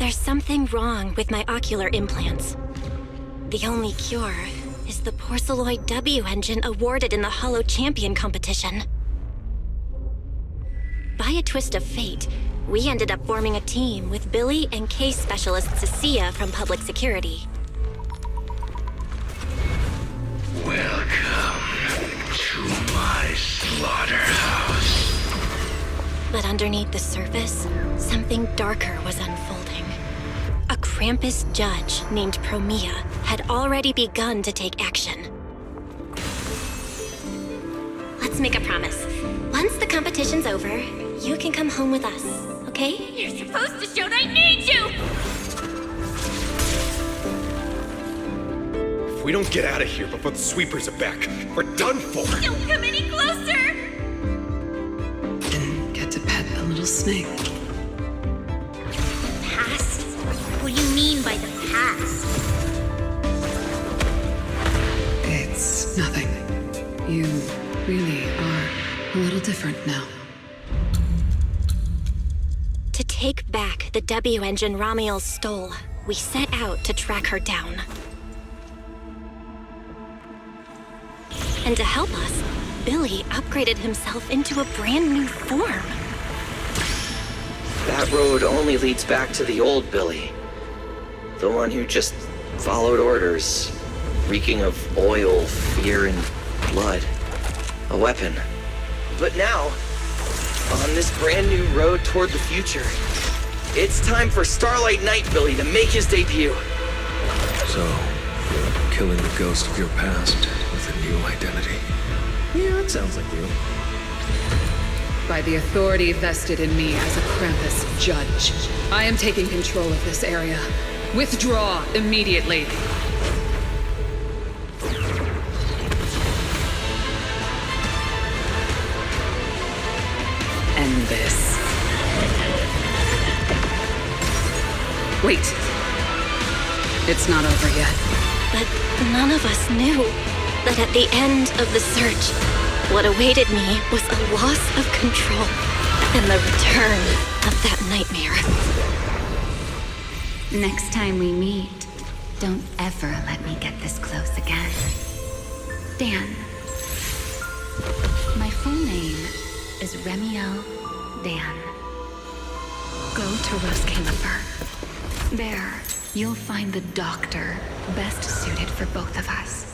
There's something wrong with my ocular implants. The only cure is the Porceloid W engine awarded in the Hollow Champion competition. By a twist of fate, we ended up forming a team with Billy and case specialist Cecilia from Public Security. Welcome to my slaughterhouse. But underneath the surface, something darker was unfolding. A Krampus judge named Promia had already begun to take action. Let's make a promise. Once the competition's over, you can come home with us, okay? You're supposed to shout I need you! If we don't get out of here before the sweepers are back, we're done for! Don't come any closer! Didn't get to pet the little snake. Past? What do you mean by the past? It's nothing. You really are a little different now. To take back the W engine Ramiel stole, we set out to track her down. And to help us, Billy upgraded himself into a brand new form. That road only leads back to the old Billy. The one who just followed orders, reeking of oil, fear, and blood. A weapon. But now, on this brand new road toward the future, it's time for Starlight Knight Billy to make his debut. So, killing the ghost of your past with a new identity. Yeah, it sounds like you. By the authority vested in me as a Krampus judge, I am taking control of this area. Withdraw immediately. End this. Wait. It's not over yet. But none of us knew that at the end of the search, what awaited me was a loss of control and the return of that nightmare. Next time we meet, don't ever let me get this close again. Dan. My full name is Remiel Dan. Go to Roscalifer. There, you'll find the doctor best suited for both of us.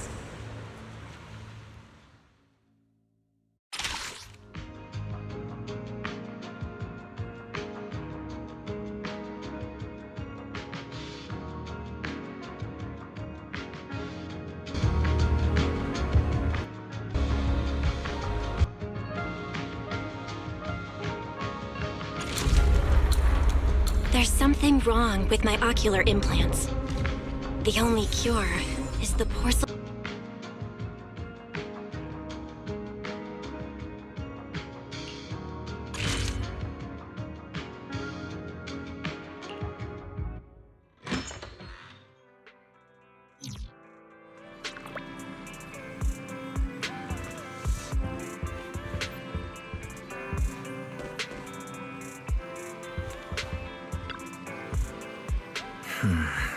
There's something wrong with my ocular implants. The only cure is the porcelain.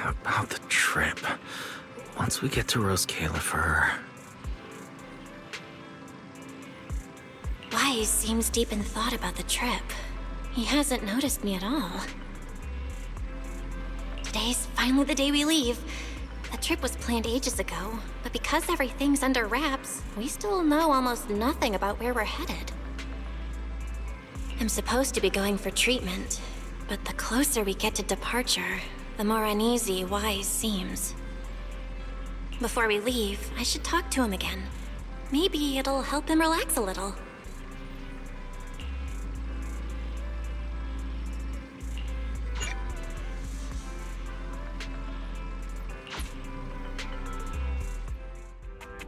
About the trip. Once we get to Roscalifer... Wise seems deep in thought about the trip. He hasn't noticed me at all. Today's finally the day we leave. The trip was planned ages ago, but because everything's under wraps, we still know almost nothing about where we're headed. I'm supposed to be going for treatment, but the closer we get to departure, the more uneasy Wise seems. Before we leave, I should talk to him again. Maybe it'll help him relax a little.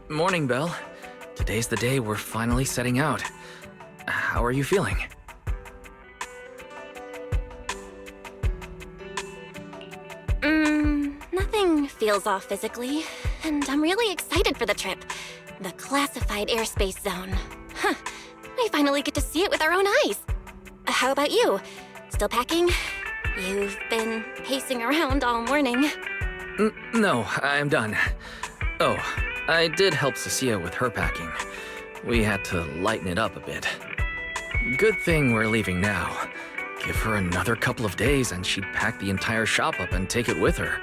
Morning, Belle. Today's the day we're finally setting out. How are you feeling? Nothing feels off physically, and I'm really excited for the trip. The classified airspace zone. Huh, we finally get to see it with our own eyes. How about you? Still packing? You've been pacing around all morning. No, I'm done. Oh, I did help Cecilia with her packing. We had to lighten it up a bit. Good thing we're leaving now. Give her another couple of days and she'd pack the entire shop up and take it with her.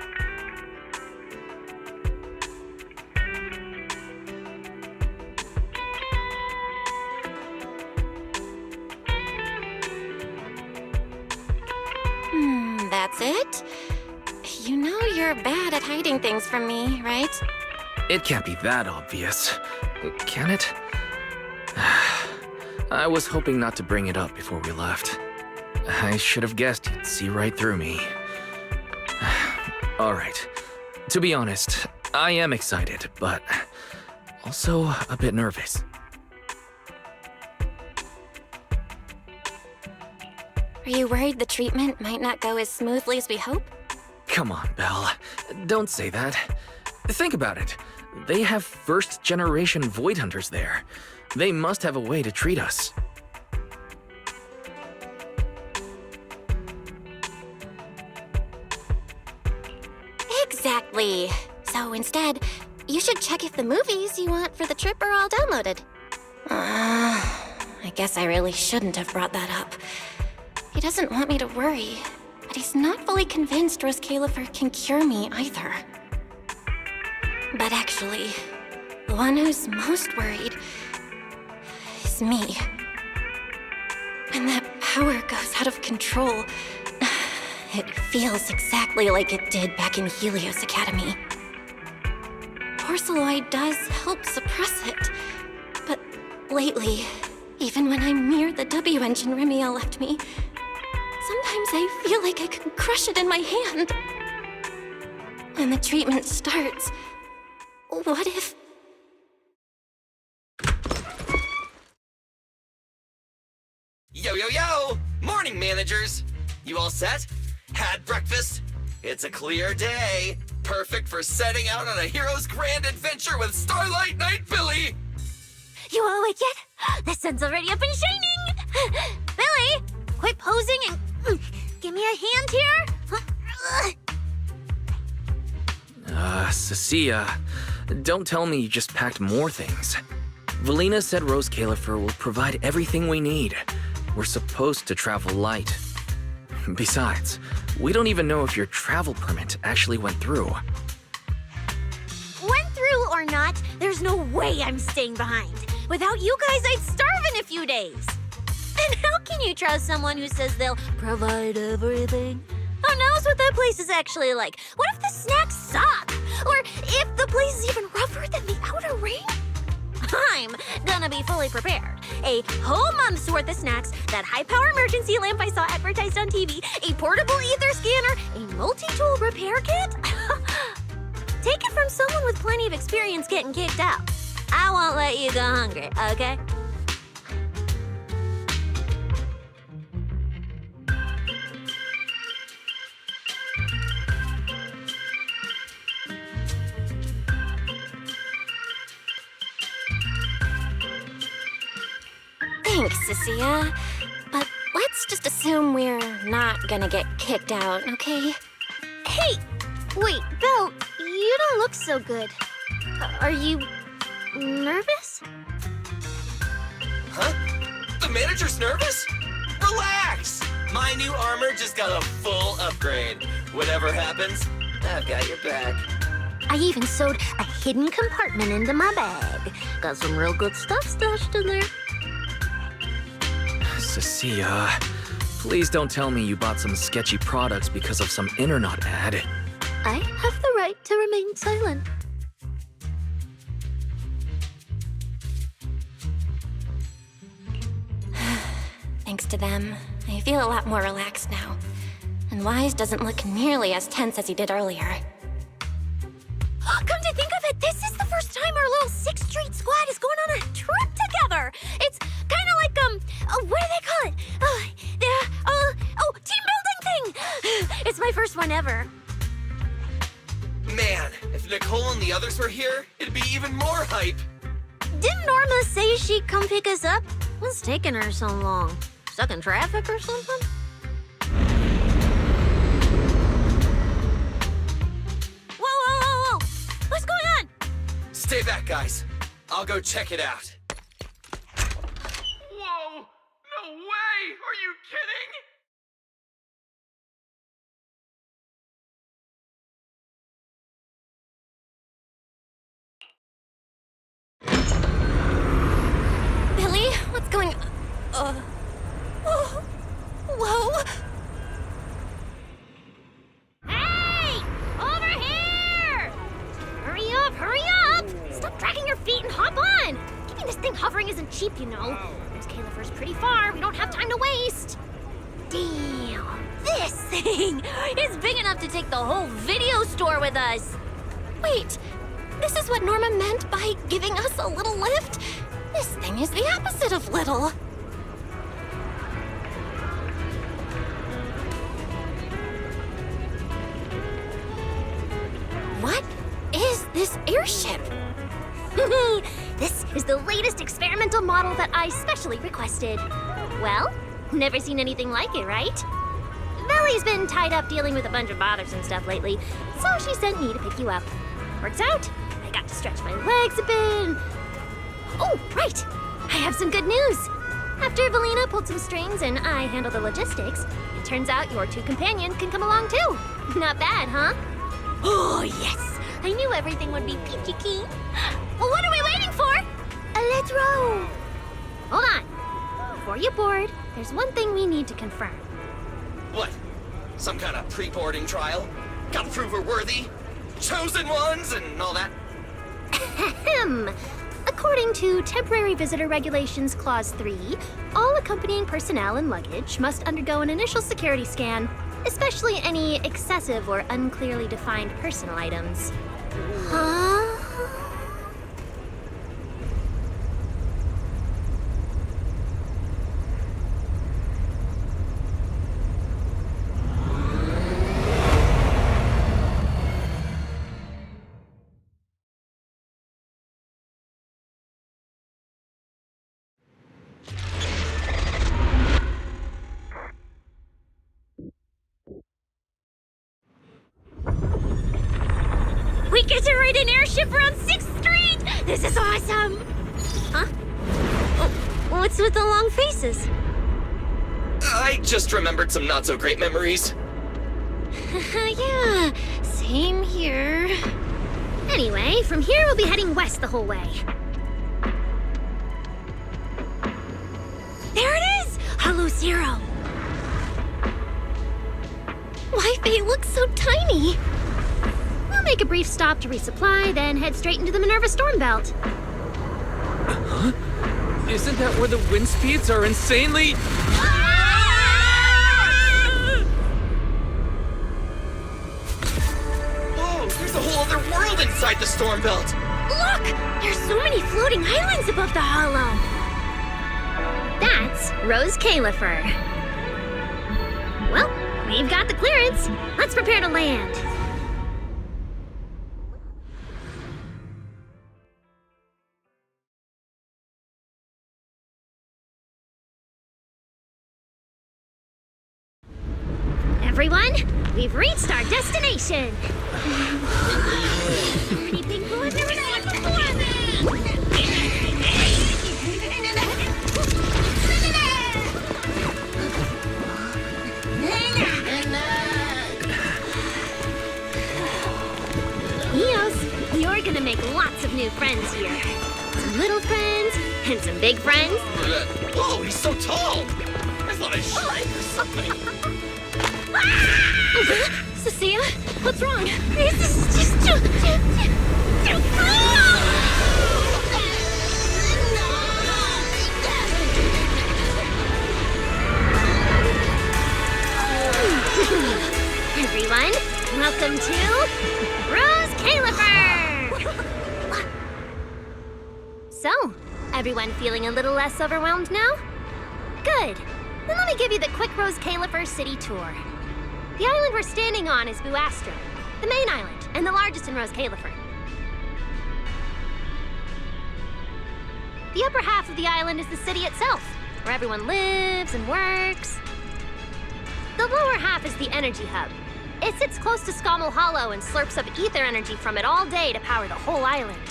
That's it? You know you're bad at hiding things from me, right? It can't be that obvious, can it? I was hoping not to bring it up before we left. I should have guessed you'd see right through me. Alright, to be honest, I am excited, but also a bit nervous. Are you worried the treatment might not go as smoothly as we hope? Come on, Belle. Don't say that. Think about it. They have first-generation Void Hunters there. They must have a way to treat us. Exactly. So instead, you should check if the movies you want for the trip are all downloaded. I guess I really shouldn't have brought that up. He doesn't want me to worry, but he's not fully convinced Roscalifer can cure me either. But actually, the one who's most worried is me. When that power goes out of control, it feels exactly like it did back in Helios Academy. Porceloid does help suppress it, but lately, even when I'm near the W engine Remiel left me, sometimes I feel like I can crush it in my hand. When the treatment starts, what if... Yo, yo, yo! Morning, managers! You all set? Had breakfast? It's a clear day. Perfect for setting out on a hero's grand adventure with Starlight Knight Billy! You all awake yet? The sun's already up and shining! Billy, quit posing and give me a hand here! Cecilia, don't tell me you just packed more things. Valina said Roscalifer will provide everything we need. We're supposed to travel light. Besides, we don't even know if your travel permit actually went through. Went through or not, there's no way I'm staying behind. Without you guys, I'd starve in a few days. And how can you trust someone who says they'll provide everything? Who knows what that place is actually like? What if the snacks suck? Or if the place is even rougher than the outer ring? I'm gonna be fully prepared. A whole month's worth of snacks, that high-power emergency lamp I saw advertised on TV, a portable ether scanner, a multi-tool repair kit. Take it from someone with plenty of experience getting kicked out. I won't let you go hungry, okay? Thanks, Cecilia. But let's just assume we're not gonna get kicked out, okay? Hey! Wait, Belle, you don't look so good. Are you nervous? Huh? The manager's nervous? Relax! My new armor just got a full upgrade. Whatever happens, I've got your back. I even sewed a hidden compartment into my bag. Got some real good stuff stashed in there. Cecilia, please don't tell me you bought some sketchy products because of some internet ad. I have the right to remain silent. Thanks to them, I feel a lot more relaxed now. And Wise doesn't look nearly as tense as he did earlier. Come to think of it, this is the first time our little 6th Street squad is going on a trip together. It's kind of like, what do they call it? Team building thing. It's my first one ever. Man, if Nicole and the others were here, it'd be even more hype. Didn't Norma say she'd come pick us up? What's taking her so long? Stuck in traffic or something? Stay back, guys. I'll go check it out. Whoa! No way! Are you kidding? Billy, what's going... Oh. Whoa. Hey! Over here! Hurry up! Stop dragging your feet and hop on! Keeping this thing hovering isn't cheap, you know. This Califer's pretty far. We don't have time to waste. Damn! This thing is big enough to take the whole video store with us. Wait, this is what Norma meant by giving us a little lift? This thing is the opposite of little. What is this airship? This is the latest experimental model that I specially requested. Well, never seen anything like it, right? Valley's been tied up dealing with a bunch of bothers and stuff lately, so she sent me to pick you up. Works out. I got to stretch my legs a bit. Oh, right! I have some good news! After Valina pulled some strings and I handled the logistics, it turns out your two companions can come along too. Not bad, huh? Oh, yes! I knew everything would be peachy keen. Well, what are we waiting for? Let's roll! Hold on. Before you board, there's one thing we need to confirm. What? Some kind of pre-boarding trial? Gotta prove we're worthy? Chosen ones and all that? Ahem. According to Temporary Visitor Regulations Clause 3, all accompanying personnel and luggage must undergo an initial security scan, especially any excessive or unclearly defined personal items. Huh? We get to ride an airship around 6th Street! This is awesome! Huh? Oh, what's with the long faces? I just remembered some not-so-great memories. Yeah, same here. Anyway, from here we'll be heading west the whole way. There it is! Hollow Zero! Why, they look so tiny. We'll make a brief stop to resupply, then head straight into the Minerva Storm Belt. Huh? Isn't that where the wind speeds are insanely... Whoa, there's a whole other world inside the storm belt! Look! There's so many floating islands above the hollow! That's Rose Califer. Well, we've got the clearance. Let's prepare to land. Everyone, we've reached our destination. Pretty pink blue I've never seen before. Eos, you're gonna make lots of new friends here. Some little friends and some big friends. Whoa, he's so tall! I thought I shrank or something. Cecilia, what's wrong? This is just too cool! Everyone, welcome to Rose Califer! So, everyone feeling a little less overwhelmed now? Good. Then let me give you the quick Rose Califer city tour. The island we're standing on is Buastro, the main island, and the largest in Rose Califer. The upper half of the island is the city itself, where everyone lives and works. The lower half is the energy hub. It sits close to Scommel Hollow and slurps up ether energy from it all day to power the whole island.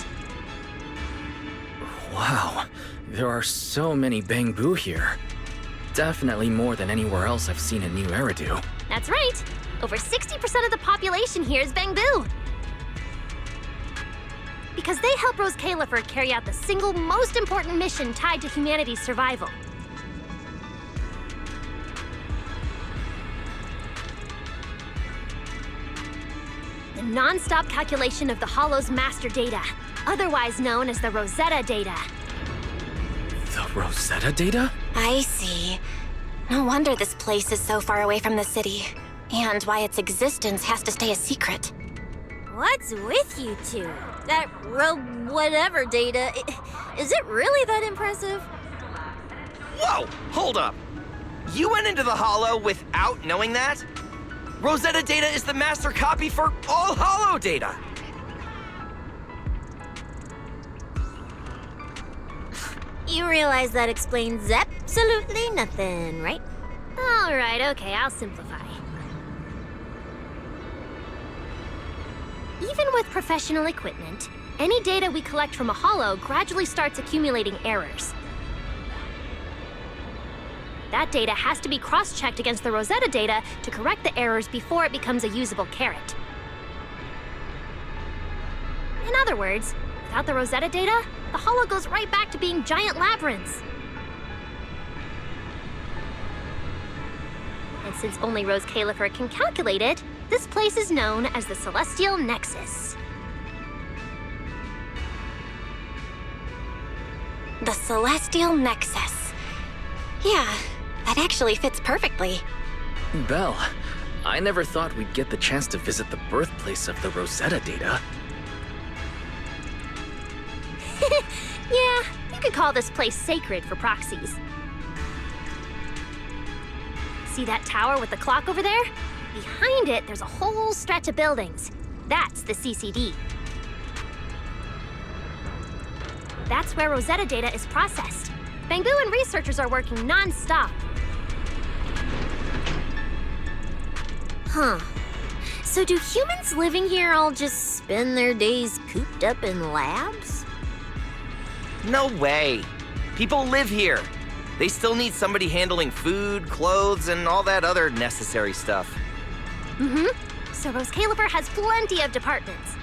Wow, there are so many Bangbu here. Definitely more than anywhere else I've seen in New Eridu. That's right. Over 60% of the population here is Bangbu. Because they help Rose Califer carry out the single most important mission tied to humanity's survival. The non-stop calculation of the Hollow's master data, otherwise known as the Rosetta data. The Rosetta data? I see. No wonder this place is so far away from the city. And why its existence has to stay a secret. What's with you two? That whatever data, is it really that impressive? Whoa! Hold up! You went into the Hollow without knowing that? Rosetta data is the master copy for all Hollow data! You realize that explains absolutely nothing, right? All right, okay, I'll simplify. Even with professional equipment, any data we collect from a Hollow gradually starts accumulating errors. That data has to be cross-checked against the Rosetta data to correct the errors before it becomes a usable carrot. In other words, without the Rosetta data, the Hollow goes right back to being giant labyrinths. And since only Rose Califer can calculate it, this place is known as the Celestial Nexus. The Celestial Nexus. Yeah, that actually fits perfectly. Belle, I never thought we'd get the chance to visit the birthplace of the Rosetta data. Yeah, you could call this place sacred for proxies. See that tower with the clock over there? Behind it, there's a whole stretch of buildings. That's the CCD. That's where Rosetta data is processed. Bangbu and researchers are working non-stop. Huh. So do humans living here all just spend their days cooped up in labs? No way! People live here. They still need somebody handling food, clothes, and all that other necessary stuff. So Rose Califer has plenty of departments.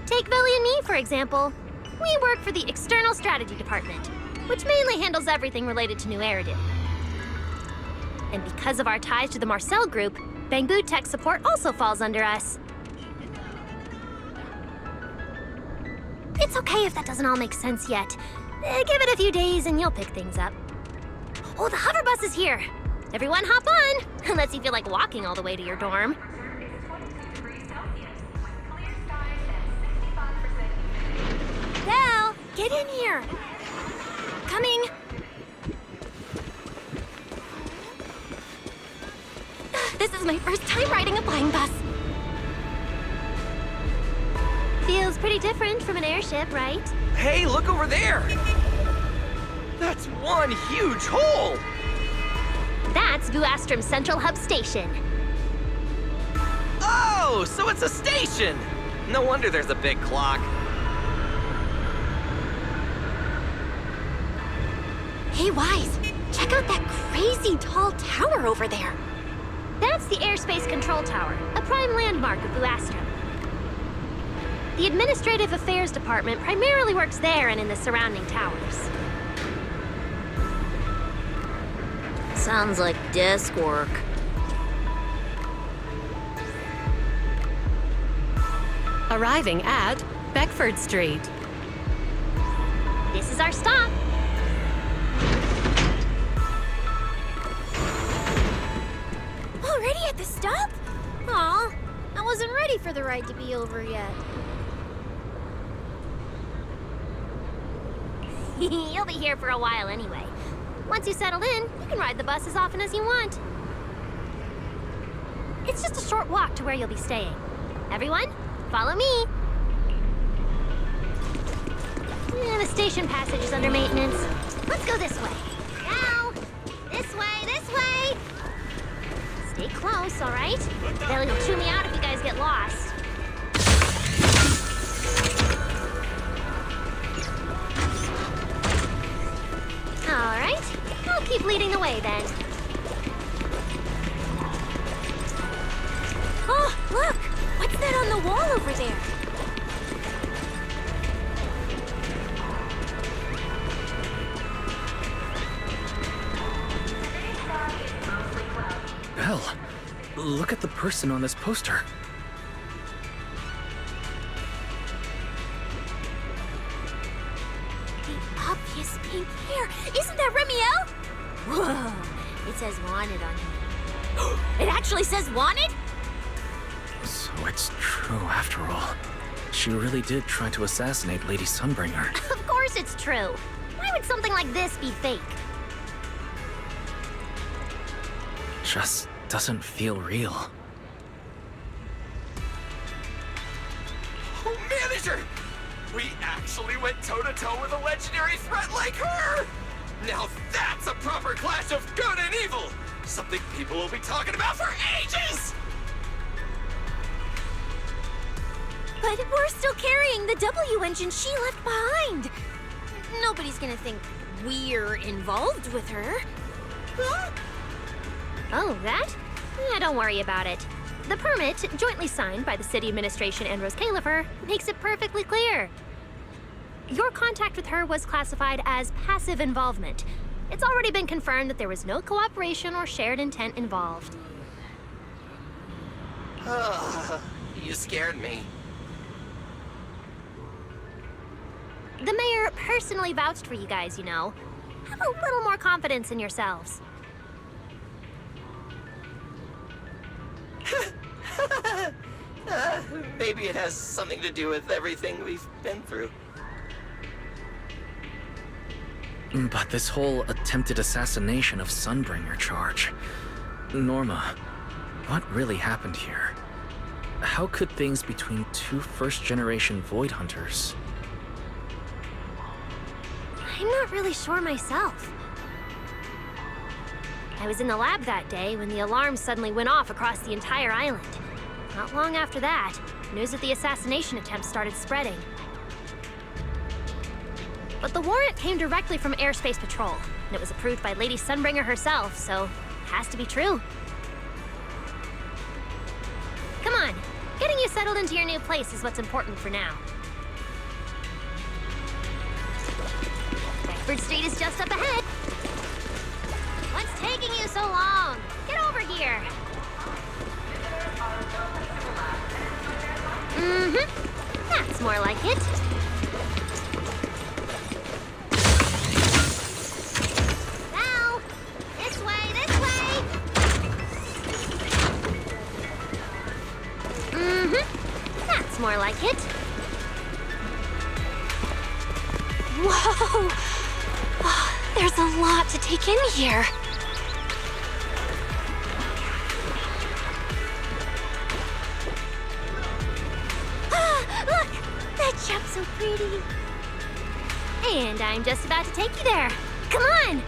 Take Villy and me, for example. We work for the External Strategy Department, which mainly handles everything related to New Eridu. And because of our ties to the Marcel Group, Bangbu Tech Support also falls under us. It's okay if that doesn't all make sense yet. Give it a few days and you'll pick things up. Oh, the hover bus is here! Everyone hop on, unless you feel like walking all the way to your dorm. Belle, get in here! Coming! This is my first time riding a flying bus. Feels pretty different from an airship, right? Hey, look over there! That's one huge hole! That's Vuastrum's Central Hub Station. Oh, so it's a station! No wonder there's a big clock. Hey, Wise, check out that crazy tall tower over there. That's the Airspace Control Tower, a prime landmark of Vuastrum. The Administrative Affairs Department primarily works there and in the surrounding towers. Sounds like desk work. Arriving at Beckford Street. This is our stop. Already at the stop? Aw, I wasn't ready for the ride to be over yet. You'll be here for a while anyway. Once you settle in, you can ride the bus as often as you want. It's just a short walk to where you'll be staying. Everyone, follow me. The station passage is under maintenance. Let's go this way. Now, this way, this way. Stay close, all right? Belly will chew me out if you guys get lost. keep leading the way then. Oh, look! What's that on the wall over there? Belle, look at the person on this poster. The obvious pink hair. Isn't that Remiel? Whoa! It says wanted on him. It actually says wanted? So it's true after all. She really did try to assassinate Lady Sunbringer. Of course it's true. Why would something like this be fake? Just doesn't feel real. Oh, manager! We actually went toe-to-toe with a legendary threat like her! Now that's a proper clash of good and evil! Something people will be talking about for ages! But we're still carrying the W engine she left behind. Nobody's gonna think we're involved with her. Huh? Oh, that? Yeah, don't worry about it. The permit, jointly signed by the city administration and Rose Califer, makes it perfectly clear. Your contact with her was classified as passive involvement. It's already been confirmed that there was no cooperation or shared intent involved. You scared me. The mayor personally vouched for you guys, you know. Have a little more confidence in yourselves. Maybe it has something to do with everything we've been through. But this whole attempted assassination of Sunbringer charge... Norma, what really happened here? How could things between two first-generation Void Hunters... I'm not really sure myself. I was in the lab that day when the alarm suddenly went off across the entire island. Not long after that, news of the assassination attempt started spreading. But the warrant came directly from Airspace Patrol, and it was approved by Lady Sunbringer herself, so it has to be true. Come on, getting you settled into your new place is what's important for now. Bedford Street is just up ahead. What's taking you so long? Get over here. Mm-hmm. That's more like it. Now, this way, this way. Mm-hmm. That's more like it. Whoa! Oh, there's a lot to take in here. Look! That jump's so pretty. And I'm just about to take you there. Come on!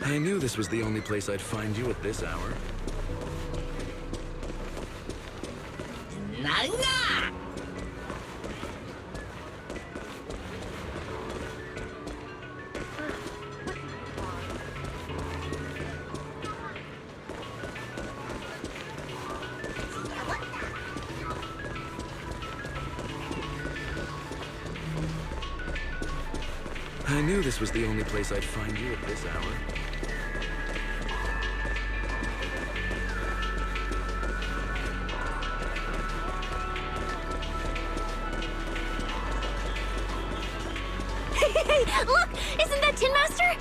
I knew this was the only place I'd find you at this hour. I knew this was the only place I'd find you at this hour. Hey, look! Isn't that Tin Master?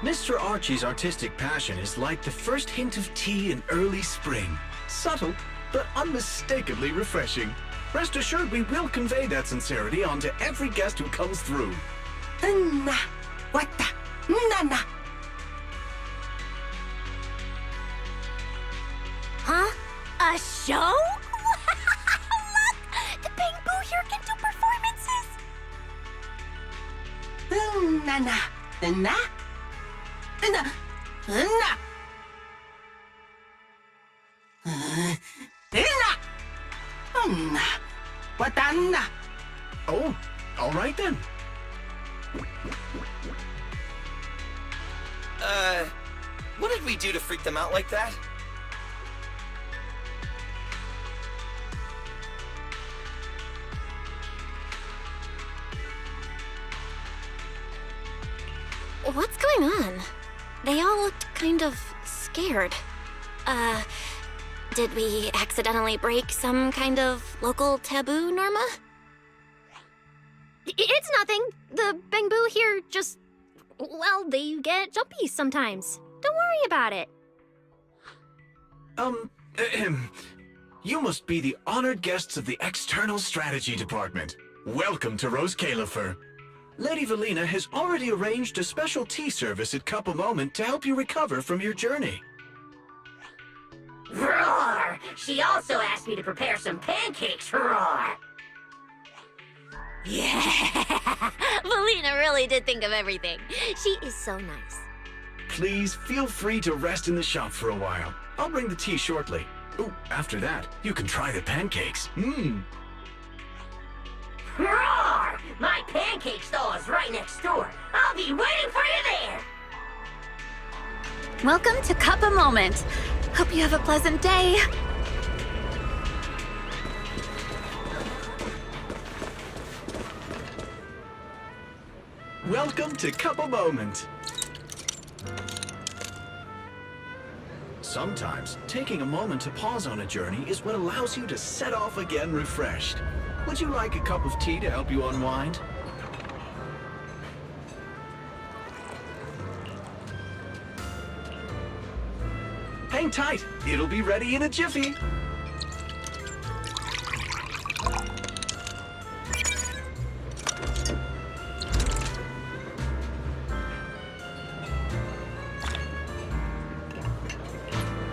Mr. Archie's artistic passion is like the first hint of tea in early spring. Subtle, but unmistakably refreshing. Rest assured we will convey that sincerity onto every guest who comes through. Huh? A show? Look! The Bamboo here can do performances! Oh, all right then. What did we do to freak them out like that? What's going on? They all looked kind of scared. Did we accidentally break some kind of local taboo, Norma? It's nothing. The Bamboo here just... well, they get jumpy sometimes. Don't worry about it. You must be the honored guests of the External Strategy Department. Welcome to Rose Califer. Lady Valina has already arranged a special tea service at Cup a Moment to help you recover from your journey. Roar! She also asked me to prepare some pancakes, roar! Yeah! Valina really did think of everything. She is so nice. Please feel free to rest in the shop for a while. I'll bring the tea shortly. Ooh, after that, you can try the pancakes. Roar! My pancake stall is right next door. I'll be waiting for you there! Welcome to Cup a Moment. Hope you have a pleasant day. Welcome to Cup a Moment. Sometimes, taking a moment to pause on a journey is what allows you to set off again refreshed. Would you like a cup of tea to help you unwind? Hang tight, it'll be ready in a jiffy.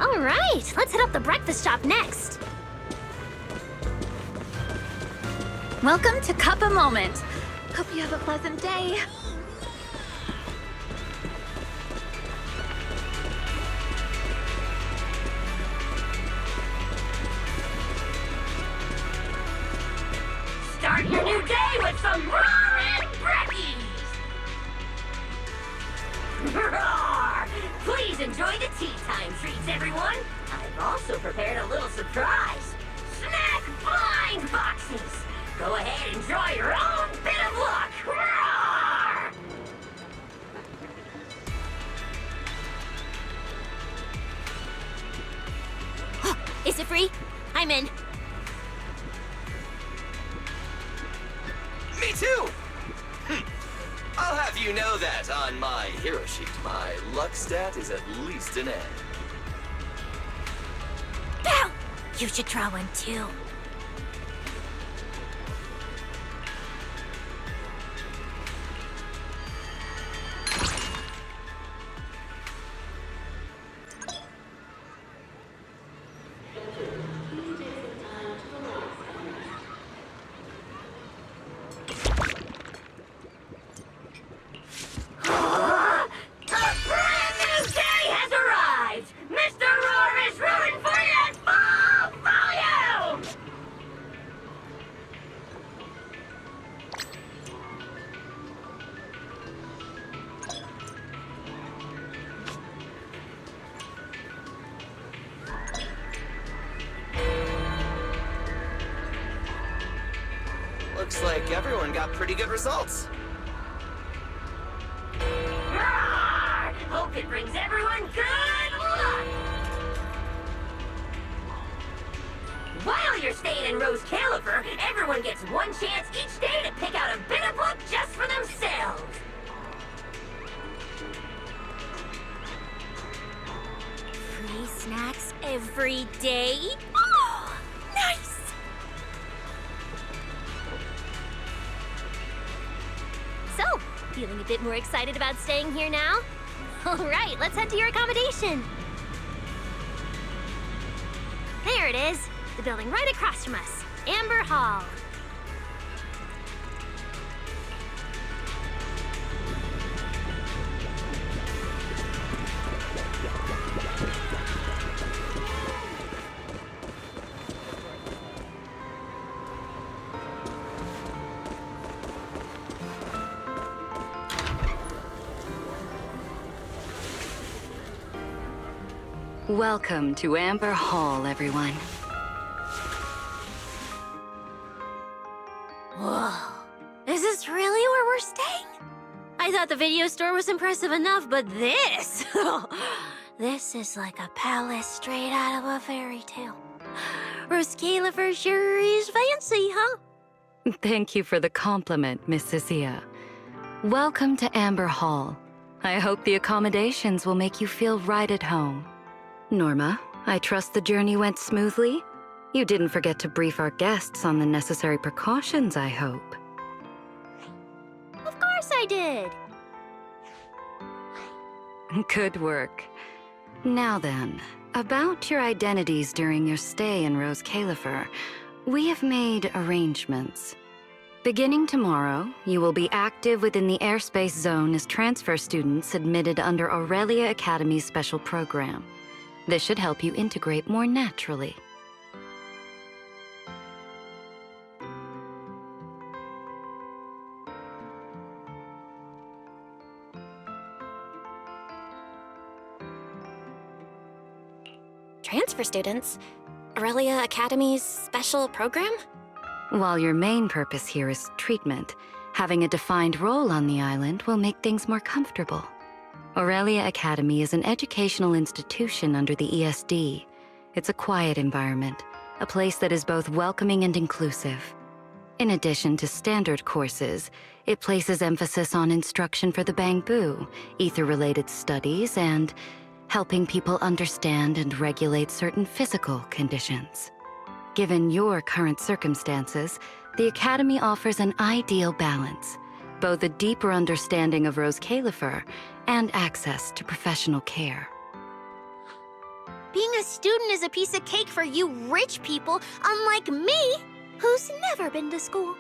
All right, let's hit up the breakfast shop next. Welcome to Cup a Moment. Hope you have a pleasant day. Start your new day with some roaring brekkies! Roar! Please enjoy the tea time treats, everyone! I've also prepared a little surprise. Snack blind boxes! Go ahead and draw your own bit of luck! Roar! Is it free? I'm in. Me too! I'll have you know that on my hero sheet, my luck stat is at least an N. Bow! You should draw one too. like everyone got pretty good results. Roar! Hope it brings everyone good luck! While you're staying in Rose Califer, everyone gets one chance each day to pick out a bit of luck just for themselves. Free snacks every day? Oh, nice! So, feeling a bit more excited about staying here now? All right, let's head to your accommodation. There it is, the building right across from us, Amber Hall. Welcome to Amber Hall, everyone. Whoa, is this really where we're staying? I thought the video store was impressive enough, but this... this is like a palace straight out of a fairy tale. Rose Califer sure is fancy, huh? Thank you for the compliment, Miss Cecilia. Welcome to Amber Hall. I hope the accommodations will make you feel right at home. Norma, I trust the journey went smoothly? You didn't forget to brief our guests on the necessary precautions, I hope. Of course I did. Good work. Now then, about your identities during your stay in Rose Califer, we have made arrangements. Beginning tomorrow, you will be active within the airspace zone as transfer students admitted under Aurelia Academy's special program. This should help you integrate more naturally. Transfer students? Aurelia Academy's special program? While your main purpose here is treatment, having a defined role on the island will make things more comfortable. Aurelia Academy is an educational institution under the ESD. It's a quiet environment, a place that is both welcoming and inclusive. In addition to standard courses, it places emphasis on instruction for the Bangbu, ether-related studies, and helping people understand and regulate certain physical conditions. Given your current circumstances, the Academy offers an ideal balance, both a deeper understanding of Rose Califer and access to professional care. Being a student is a piece of cake for you rich people, unlike me, who's never been to school.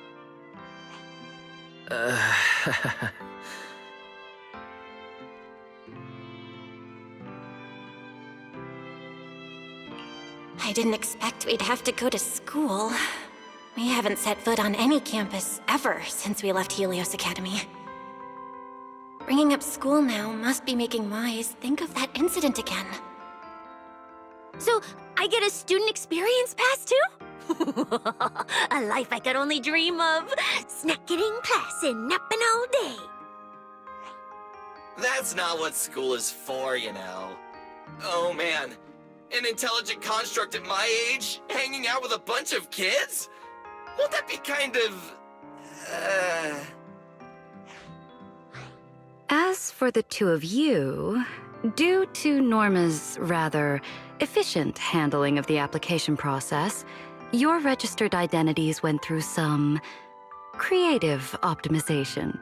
I didn't expect we'd have to go to school. We haven't set foot on any campus ever since we left Helios Academy. Bringing up school now must be making Wise think of that incident again. So, I get a student experience pass too? A life I could only dream of. Snacking in class and napping all day. That's not what school is for, you know. Oh man, an intelligent construct at my age, hanging out with a bunch of kids? Won't that be kind of... As for the two of you, due to Norma's rather efficient handling of the application process, your registered identities went through some creative optimization.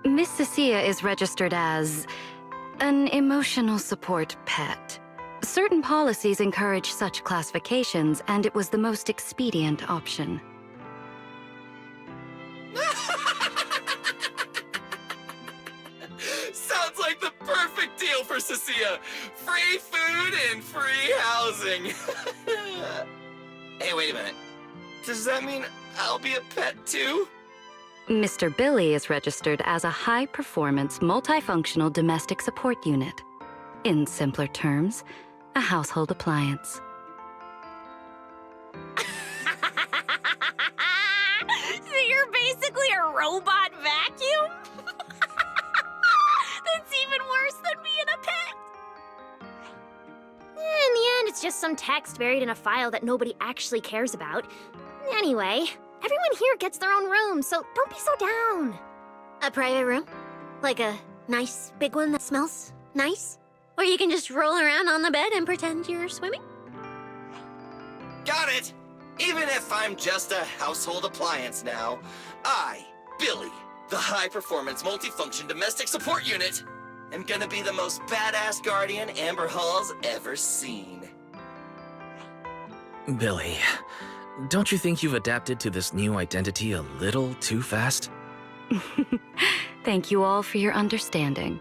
Miss Cecilia is registered as an emotional support pet. Certain policies encourage such classifications, and it was the most expedient option. Sounds like the perfect deal for Cecilia. Free food and free housing. Hey, wait a minute. Does that mean I'll be a pet too? Mr. Billy is registered as a high-performance, multifunctional domestic support unit. In simpler terms, a household appliance. So you're basically just some text buried in a file that nobody actually cares about. Anyway, everyone here gets their own room, so don't be so down. A private room? Like a nice big one that smells nice? Or you can just roll around on the bed and pretend you're swimming? Got it! Even if I'm just a household appliance now, I, Billy, the high-performance multifunction domestic support unit, am gonna be the most badass guardian Amber Hall's ever seen. Billy, don't you think you've adapted to this new identity a little too fast? Thank you all for your understanding.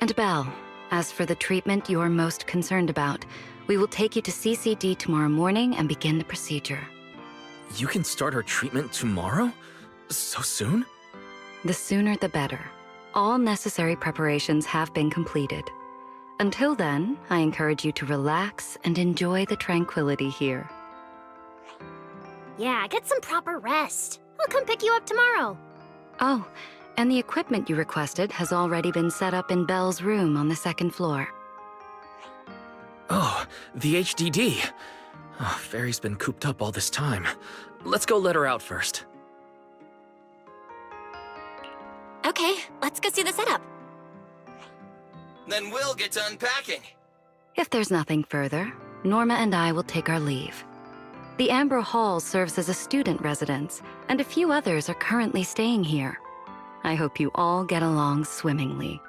And Belle, as for the treatment you're most concerned about, we will take you to CCD tomorrow morning and begin the procedure. You can start her treatment tomorrow? So soon? The sooner the better. All necessary preparations have been completed. Until then, I encourage you to relax and enjoy the tranquility here. Yeah, get some proper rest. I'll come pick you up tomorrow. Oh, and the equipment you requested has already been set up in Belle's room on the second floor. Oh, the HDD. Oh, Fairy's been cooped up all this time. Let's go let her out first. Okay, let's go see the setup. Then we'll get to unpacking. If there's nothing further, Norma and I will take our leave. The Amber Hall serves as a student residence, and a few others are currently staying here. I hope you all get along swimmingly.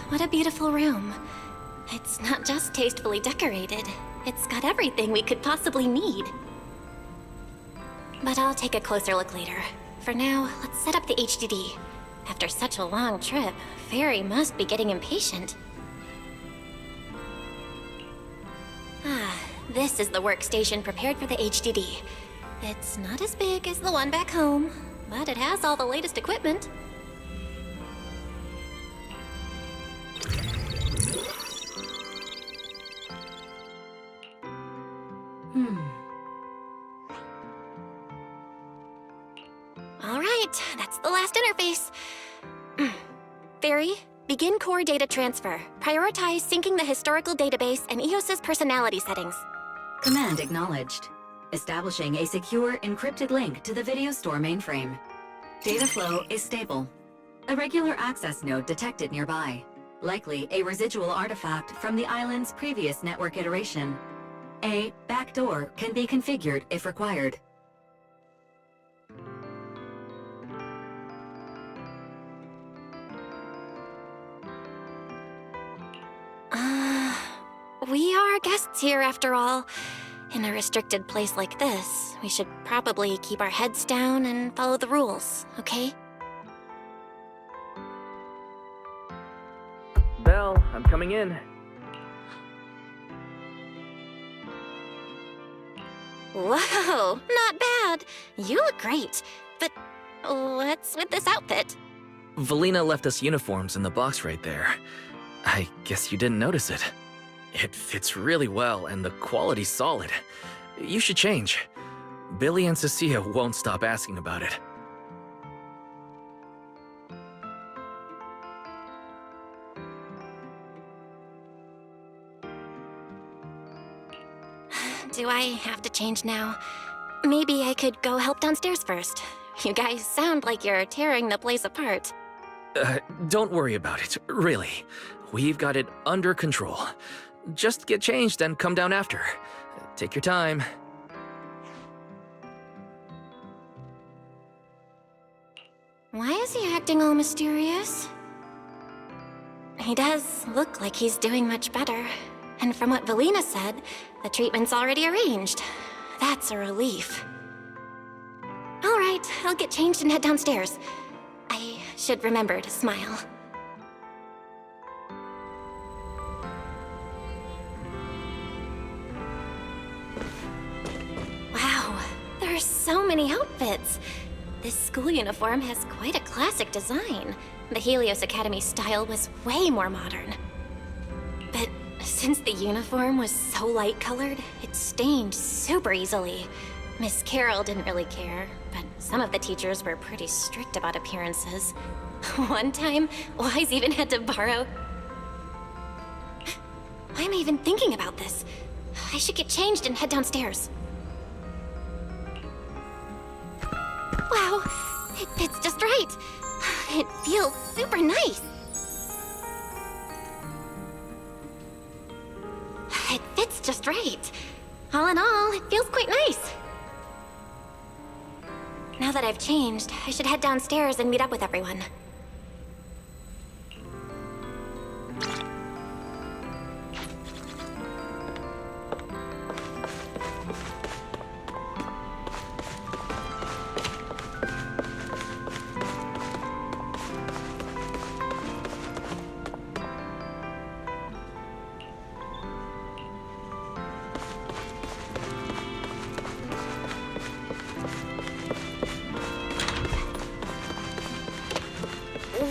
What a beautiful room. It's not just tastefully decorated, it's got everything we could possibly need. But I'll take a closer look later. For now, let's set up the HDD. After such a long trip, Fairy must be getting impatient. This is the workstation prepared for the HDD. It's not as big as the one back home, but it has all the latest equipment. All right, that's the last interface. Fairy, begin core data transfer. Prioritize syncing the historical database and EOS's personality settings. Command acknowledged. Establishing a secure, encrypted link to the video store mainframe. Data flow is stable. A regular access node detected nearby. Likely a residual artifact from the island's previous network iteration. A backdoor can be configured if required. We are guests here after all. In a restricted place like this, we should probably keep our heads down and follow the rules, okay? Belle, I'm coming in. Whoa, not bad. You look great. But what's with this outfit? Valina left us uniforms in the box right there. I guess you didn't notice it. It fits really well and the quality's solid. You should change. Billy and Cecilia won't stop asking about it. Do I have to change now? Maybe I could go help downstairs first. You guys sound like you're tearing the place apart. Don't worry about it, really. We've got it under control. Just get changed and come down after. Take your time. Why is he acting all mysterious? He does look like he's doing much better. And from what Valina said, the treatment's already arranged. That's a relief. All right, I'll get changed and head downstairs. I should remember to smile. Wow, there are so many outfits. This school uniform has quite a classic design. The Helios Academy style was way more modern. But since the uniform was so light-colored, it stained super easily. Miss Carroll didn't really care, but some of the teachers were pretty strict about appearances. One time, Wise even had to borrow... Why am I even thinking about this? I should get changed and head downstairs. Wow, it fits just right. It feels super nice. It fits just right. All in all, it feels quite nice. Now that I've changed, I should head downstairs and meet up with everyone.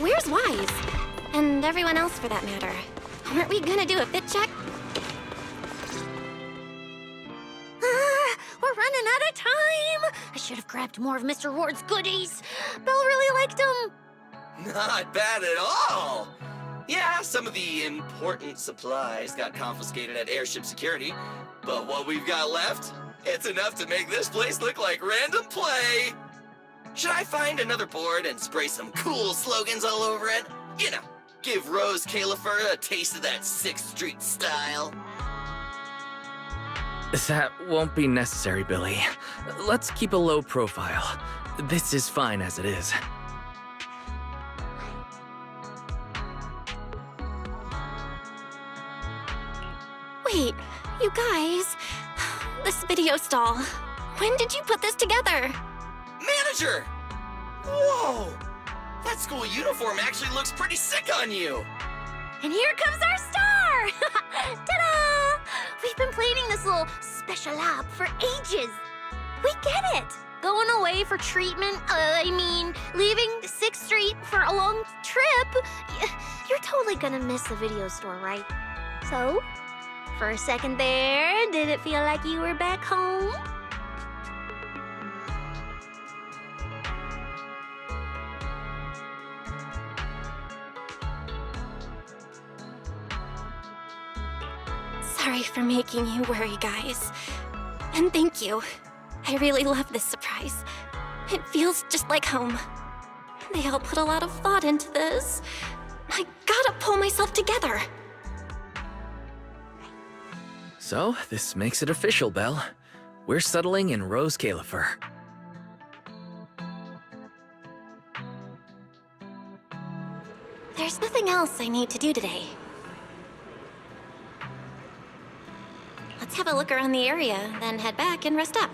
Where's Wise? And everyone else for that matter. Weren't we gonna do a fit check? We're running out of time! I should have grabbed more of Mr. Ward's goodies. Belle really liked them. Not bad at all! Yeah, some of the important supplies got confiscated at airship security, but what we've got left, it's enough to make this place look like random play! Should I find another board and spray some cool slogans all over it? You know, give Rose Califer a taste of that 6th Street style. That won't be necessary, Billy. Let's keep a low profile. This is fine as it is. Wait, you guys. This video stall. When did you put this together? Manager! Whoa! That school uniform actually looks pretty sick on you! And here comes our star! Ta-da! We've been planning this little special lab for ages. We get it. Going away for treatment, leaving 6th Street for a long trip. You're totally gonna miss the video store, right? So, for a second there, did it feel like you were back home? Sorry for making you worry, guys. And thank you. I really love this surprise. It feels just like home. They all put a lot of thought into this. I gotta pull myself together. So, this makes it official, Belle. We're settling in Rose Califer. There's nothing else I need to do today. Let's have a look around the area, then head back and rest up.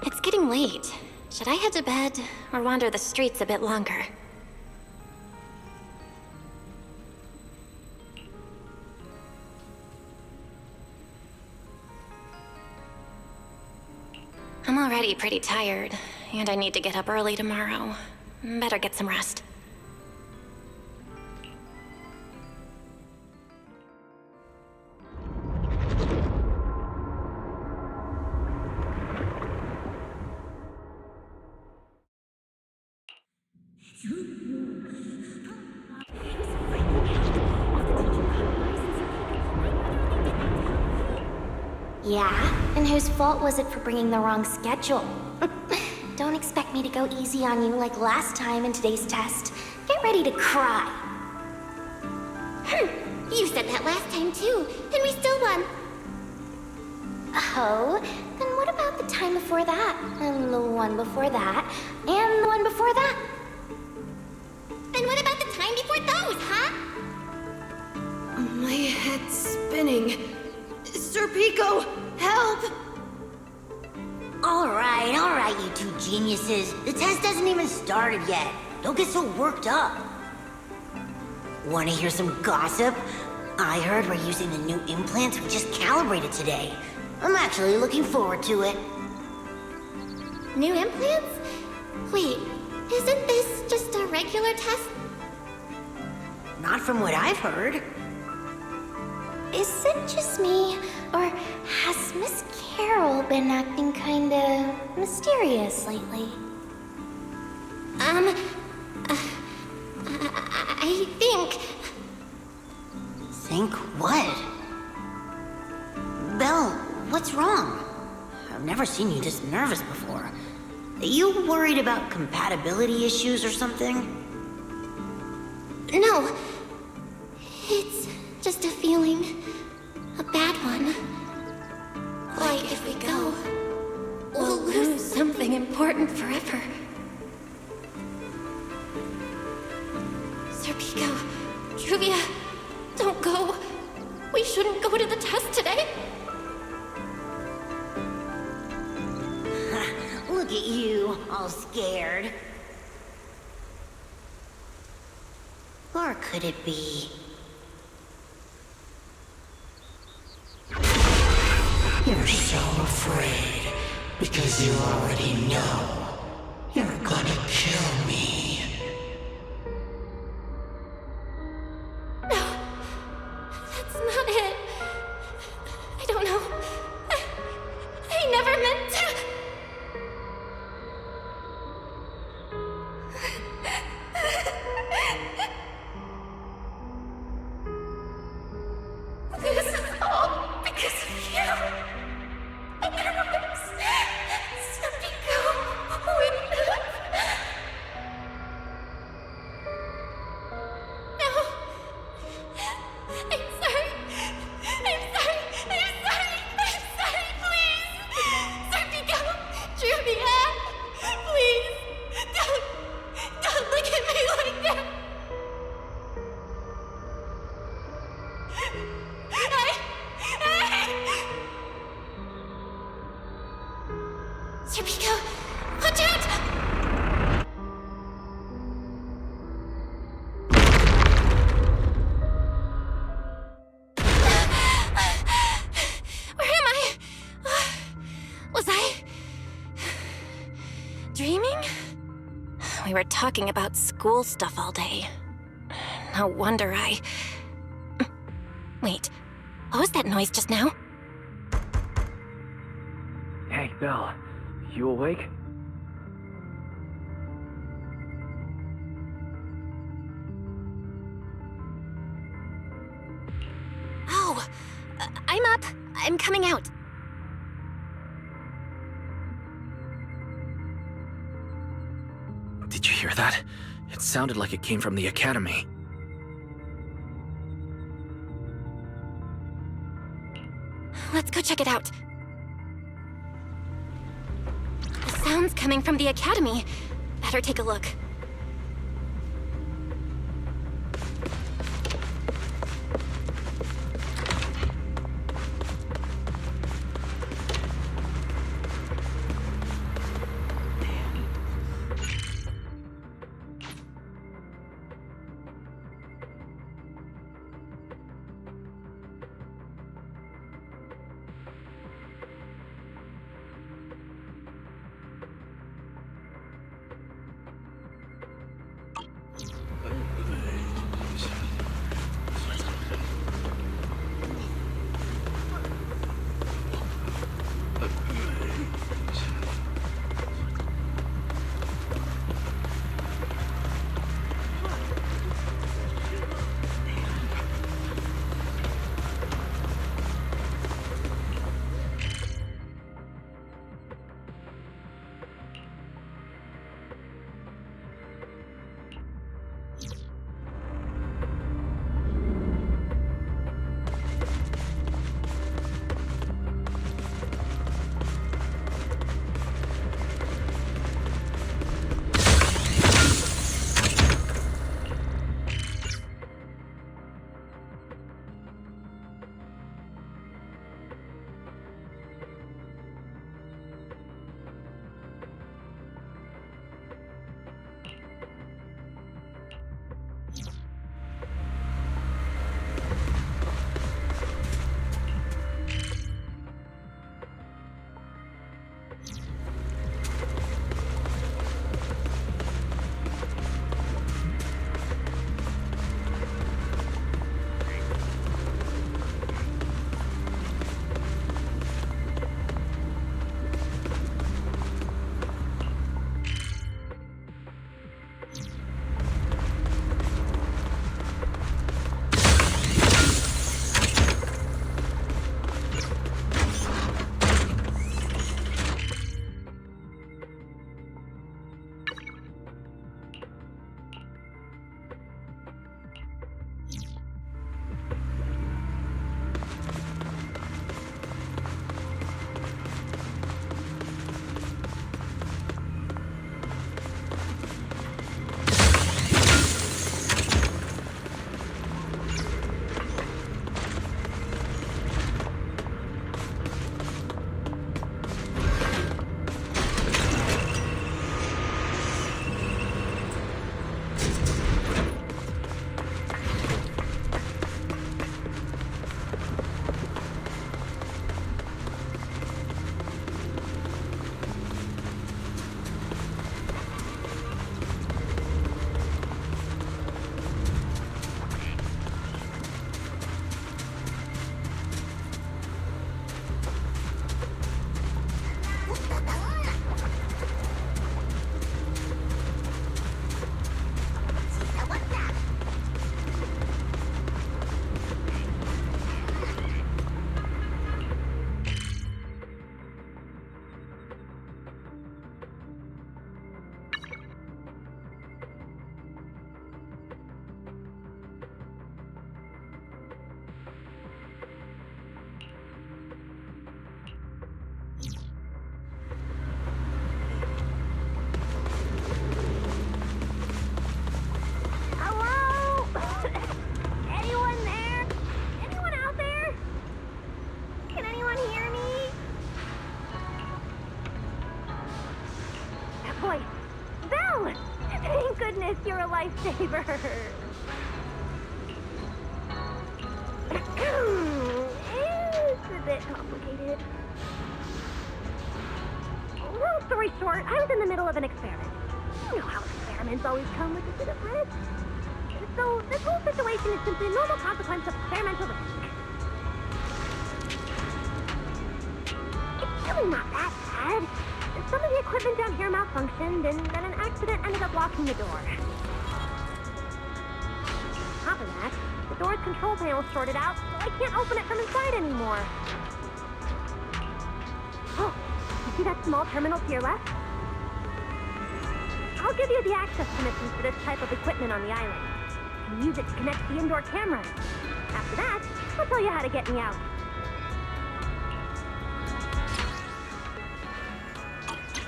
It's getting late. Should I head to bed or wander the streets a bit longer? I'm already pretty tired, and I need to get up early tomorrow. Better get some rest. Yeah? And whose fault was it for bringing the wrong schedule? Don't expect me to go easy on you like last time in today's test. Get ready to cry. You said that last time too, and we still won. Oh, then what about the time before that? And the one before that? And the one before that? And what about the time before those, huh? My head's spinning. Sir Pico, help! All right, you two geniuses. The test hasn't even started yet. Don't get so worked up. Want to hear some gossip? I heard we're using the new implants we just calibrated today. I'm actually looking forward to it. New implants? Wait, isn't this just a regular test? Not from what I've heard. Is it just me, or has Miss Carol been acting kinda mysterious lately? I think... Think what? Belle, what's wrong? I've never seen you this nervous before. You worried about compatibility issues or something? No. It's just a feeling. A bad one. Like if we go, we'll lose something important forever. Serpico, Juvia, don't go. We shouldn't go to the test today. Look at you, all scared. Or could it be? You're so afraid because you already know you're gonna kill me. No, that's not it. I don't know. I never meant to. This is all because of you. Serpico wouldn't have. No. I'm sorry. I'm sorry. I'm sorry. I'm sorry. Please. Serpico, Juvia. Please. Don't look at me like that. Serpico, watch out! Where am I? Was I dreaming? We were talking about school stuff all day. No wonder I... Wait, what was that noise just now? Hey, Belle. You awake? Oh, I'm up. I'm coming out. Did you hear that? It sounded like it came from the academy. Let's go check it out. The sound's coming from the academy. Better take a look. voice. Belle! Thank goodness you're a lifesaver. It's a bit complicated. Long story short, I was in the middle of an experiment. You know how experiments always come with a bit of risk. So this whole situation is simply a normal consequence of experimental risk. It's really not that bad. Some of the equipment down here malfunctioned, and then an accident ended up locking the door. On top of that, the door's control panel shorted out, so I can't open it from inside anymore. Oh, you see that small terminal to your left? I'll give you the access permissions for this type of equipment on the island. You can use it to connect to the indoor cameras. After that, I'll tell you how to get me out.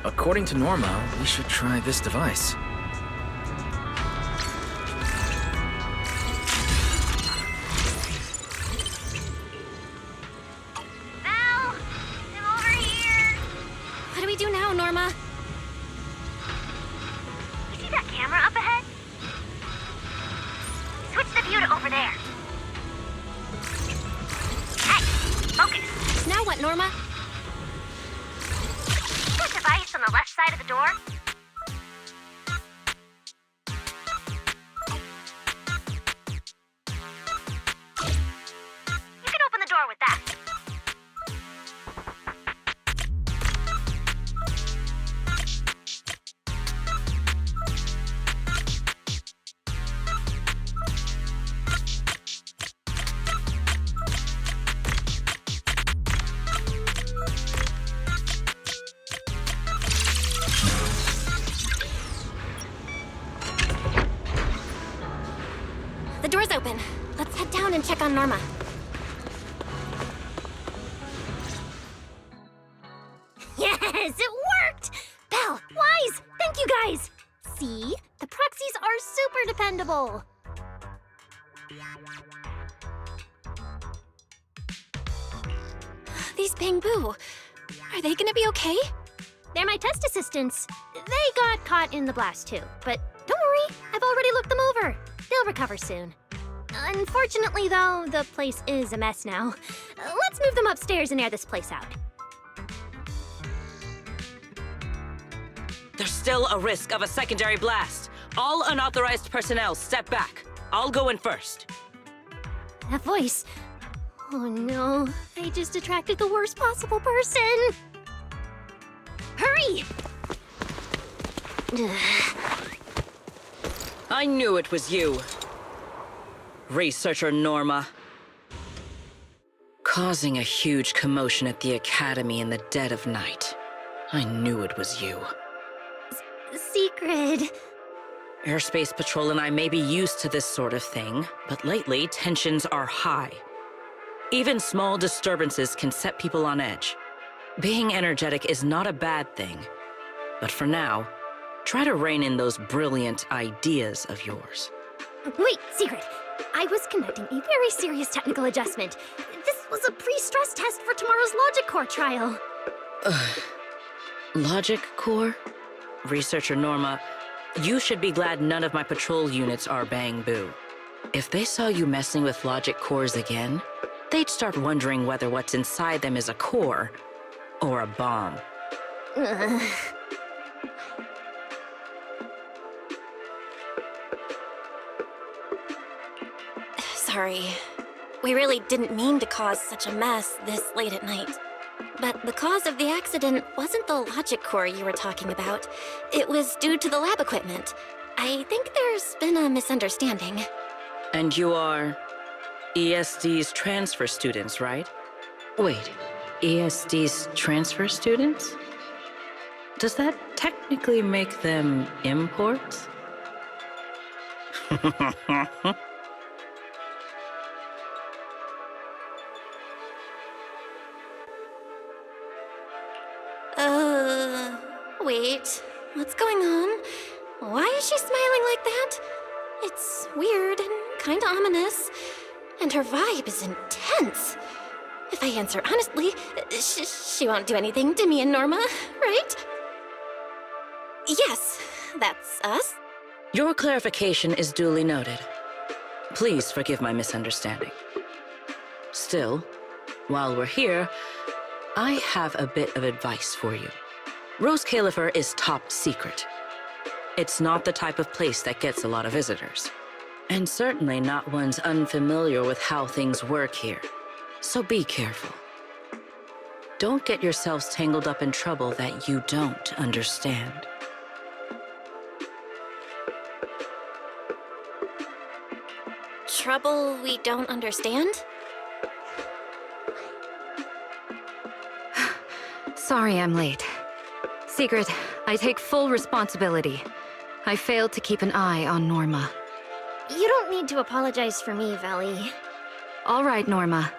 According to Norma, we should try this device. Val! I'm over here! What do we do now, Norma? You see that camera up ahead? Switch the view to over there. Hey, focus! Now what, Norma? That device on the left side of the door? You can open the door with that. The door's open. Let's head down and check on Norma. Yes, it worked! Belle, Wise, thank you guys! See? The proxies are super dependable. These Bangbu, are they gonna be okay? They're my test assistants. They got caught in the blast too, but don't worry, I've already looked them over. They'll recover soon. Unfortunately, though, the place is a mess now. Let's move them upstairs and air this place out. There's still a risk of a secondary blast. All unauthorized personnel, step back. I'll go in first. That voice. Oh no, I just attracted the worst possible person. Hurry! I knew it was you. Researcher Norma. Causing a huge commotion at the Academy in the dead of night. I knew it was you. Secret. Airspace Patrol and I may be used to this sort of thing, but lately tensions are high. Even small disturbances can set people on edge. Being energetic is not a bad thing, but for now, try to rein in those brilliant ideas of yours. Wait, Secret. I was conducting a very serious technical adjustment. This was a pre-stress test for tomorrow's Logic Core trial. Logic Core? Researcher Norma, you should be glad none of my patrol units are Bangbu. If they saw you messing with Logic Cores again, they'd start wondering whether what's inside them is a core or a bomb. Sorry. We really didn't mean to cause such a mess this late at night. But the cause of the accident wasn't the logic core you were talking about. It was due to the lab equipment. I think there's been a misunderstanding. And you are ESD's transfer students, right? Wait, ESD's transfer students? Does that technically make them imports? Wait. What's going on? Why is she smiling like that? It's weird and kinda ominous. And her vibe is intense. If I answer honestly, she won't do anything to me and Norma, right? Yes, that's us. Your clarification is duly noted. Please forgive my misunderstanding. Still, while we're here, I have a bit of advice for you. Rose Califer is top secret. It's not the type of place that gets a lot of visitors. And certainly not ones unfamiliar with how things work here. So be careful. Don't get yourselves tangled up in trouble that you don't understand. Trouble we don't understand? Sorry I'm late. Secret, I take full responsibility. I failed to keep an eye on Norma. You don't need to apologize for me, Valley. All right, Norma.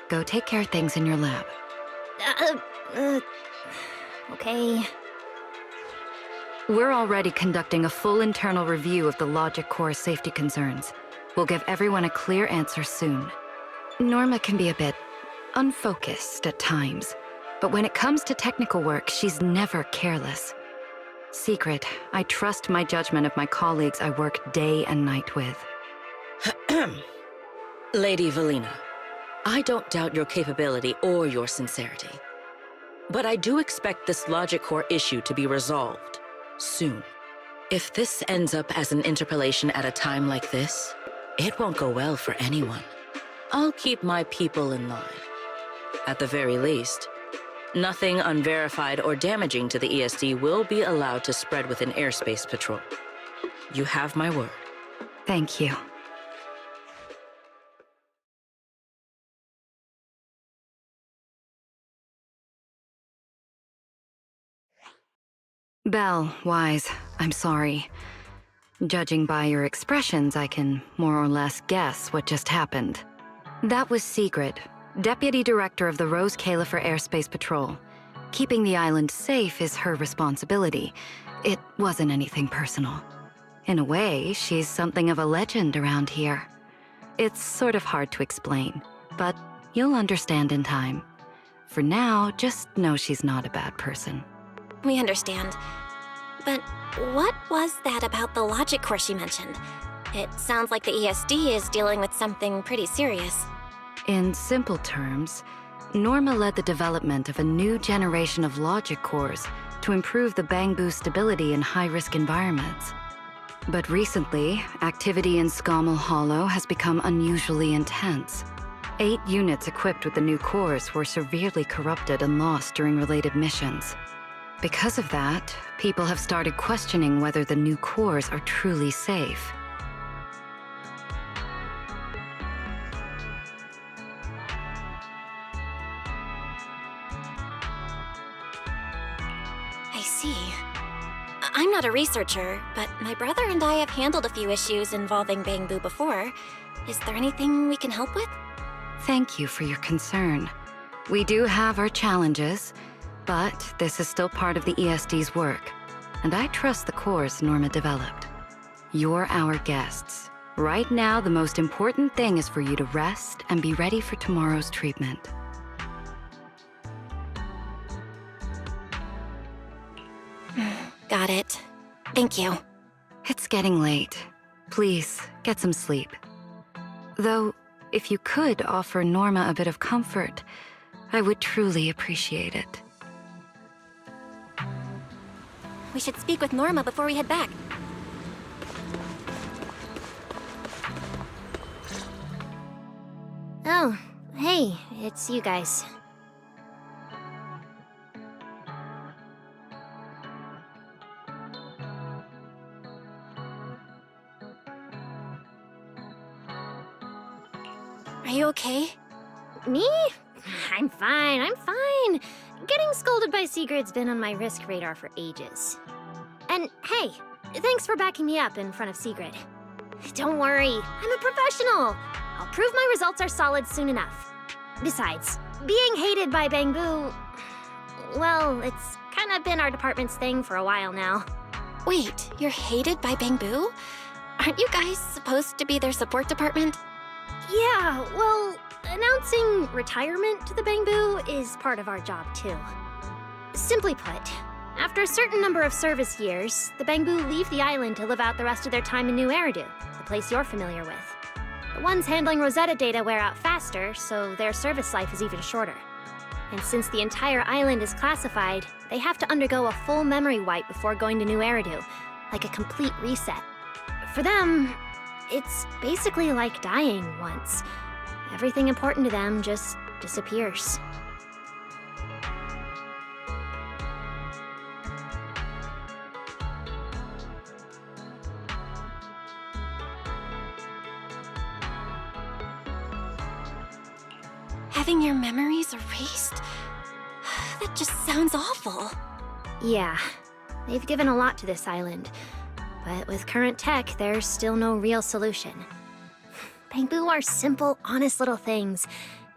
Go take care of things in your lab. Okay. We're already conducting a full internal review of the logic core safety concerns. We'll give everyone a clear answer soon. Norma can be a bit unfocused at times, but when it comes to technical work, she's never careless. Secret, I trust my judgment of my colleagues I work day and night with. Lady Valina, I don't doubt your capability or your sincerity. But I do expect this logic core issue to be resolved soon. If this ends up as an interpolation at a time like this, it won't go well for anyone. I'll keep my people in line. At the very least, nothing unverified or damaging to the ESD will be allowed to spread within airspace patrol. You have my word. Thank you. Belle, Wise, I'm sorry. Judging by your expressions, I can more or less guess what just happened. That was Secret, Deputy Director of the Rose Califer Airspace Patrol. Keeping the island safe is her responsibility. It wasn't anything personal. In a way, she's something of a legend around here. It's sort of hard to explain, but you'll understand in time. For now, just know she's not a bad person. We understand. But what was that about the logic core she mentioned? It sounds like the ESD is dealing with something pretty serious. In simple terms, Norma led the development of a new generation of logic cores to improve the Bangbu stability in high-risk environments. But recently, activity in Scommel Hollow has become unusually intense. 8 units equipped with the new cores were severely corrupted and lost during related missions. Because of that, people have started questioning whether the new cores are truly safe. I see. I'm not a researcher, but my brother and I have handled a few issues involving Bangbu before. Is there anything we can help with? Thank you for your concern. We do have our challenges, but this is still part of the ESD's work, and I trust the cores Norma developed. You're our guests. Right now, the most important thing is for you to rest and be ready for tomorrow's treatment. Got it. Thank you. It's getting late. Please, get some sleep. Though, if you could offer Norma a bit of comfort, I would truly appreciate it. We should speak with Norma before we head back. Oh, hey, it's you guys. Are you okay? Me? I'm fine, I'm fine. Getting scolded by Sigurd's been on my risk radar for ages. And hey, thanks for backing me up in front of Sigrid. Don't worry, I'm a professional. I'll prove my results are solid soon enough. Besides, being hated by Bangbu, well, it's kind of been our department's thing for a while now. Wait, you're hated by Bangbu? Aren't you guys supposed to be their support department? Yeah, well, announcing retirement to the Bangbu is part of our job too. Simply put, After a certain number of service years, the Bangbu leave the island to live out the rest of their time in New Eridu, the place you're familiar with. The ones handling Rosetta data wear out faster, so their service life is even shorter. And since the entire island is classified, they have to undergo a full memory wipe before going to New Eridu, like a complete reset. For them, it's basically like dying once. Everything important to them just disappears. Having your memories erased? That just sounds awful. Yeah, they've given a lot to this island. But with current tech, there's still no real solution. Bangbu are simple, honest little things.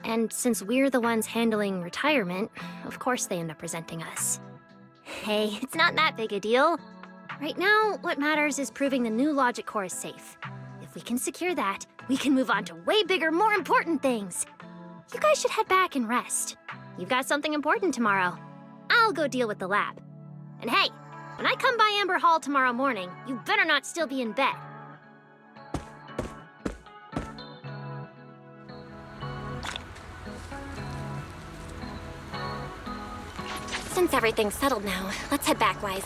And since we're the ones handling retirement, of course they end up resenting us. Hey, it's not that big a deal. Right now, what matters is proving the new logic core is safe. If we can secure that, we can move on to way bigger, more important things. You guys should head back and rest. You've got something important tomorrow. I'll go deal with the lab. And hey, when I come by Amber Hall tomorrow morning, you better not still be in bed. Since everything's settled now, let's head back, Wise.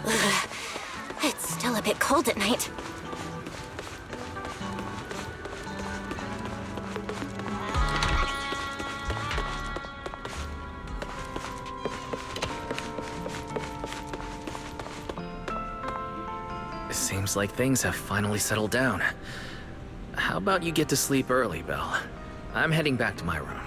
Ugh, it's still a bit cold at night. Seems like things have finally settled down. How about you get to sleep early, Belle? I'm heading back to my room.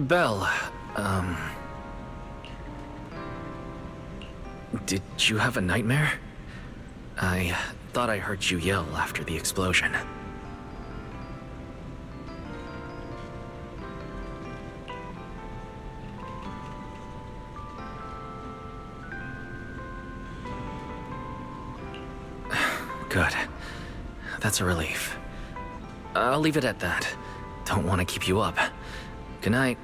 Belle, did you have a nightmare? I thought I heard you yell after the explosion. Good. That's a relief. I'll leave it at that. Don't want to keep you up. Good night.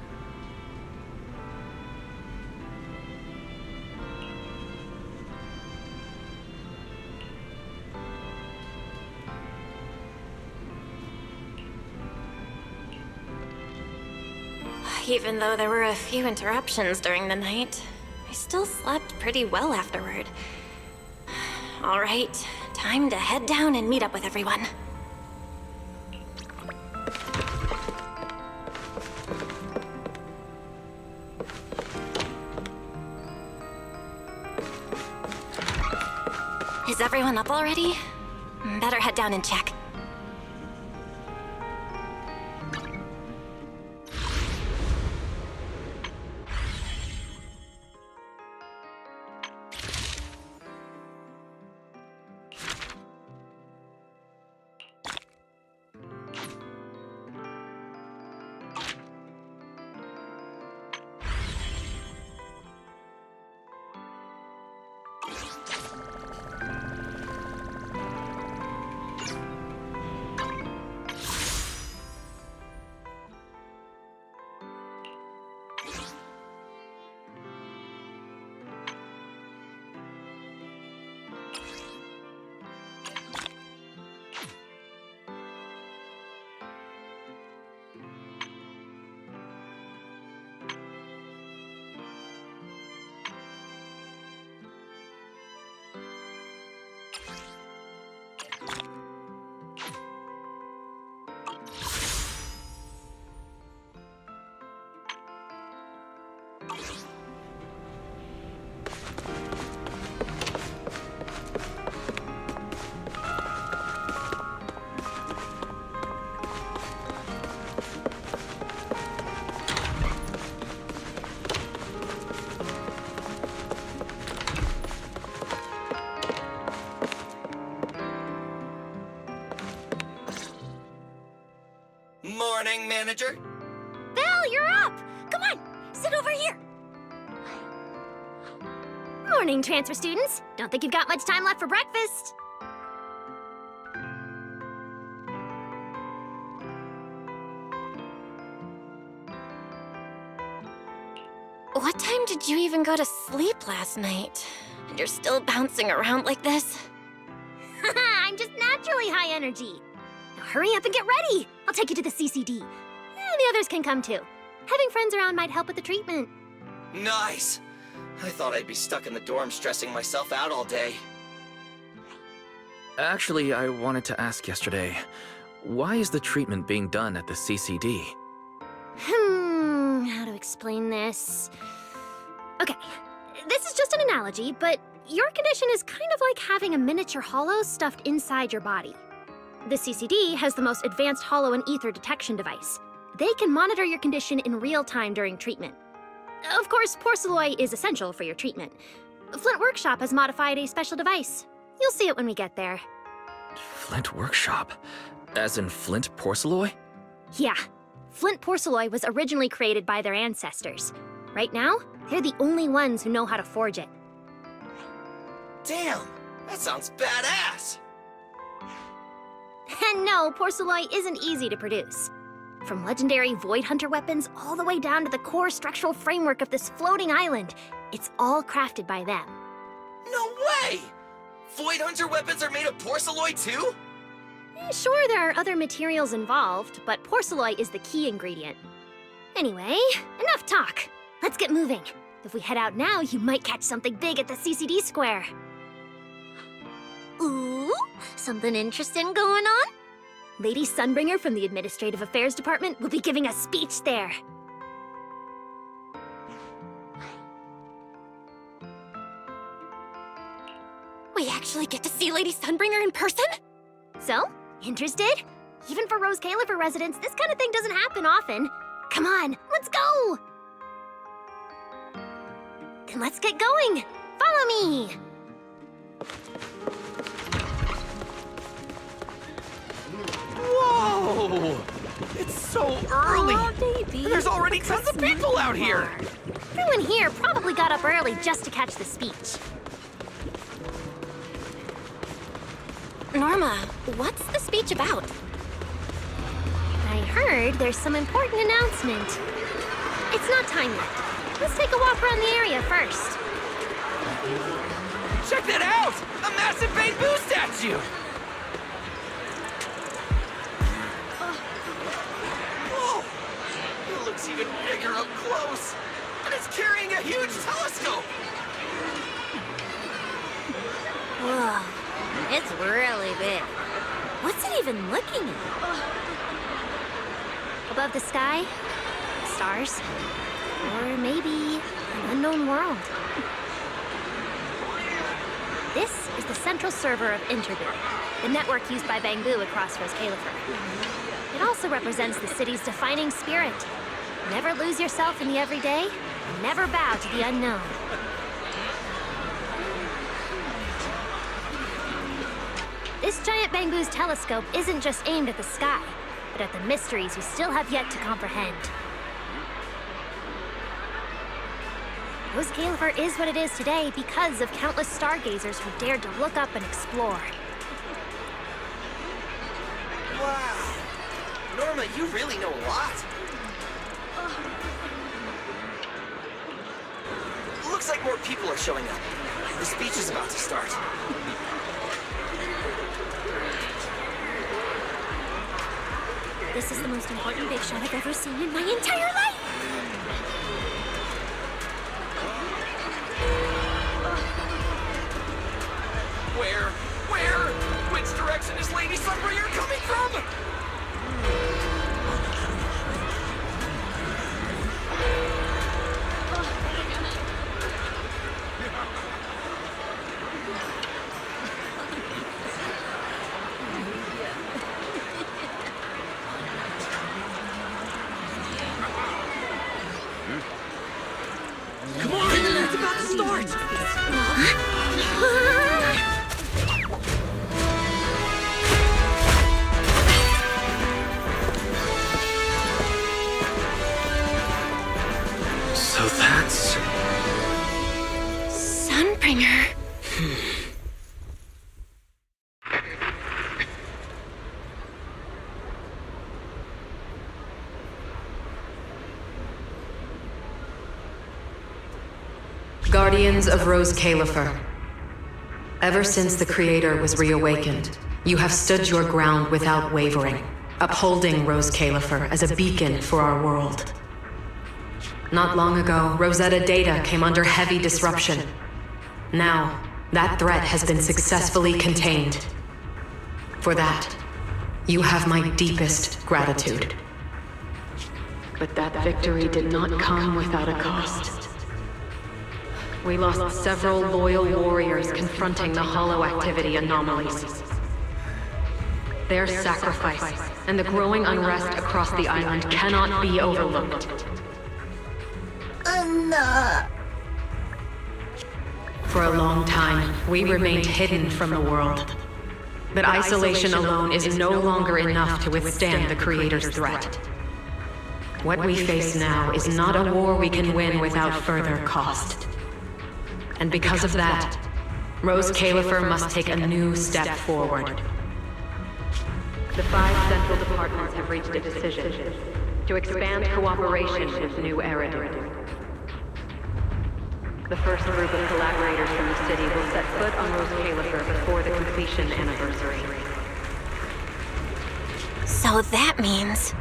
Even though there were a few interruptions during the night, I still slept pretty well afterward. All right, time to head down and meet up with everyone. Is everyone up already? Better head down and check. Morning, manager. Belle, you're up! Come on, sit over here. Morning, transfer students. Don't think you've got much time left for breakfast. What time did you even go to sleep last night? And you're still bouncing around like this? I'm just naturally high energy. Now hurry up and get ready. I'll take you to the CCD. The others can come too. Having friends around might help with the treatment. Nice! I thought I'd be stuck in the dorm stressing myself out all day. Actually, I wanted to ask yesterday, why is the treatment being done at the CCD? How to explain this? Okay, this is just an analogy, but your condition is kind of like having a miniature hollow stuffed inside your body. The CCD has the most advanced hollow and ether detection device. They can monitor your condition in real time during treatment. Of course, porcelloi is essential for your treatment. Flint Workshop has modified a special device. You'll see it when we get there. Flint Workshop? As in Flint porcelloi? Yeah. Flint porcelloi was originally created by their ancestors. Right now, they're the only ones who know how to forge it. Damn, that sounds badass! And no, porcelloi isn't easy to produce. From legendary Void Hunter weapons all the way down to the core structural framework of this floating island, it's all crafted by them. No way! Void Hunter weapons are made of porcelloi too? Sure, there are other materials involved, but porcelloi is the key ingredient. Anyway, enough talk. Let's get moving. If we head out now, you might catch something big at the CCD square. Ooh, something interesting going on? Lady Sunbringer from the Administrative Affairs Department will be giving a speech there. We actually get to see Lady Sunbringer in person? So, interested? Even for Rose Califer residents, this kind of thing doesn't happen often. Come on, let's go! Then let's get going. Follow me! Whoa! It's so early! Aw, baby. There's already tons of people out here! Everyone here probably got up early just to catch the speech. Norma, what's the speech about? I heard there's some important announcement. It's not time yet. Let's take a walk around the area first. Check that out! A massive bamboo statue! Whoa! It looks even bigger up close! And it's carrying a huge telescope! Whoa, it's really big. What's it even looking at? Above the sky, stars, or maybe an unknown world. This is the central server of Interbit, the network used by Bangbu across Rose Califer. It also represents the city's defining spirit. Never lose yourself in the everyday, and never bow to the unknown. This giant Bangbu's telescope isn't just aimed at the sky, but at the mysteries we still have yet to comprehend. Rose Califer is what it is today because of countless stargazers who dared to look up and explore. Wow! Norma, you really know a lot! Looks like more people are showing up. The speech is about to start. This is the most important big shot I've ever seen in my entire life! Where? Which direction is Lady Sunbringer coming from? Guardians of Rose Califer. Ever since the Creator was reawakened, you have stood your ground without wavering, upholding Rose Califer as a beacon for our world. Not long ago, Rosetta data came under heavy disruption. Now, that threat has been successfully contained. For that, you have my deepest gratitude. But that victory did not come without a cost. We lost several loyal warriors confronting the hollow activity anomalies. Their sacrifice and the growing unrest across the island cannot be overlooked. For a long time, we remained hidden from the world. But isolation alone is no longer enough to withstand the Creator's threat. What we face now is not a war we can win without further cost. And because of that, Rose Califer must take a new step forward. The 5 central departments have reached a decision to expand cooperation with New Eridu. The first group of collaborators from the city will set foot on Rose Califer before the completion anniversary. So that means...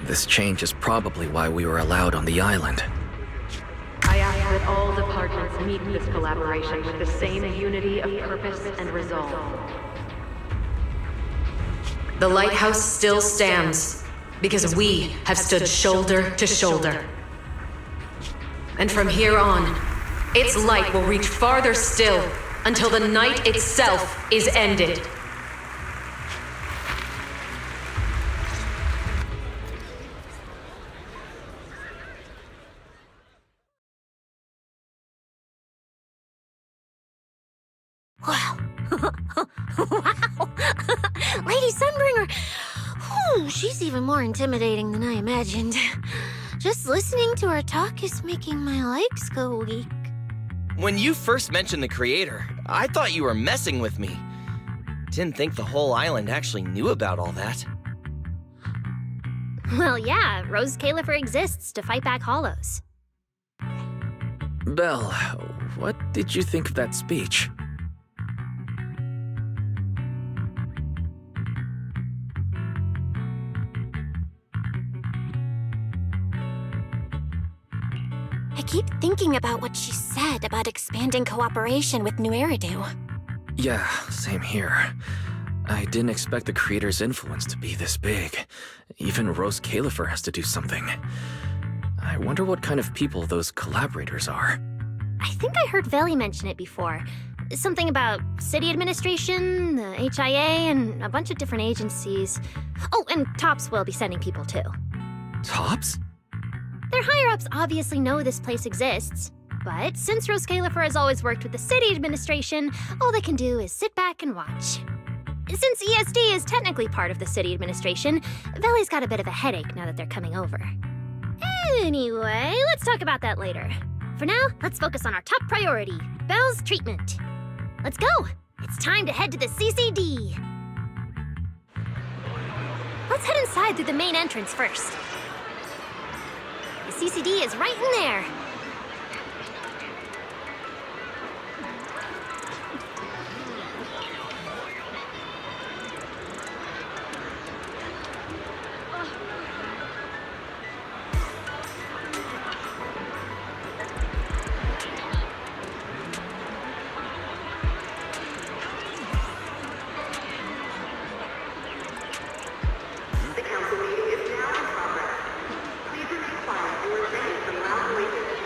This change is probably why we were allowed on the island. I ask that all departments meet this collaboration with the same unity of purpose and resolve. The lighthouse still stands because we have stood shoulder to shoulder. And from here on, its light will reach farther still until the night itself is ended. Wow. Wow. Lady Sunbringer. Whew, she's even more intimidating than I imagined. Just listening to her talk is making my legs go weak. When you first mentioned the Creator, I thought you were messing with me. Didn't think the whole island actually knew about all that. Well, yeah, Rose Califer exists to fight back hollows. Belle, what did you think of that speech? I keep thinking about what she said about expanding cooperation with New Eridu. Yeah, same here. I didn't expect the Creator's influence to be this big. Even Rose Califer has to do something. I wonder what kind of people those collaborators are. I think I heard Veli mention it before. Something about city administration, the HIA, and a bunch of different agencies. Oh, and TOPS will be sending people too. TOPS? Their higher-ups obviously know this place exists, but since Rose Califer has always worked with the city administration, all they can do is sit back and watch. Since ESD is technically part of the city administration, Veli's got a bit of a headache now that they're coming over. Anyway, let's talk about that later. For now, let's focus on our top priority, Belle's treatment. Let's go! It's time to head to the CCD! Let's head inside through the main entrance first. The CCD is right in there. The council meeting is now in progress. Please remain quiet and refrain from loud noises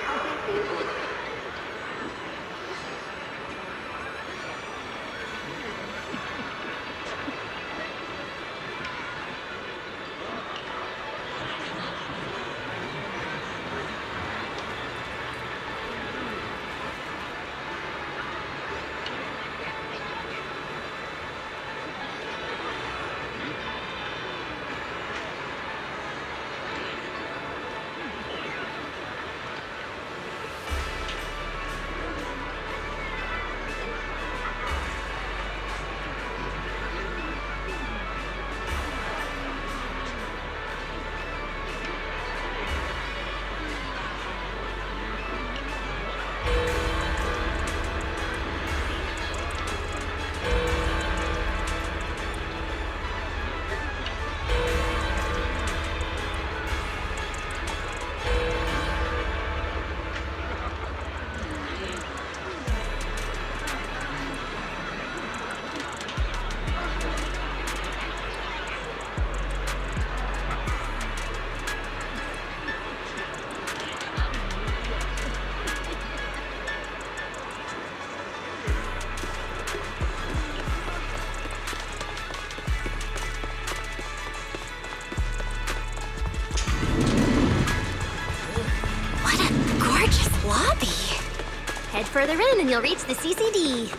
further in and you'll reach the CCD.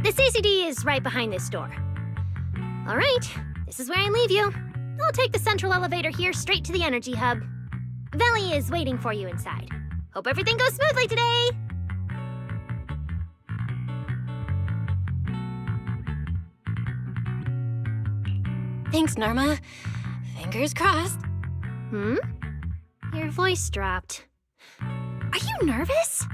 The CCD is right behind this door. All right, this is where I leave you. I'll take the central elevator here straight to the energy hub. Veli is waiting for you inside. Hope everything goes smoothly today. Thanks, Norma. Fingers crossed. Your voice dropped. Are you nervous?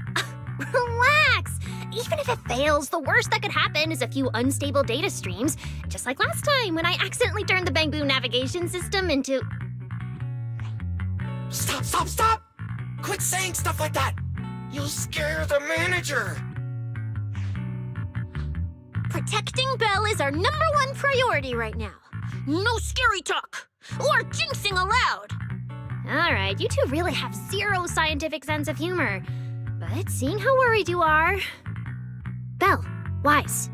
Relax! Even if it fails, the worst that could happen is a few unstable data streams, just like last time when I accidentally turned the Bangbu navigation system into... Stop, stop, stop! Quit saying stuff like that! You'll scare the manager! Protecting Belle is our #1 priority right now. No scary talk or jinxing allowed. All right, you two really have zero scientific sense of humor. But seeing how worried you are... Belle, Wise,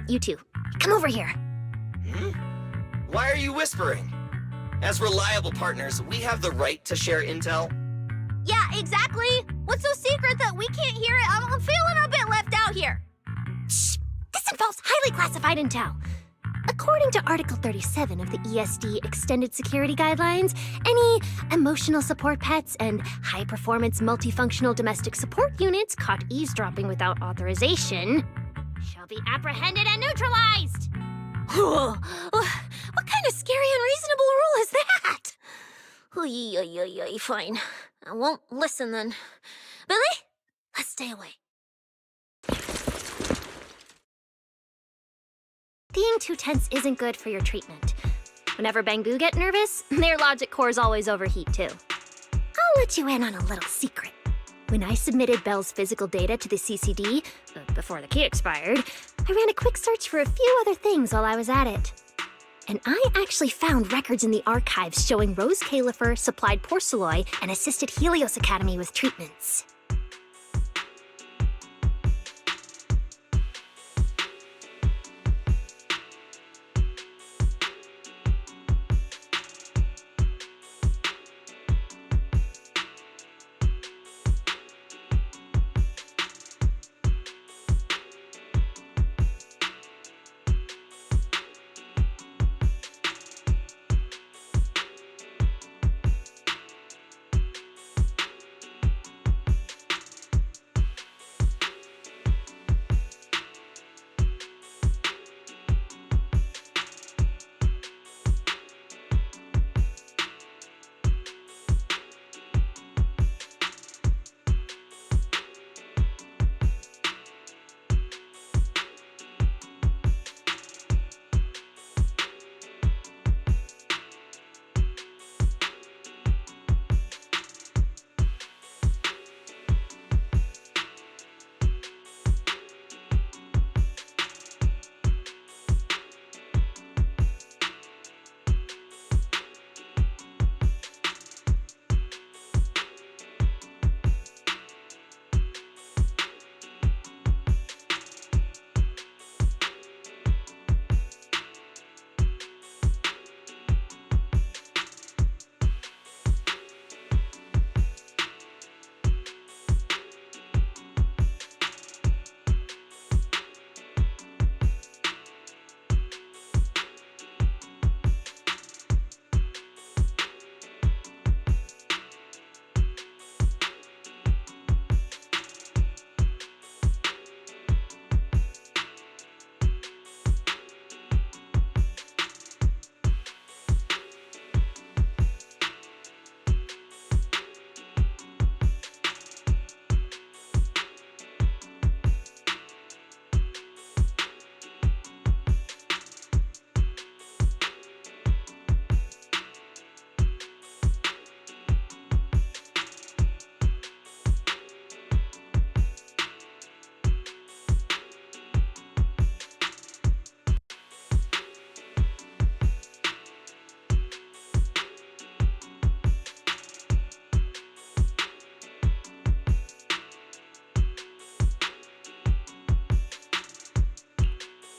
you two, come over here. Why are you whispering? As reliable partners, we have the right to share intel. Yeah, exactly. What's so secret that we can't hear it? I'm feeling a bit left out here. Shh! This involves highly classified intel. According to Article 37 of the ESD Extended Security Guidelines, any emotional support pets and high-performance multifunctional domestic support units caught eavesdropping without authorization shall be apprehended and neutralized. What kind of scary, unreasonable rule is that? Fine. I won't listen then. Billy, let's stay away. Being too tense isn't good for your treatment. Whenever Bangbu get nervous, their logic cores always overheat too. I'll let you in on a little secret. When I submitted Belle's physical data to the CCD, before the key expired, I ran a quick search for a few other things while I was at it. And I actually found records in the archives showing Rose Califer supplied Porceloy and assisted Helios Academy with treatments.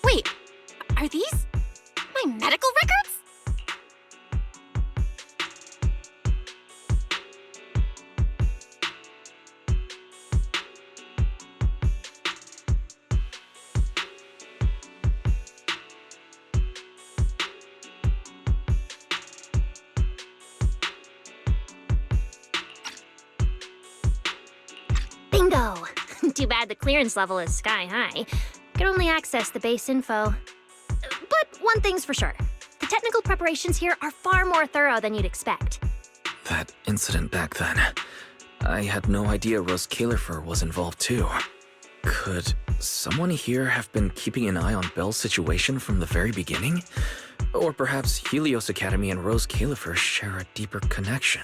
Wait, are these my medical records? Too bad the clearance level is sky high. Can only access the base info. But one thing's for sure. The technical preparations here are far more thorough than you'd expect. That incident back then. I had no idea Rose Kalerfer was involved too. Could someone here have been keeping an eye on Belle's situation from the very beginning? Or perhaps Helios Academy and Rose Kalerfer share a deeper connection?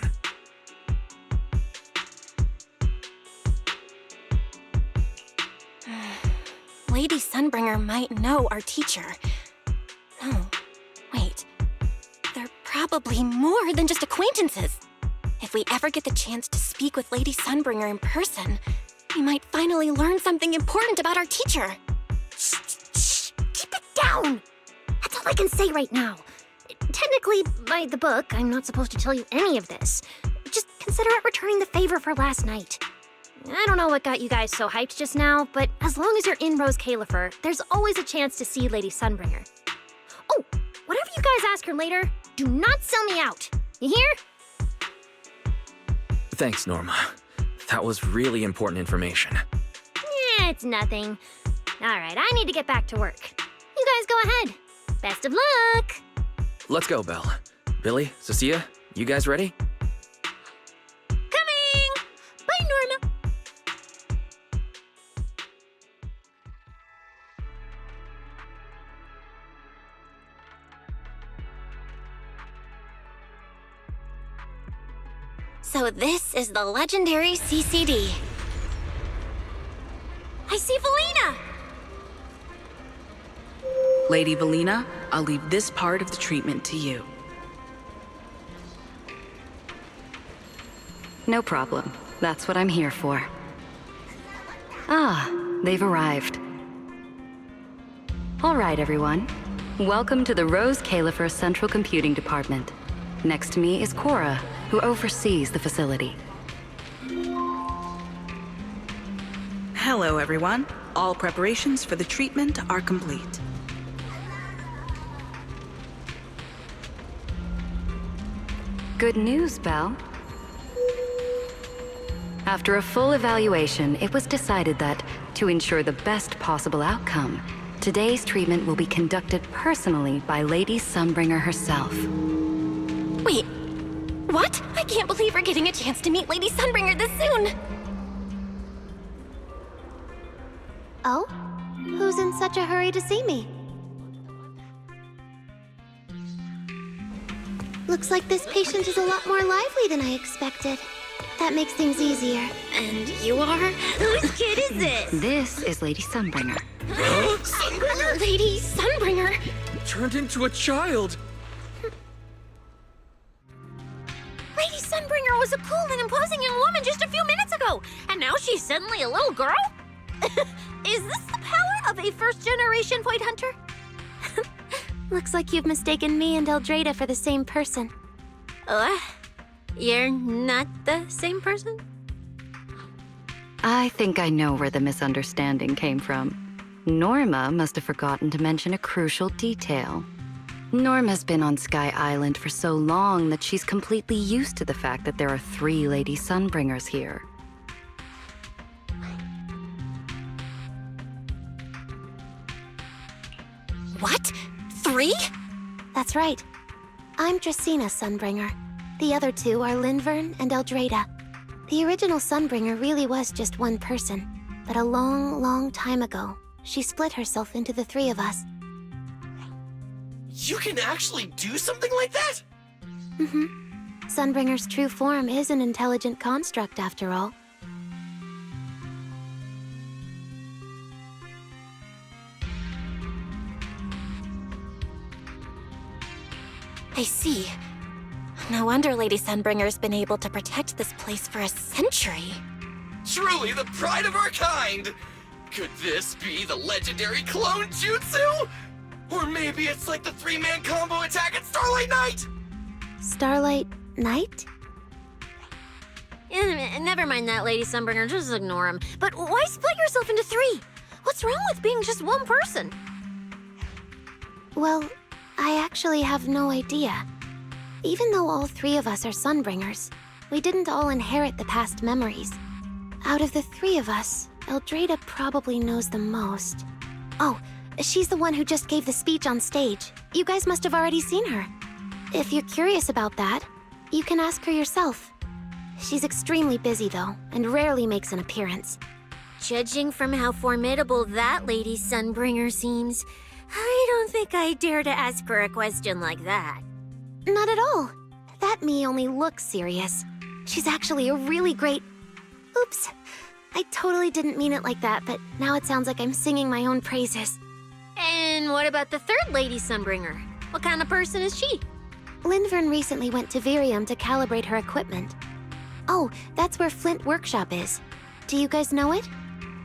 Lady Sunbringer might know our teacher. No, wait. They're probably more than just acquaintances. If we ever get the chance to speak with Lady Sunbringer in person, we might finally learn something important about our teacher. Shh! Keep it down! That's all I can say right now. Technically, by the book, I'm not supposed to tell you any of this. Just consider it returning the favor for last night. I don't know what got you guys so hyped just now, but as long as you're in Rose Kalerfer, there's always a chance to see Lady Sunbringer. Oh, whatever you guys ask her later, do not sell me out. You hear? Thanks, Norma. That was really important information. It's nothing. Alright, I need to get back to work. You guys go ahead. Best of luck! Let's go, Belle. Billy, Cecilia, you guys ready? Coming! Bye, Norma. So this is the legendary CCD. I see Valina! Lady Valina, I'll leave this part of the treatment to you. No problem. That's what I'm here for. Ah, they've arrived. All right, everyone. Welcome to the Rose Kalerfer Central Computing Department. Next to me is Cora, who oversees the facility. Hello, everyone. All preparations for the treatment are complete. Good news, Belle. After a full evaluation, it was decided that, to ensure the best possible outcome, today's treatment will be conducted personally by Lady Sunbringer herself. Wait, what? I can't believe we're getting a chance to meet Lady Sunbringer this soon! Oh? Who's in such a hurry to see me? Looks like this patient is a lot more lively than I expected. That makes things easier. And you are? Whose kid is this? This is Lady Sunbringer. Sunbringer? Lady Sunbringer? Turned into a child! Lady Sunbringer was a cool and imposing young woman just a few minutes ago, and now she's suddenly a little girl? Is this the power of a first-generation Void Hunter? Looks like you've mistaken me and Eldrada for the same person. You're not the same person? I think I know where the misunderstanding came from. Norma must have forgotten to mention a crucial detail. Norma's been on Sky Island for so long that she's completely used to the fact that there are 3 Lady Sunbringers here. What? 3? That's right. I'm Dracena Sunbringer. The other 2 are Linvern and Eldrada. The original Sunbringer really was just one person, but a long, long time ago, she split herself into the 3 of us. You can actually do something like that? Mm-hmm. Sunbringer's true form is an intelligent construct, after all. I see. No wonder Lady Sunbringer's been able to protect this place for a century. Truly the pride of our kind! Could this be the legendary clone jutsu? Or maybe it's like the 3-man combo attack at Starlight Night? Starlight Night? Never mind that, Lady Sunbringer, just ignore him. But why split yourself into 3? What's wrong with being just one person? Well, I actually have no idea. Even though all 3 of us are Sunbringers, we didn't all inherit the past memories. Out of the 3 of us, Eldreda probably knows the most. Oh, she's the one who just gave the speech on stage. You guys must have already seen her. If you're curious about that, you can ask her yourself. She's extremely busy, though, and rarely makes an appearance. Judging from how formidable that Lady Sunbringer seems, I don't think I dare to ask her a question like that. Not at all. That me only looks serious. She's actually a really great... Oops. I totally didn't mean it like that, but now it sounds like I'm singing my own praises. And what about the third Lady Sunbringer? What kind of person is she? Linvern recently went to Virium to calibrate her equipment. Oh, that's where Flint Workshop is. Do you guys know it?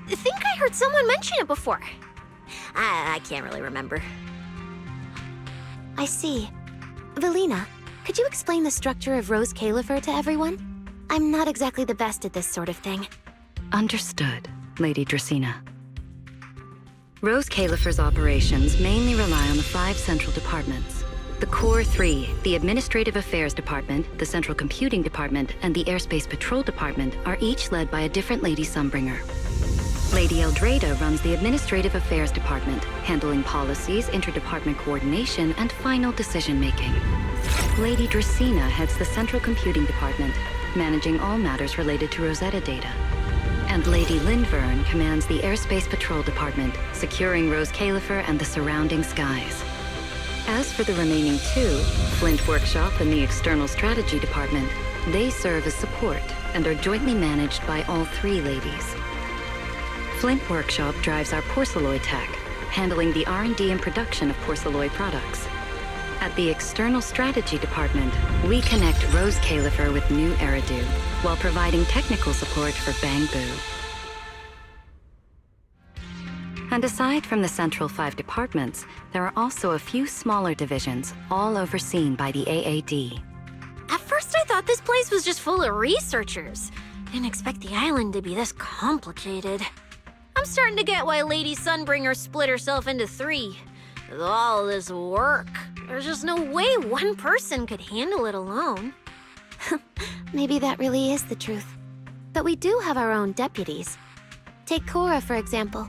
I think I heard someone mention it before. I can't really remember. I see. Velina, could you explain the structure of Rose Califer to everyone? I'm not exactly the best at this sort of thing. Understood, Lady Dracena. Rose Califer's operations mainly rely on the 5 central departments. The Core 3, the Administrative Affairs Department, the Central Computing Department, and the Airspace Patrol Department are each led by a different Lady Sunbringer. Lady Eldreda runs the Administrative Affairs Department, handling policies, interdepartment coordination, and final decision-making. Lady Dracena heads the Central Computing Department, managing all matters related to Rosetta data. And Lady Linvern commands the Airspace Patrol Department, securing Rose Califer and the surrounding skies. As for the remaining 2, Flint Workshop and the External Strategy Department, they serve as support and are jointly managed by all 3 ladies. Flint Workshop drives our porcelloid tech, handling the R&D and production of porcelloid products. At the External Strategy Department, we connect Rose Califer with new Eridu, while providing technical support for Bangbu. And aside from the central 5 departments, there are also a few smaller divisions, all overseen by the AAD. At first I thought this place was just full of researchers. Didn't expect the island to be this complicated. I'm starting to get why Lady Sunbringer split herself into 3. With all this work, there's just no way one person could handle it alone. Maybe that really is the truth. But we do have our own deputies. Take Cora, for example.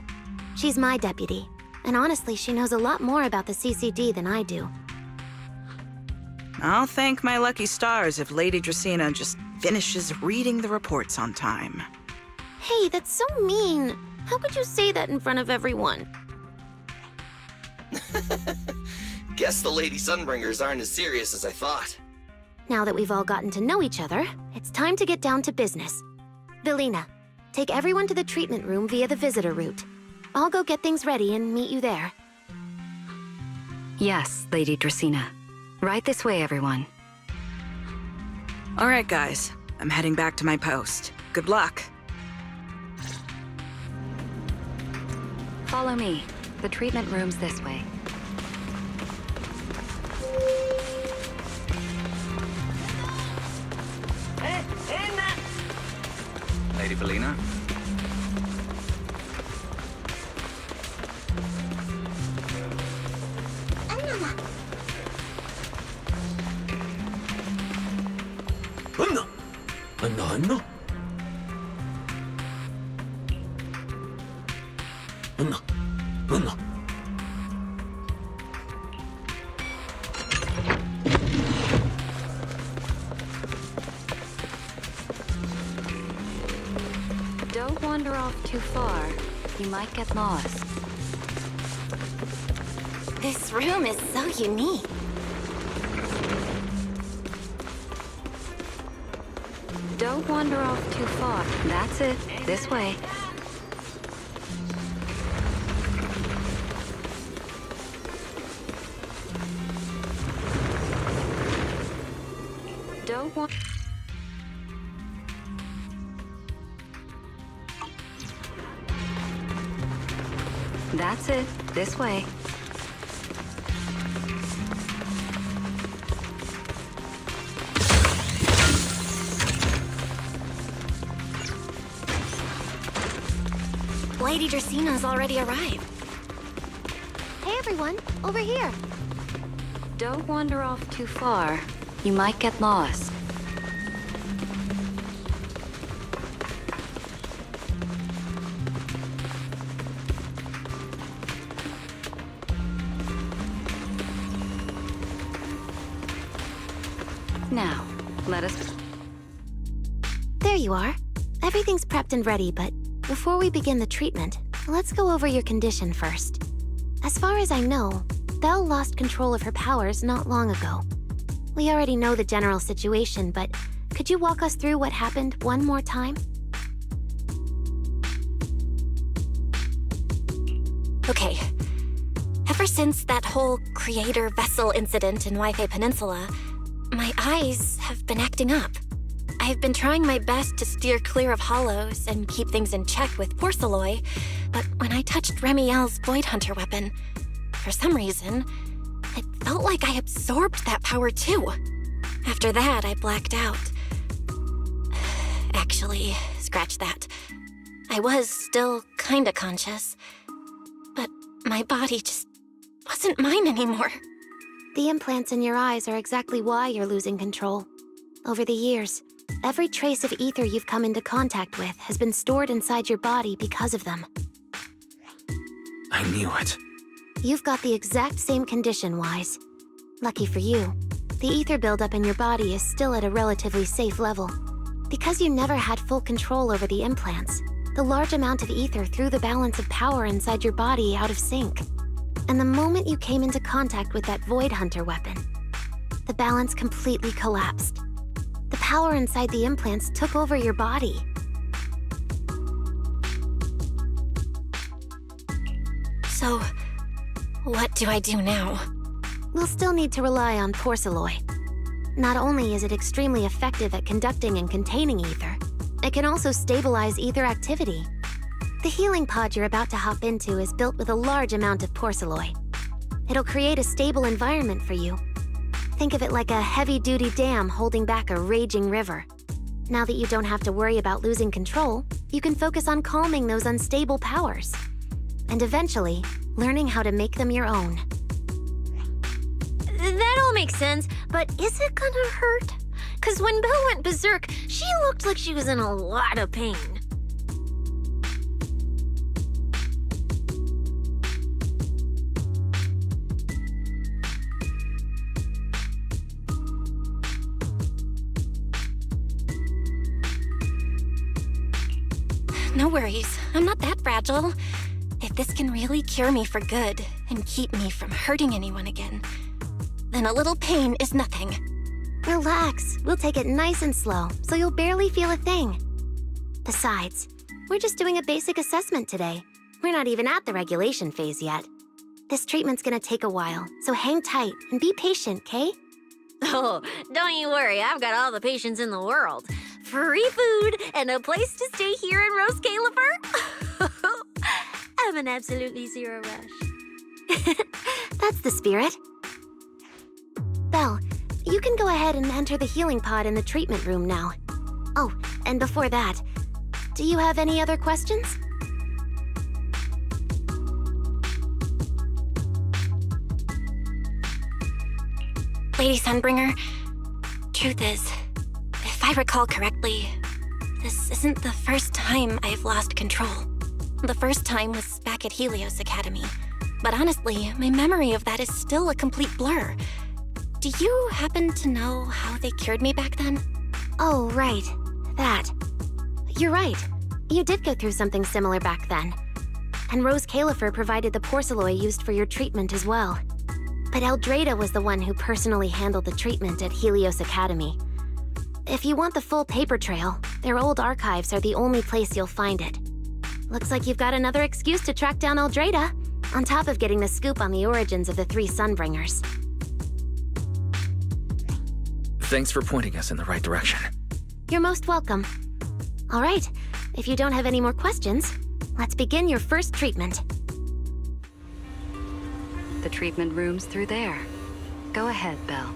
She's my deputy, and honestly, she knows a lot more about the CCD than I do. I'll thank my lucky stars if Lady Dracena just finishes reading the reports on time. Hey, that's so mean. How could you say that in front of everyone? Guess the Lady Sunbringers aren't as serious as I thought. Now that we've all gotten to know each other, it's time to get down to business. Velina, take everyone to the treatment room via the visitor route. I'll go get things ready and meet you there. Yes, Lady Dracena. Right this way, everyone. All right, guys. I'm heading back to my post. Good luck. Follow me. The treatment room's this way. Lady Velina? Don't wander off too far. You might get lost. This room is so unique. Don't wander off too far. That's it. This way. Don't want... That's it. This way. Lady Dracena's already arrived. Hey everyone, over here. Don't wander off too far. You might get lost. Now, let us... There you are. Everything's prepped and ready, but before we begin the treatment, let's go over your condition first. As far as I know, Belle lost control of her powers not long ago. We already know the general situation, but could you walk us through what happened one more time? Okay. Ever since that whole creator vessel incident in Wi-Fi Peninsula, my eyes have been acting up. I've been trying my best to steer clear of hollows and keep things in check with porcelain, but when I touched Remiel's Void Hunter weapon, for some reason, it felt like I absorbed that power too. After that, I blacked out. Actually, scratch that. I was still kinda conscious, but my body just wasn't mine anymore. The implants in your eyes are exactly why you're losing control. Over the years, every trace of ether you've come into contact with has been stored inside your body because of them. I knew it. You've got the exact same condition, Wise. Lucky for you, the ether buildup in your body is still at a relatively safe level. Because you never had full control over the implants, the large amount of ether threw the balance of power inside your body out of sync. And the moment you came into contact with that Void Hunter weapon, the balance completely collapsed. The power inside the implants took over your body. So, what do I do now? We'll still need to rely on porcelain. Not only is it extremely effective at conducting and containing ether, it can also stabilize ether activity. The healing pod you're about to hop into is built with a large amount of porcelain. It'll create a stable environment for you. Think of it like a heavy-duty dam holding back a raging river. Now that you don't have to worry about losing control, you can focus on calming those unstable powers. And eventually, learning how to make them your own. That all makes sense, but is it gonna hurt? 'Cause when Belle went berserk, she looked like she was in a lot of pain. No worries, I'm not that fragile. If this can really cure me for good and keep me from hurting anyone again, then a little pain is nothing. Relax, we'll take it nice and slow, so you'll barely feel a thing. Besides, we're just doing a basic assessment today. We're not even at the regulation phase yet. This treatment's gonna take a while, so hang tight and be patient, Kay? Oh, don't you worry, I've got all the patience in the world. Free food and a place to stay here in Rose Califer. I'm in absolutely zero rush. That's the spirit. Belle, you can go ahead and enter the healing pod in the treatment room now. Oh, and before that, do you have any other questions? Lady Sunbringer, truth is, if I recall correctly, this isn't the first time I've lost control. The first time was back at Helios Academy. But honestly, my memory of that is still a complete blur. Do you happen to know how they cured me back then? Oh, right. That. You're right. You did go through something similar back then. And Rose Califer provided the porcelain used for your treatment as well. But Eldrada was the one who personally handled the treatment at Helios Academy. If you want the full paper trail, their old archives are the only place you'll find it. Looks like you've got another excuse to track down Eldrada, on top of getting the scoop on the origins of the 3 Sunbringers. Thanks for pointing us in the right direction. You're most welcome. All right, if you don't have any more questions, let's begin your first treatment. The treatment room's through there. Go ahead, Belle.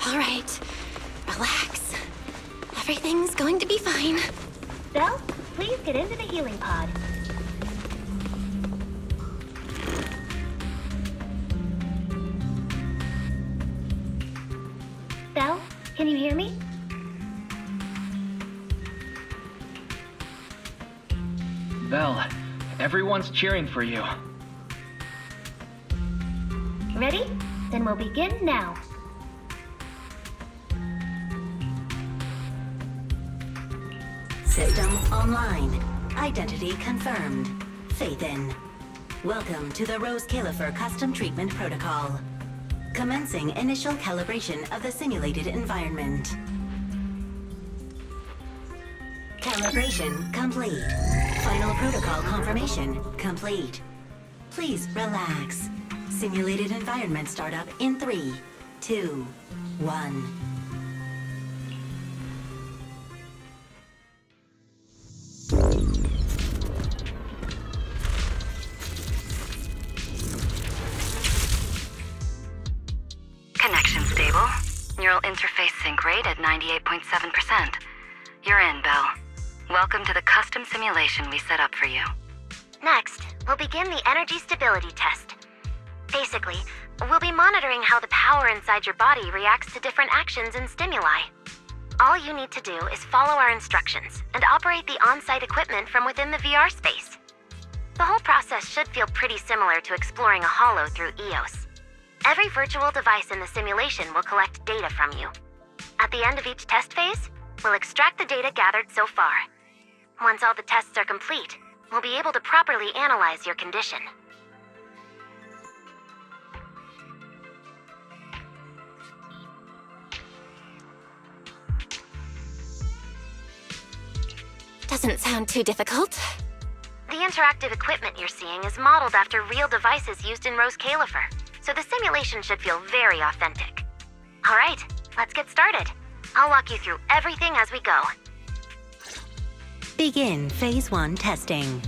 All right, relax. Everything's going to be fine. Belle, please get into the healing pod. Belle, can you hear me? Belle, Everyone's cheering for you. Ready? Then we'll begin now. System online. Identity confirmed. Faith in. Welcome to the Rose Califer Custom Treatment Protocol. Commencing initial calibration of the simulated environment. Calibration complete. Final protocol confirmation complete. Please relax. Simulated environment startup in 3, 2, 1. Connection stable. Neural interface sync rate at 98.7%. You're in, Belle. Welcome to the custom simulation we set up for you. Next, we'll begin the energy stability test. Basically, we'll be monitoring how the power inside your body reacts to different actions and stimuli. All you need to do is follow our instructions and operate the on-site equipment from within the VR space. The whole process should feel pretty similar to exploring a holo through EOS. Every virtual device in the simulation will collect data from you. At the end of each test phase, we'll extract the data gathered so far. Once all the tests are complete, we'll be able to properly analyze your condition. Doesn't sound too difficult. The interactive equipment you're seeing is modeled after real devices used in Rose Califer, so the simulation should feel very authentic. All right, let's get started. I'll walk you through everything as we go. Begin Phase 1 testing.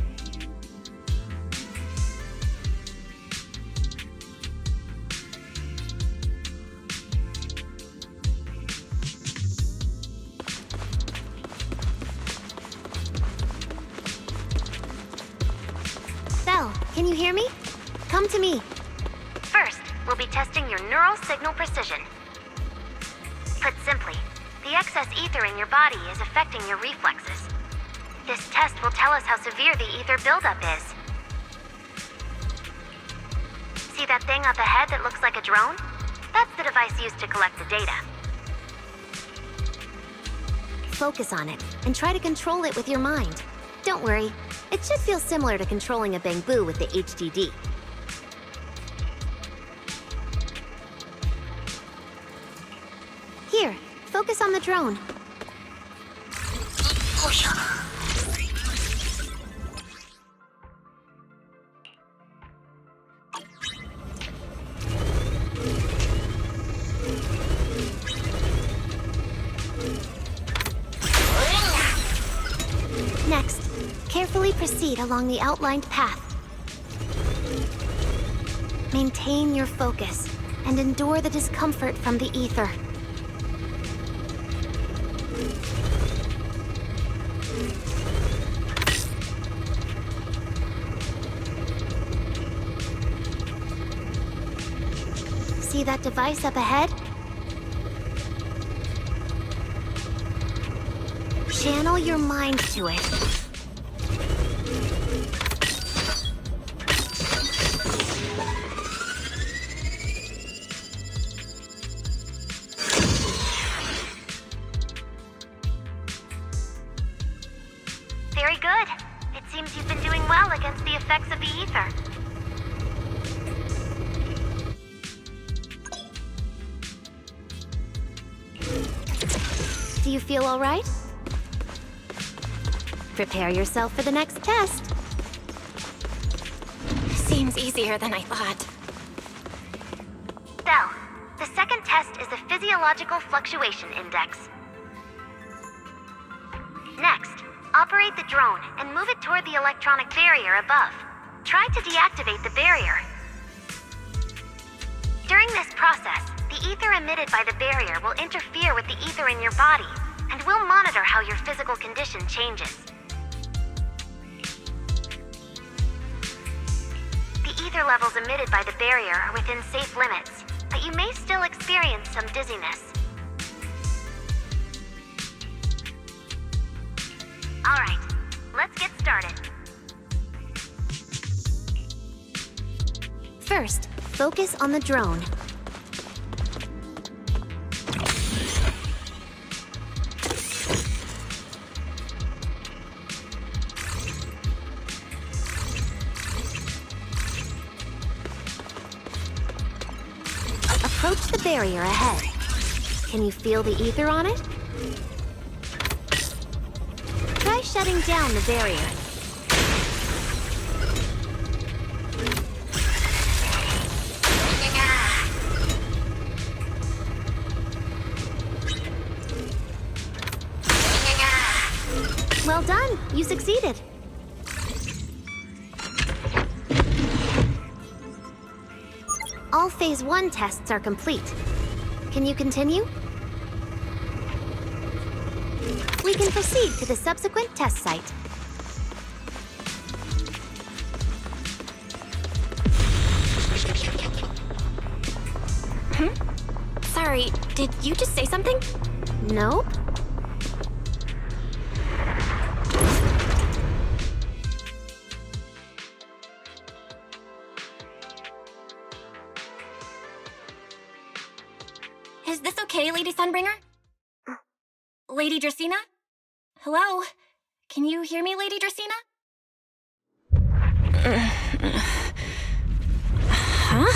Belle, can you hear me? Come to me. First, we'll be testing your neural signal precision. Put simply, the excess ether in your body is affecting your reflexes. This test will tell us how severe the ether buildup is. See that thing up ahead that looks like a drone? That's the device used to collect the data. Focus on it, and try to control it with your mind. Don't worry, it should feel similar to controlling a bamboo with the HDD. Here, focus on the drone. Next, carefully proceed along the outlined path. Maintain your focus and endure the discomfort from the ether. See that device up ahead? Channel your mind to it. Very good. It seems you've been doing well against the effects of the ether. Do you feel all right? Prepare yourself for the next test. Seems easier than I thought. Belle, the second test is the Physiological Fluctuation Index. Next, operate the drone and move it toward the electronic barrier above. Try to deactivate the barrier. During this process, the ether emitted by the barrier will interfere with the ether in your body, and we'll monitor how your physical condition changes. The ether levels emitted by the barrier are within safe limits, but you may still experience some dizziness. All right, let's get started. First, focus on the drone. Approach the barrier ahead. Can you feel the ether on it? Try shutting down the barrier. Well done, you succeeded. All Phase 1 tests are complete. Can you continue? We can proceed to the subsequent test site. Sorry, did you just say something? Nope. Is this okay, Lady Sunbringer? Lady Dracena? Hello? Can you hear me, Lady Dracena? Huh?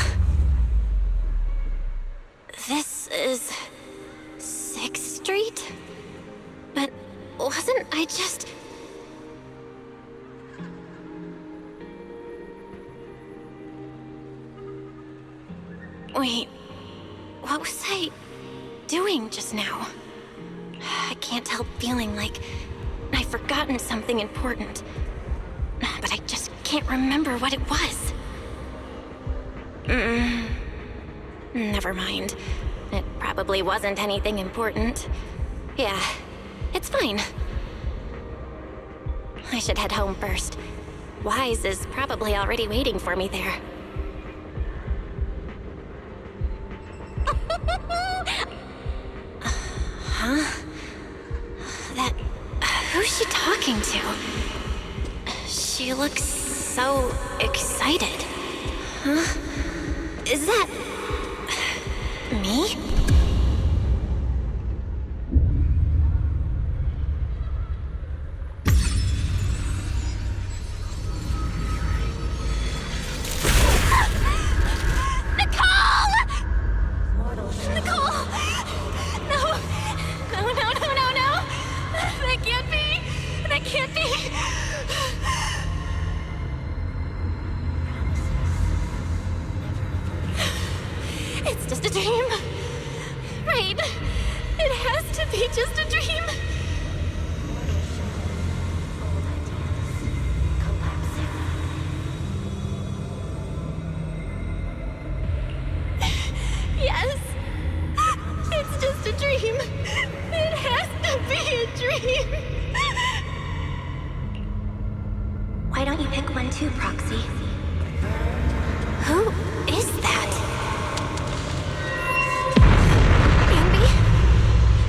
This is 6th Street? But wasn't I just... Wait, what was I doing just now? I can't help feeling like I've forgotten something important, but I just can't remember what it was. Never mind. It probably wasn't anything important. Yeah, it's fine. I should head home first. Wise is probably already waiting for me there. Huh? Who's she talking to? She looks so excited. Huh? Is that... me? It's just a dream. Right. It has to be just a dream. Yes. It's just a dream. It has to be a dream. Why don't you pick one too, Proxy? Who is that?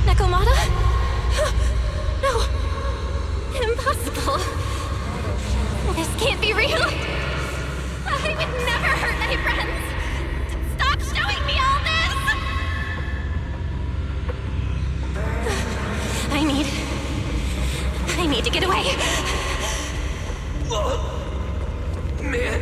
Nekomata? No! Impossible! This can't be real! I would never hurt my friends! Stop showing me all this! I need to get away! Man.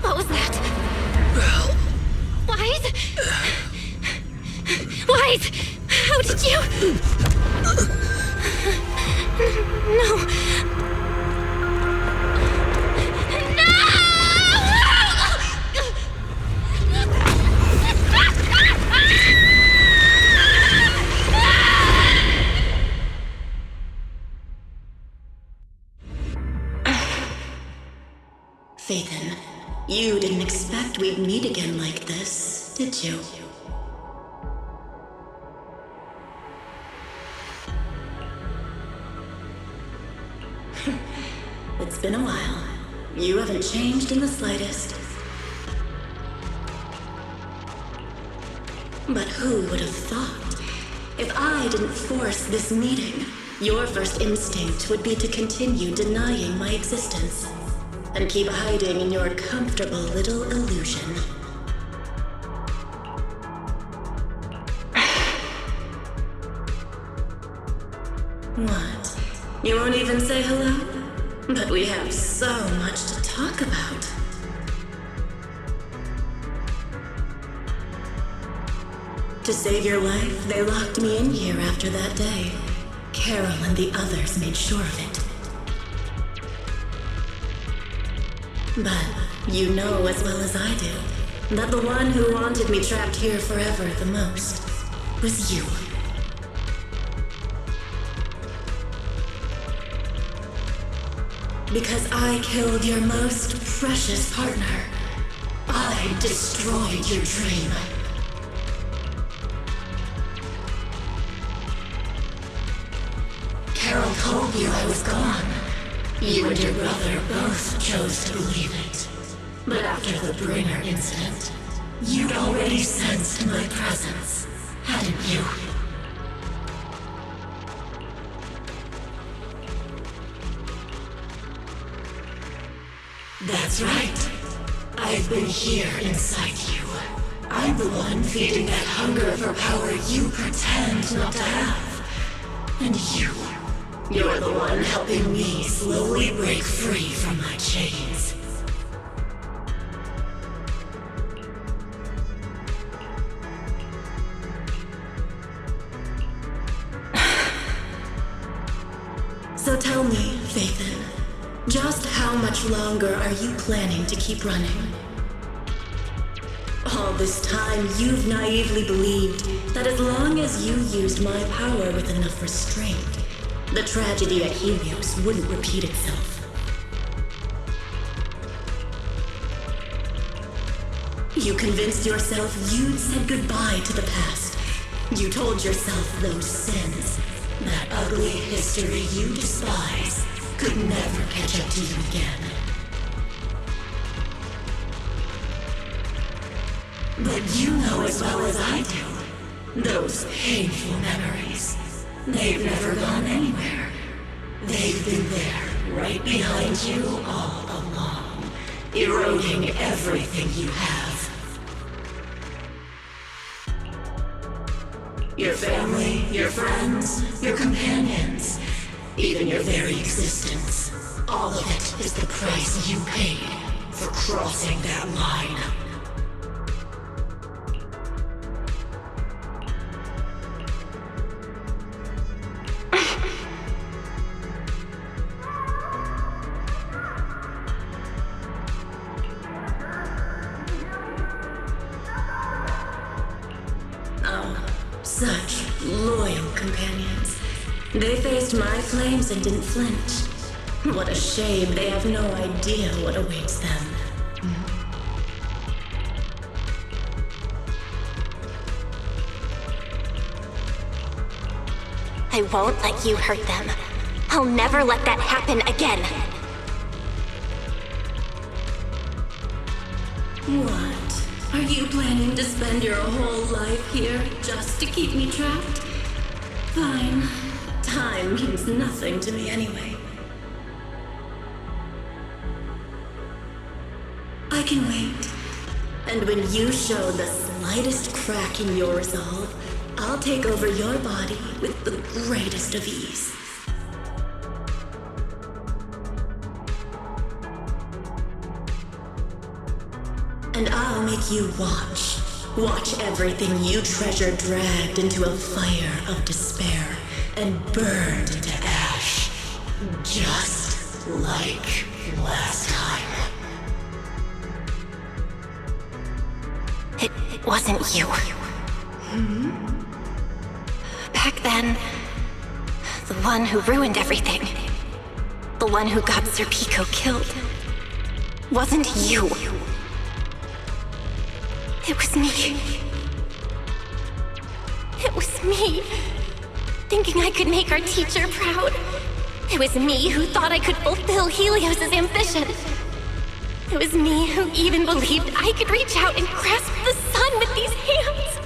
What was that? Wise? Wise! How did you... No! Phaethon, you didn't expect we'd meet again like this, did you? It's been a while. You haven't changed in the slightest. But who would have thought? If I didn't force this meeting, your first instinct would be to continue denying my existence and keep hiding in your comfortable little illusion. What? You won't even say hello? But we have so much to talk about. To save your life, they locked me in here after that day. Carol and the others made sure of it. But you know as well as I do that the one who wanted me trapped here forever the most was you. Because I killed your most precious partner. I destroyed your dream. Carol told you I was gone. You and your brother both chose to believe it. But after the Bringer incident, you'd already sensed my presence, hadn't you? That's right. I've been here inside you. I'm the one feeding that hunger for power you pretend not to have. And you're the one helping me slowly break free from my chains. So tell me, Faithin, just how much longer are you planning to keep running? All this time, you've naively believed that as long as you used my power with enough restraint, the tragedy at Helios wouldn't repeat itself. You convinced yourself you'd said goodbye to the past. You told yourself those sins, that ugly history you despise, could never catch up to you again. But you know as well as I do, those painful memories, they've never gone anywhere. They've been there, right behind you all along, eroding everything you have. Your family, your friends, your companions, even your very existence. All of it is the price you paid for crossing that line. Such loyal companions. They faced my flames and didn't flinch. What a shame they have no idea what awaits them. I won't let you hurt them. I'll never let that happen again. What? Are you planning to spend your whole life here just to keep me trapped? Fine. Time means nothing to me anyway. I can wait. And when you show the slightest crack in your resolve, I'll take over your body with the greatest of ease. And I'll make you watch. Watch everything you treasure dragged into a fire of despair and burned into ash. Just like last time. It wasn't you. Back then, the one who ruined everything, the one who got Sir Pico killed, wasn't you. It was me. It was me, thinking I could make our teacher proud. It was me who thought I could fulfill Helios's ambition. It was me who even believed I could reach out and grasp the sun with these hands.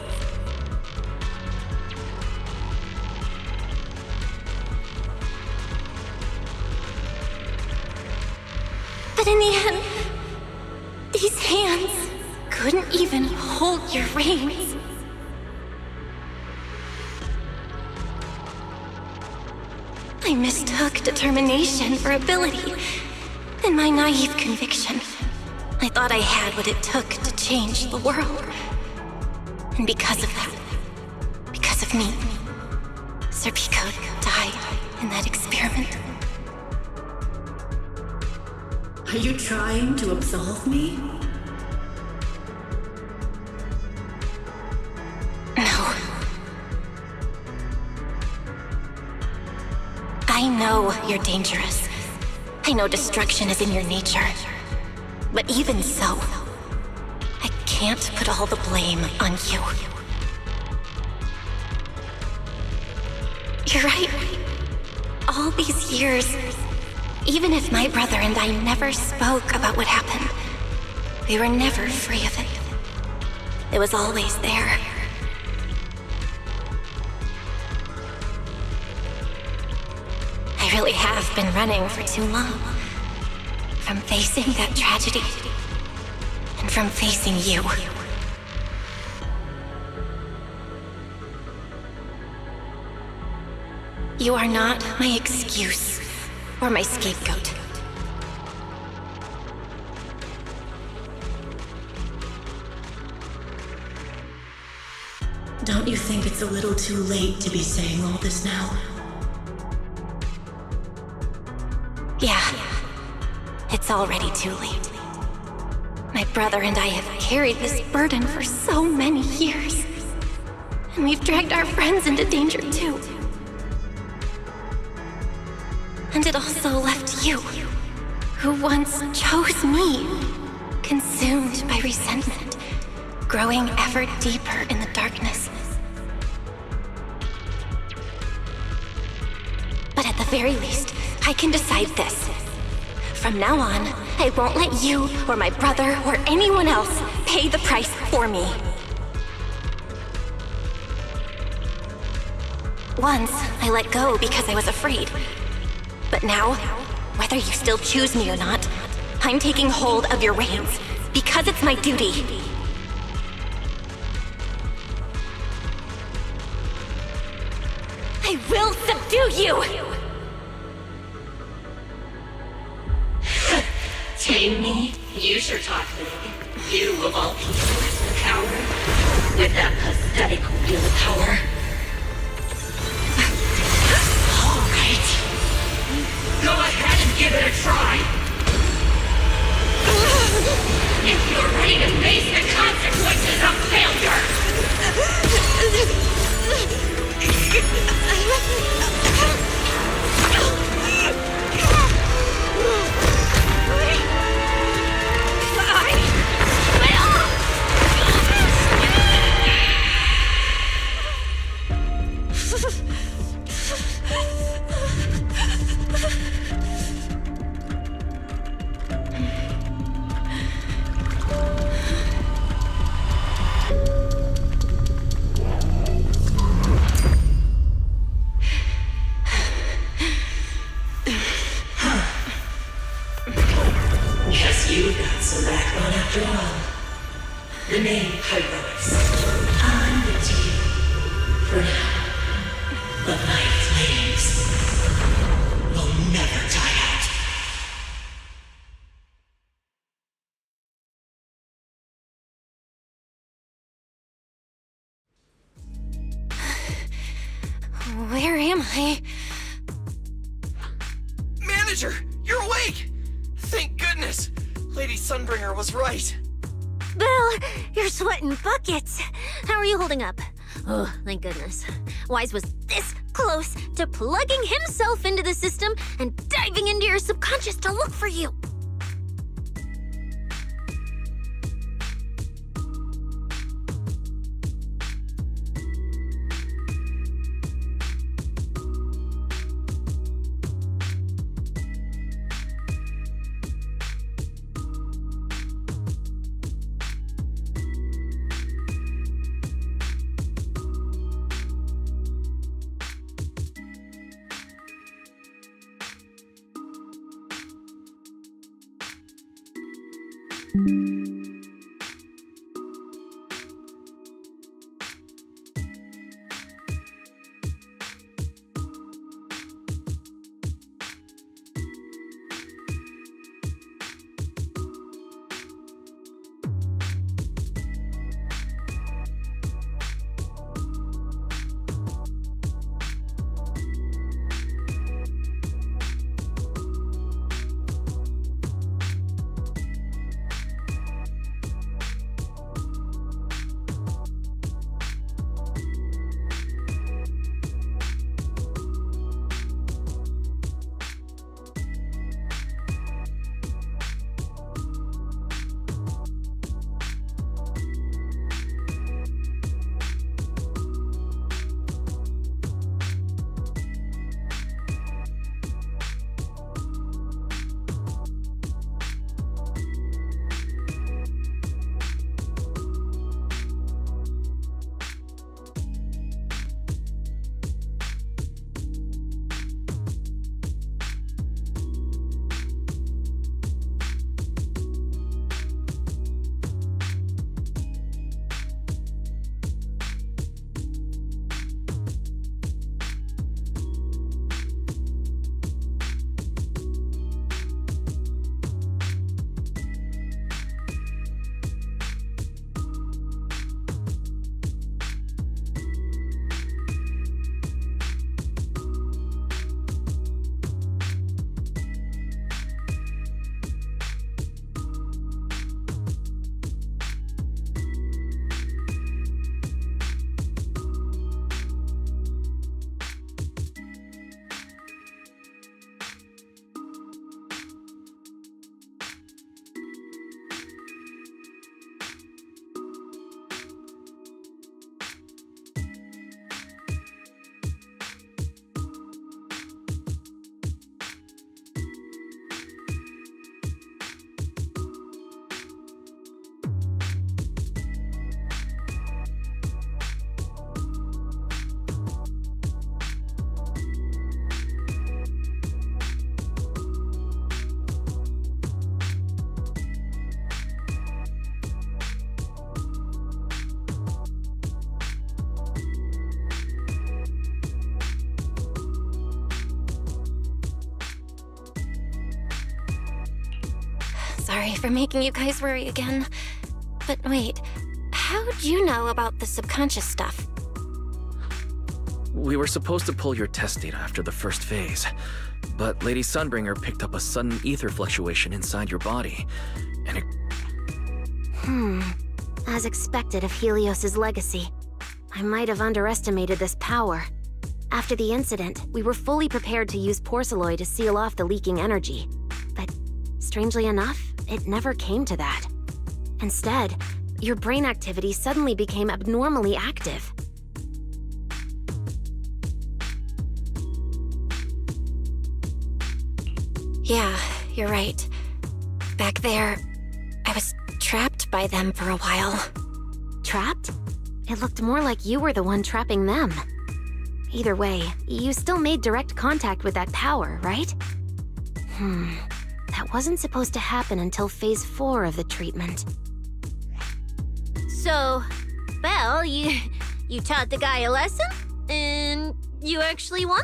But in the end, these hands couldn't even hold your reins. I mistook determination for ability. In my naive conviction, I thought I had what it took to change the world. And because of that, because of me, Serpico died in that experiment. Are you trying to absolve me? No. I know you're dangerous. I know destruction is in your nature. But even so, I can't put all the blame on you. You're right. All these years, even if my brother and I never spoke about what happened, we were never free of it. It was always there. I really have been running for too long. From facing that tragedy, and from facing you. You are not my excuse or my scapegoat. Don't you think it's a little too late to be saying all this now? Yeah, it's already too late. My brother and I have carried this burden for so many years. And we've dragged our friends into danger too. And it also left you, who once chose me, consumed by resentment, growing ever deeper in the darkness. But at the very least, I can decide this. From now on, I won't let you or my brother or anyone else pay the price for me. Once, I let go because I was afraid. But now, whether you still choose me or not, I'm taking hold of your reins because it's my duty. I will subdue you! Tame me? You sure talk big. You of all people is the coward. With that pathetic willpower. Alright. Go ahead and give it a try. If you're ready to face the consequences of failure. Guess you got some backbone after all. The name Heroes. I'm the team. For now. But my flames will never die out. Where am I? Manager, you're awake! Thank goodness! Lady Sunbringer was right. Bill, you're sweating buckets. How are you holding up? Oh, thank goodness. Wise was this close to plugging himself into the system and diving into your subconscious to look for you. Sorry for making you guys worry again. But wait, how'd you know about the subconscious stuff? We were supposed to pull your test data after the first phase, but Lady Sunbringer picked up a sudden ether fluctuation inside your body, and it... As expected of Helios's legacy, I might have underestimated this power. After the incident, we were fully prepared to use porcelain to seal off the leaking energy. But strangely enough, it never came to that. Instead, your brain activity suddenly became abnormally active. Yeah, you're right. Back there, I was trapped by them for a while. Trapped? It looked more like you were the one trapping them. Either way, you still made direct contact with that power, right? That wasn't supposed to happen until phase 4 of the treatment. So, Belle, you taught the guy a lesson? And you actually won?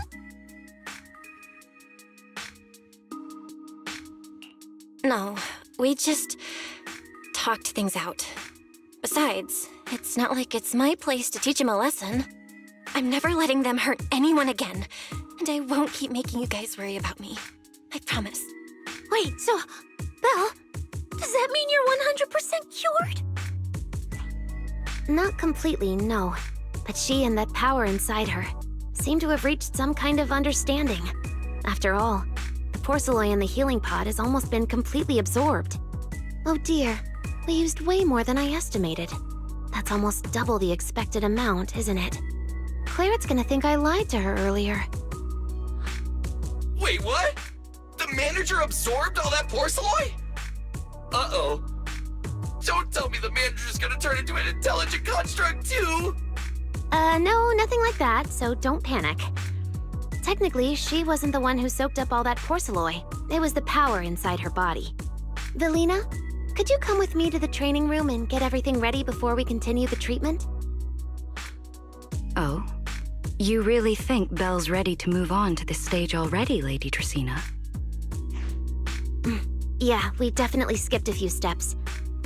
No, we just talked things out. Besides, it's not like it's my place to teach him a lesson. I'm never letting them hurt anyone again, and I won't keep making you guys worry about me. I promise. Wait, so, Belle, does that mean you're 100% cured? Not completely, no. But she and that power inside her seem to have reached some kind of understanding. After all, the porcelain in the healing pod has almost been completely absorbed. Oh dear, we used way more than I estimated. That's almost double the expected amount, isn't it? Clarette's gonna think I lied to her earlier. Wait, what? The manager absorbed all that porcelain? Uh-oh. Don't tell me the manager's gonna turn into an intelligent construct too! No, nothing like that, so don't panic. Technically, she wasn't the one who soaked up all that porcelain. It was the power inside her body. Velina, could you come with me to the training room and get everything ready before we continue the treatment? Oh? You really think Belle's ready to move on to this stage already, Lady Dracena? Yeah, we definitely skipped a few steps.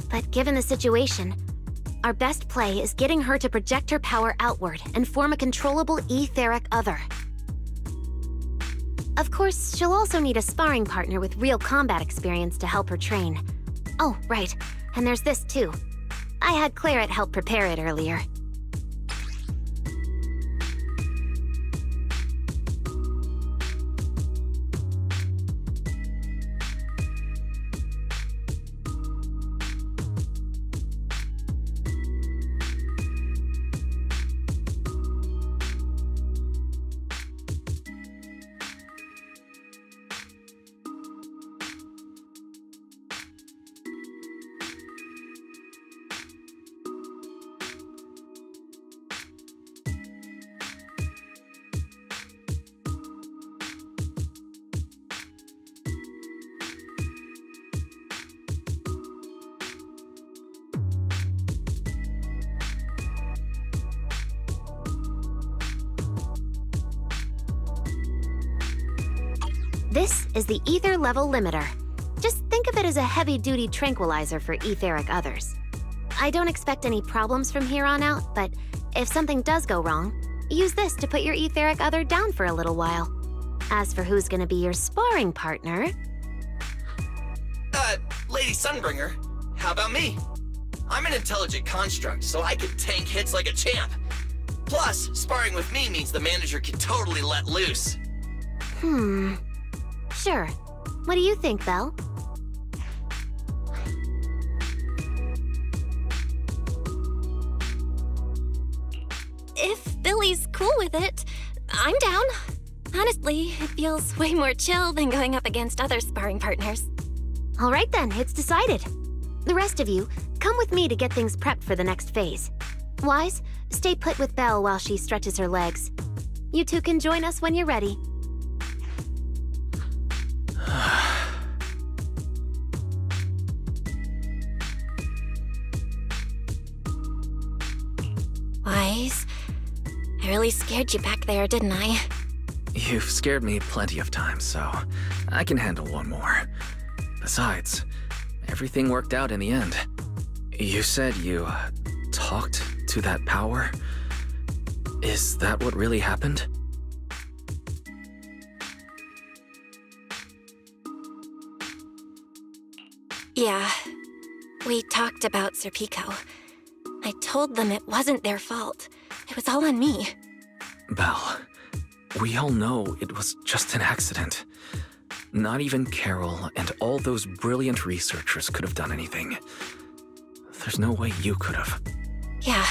But given the situation, our best play is getting her to project her power outward and form a controllable etheric other. Of course, she'll also need a sparring partner with real combat experience to help her train. Oh, right, and there's this too. I had Claret help prepare it earlier. This is the ether level limiter. Just think of it as a heavy-duty tranquilizer for etheric others. I don't expect any problems from here on out, but if something does go wrong, use this to put your etheric other down for a little while. As for who's gonna be your sparring partner... Lady Sunbringer, how about me? I'm an intelligent construct, so I can tank hits like a champ. Plus, sparring with me means the manager can totally let loose. Sure. What do you think, Belle? If Billy's cool with it, I'm down. Honestly, it feels way more chill than going up against other sparring partners. All right then, it's decided. The rest of you, come with me to get things prepped for the next phase. Wise, stay put with Belle while she stretches her legs. You two can join us when you're ready. Wise, I really scared you back there, didn't I? You've scared me plenty of times, so I can handle one more. Besides, everything worked out in the end. You said you talked to that power? Is that what really happened? Yeah, we talked about Sir Pico. I told them it wasn't their fault. It was all on me. Belle, we all know it was just an accident. Not even Carol and all those brilliant researchers could have done anything. There's no way you could have. Yeah,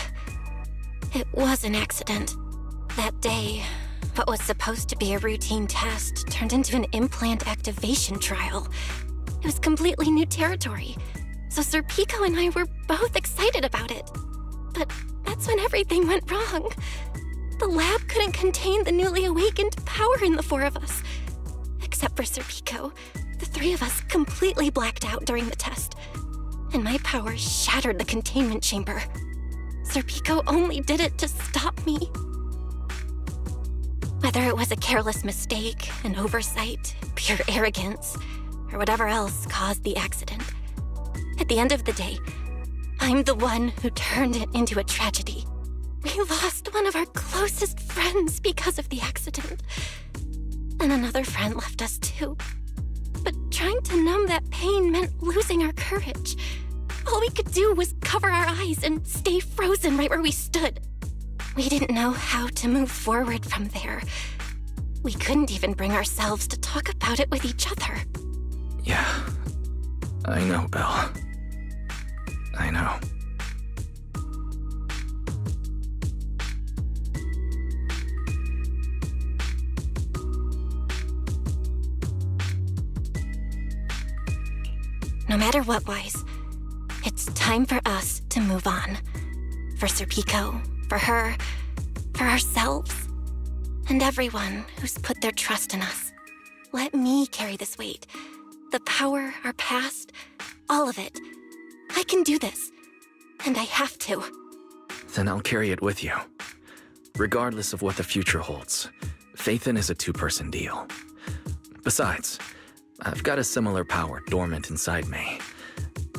it was an accident. That day, what was supposed to be a routine test turned into an implant activation trial. It was completely new territory, so Sir Pico and I were both excited about it. But that's when everything went wrong. The lab couldn't contain the newly awakened power in the four of us. Except for Sir Pico, the three of us completely blacked out during the test. And my power shattered the containment chamber. Sir Pico only did it to stop me. Whether it was a careless mistake, an oversight, pure arrogance, or whatever else caused the accident, at the end of the day, I'm the one who turned it into a tragedy. We lost one of our closest friends because of the accident. And another friend left us too. But trying to numb that pain meant losing our courage. All we could do was cover our eyes and stay frozen right where we stood. We didn't know how to move forward from there. We couldn't even bring ourselves to talk about it with each other. Yeah, I know, Belle. I know. No matter what, Wise, it's time for us to move on. For Sir Pico, for her, for ourselves, and everyone who's put their trust in us. Let me carry this weight. The power, our past, all of it. I can do this. And I have to. Then I'll carry it with you. Regardless of what the future holds, Phaethon is a two-person deal. Besides, I've got a similar power dormant inside me.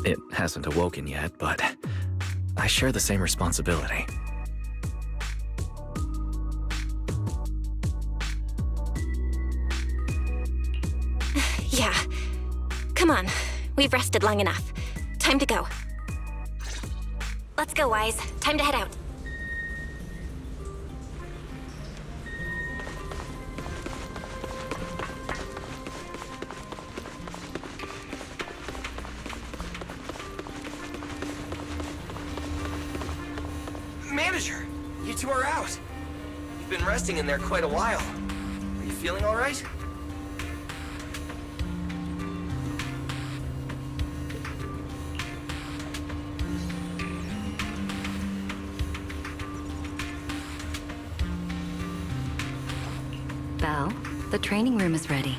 It hasn't awoken yet, but I share the same responsibility. Yeah. Come on. We've rested long enough. Time to go. Let's go, Wise. Time to head out. Manager, you two are out. You've been resting in there quite a while. Are you feeling all right? Belle, the training room is ready.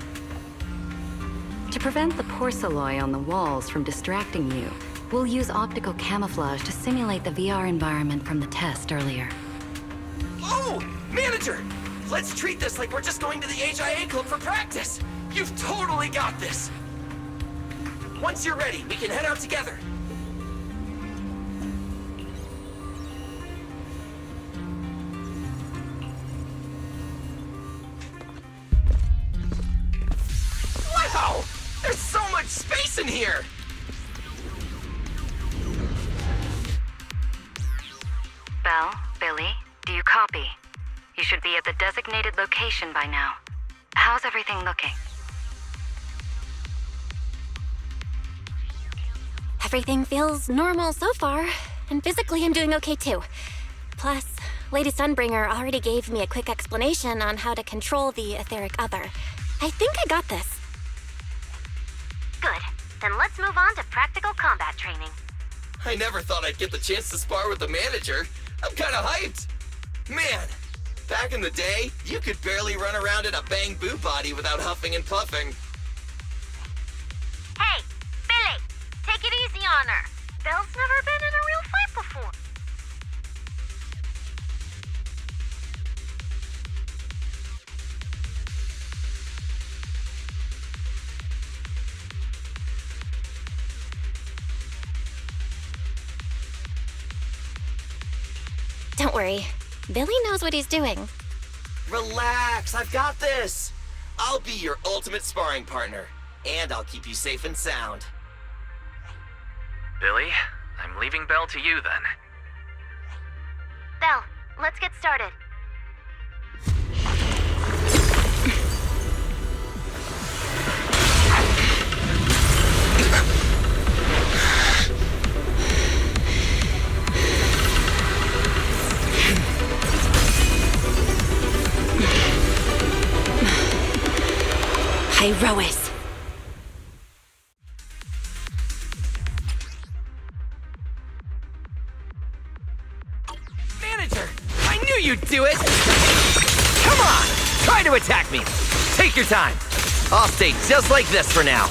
To prevent the porcelain on the walls from distracting you, we'll use optical camouflage to simulate the VR environment from the test earlier. Oh, Manager! Let's treat this like we're just going to the HIA club for practice. You've totally got this. Once you're ready, we can head out together. Wow! There's so much space in here! Belle, Billy, do you copy? You should be at the designated location by now. How's everything looking? Everything feels normal so far, and physically I'm doing okay too. Plus, Lady Sunbringer already gave me a quick explanation on how to control the etheric other. I think I got this. Good. Then let's move on to practical combat training. I never thought I'd get the chance to spar with the manager. I'm kinda hyped. Man, back in the day, you could barely run around in a bang boo body without huffing and puffing. Hey, Billy, take it easy on her. Belle's never been in a real fight before. Don't worry. Billy knows what he's doing. Relax, I've got this. I'll be your ultimate sparring partner, and I'll keep you safe and sound. Billy, I'm leaving Belle to you then. Belle, let's get started. Irois. Manager, I knew you'd do it! Come on, try to attack me. Take your time. I'll stay just like this for now.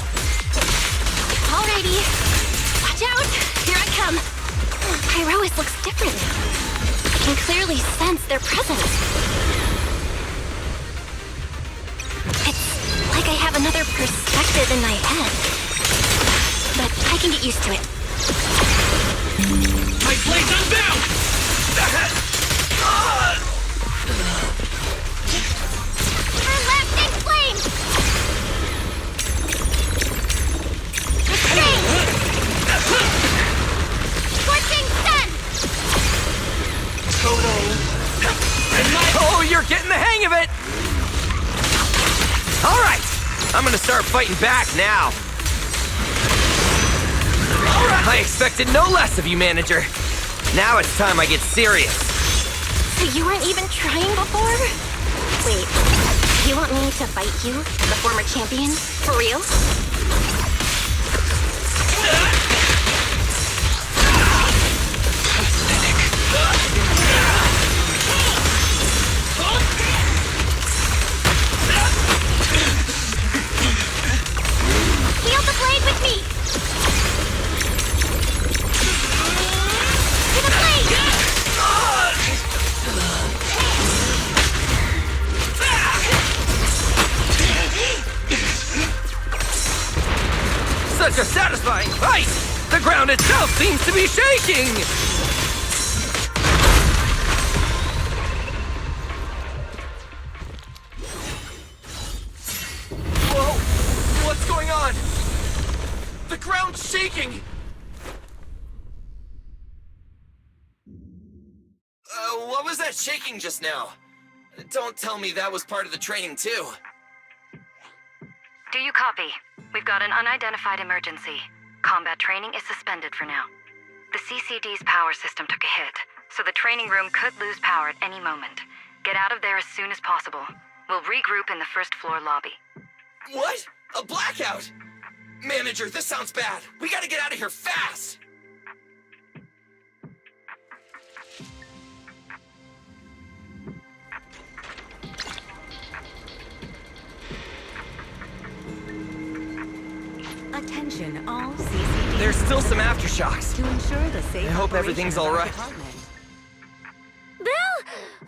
Alrighty. Watch out! Here I come. Irois looks different now. I can clearly sense their presence. It's like I have another perspective in my head. But I can get used to it. My blade's unbound! Her left in flames! Restrain! Scorching sun! Oh, you're getting the hang of it! All right, I'm gonna start fighting back now. All right, I expected no less of you, Manager. Now it's time I get serious. So you weren't even trying before? Wait, you want me to fight you, the former champion? For real? Wield the blade with me! Such a satisfying fight! The ground itself seems to be shaking! Whoa! What's going on? The ground's shaking! What was that shaking just now? Don't tell me that was part of the training, too. Do you copy? We've got an unidentified emergency. Combat training is suspended for now. The CCD's power system took a hit, so the training room could lose power at any moment. Get out of there as soon as possible. We'll regroup in the first floor lobby. What? A blackout? Manager, this sounds bad. We gotta get out of here fast! Attention, all CCD. There's still some aftershocks. To ensure the safe I hope everything's all right. Bill!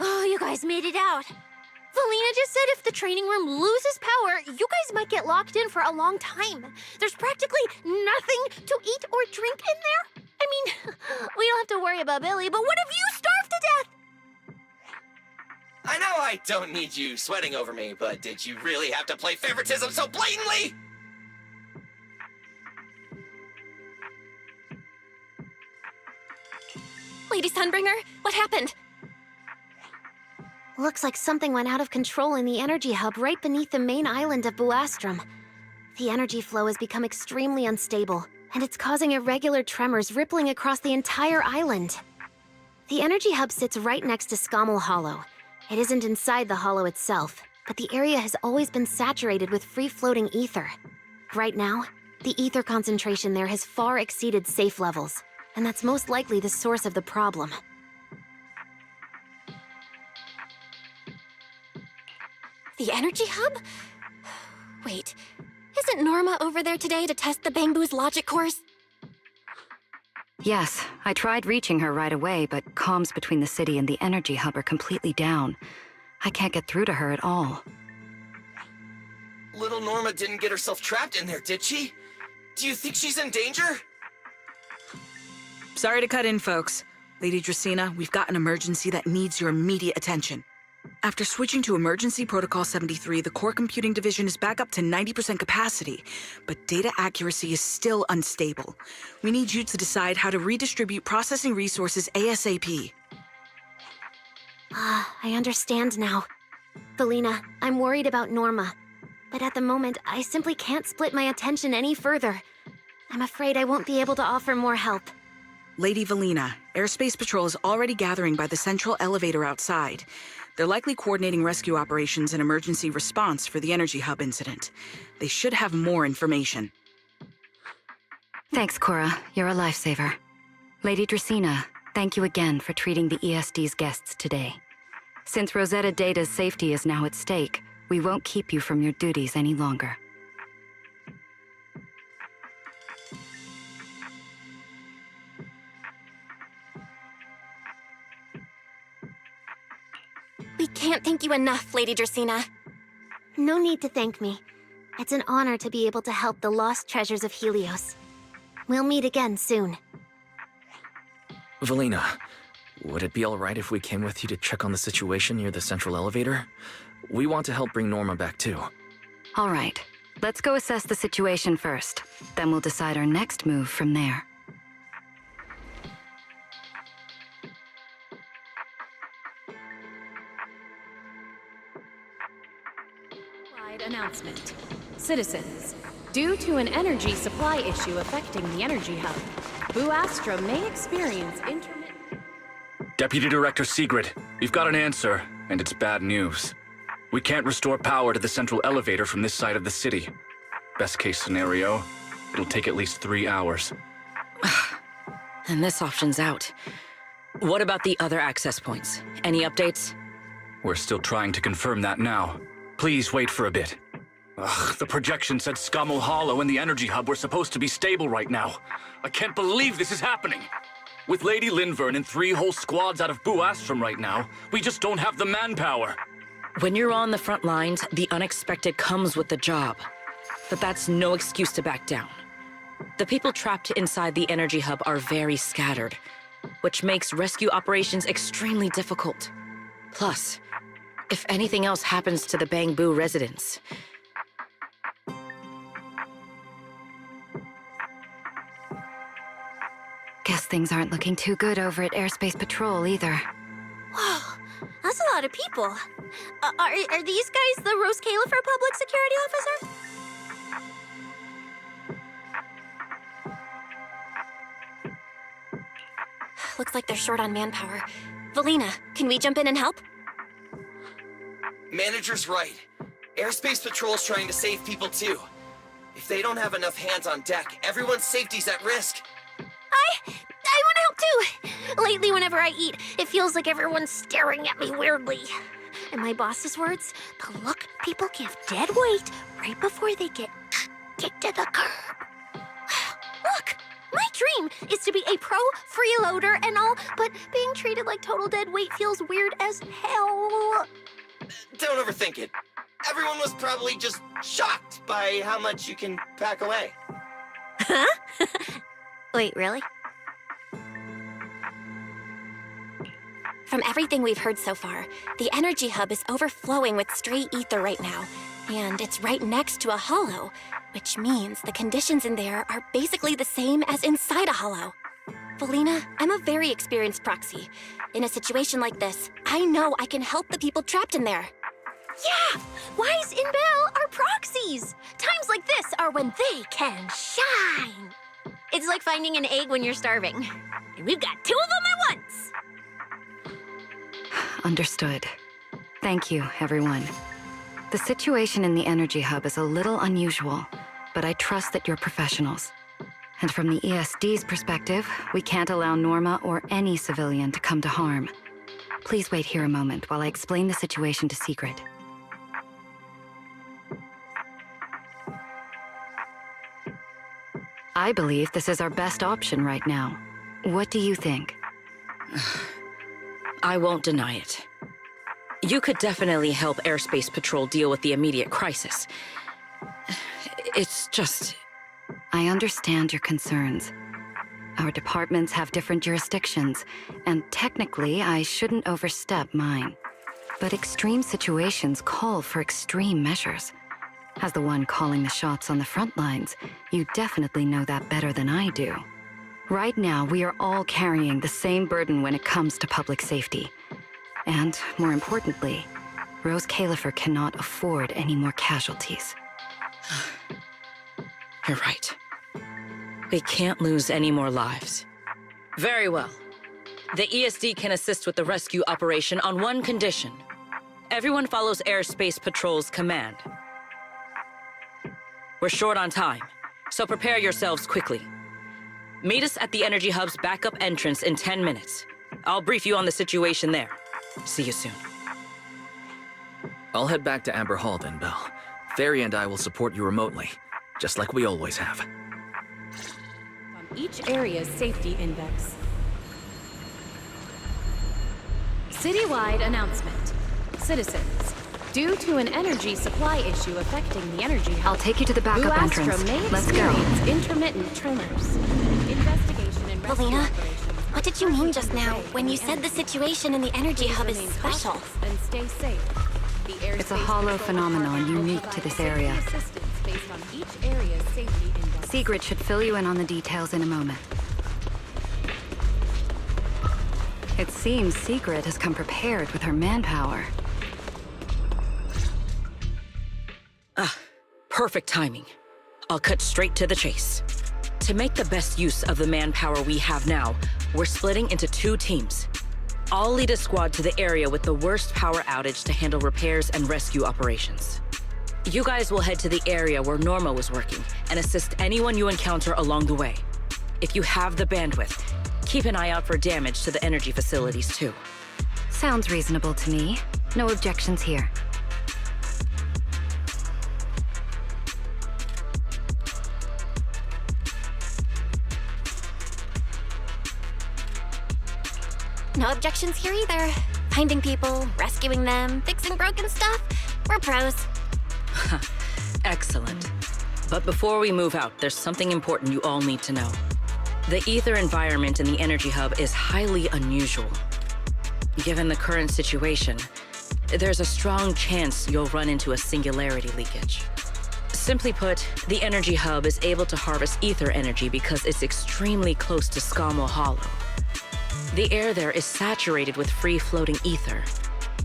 Oh, you guys made it out. Valina just said if the training room loses power, you guys might get locked in for a long time. There's practically nothing to eat or drink in there. I mean, we don't have to worry about Billy, but what if you starve to death? I know I don't need you sweating over me, but did you really have to play favoritism so blatantly? Lady Sunbringer, what happened? Looks like something went out of control in the energy hub right beneath the main island of Buastrum. The energy flow has become extremely unstable, and it's causing irregular tremors rippling across the entire island. The energy hub sits right next to Scommel Hollow. It isn't inside the hollow itself, but the area has always been saturated with free-floating ether. Right now, the ether concentration there has far exceeded safe levels, and that's most likely the source of the problem. The energy hub? Wait, isn't Norma over there today to test the Bangbu's logic course? Yes, I tried reaching her right away, but comms between the city and the energy hub are completely down. I can't get through to her at all. Little Norma didn't get herself trapped in there, did she? Do you think she's in danger? Sorry to cut in, folks. Lady Dracena, we've got an emergency that needs your immediate attention. After switching to Emergency Protocol 73, the core computing division is back up to 90% capacity, but data accuracy is still unstable. We need you to decide how to redistribute processing resources ASAP. I understand now. Valina, I'm worried about Norma, but at the moment, I simply can't split my attention any further. I'm afraid I won't be able to offer more help. Lady Valina, Airspace Patrol is already gathering by the central elevator outside. They're likely coordinating rescue operations and emergency response for the energy hub incident. They should have more information. Thanks, Cora. You're a lifesaver. Lady Dracena, thank you again for treating the ESD's guests today. Since Rosetta Data's safety is now at stake, we won't keep you from your duties any longer. We can't thank you enough, Lady Dracena. No need to thank me. It's an honor to be able to help the lost treasures of Helios. We'll meet again soon. Valina, would it be alright if we came with you to check on the situation near the central elevator? We want to help bring Norma back too. Alright, let's go assess the situation first. Then we'll decide our next move from there. Announcement. Citizens, due to an energy supply issue affecting the energy hub, Buastrum may experience intermittent... Deputy Director Sigrid, we've got an answer, and it's bad news. We can't restore power to the central elevator from this side of the city. Best case scenario, it'll take at least 3 hours. And this option's out. What about the other access points? Any updates? We're still trying to confirm that now. Please wait for a bit. Ugh, the projection said Scommel Hollow and the energy hub were supposed to be stable right now. I can't believe this is happening. With Lady Linvern and 3 whole squads out of Buastrum right now, we just don't have the manpower. When you're on the front lines, the unexpected comes with the job. But that's no excuse to back down. The people trapped inside the energy hub are very scattered, which makes rescue operations extremely difficult. Plus, if anything else happens to the Bangbu residents... Guess things aren't looking too good over at Airspace Patrol either. Whoa, that's a lot of people. Are these guys the Rose Califer public security officer? Looks like they're short on manpower. Valina, can we jump in and help? Manager's right. Airspace Patrol's trying to save people too. If they don't have enough hands on deck, everyone's safety's at risk. I want to help too. Lately, whenever I eat, it feels like everyone's staring at me weirdly. In my boss's words, the look people give dead weight right before they get kicked to the curb. Look, my dream is to be a pro freeloader and all, but being treated like total dead weight feels weird as hell. Don't overthink it. Everyone was probably just shocked by how much you can pack away. Huh? Wait, really? From everything we've heard so far, the energy hub is overflowing with stray ether right now, and it's right next to a hollow, which means the conditions in there are basically the same as inside a hollow. Valina, I'm a very experienced proxy. In a situation like this, I know I can help the people trapped in there. Yeah! Wise and Belle are proxies! Times like this are when they can shine! It's like finding an egg when you're starving. And we've got two of them at once! Understood. Thank you, everyone. The situation in the energy hub is a little unusual, but I trust that you're professionals. And from the ESD's perspective, we can't allow Norma or any civilian to come to harm. Please wait here a moment while I explain the situation to Secret. I believe this is our best option right now. What do you think? I won't deny it. You could definitely help Airspace Patrol deal with the immediate crisis. It's just... I understand your concerns. Our departments have different jurisdictions, and technically I shouldn't overstep mine. But extreme situations call for extreme measures. As the one calling the shots on the front lines, you definitely know that better than I do. Right now, we are all carrying the same burden when it comes to public safety. And, more importantly, Rose Califer cannot afford any more casualties. You're right. We can't lose any more lives. Very well. The ESD can assist with the rescue operation on one condition. Everyone follows Airspace Patrol's command. We're short on time, so prepare yourselves quickly. Meet us at the Energy Hub's backup entrance in 10 minutes. I'll brief you on the situation there. See you soon. I'll head back to Amber Hall then, Belle. Fairy and I will support you remotely, just like we always have. On each area's safety index. Citywide announcement. Citizens, due to an energy supply issue affecting the energy hub, I'll take you to the backup entrance. Let's go. Intermittent tremors. Investigation and rescue Valina, operations. what did you mean just now when you said the situation in the energy hub is special? And stay safe. It's a hollow phenomenon unique to this area. Based on each area's safety index. Sigrid should fill you in on the details in a moment. It seems Sigrid has come prepared with her manpower. Perfect timing. I'll cut straight to the chase. To make the best use of the manpower we have now, we're splitting into 2 teams. I'll lead a squad to the area with the worst power outage to handle repairs and rescue operations. You guys will head to the area where Norma was working and assist anyone you encounter along the way. If you have the bandwidth, keep an eye out for damage to the energy facilities too. Sounds reasonable to me. No objections here. No objections here either. Finding people, rescuing them, fixing broken stuff. We're pros. Excellent. But before we move out, there's something important you all need to know. The ether environment in the energy hub is highly unusual. Given the current situation, there's a strong chance you'll run into a singularity leakage. Simply put, the energy hub is able to harvest ether energy because it's extremely close to Skamo Hollow. The air there is saturated with free-floating ether,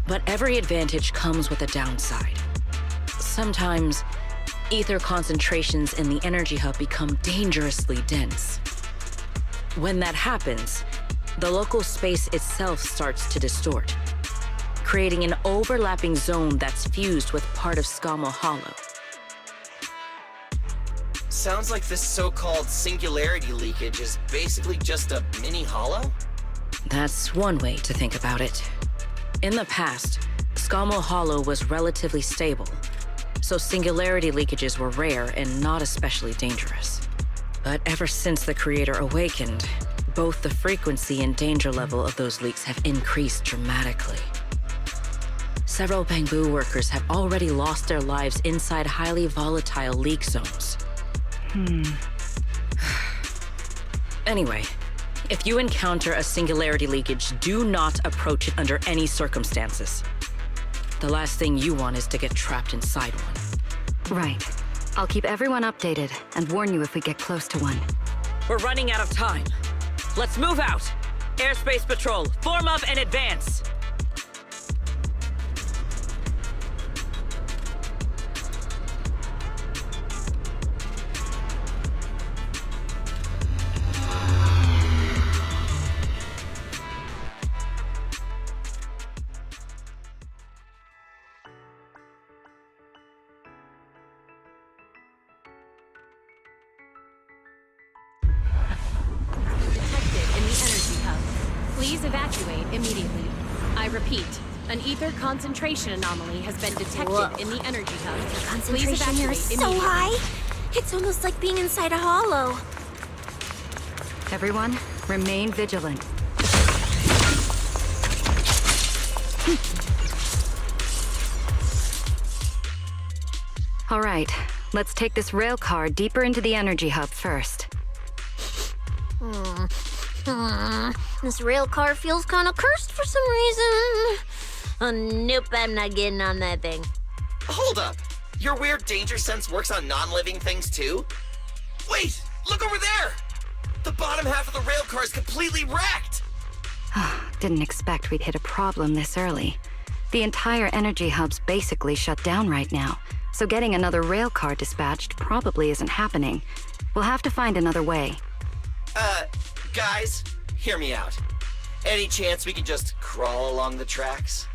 but every advantage comes with a downside. Sometimes, ether concentrations in the energy hub become dangerously dense. When that happens, the local space itself starts to distort, creating an overlapping zone that's fused with part of Skamo Hollow. Sounds like this so-called singularity leakage is basically just a mini hollow? That's one way to think about it. In the past, Skamo Hollow was relatively stable, so singularity leakages were rare and not especially dangerous. But ever since the Creator awakened, both the frequency and danger level of those leaks have increased dramatically. Several Bangbu workers have already lost their lives inside highly volatile leak zones. Anyway, if you encounter a singularity leakage, do not approach it under any circumstances. The last thing you want is to get trapped inside one. Right. I'll keep everyone updated and warn you if we get close to one. We're running out of time. Let's move out! Airspace Patrol, form up and advance! Please evacuate immediately. I repeat, an ether concentration anomaly has been detected in the energy hub. The Please concentration here evacuate is so immediately. high. It's almost like being inside a hollow. Everyone, remain vigilant. All right, let's take this rail car deeper into the energy hub first. This rail car feels kind of cursed for some reason. Oh, nope, I'm not getting on that thing. Hold up! Your weird danger sense works on non-living things too? Wait! Look over there! The bottom half of the rail car is completely wrecked! Didn't expect we'd hit a problem this early. The entire energy hub's basically shut down right now, so getting another rail car dispatched probably isn't happening. We'll have to find another way. Guys, hear me out. Any chance we can just crawl along the tracks?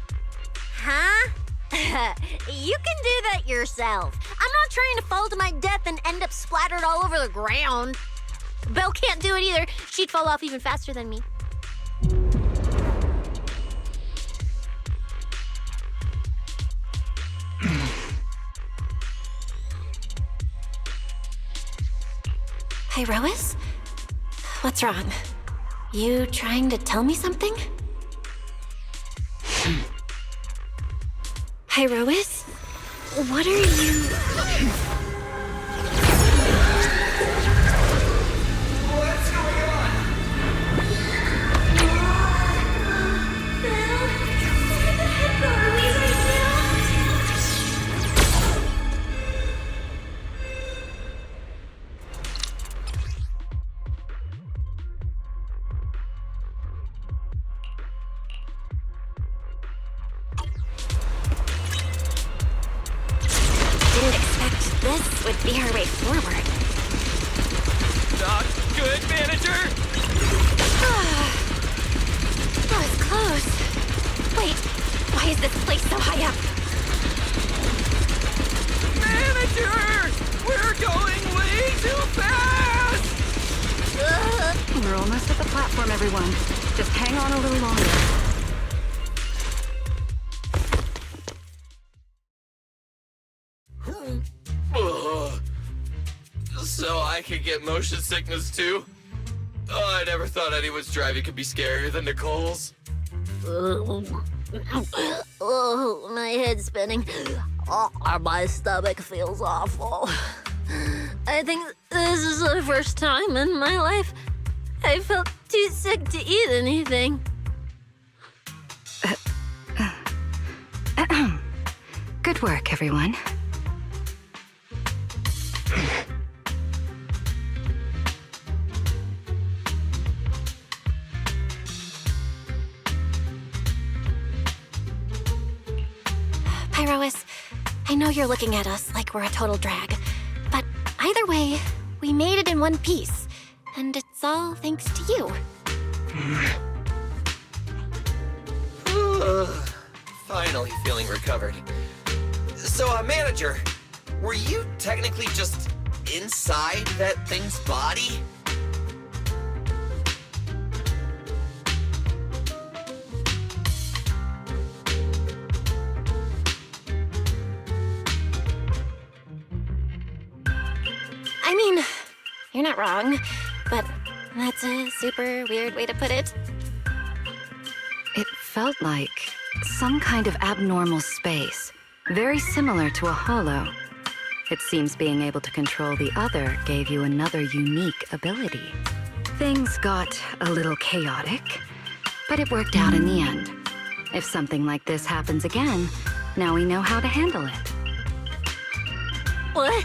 Huh? You can do that yourself. I'm not trying to fall to my death and end up splattered all over the ground. Belle can't do it either. She'd fall off even faster than me. Hey, Rois? What's wrong? You trying to tell me something? Hey, Rois? What are you... What's going on? Where the heck are we right now? Didn't expect this would be our way forward. Not good, manager! That was close. Wait, why is this place so high up? Manager! We're going way too fast! We're almost at the platform, everyone. Just hang on a little longer. So I could get motion sickness too? Oh, I never thought anyone's driving could be scarier than Nicole's. Oh, my head's spinning. Oh, my stomach feels awful. I think this is the first time in my life I felt too sick to eat anything. Good work, everyone. Pyrois, I know you're looking at us like we're a total drag, but either way, we made it in one piece, and it's all thanks to you. Finally feeling recovered. So, manager, were you technically just inside that thing's body? I mean, you're not wrong, but that's a super weird way to put it. It felt like some kind of abnormal space, very similar to a hollow. It seems being able to control the other gave you another unique ability. Things got a little chaotic, but it worked out in the end. If something like this happens again, now we know how to handle it. What?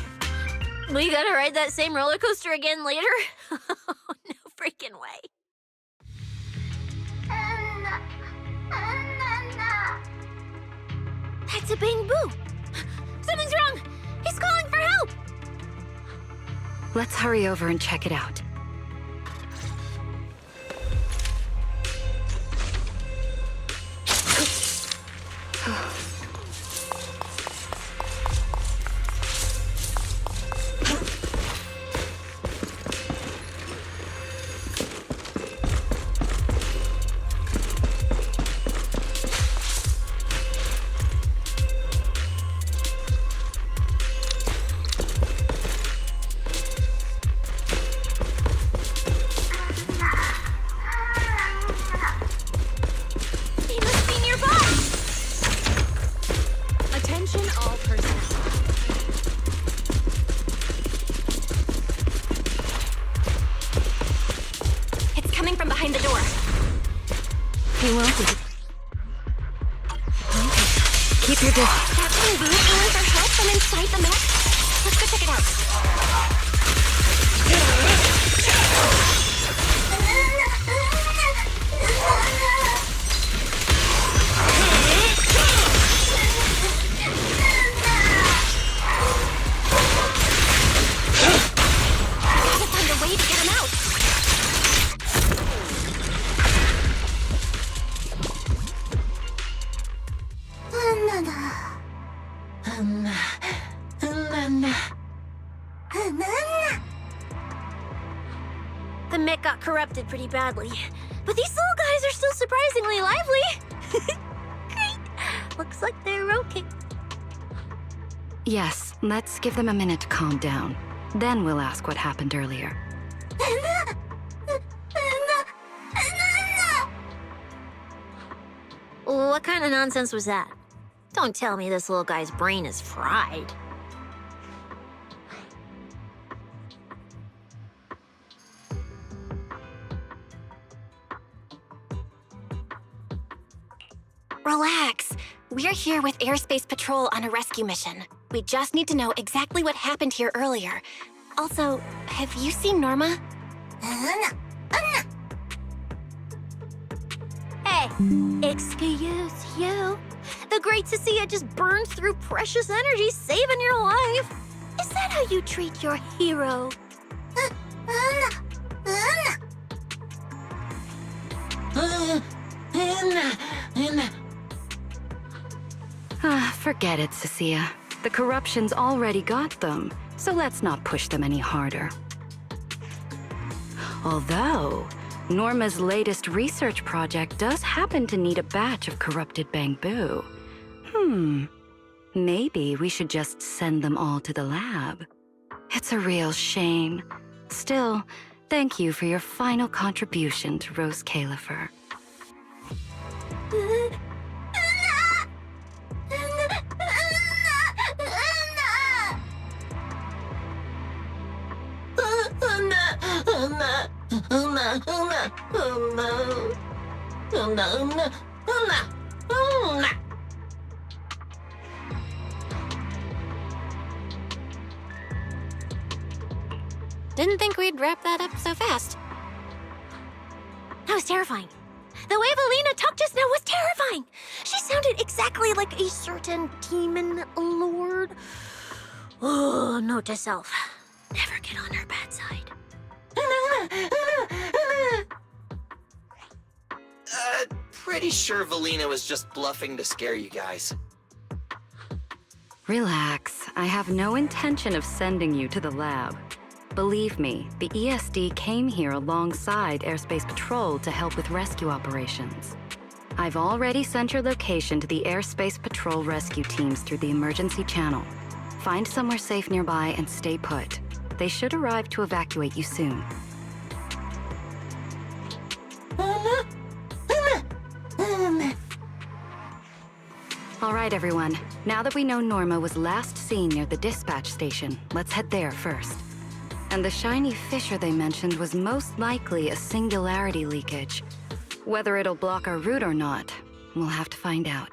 We gotta ride that same roller coaster again later? No freaking way. That's a Bang-Boo! Something's wrong! He's calling for help! Let's hurry over and check it out. Keep your distance. Captain Boo calling for help from inside the mech? Let's go check it out. Gotta find a way to get him out. The mech got corrupted pretty badly, but these little guys are still surprisingly lively. Great. Looks like they're okay. Yes, let's give them a minute to calm down. Then we'll ask what happened earlier. What kind of nonsense was that? Don't tell me this little guy's brain is fried. Relax. We're here with Airspace Patrol on a rescue mission. We just need to know exactly what happened here earlier. Also, have you seen Norma? Hey, excuse you. The great Cecilia just burned through precious energy saving your life. Is that how you treat your hero? Forget it, Cecilia. The corruption's already got them, so let's not push them any harder. Although, Norma's latest research project does happen to need a batch of corrupted Bang-Boo. Maybe we should just send them all to the lab. It's a real shame. Still, thank you for your final contribution to Rose Califer. Didn't think we'd wrap that up so fast. That was terrifying. The way Valina talked just now was terrifying. She sounded exactly like a certain demon lord. Oh, note to self. Never get on her bad side. Pretty sure Valina was just bluffing to scare you guys. Relax. I have no intention of sending you to the lab. Believe me, the ESD came here alongside Airspace Patrol to help with rescue operations. I've already sent your location to the Airspace Patrol rescue teams through the emergency channel. Find somewhere safe nearby and stay put. They should arrive to evacuate you soon. All right, everyone. Now that we know Norma was last seen near the dispatch station, let's head there first. And the shiny fissure they mentioned was most likely a singularity leakage. Whether it'll block our route or not, we'll have to find out.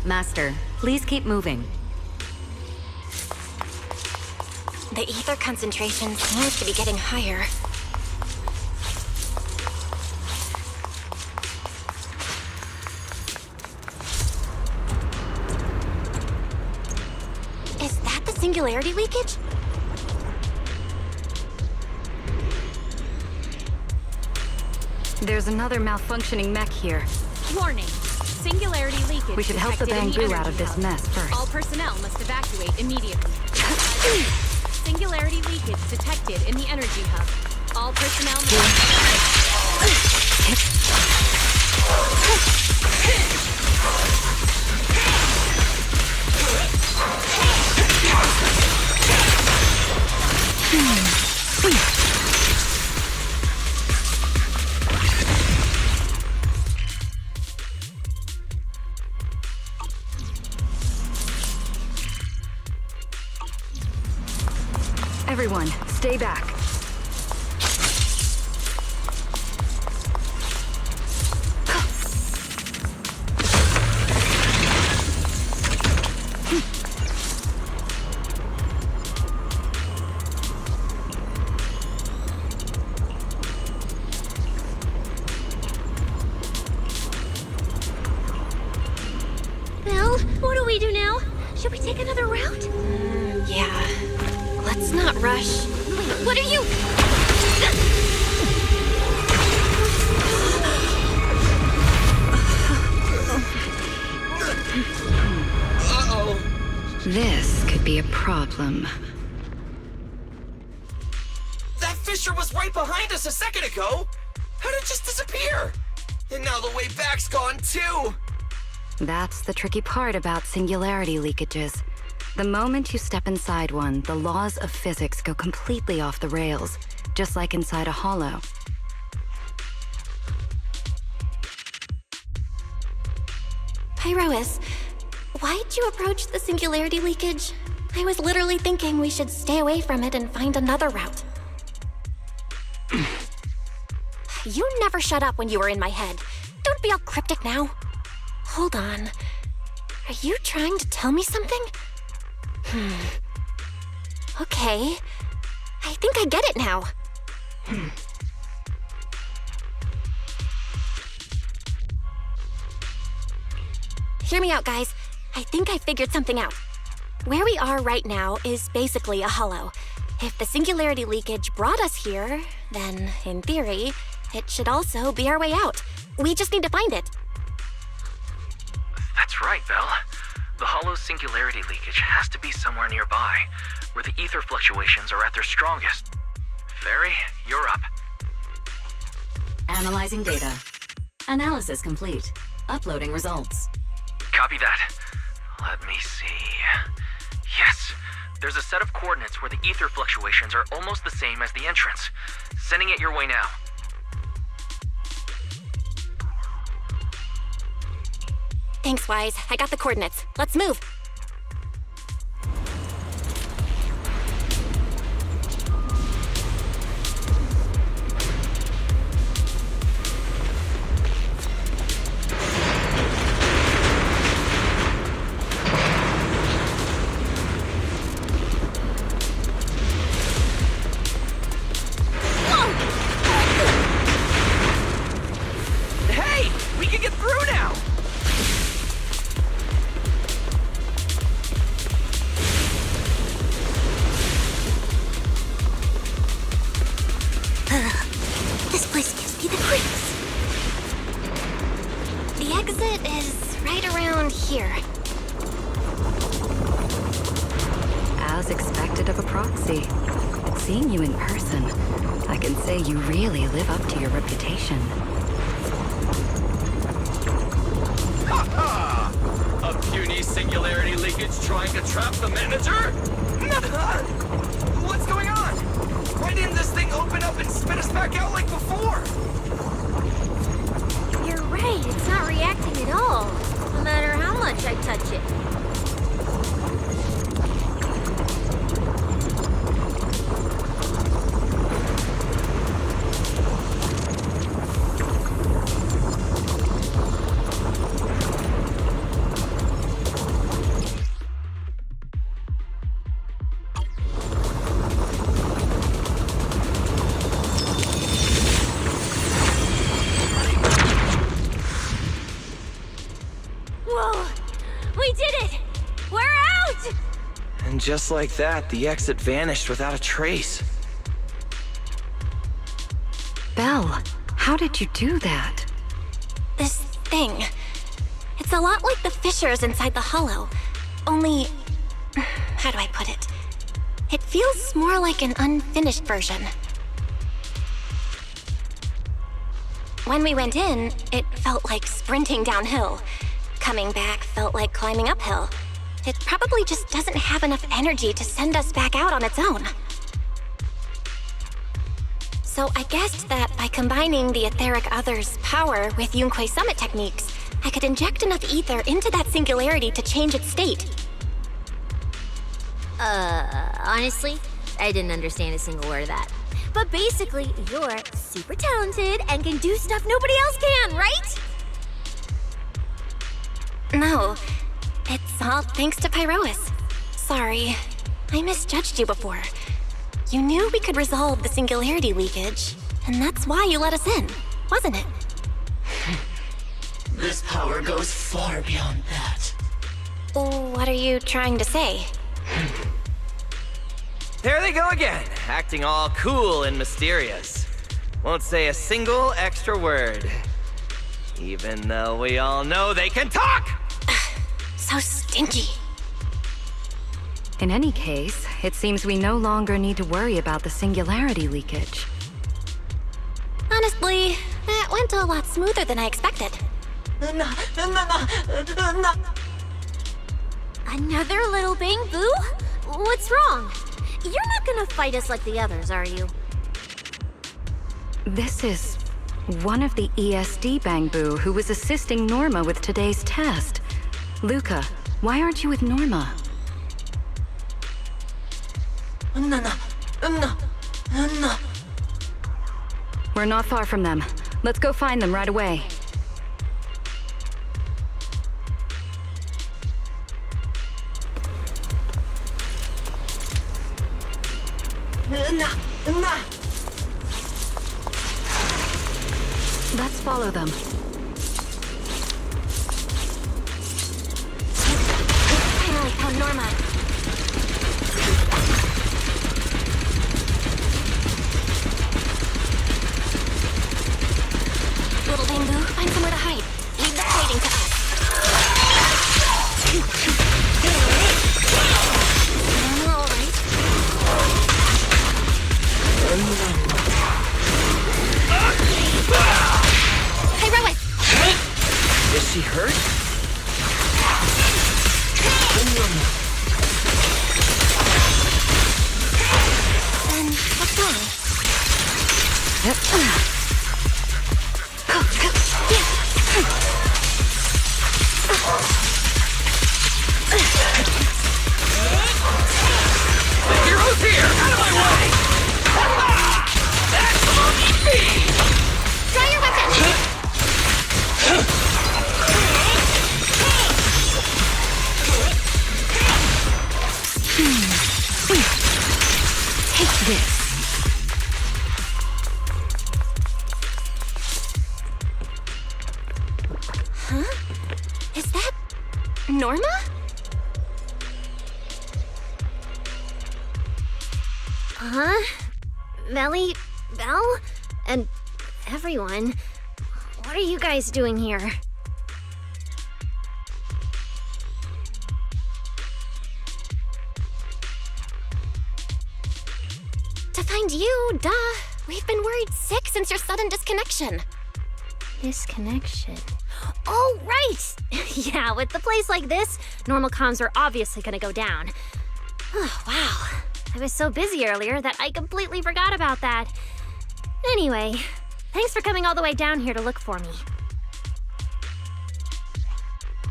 Master, please keep moving. The ether concentration seems to be getting higher. Is that the singularity leakage? There's another malfunctioning mech here. Warning. Singularity leakage. We should help the detected in Bangbu out of energy this hub. mess first. All personnel must evacuate immediately. Singularity leakage detected in the energy hub. All personnel Everyone, stay back. Bill, what do we do now? Should we take another route? Yeah. Let's not rush. Wait, what are you? Uh-oh. This could be a problem. That fissure was right behind us a second ago. How did it just disappear? And now the way back's gone too. That's the tricky part about singularity leakages. The moment you step inside one, the laws of physics go completely off the rails, just like inside a hollow. Pyrois, why'd you approach the singularity leakage? I was literally thinking we should stay away from it and find another route. You never shut up when you were in my head. Don't be all cryptic now. Hold on. Are you trying to tell me something? Okay. I think I get it now. Hear me out, guys. I think I figured something out. Where we are right now is basically a hollow. If the singularity leakage brought us here, then, in theory, it should also be our way out. We just need to find it. That's right, Belle. The hollow's singularity leakage has to be somewhere nearby, where the ether fluctuations are at their strongest. Fairy, you're up. Analyzing data. Analysis complete. Uploading results. Copy that. Let me see. Yes, there's a set of coordinates where the ether fluctuations are almost the same as the entrance. Sending it your way now. Thanks, Wise. I got the coordinates. Let's move. expected of a proxy. Seeing you in person, I can say you really live up to your reputation. Ha ha! A puny singularity leakage trying to trap the manager? What's going on? Why didn't this thing open up and spit us back out like before? You're right, it's not reacting at all. No matter how much I touch it. Just like that, the exit vanished without a trace. Belle, how did you do that? This thing. It's a lot like the fissures inside the hollow. Only... how do I put it? It feels more like an unfinished version. When we went in, it felt like sprinting downhill. Coming back felt like climbing uphill. It probably just doesn't have enough energy to send us back out on its own. So I guessed that by combining the etheric other's power with Yunque's summit techniques, I could inject enough ether into that singularity to change its state. Honestly, I didn't understand a single word of that. But basically, you're super talented and can do stuff nobody else can, right? No. It's all thanks to Pyrois. Sorry, I misjudged you before. You knew we could resolve the singularity leakage, and that's why you let us in, wasn't it? This power goes far beyond that. What are you trying to say? There they go again, acting all cool and mysterious. Won't say a single extra word. Even though we all know they can talk! So stinky. In any case, it seems we no longer need to worry about the singularity leakage. Honestly, that went a lot smoother than I expected. Another little bang boo? What's wrong? You're not gonna fight us like the others, are you? This is one of the ESD Bangbu who was assisting Norma with today's test. Luca, why aren't you with Norma? We're not far from them. Let's go find them right away. Let's follow them. Finally found Norma. Little Bamboo, find somewhere to hide. Leave the fighting to us. All right. Hey, Rowan! Is she hurt? Then what's wrong? The hero's here! Out of my way! That's monkey speed! Draw your weapon! Take this. Huh? Is that Norma? Huh? Melly, Belle, and everyone. What are you guys doing here? find you, duh. We've been worried sick since your sudden disconnection. Disconnection? Oh, right! Yeah, with the place like this, normal comms are obviously gonna go down. Oh, wow. I was so busy earlier that I completely forgot about that. Anyway, thanks for coming all the way down here to look for me.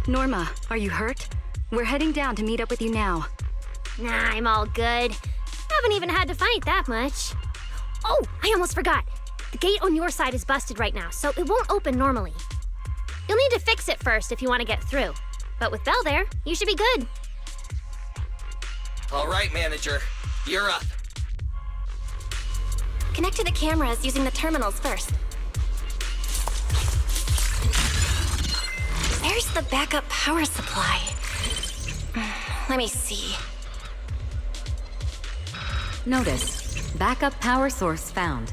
Norma, are you hurt? We're heading down to meet up with you now. Nah, I'm all good. Haven't even had to fight that much. Oh, I almost forgot. The gate on your side is busted right now, so it won't open normally. You'll need to fix it first if you want to get through. But with Belle there, you should be good. All right, manager. You're up. Connect to the cameras using the terminals first. Where's the backup power supply? Let me see. Notice, backup power source found.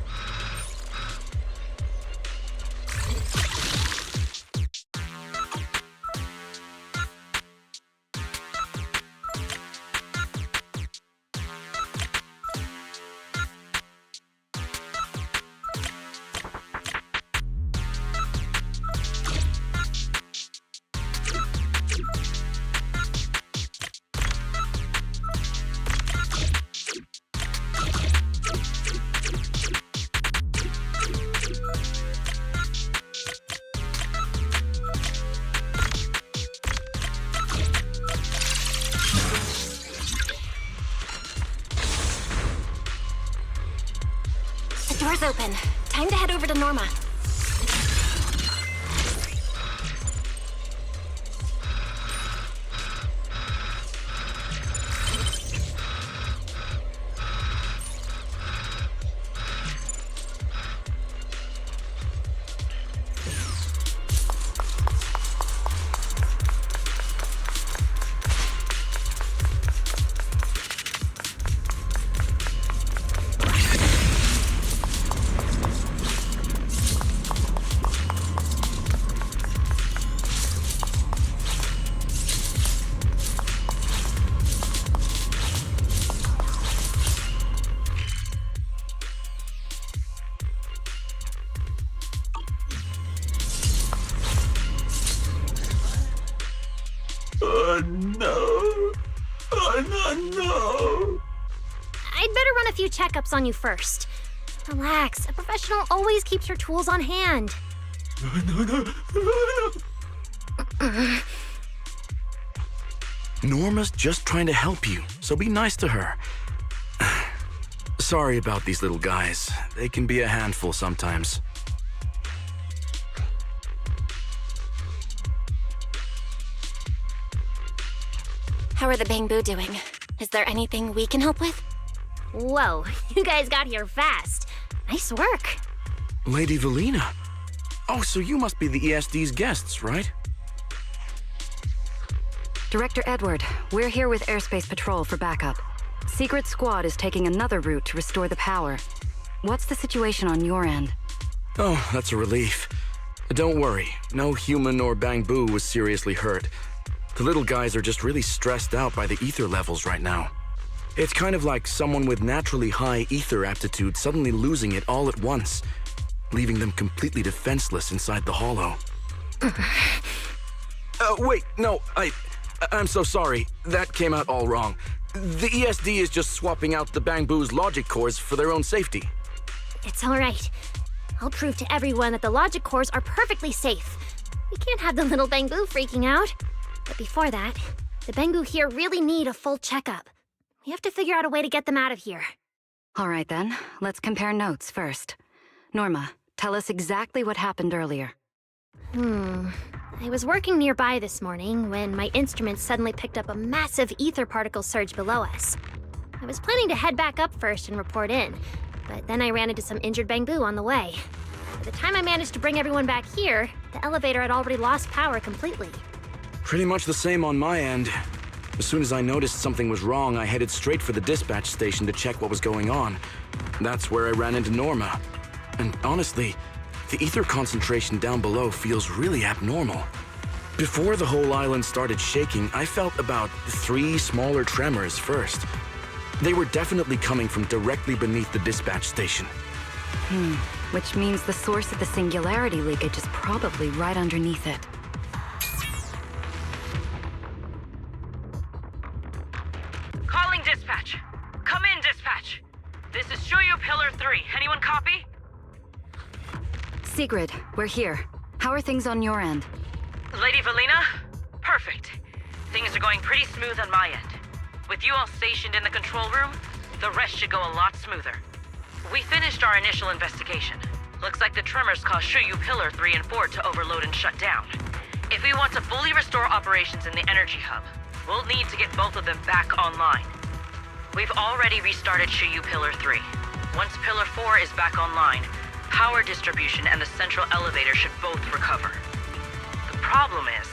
Door's open. Time to head over to Norma. No. I'd better run a few checkups on you first. Relax, a professional always keeps her tools on hand. Norma's just trying to help you, so be nice to her. Sorry about these little guys. They can be a handful sometimes. How are the Bangbu doing? Is there anything we can help with? Whoa, you guys got here fast. Nice work. Lady Valina. Oh, so you must be the ESD's guests, right? Director Edward, we're here with Airspace Patrol for backup. Secret Squad is taking another route to restore the power. What's the situation on your end? Oh, that's a relief. Don't worry, no human or Bangbu was seriously hurt. The little guys are just really stressed out by the ether levels right now. It's kind of like someone with naturally high ether aptitude suddenly losing it all at once, leaving them completely defenseless inside the hollow. Wait, no, I'm so sorry. That came out all wrong. The ESD is just swapping out the Bangbu's logic cores for their own safety. It's all right. I'll prove to everyone that the logic cores are perfectly safe. We can't have the little Bangbu freaking out. But before that, the Bangbu here really need a full checkup. We have to figure out a way to get them out of here. All right then, let's compare notes first. Norma, tell us exactly what happened earlier. I was working nearby this morning when my instruments suddenly picked up a massive ether particle surge below us. I was planning to head back up first and report in, but then I ran into some injured Bangbu on the way. By the time I managed to bring everyone back here, the elevator had already lost power completely. Pretty much the same on my end. As soon as I noticed something was wrong, I headed straight for the dispatch station to check what was going on. That's where I ran into Norma. And honestly, the ether concentration down below feels really abnormal. Before the whole island started shaking, I felt about 3 smaller tremors first. They were definitely coming from directly beneath the dispatch station. Which means the source of the singularity leakage is probably right underneath it. Calling dispatch. Come in, dispatch. This is Shuyu Pillar 3. Anyone copy? Sigrid, we're here. How are things on your end? Lady Valina? Perfect. Things are going pretty smooth on my end. With you all stationed in the control room, the rest should go a lot smoother. We finished our initial investigation. Looks like the tremors caused Shuyu Pillar 3 and 4 to overload and shut down. If we want to fully restore operations in the energy hub, we'll need to get both of them back online. We've already restarted Shuyu Pillar 3. Once Pillar 4 is back online, power distribution and the central elevator should both recover. The problem is,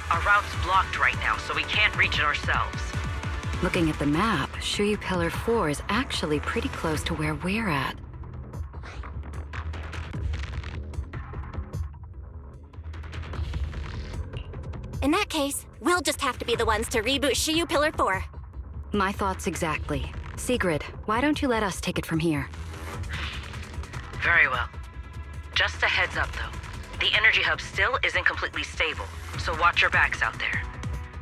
our route's blocked right now, so we can't reach it ourselves. Looking at the map, Shuyu Pillar 4 is actually pretty close to where we're at. In that case, we'll just have to be the ones to reboot Shuyu Pillar 4. My thoughts exactly. Sigrid, why don't you let us take it from here? Very well. Just a heads up, though. The energy hub still isn't completely stable, so watch your backs out there.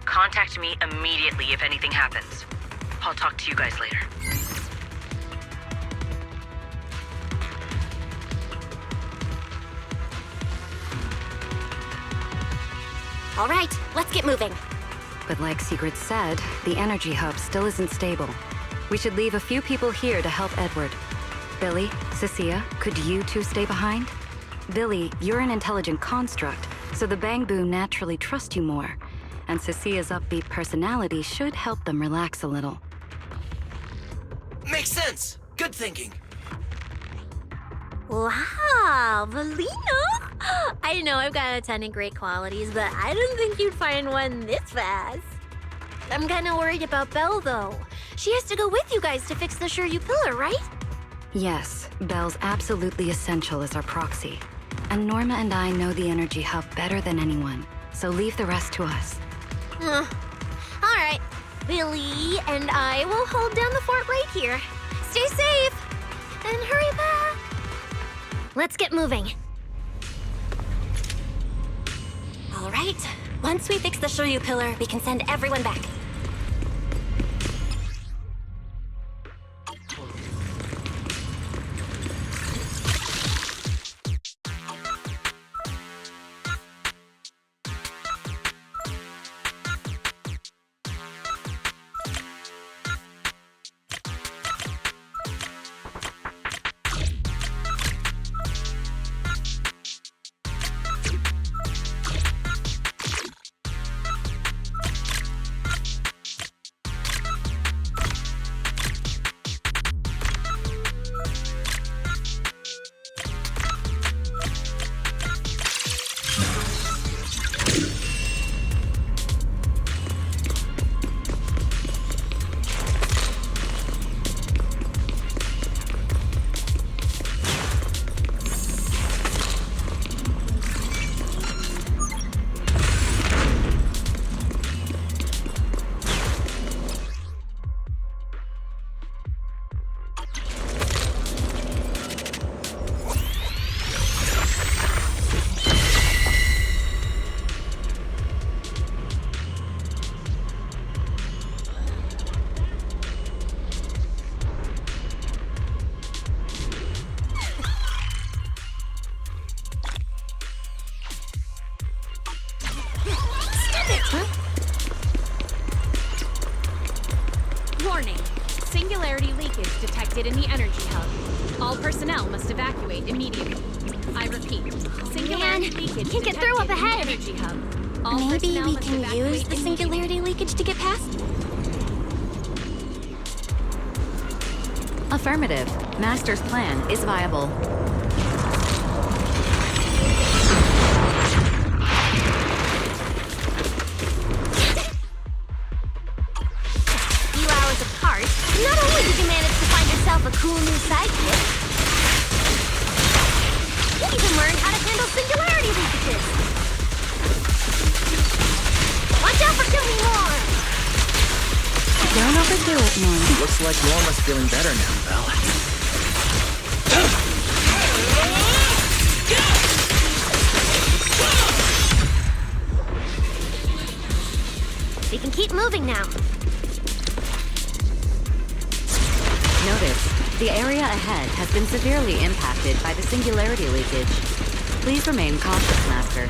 Contact me immediately if anything happens. I'll talk to you guys later. All right, let's get moving. But like Sigrid said, the energy hub still isn't stable. We should leave a few people here to help Edward. Billy, Cecilia, could you two stay behind? Billy, you're an intelligent construct, so the Bangbu naturally trust you more. And Cecilia's upbeat personality should help them relax a little. Makes sense. Good thinking. Wow, Valina! I know I've got a ton of great qualities, but I didn't think you'd find one this fast. I'm kinda worried about Belle, though. She has to go with you guys to fix the Shuyu Pillar, right? Yes, Belle's absolutely essential as our proxy. And Norma and I know the energy hub better than anyone, so leave the rest to us. All right, Billy and I will hold down the fort right here. Stay safe, and hurry back. Let's get moving. All right. Once we fix the Shuyu Pillar, we can send everyone back. Warning. Singularity leakage detected in the energy hub. All personnel must evacuate immediately. I repeat, singularity leakage can't get through up detected in the ahead. energy hub. All Maybe personnel we must can evacuate use the immediately. singularity leakage to get past? Affirmative. Master's plan is viable. Few hours apart, not only did you manage to find yourself a cool new sidekick, you even learned how to handle singularity leakages. Watch out for Kill Me More! Don't overdo it, Norma. Looks like Norma's feeling better now, Belle. We can keep moving now. Notice, the area ahead has been severely impacted by the singularity leakage. Please remain cautious, Master.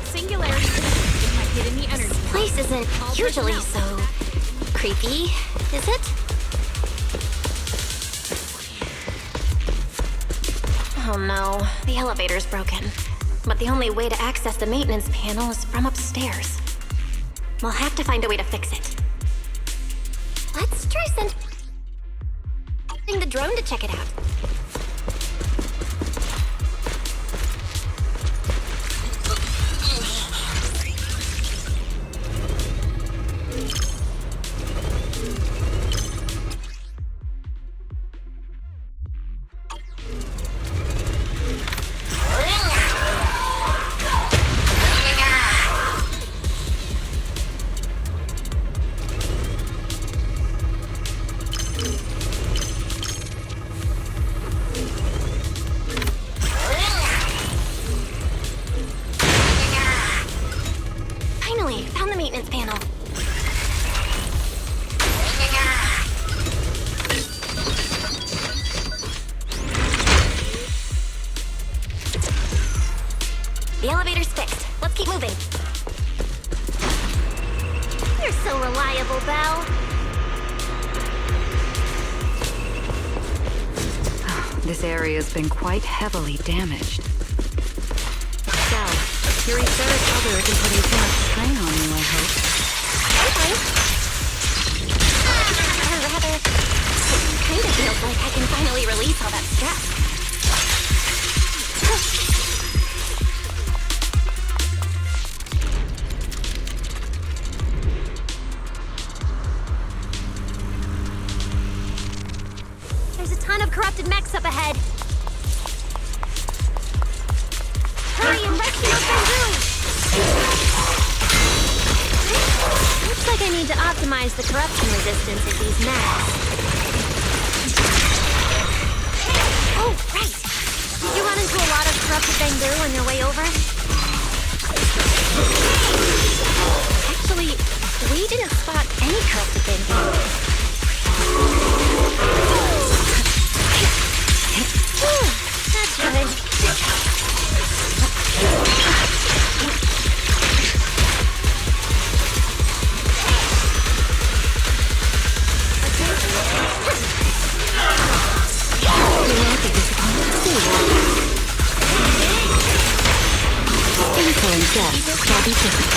Singularity leakage detected in the energy. This place isn't usually so creepy, is it? Oh no, the elevator's broken. But the only way to access the maintenance panel is from upstairs. We'll have to find a way to fix it. Let's try sending the drone to check it out. The elevator's fixed. Let's keep moving. You're so reliable, Belle. This area's been quite heavily damaged. Belle, your etheric other isn't putting too much strain on you, I hope. Okay. Or rather, it kind of feels like I can finally release all that stress. Corrupted mechs up ahead. Hurry and rescue Pengu! Looks like I need to optimize the corruption resistance of these mechs. Oh, right! Did you run into a lot of corrupted Pengu on your way over? Actually, we didn't spot any corrupted Pengu. That's good. Info and death shall be different.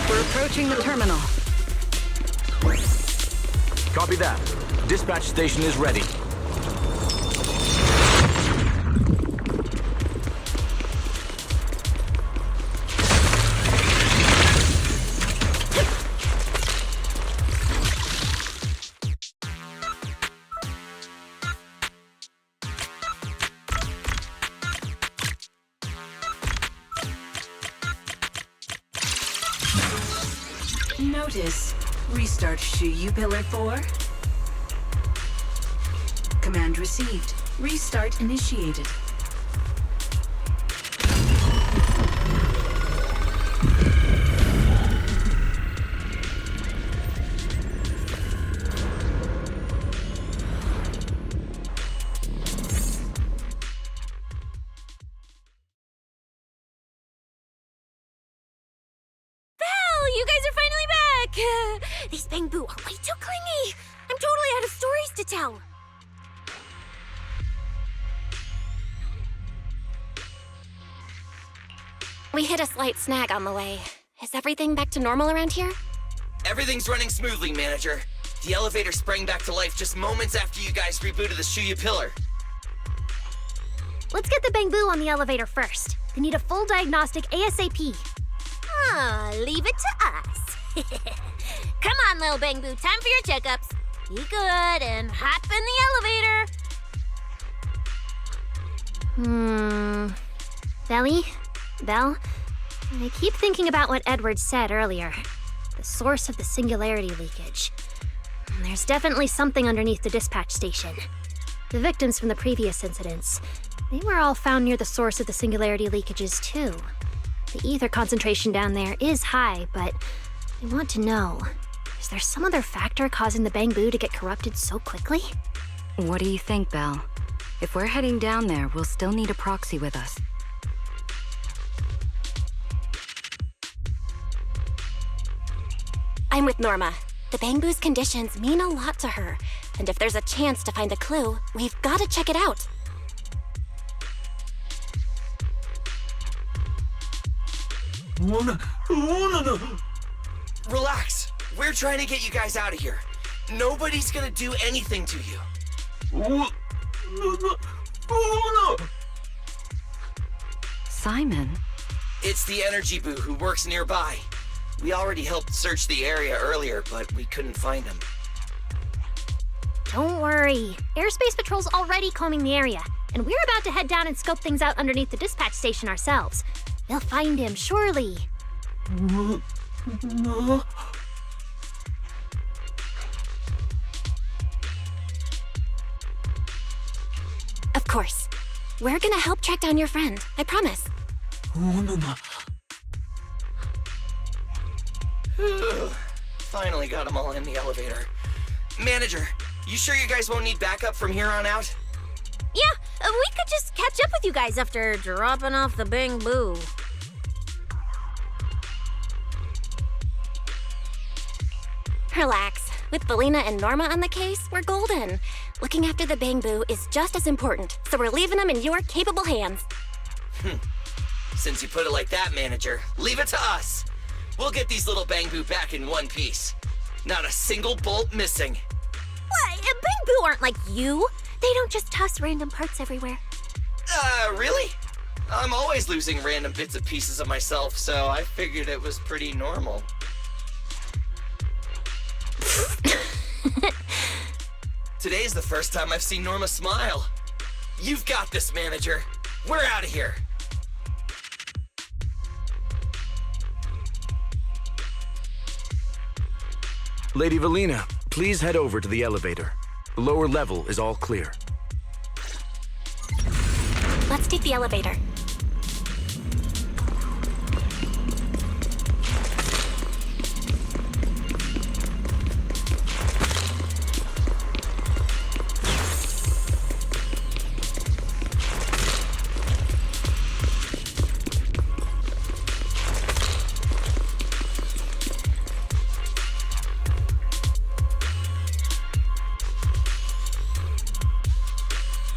We're approaching the terminal. Copy that. Dispatch station is ready. Notice. Restart Shuyu Pillar 4. Command received. Restart initiated. You guys are finally back! These Pengu are way too clingy! I'm totally out of stories to tell! We hit a slight snag on the way. Is everything back to normal around here? Everything's running smoothly, Manager. The elevator sprang back to life just moments after you guys rebooted the Shuyu Pillar. Let's get the Pengu on the elevator first. They need a full diagnostic ASAP. Leave it to us. Come on, little Pengu, time for your checkups. Be good and hop in the elevator. Belly? Belle? I keep thinking about what Edward said earlier. The source of the singularity leakage. There's definitely something underneath the dispatch station. The victims from the previous incidents, they were all found near the source of the singularity leakages too. The ether concentration down there is high, but I want to know, is there some other factor causing the bamboo to get corrupted so quickly? What do you think, Belle? If we're heading down there, we'll still need a proxy with us. I'm with Norma. The bamboo's conditions mean a lot to her, and if there's a chance to find a clue, we've got to check it out. Relax. We're trying to get you guys out of here. Nobody's gonna do anything to you. Simon? It's the energy boo who works nearby. We already helped search the area earlier, but we couldn't find him. Don't worry. Airspace Patrol's already combing the area, and we're about to head down and scope things out underneath the dispatch station ourselves. They'll find him, surely. Of course. We're gonna help track down your friend, I promise. Finally got them all in the elevator. Manager, you sure you guys won't need backup from here on out? Yeah, we could just catch up with you guys after dropping off the bamboo. Relax. With Belina and Norma on the case, we're golden. Looking after the bamboo is just as important, so we're leaving them in your capable hands. Since you put it like that, Manager, leave it to us. We'll get these little bamboo back in one piece. Not a single bolt missing. What? Bamboo aren't like you. They don't just toss random parts everywhere. Really? I'm always losing random bits and pieces of myself, so I figured it was pretty normal. Today's the first time I've seen Norma smile. You've got this, Manager. We're out of here. Lady Valina, please head over to the elevator. The lower level is all clear. Let's take the elevator.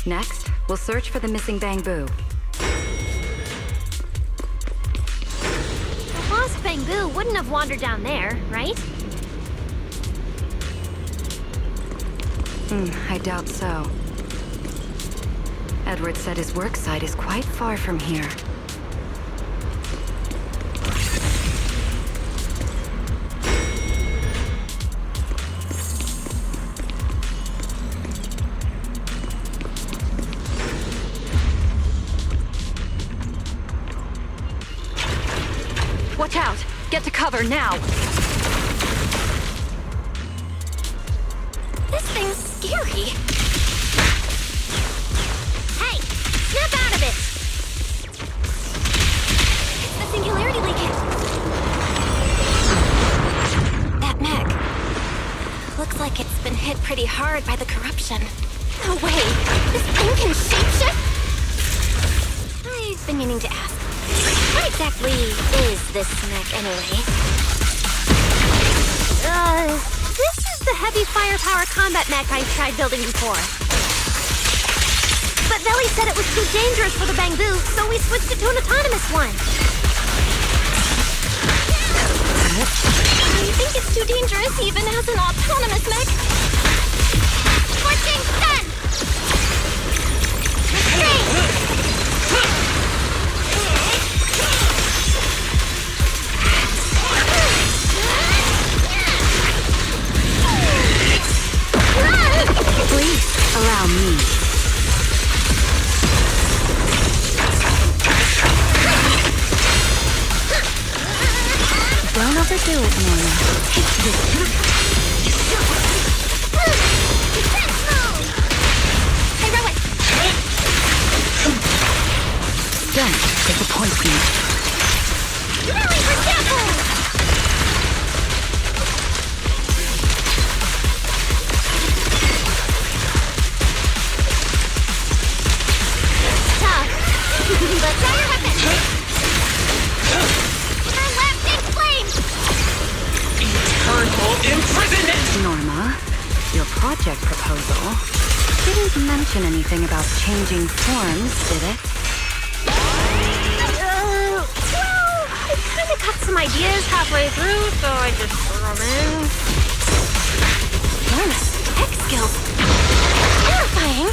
Next, we'll search for the missing bamboo. The lost bamboo wouldn't have wandered down there, right? I doubt so. Edward said his work site is quite far from here. Watch out! Get to cover now! This thing's scary. Hey, snap out of it! It's the singularity leakage. That mech. Looks like it's been hit pretty hard by the corruption. No way! This thing can shapeshift? I've been meaning to ask. What exactly is this mech anyway? This is the heavy firepower combat mech I tried building before. But Velly said it was too dangerous for the bamboo, so we switched it to an autonomous one. I think it's too dangerous even as an autonomous mech. Scorching sun! Restraint! Please, allow me. overdo it, Norma. Heroic! Don't disappoint me. Rally for Devil! Tough. But try your weapon! Galactic flame! Eternal imprisonment! Norma, your project proposal didn't mention anything about changing forms, did it? Well, I kinda got some ideas halfway through, so I just threw them in. Norma's tech skills. Terrifying!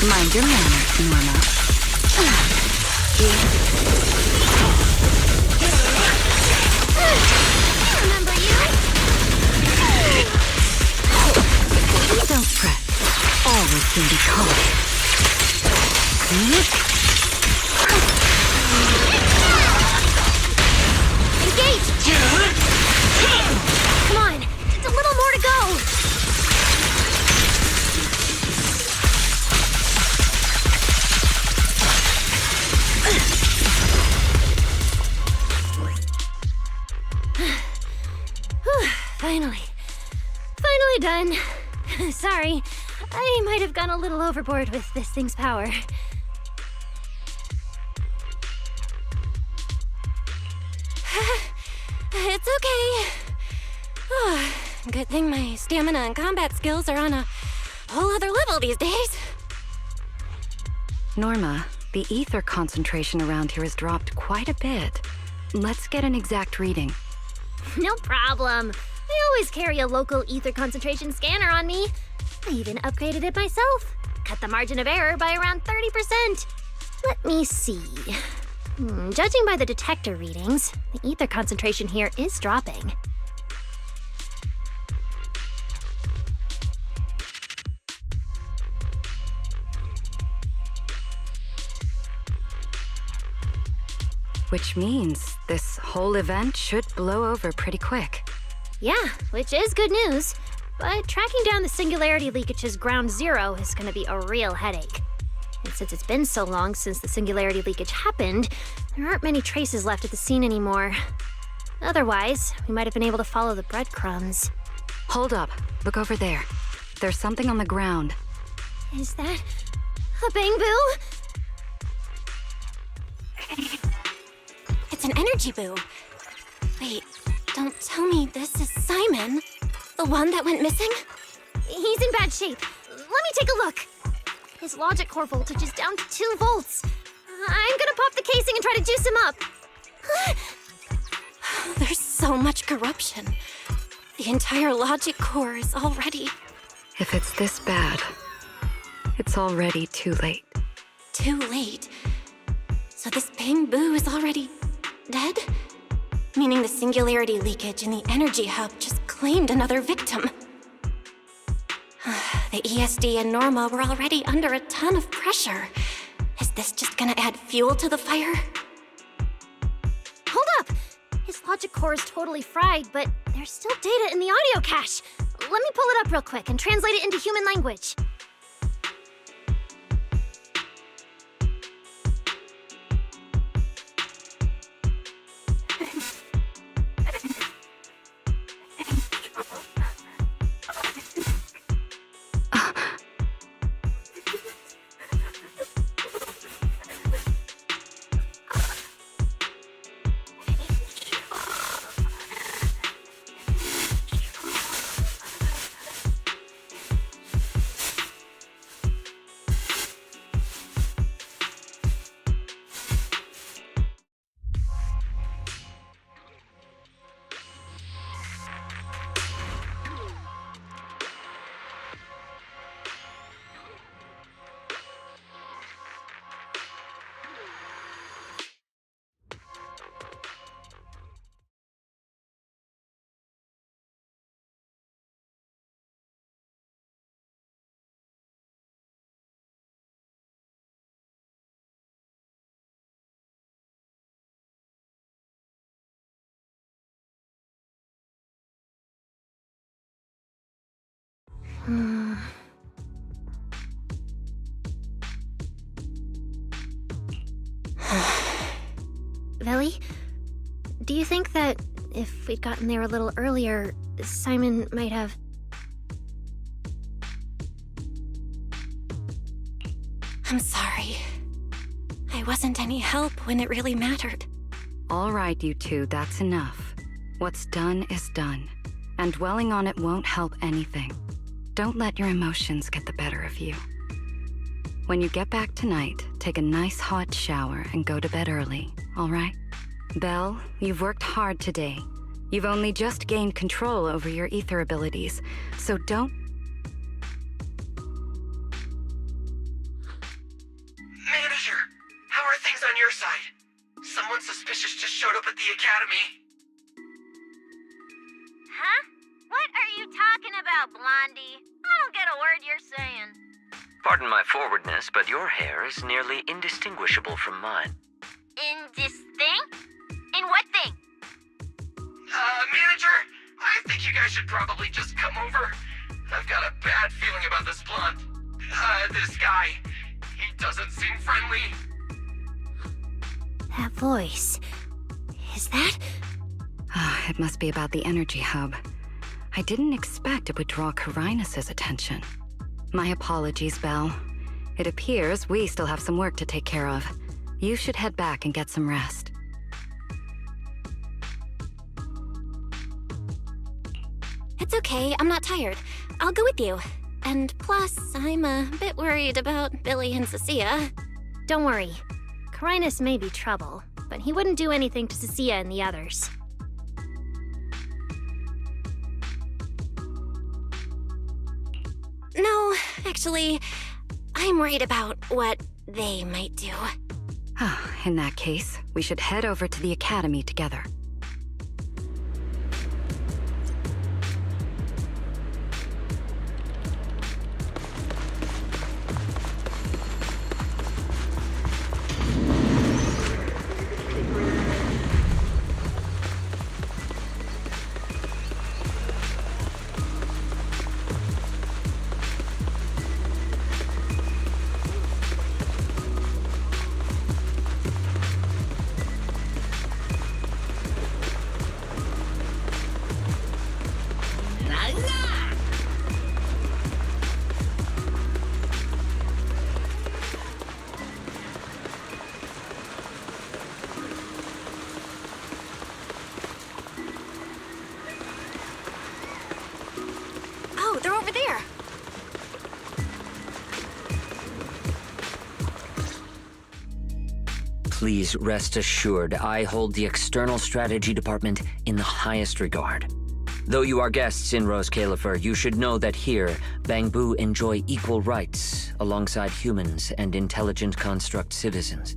Mind your manners, Norma. Remember you? Don't fret. Always can be calm. Engage! Come on, just a little more to go. Finally done. Sorry, I might have gone a little overboard with this thing's power. It's okay. Good thing my stamina and combat skills are on a whole other level these days. Norma, the ether concentration around here has dropped quite a bit. Let's get an exact reading. No problem. I always carry a local ether concentration scanner on me. I even upgraded it myself. Cut the margin of error by around 30%. Let me see. Judging by the detector readings, the ether concentration here is dropping. Which means this whole event should blow over pretty quick. Yeah, which is good news. But tracking down the singularity leakage's ground zero is going to be a real headache. And since it's been so long since the singularity leakage happened, there aren't many traces left at the scene anymore. Otherwise, we might have been able to follow the breadcrumbs. Hold up. Look over there. There's something on the ground. Is that a bamboo? It's an energy boo. Wait, don't tell me this is Simon, the one that went missing? He's in bad shape. Let me take a look. His logic core voltage is down to 2 volts. I'm gonna pop the casing and try to juice him up. There's so much corruption. The entire logic core is already... If it's this bad, it's already too late. Too late? So this bamboo is already dead? Meaning the singularity leakage in the energy hub just claimed another victim. The ESD and Norma were already under a ton of pressure. Is this just gonna add fuel to the fire? Hold up! His logic core is totally fried, but there's still data in the audio cache. Let me pull it up real quick and translate it into human language. Billy, do you think that if we'd gotten there a little earlier, Simon might have... I'm sorry. I wasn't any help when it really mattered. All right, you two, that's enough. What's done is done, and dwelling on it won't help anything. Don't let your emotions get the better of you. When you get back tonight, take a nice hot shower and go to bed early, all right? Belle, you've worked hard today. You've only just gained control over your ether abilities, so don't... Manager, how are things on your side? Someone suspicious just showed up at the academy. Huh? What are you talking about, Blondie? I don't get a word you're saying. Pardon my forwardness, but your hair is nearly indistinguishable from mine. Indistinct? In what thing? Manager, I think you guys should probably just come over. I've got a bad feeling about this blonde. This guy. He doesn't seem friendly. That voice... is that... It must be about the energy hub. I didn't expect it would draw Carinus' attention. My apologies, Belle. It appears we still have some work to take care of. You should head back and get some rest. It's okay, I'm not tired. I'll go with you. And plus, I'm a bit worried about Billy and Cecilia. Don't worry. Carinus may be trouble, but he wouldn't do anything to Cecilia and the others. No, actually, I'm worried about what they might do. In that case, we should head over to the academy together. Oh, they're over there. Please rest assured, I hold the External Strategy Department in the highest regard. Though you are guests in Rose Califer, you should know that here, Bangbu enjoy equal rights alongside humans and intelligent construct citizens.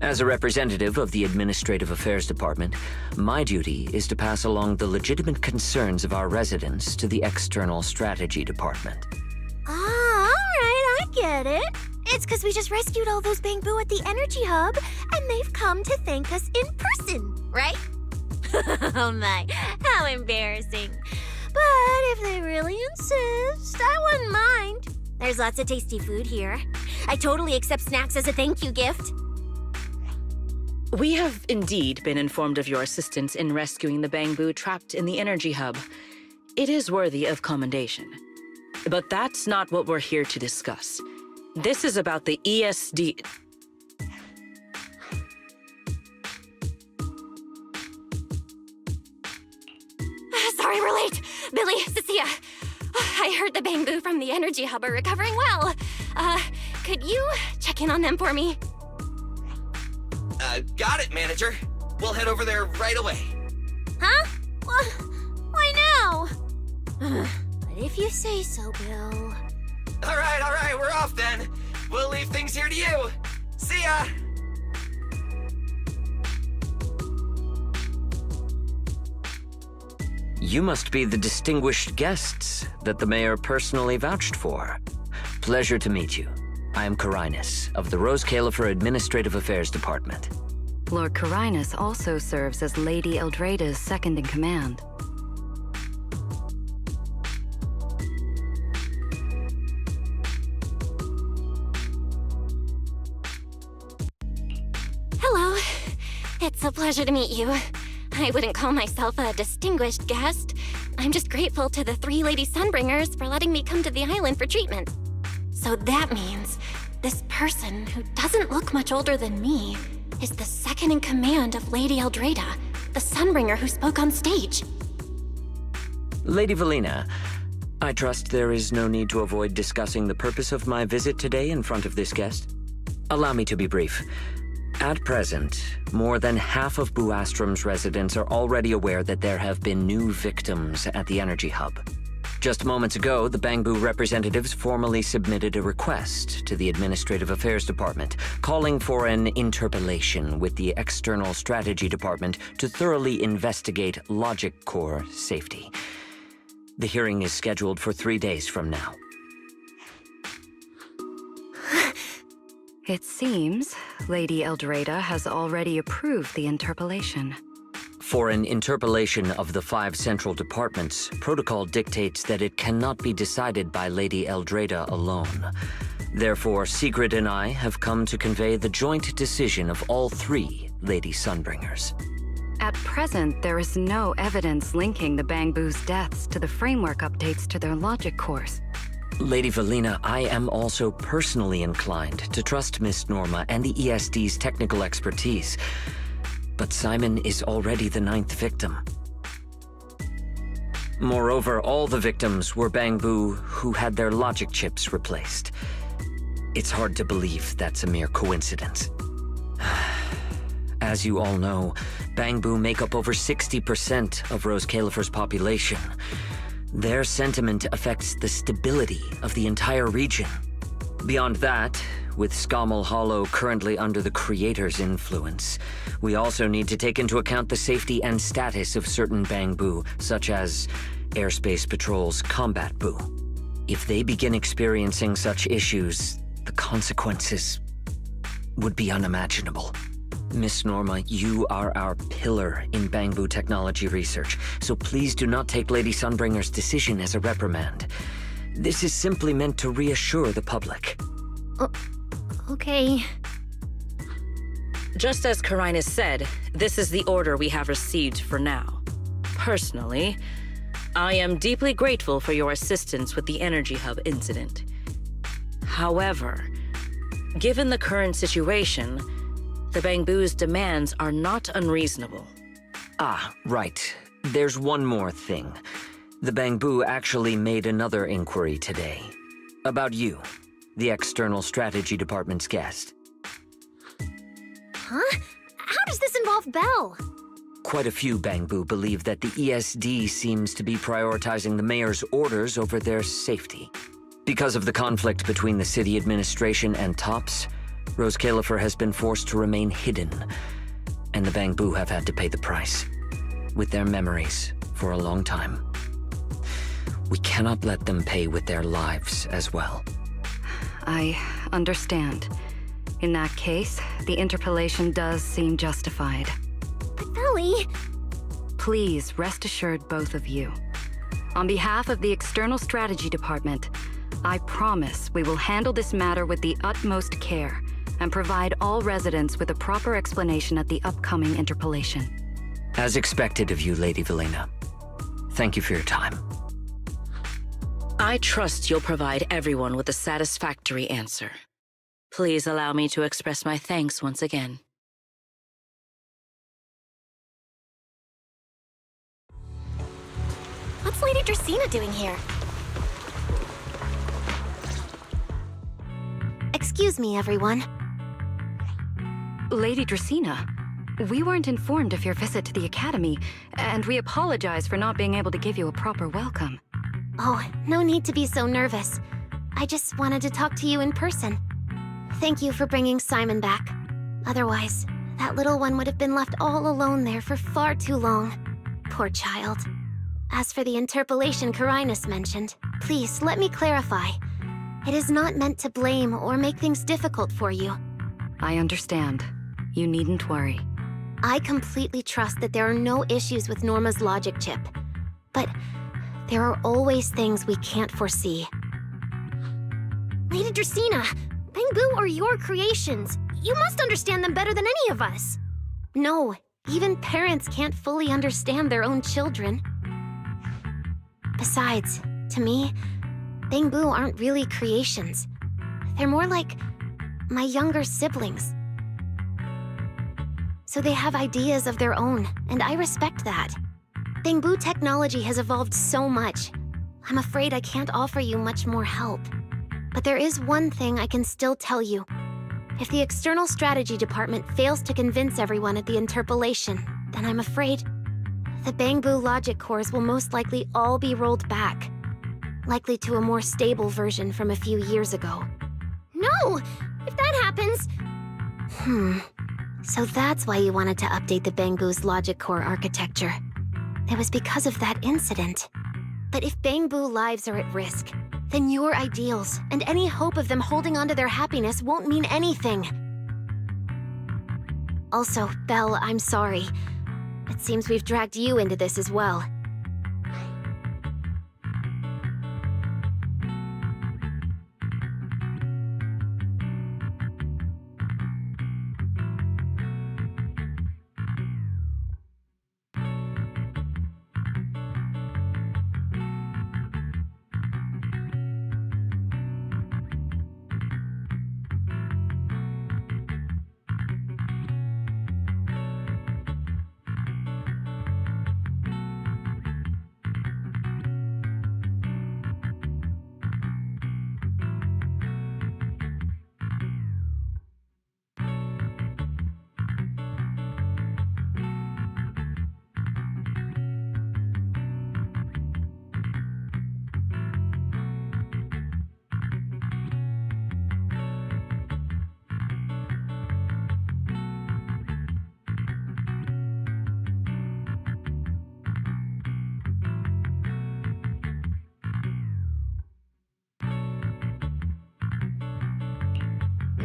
As a representative of the Administrative Affairs Department, my duty is to pass along the legitimate concerns of our residents to the External Strategy Department. Ah, alright, I get it. It's because we just rescued all those Bangbu at the energy hub, and they've come to thank us in person, right? Oh my, how embarrassing. But if they really insist, I wouldn't mind. There's lots of tasty food here. I totally accept snacks as a thank you gift. We have indeed been informed of your assistance in rescuing the Bangbu trapped in the energy hub. It is worthy of commendation. But that's not what we're here to discuss. This is about the ESD... Sorry we're late. Billy, Cecilia. I heard the Bangbu from the energy hub are recovering well. Could you check in on them for me? Got it, Manager. We'll head over there right away. Huh? Why now? But if you say so, Bill. All right, we're off then. We'll leave things here to you. See ya! You must be the distinguished guests that the mayor personally vouched for. Pleasure to meet you. I am Carinus of the Rose Califer Administrative Affairs Department. Lord Carinus also serves as Lady Eldreda's second-in-command. It's a pleasure to meet you. I wouldn't call myself a distinguished guest. I'm just grateful to the 3 Lady Sunbringers for letting me come to the island for treatment. So that means this person, who doesn't look much older than me, is the second in command of Lady Eldreda, the Sunbringer who spoke on stage. Lady Valina, I trust there is no need to avoid discussing the purpose of my visit today in front of this guest. Allow me to be brief. At present, more than half of Buastrom's residents are already aware that there have been new victims at the Energy Hub. Just moments ago, the Bangbu representatives formally submitted a request to the Administrative Affairs Department, calling for an interpellation with the External Strategy Department to thoroughly investigate Logic Core safety. The hearing is scheduled for 3 days from now. It seems Lady Eldreda has already approved the interpellation. For an interpellation of the 5 central departments, protocol dictates that it cannot be decided by Lady Eldreda alone. Therefore, Secret and I have come to convey the joint decision of all 3 Lady Sunbringers. At present, there is no evidence linking the Bangbu's deaths to the framework updates to their logic cores. Lady Valina, I am also personally inclined to trust Miss Norma and the ESD's technical expertise. But Simon is already the 9th victim. Moreover, all the victims were Bangbu who had their logic chips replaced. It's hard to believe that's a mere coincidence. As you all know, Bangbu make up over 60% of Rose Califer's population. Their sentiment affects the stability of the entire region. Beyond that, with Scommel Hollow currently under the Creator's influence, we also need to take into account the safety and status of certain Bangbu, such as Airspace Patrol's Combat Bu. If they begin experiencing such issues, the consequences would be unimaginable. Miss Norma, you are our pillar in Bangbu technology research, so please do not take Lady Sunbringer's decision as a reprimand. This is simply meant to reassure the public. Okay. Just as Karinus said, this is the order we have received for now. Personally, I am deeply grateful for your assistance with the Energy Hub incident. However, given the current situation, the Bangbu's demands are not unreasonable. Ah, right. There's one more thing. The Bangbu actually made another inquiry today. About you, the External Strategy Department's guest. Huh? How does this involve Belle? Quite a few Bangbu believe that the ESD seems to be prioritizing the mayor's orders over their safety. Because of the conflict between the city administration and TOPS, Rose Califer has been forced to remain hidden, and the Bangbu have had to pay the price, with their memories, for a long time. We cannot let them pay with their lives as well. I understand. In that case, the interpellation does seem justified. But Ellie... Please rest assured, both of you. On behalf of the External Strategy Department, I promise we will handle this matter with the utmost care and provide all residents with a proper explanation at the upcoming interpellation. As expected of you, Lady Valina. Thank you for your time. I trust you'll provide everyone with a satisfactory answer. Please allow me to express my thanks once again. What's Lady Dracena doing here? Excuse me, everyone. Lady Dracena, we weren't informed of your visit to the Academy, and we apologize for not being able to give you a proper welcome. Oh, no need to be so nervous. I just wanted to talk to you in person. Thank you for bringing Simon back. Otherwise, that little one would have been left all alone there for far too long. Poor child. As for the interpellation Karinus mentioned, please let me clarify. It is not meant to blame or make things difficult for you. I understand. You needn't worry. I completely trust that there are no issues with Norma's logic chip. But there are always things we can't foresee. Lady Dracena, Bangbu are your creations. You must understand them better than any of us. No, even parents can't fully understand their own children. Besides, to me, Bangboo aren't really creations. They're more like my younger siblings. So they have ideas of their own, and I respect that. Bangboo technology has evolved so much. I'm afraid I can't offer you much more help. But there is one thing I can still tell you. If the External Strategy Department fails to convince everyone at the interpolation, then I'm afraid the Bangboo logic cores will most likely all be rolled back. Likely to a more stable version from a few years ago. No! If that happens... So that's why you wanted to update the Bangboo's logic core architecture. It was because of that incident. But if Bangboo lives are at risk, then your ideals and any hope of them holding onto their happiness won't mean anything. Also, Belle, I'm sorry. It seems we've dragged you into this as well.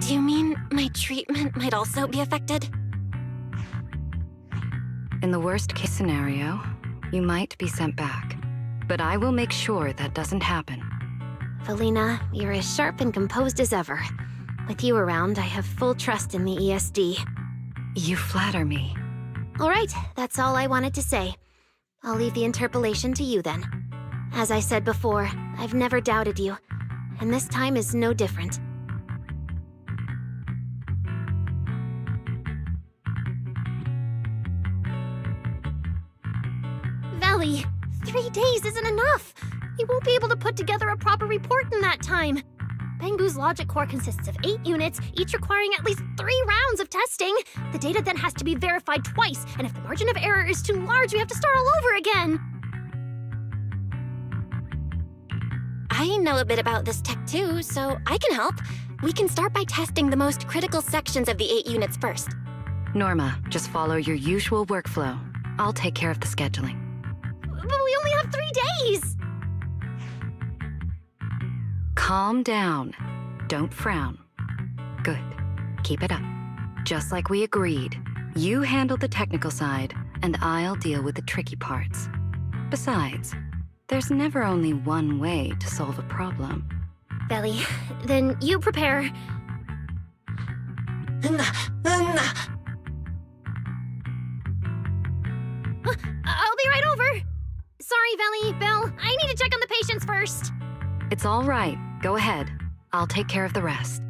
Do you mean my treatment might also be affected? In the worst case scenario, you might be sent back. But I will make sure that doesn't happen. Valina, you're as sharp and composed as ever. With you around, I have full trust in the ESD. You flatter me. All right, that's all I wanted to say. I'll leave the interpolation to you then. As I said before, I've never doubted you, and this time is no different. Valley, 3 days isn't enough. We won't be able to put together a proper report in that time. Bangboo's logic core consists of 8 units, each requiring at least 3 rounds of testing. The data then has to be verified twice, and if the margin of error is too large, we have to start all over again. I know a bit about this tech too, so I can help. We can start by testing the most critical sections of the 8 units first. Norma, just follow your usual workflow. I'll take care of the scheduling. But we only have 3 days! Calm down. Don't frown. Good. Keep it up. Just like we agreed. You handle the technical side, and I'll deal with the tricky parts. Besides, there's never only one way to solve a problem. Belly, then you prepare. I'll be right over. Sorry, Valley, Belle. I need to check on the patients first. It's all right. Go ahead. I'll take care of the rest.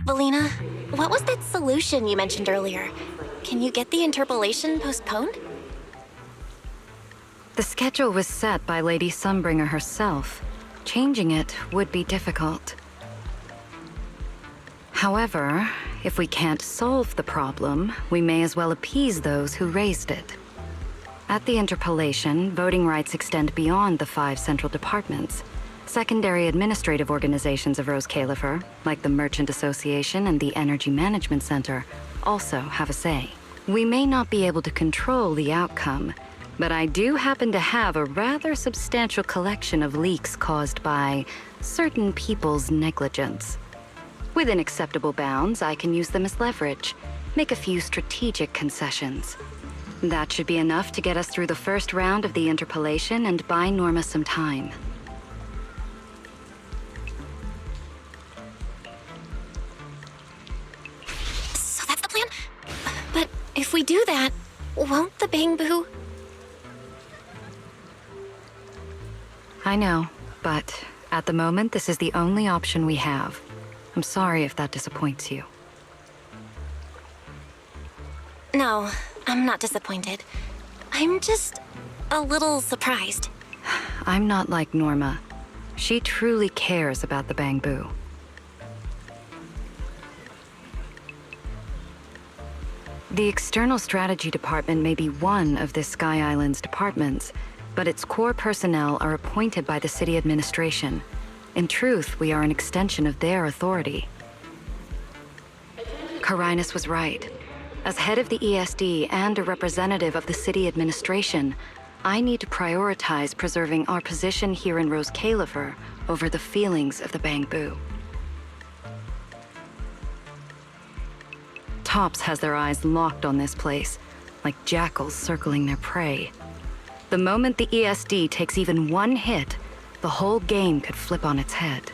Valina, what was that solution you mentioned earlier? Can you get the interpolation postponed? The schedule was set by Lady Sunbringer herself. Changing it would be difficult. However, if we can't solve the problem, we may as well appease those who raised it. At the interpolation, voting rights extend beyond the 5 central departments. Secondary administrative organizations of Rose Califer, like the Merchant Association and the Energy Management Center, also have a say. We may not be able to control the outcome, but I do happen to have a rather substantial collection of leaks caused by certain people's negligence. Within acceptable bounds, I can use them as leverage, make a few strategic concessions. That should be enough to get us through the first round of the interpolation and buy Norma some time. So that's the plan? But if we do that, won't the Bangbu... I know, but at the moment, this is the only option we have. I'm sorry if that disappoints you. No, I'm not disappointed. I'm just a little surprised. I'm not like Norma. She truly cares about the Bangbu. The External Strategy Department may be one of this Sky Island's departments, but its core personnel are appointed by the city administration. In truth, we are an extension of their authority. Carinus was right. As head of the ESD and a representative of the city administration, I need to prioritize preserving our position here in Rose Califer over the feelings of the Bangbu. Tops has their eyes locked on this place, like jackals circling their prey. The moment the ESD takes even one hit, the whole game could flip on its head.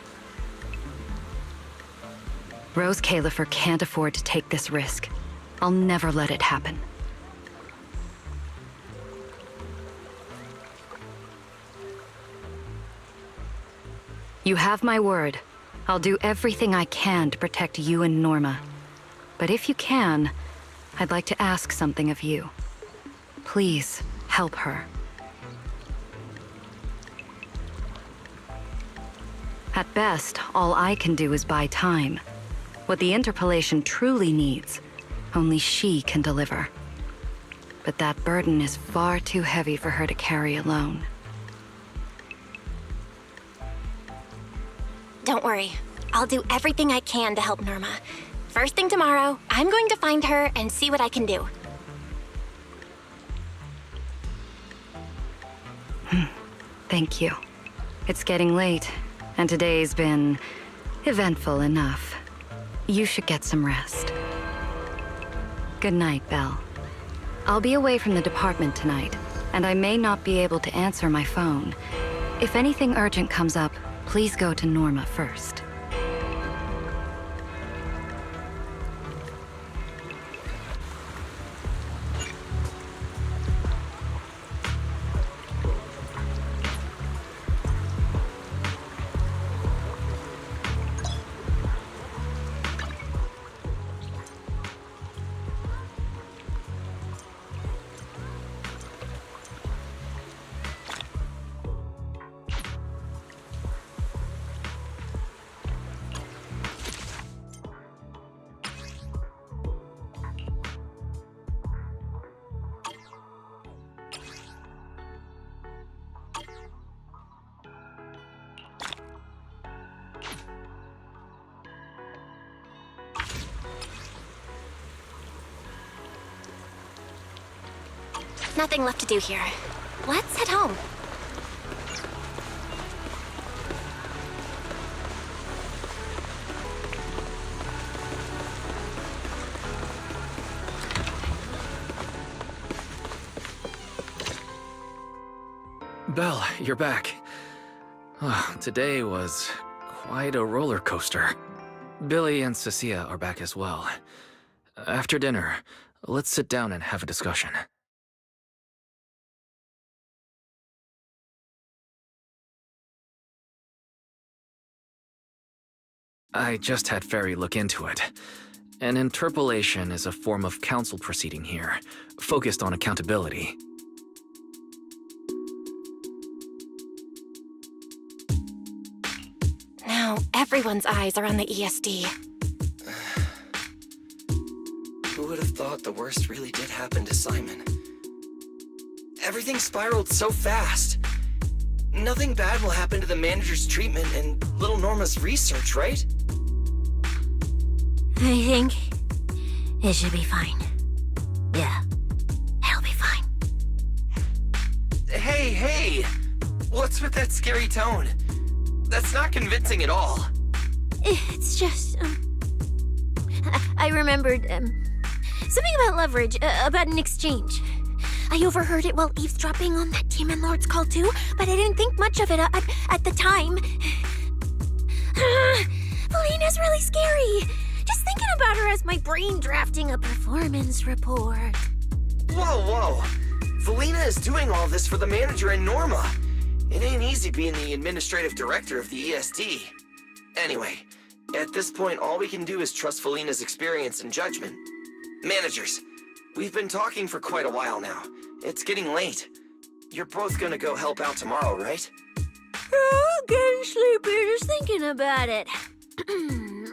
Rose Califer can't afford to take this risk. I'll never let it happen. You have my word. I'll do everything I can to protect you and Norma. But if you can, I'd like to ask something of you. Please, help her. At best, all I can do is buy time. What the interpolation truly needs, only she can deliver. But that burden is far too heavy for her to carry alone. Don't worry. I'll do everything I can to help Norma. First thing tomorrow, I'm going to find her and see what I can do. Thank you. It's getting late, and today's been eventful enough. You should get some rest. Good night, Belle. I'll be away from the department tonight, and I may not be able to answer my phone. If anything urgent comes up, please go to Norma first. Nothing left to do here. Let's head home. Belle, you're back. Today was quite a roller coaster. Billy and Cecilia are back as well. After dinner, let's sit down and have a discussion. I just had Ferry look into it. An interpolation is a form of council proceeding here, focused on accountability. Now everyone's eyes are on the ESD. Who would have thought the worst really did happen to Simon? Everything spiraled so fast. Nothing bad will happen to the manager's treatment and little Norma's research, right? I think it should be fine. Yeah. hey! What's with that scary tone? That's not convincing at all. It's just, I remembered, something about leverage, about an exchange. I overheard it while eavesdropping on that Demon Lord's call too, but I didn't think much of it at the time. Felina's really scary. Just thinking about her as my brain drafting a performance report. Whoa. Felina is doing all this for the manager and Norma. It ain't easy being the administrative director of the ESD. Anyway, at this point, all we can do is trust Felina's experience and judgment. Managers, we've been talking for quite a while now. It's getting late. You're both gonna go help out tomorrow, right? Oh, getting sleepy just thinking about it.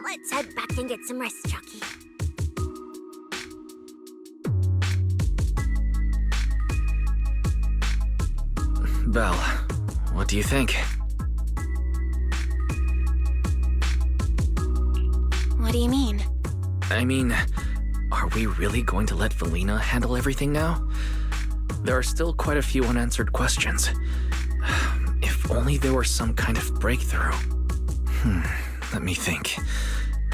Let's head back and get some rest, Chucky. Belle, what do you think? What do you mean? I mean, are we really going to let Felina handle everything now? There are still quite a few unanswered questions. If only there were some kind of breakthrough. Let me think.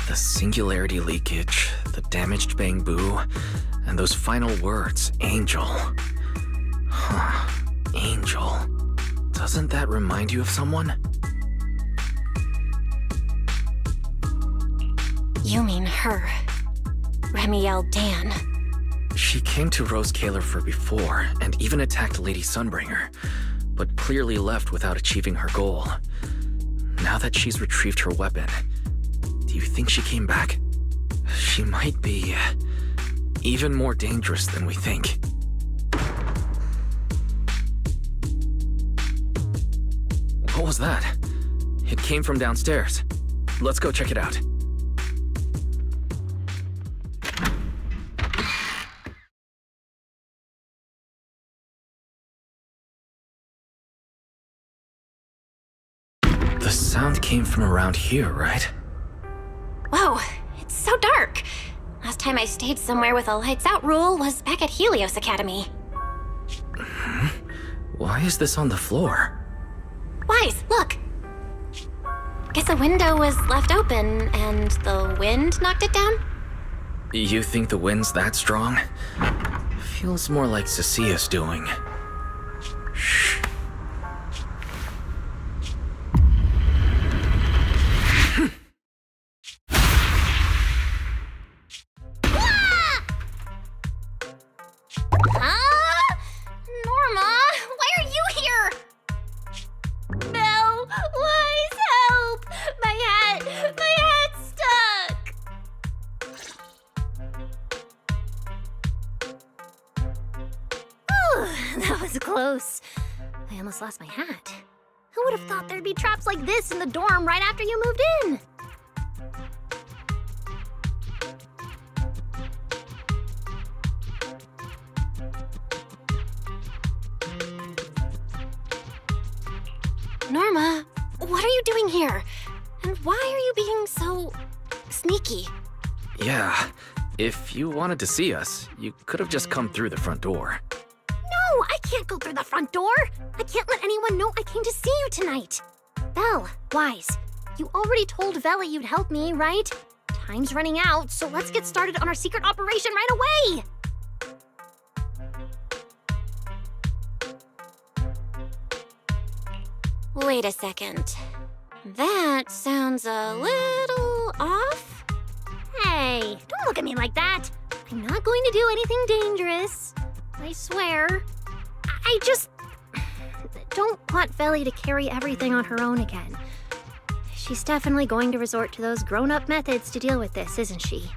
The singularity leakage, the damaged bamboo, and those final words, Angel. Angel. Doesn't that remind you of someone? You mean her. Remiel Dan. She came to Rose Califer before, and even attacked Lady Sunbringer, but clearly left without achieving her goal. Now that she's retrieved her weapon, do you think she came back? She might be even more dangerous than we think. What was that? It came from downstairs. Let's go check it out. The sound came from around here, right? Whoa, it's so dark. Last time I stayed somewhere with a lights out rule was back at Helios Academy. Why is this on the floor? Wise, look. Guess a window was left open and the wind knocked it down? You think the wind's that strong? Feels more like Cecia's doing. Shh. Norma, why are you here? Belle, Wise, help! My hat's stuck! Ooh, that was close. I almost lost my hat. Who would have thought there'd be traps like this in the dorm right after you moved in? Norma, what are you doing here? And why are you being so sneaky? Yeah, if you wanted to see us, you could have just come through the front door. No, I can't go through the front door. I can't let anyone know I came to see you tonight. Belle, Wise, you already told Veli you'd help me, right? Time's running out, so let's get started on our secret operation right away. Wait a second. That sounds a little off. Hey, don't look at me like that. I'm not going to do anything dangerous. I swear. I just don't want Veli to carry everything on her own again. She's definitely going to resort to those grown-up methods to deal with this, isn't she?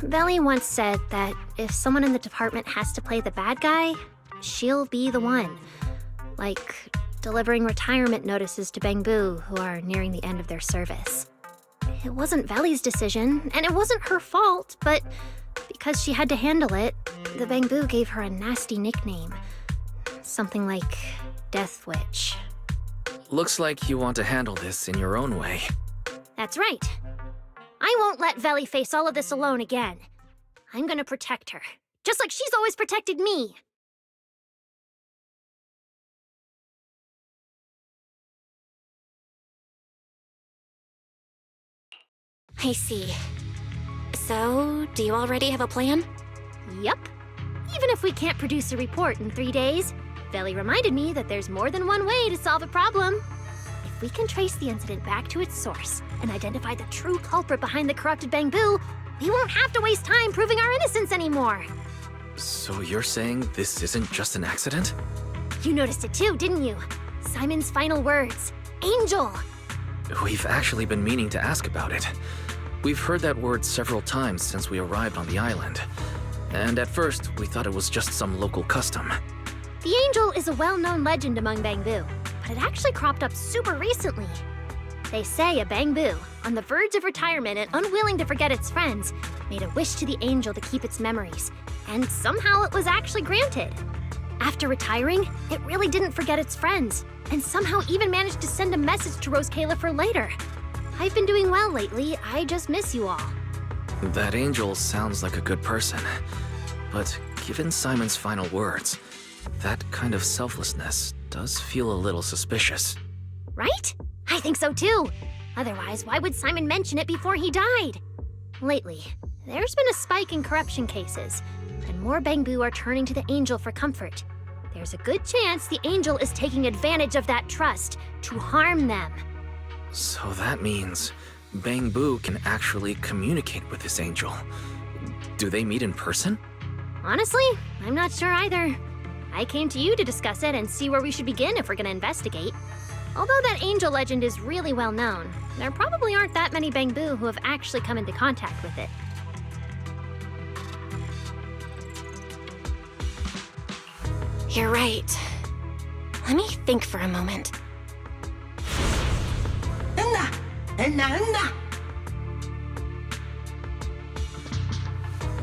Veli once said that if someone in the department has to play the bad guy, she'll be the one. Like delivering retirement notices to Bangbu who are nearing the end of their service. It wasn't Veli's decision, and it wasn't her fault, but because she had to handle it, the Bangbu gave her a nasty nickname. Something like Death Witch. Looks like you want to handle this in your own way. That's right. I won't let Veli face all of this alone again. I'm gonna protect her, just like she's always protected me. I see. So, do you already have a plan? Yup. Even if we can't produce a report in 3 days, Veli reminded me that there's more than one way to solve a problem. If we can trace the incident back to its source and identify the true culprit behind the corrupted Bangbu, we won't have to waste time proving our innocence anymore. So you're saying this isn't just an accident? You noticed it too, didn't you? Simon's final words. Angel! We've actually been meaning to ask about it. We've heard that word several times since we arrived on the island. And at first, we thought it was just some local custom. The angel is a well-known legend among Bangbu, but it actually cropped up super recently. They say a Bangbu, on the verge of retirement and unwilling to forget its friends, made a wish to the angel to keep its memories, and somehow it was actually granted. After retiring, it really didn't forget its friends, and somehow even managed to send a message to Rose Califer later. I've been doing well lately, I just miss you all. That angel sounds like a good person. But given Simon's final words, that kind of selflessness does feel a little suspicious. Right? I think so too. Otherwise, why would Simon mention it before he died? Lately, there's been a spike in corruption cases, and more Bangbu are turning to the angel for comfort. There's a good chance the angel is taking advantage of that trust to harm them. So that means Bangbu can actually communicate with this angel. Do they meet in person? Honestly, I'm not sure either. I came to you to discuss it and see where we should begin if we're gonna investigate. Although that angel legend is really well known, there probably aren't that many Bangbu who have actually come into contact with it. You're right. Let me think for a moment.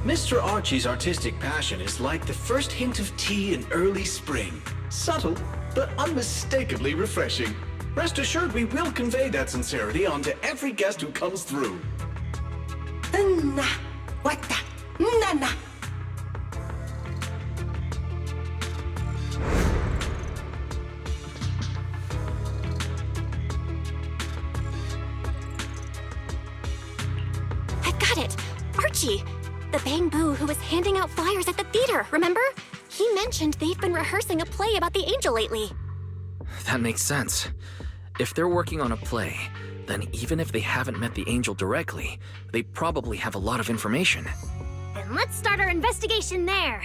Mr. Archie's artistic passion is like the first hint of tea in early spring. Subtle, but unmistakably refreshing. Rest assured we will convey that sincerity onto every guest who comes through. I've got it! Archie! The Bangbu who was handing out flyers at the theater, remember? He mentioned they've been rehearsing a play about the angel lately. That makes sense. If they're working on a play, then even if they haven't met the angel directly, they probably have a lot of information. Then let's start our investigation there.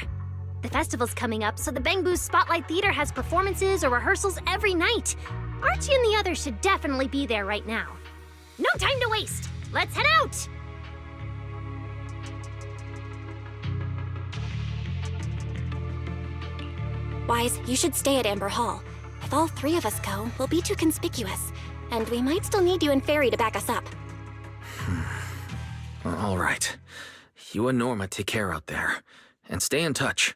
The festival's coming up, so the Bangbu's Spotlight Theater has performances or rehearsals every night. Archie and the others should definitely be there right now. No time to waste! Let's head out! Wise, you should stay at Amber Hall. If all three of us go, we'll be too conspicuous. And we might still need you and Fairy to back us up. All right. You and Norma take care out there. And stay in touch.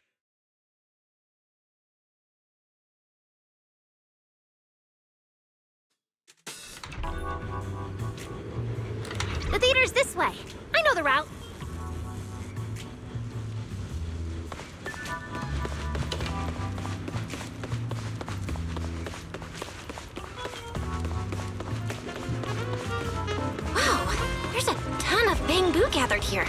The theater's this way. I know the route. There's a ton of Bangbu gathered here.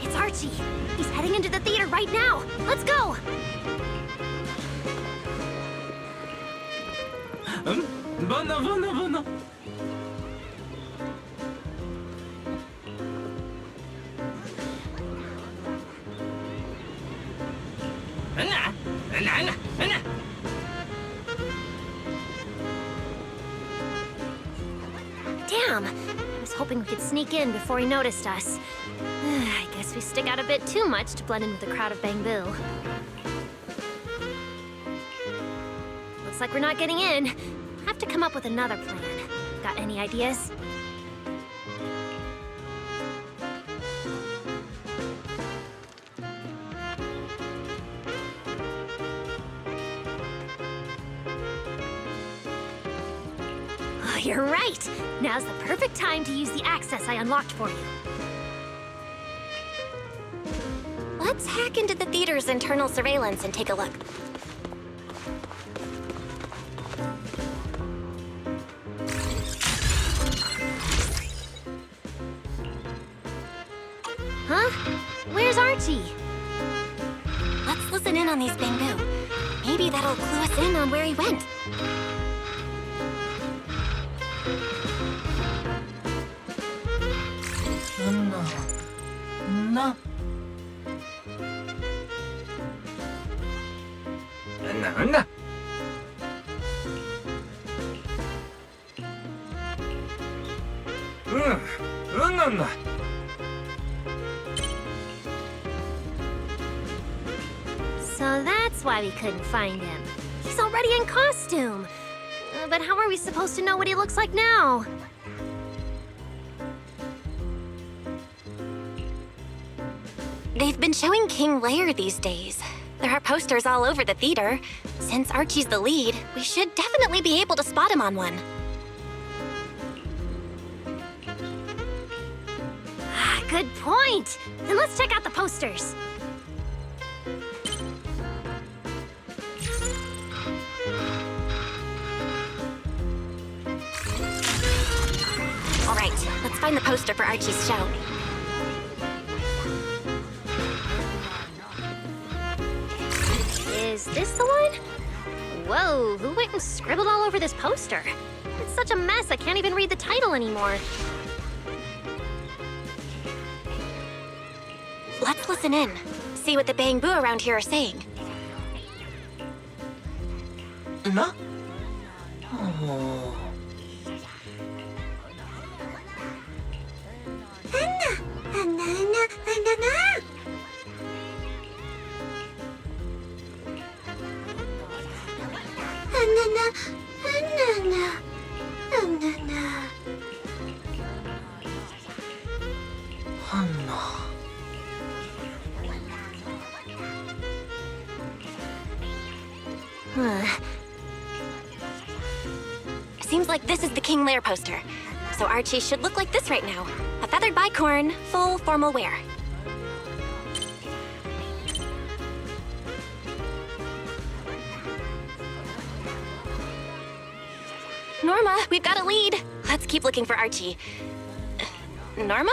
It's Archie. He's heading into the theater right now. Let's go. Damn! I was hoping we could sneak in before he noticed us. I guess we stick out a bit too much to blend in with the crowd of Bangbu. Looks like we're not getting in. Have to come up with another plan. Got any ideas? You're right. Now's the perfect time to use the access I unlocked for you. Let's hack into the theater's internal surveillance and take a look. Huh? Where's Archie? Let's listen in on these bamboo. Maybe that'll clue us in on where he went. No. No. No. So that's why we couldn't find him. He's already in costume. But how are we supposed to know what he looks like now? They've been showing King Lear these days. There are posters all over the theater. Since Archie's the lead, we should definitely be able to spot him on one. Good point. Then let's check out the posters. All right, let's find the poster for Archie's show. Is this the one? Whoa, who went and scribbled all over this poster? It's such a mess, I can't even read the title anymore. Let's listen in. See what the bamboo around here are saying. No? Oh. Seems like this is the King Lear poster. So Archie should look like this right now. A feathered bicorn, full formal wear. Norma, we've got a lead. Let's keep looking for Archie. Norma?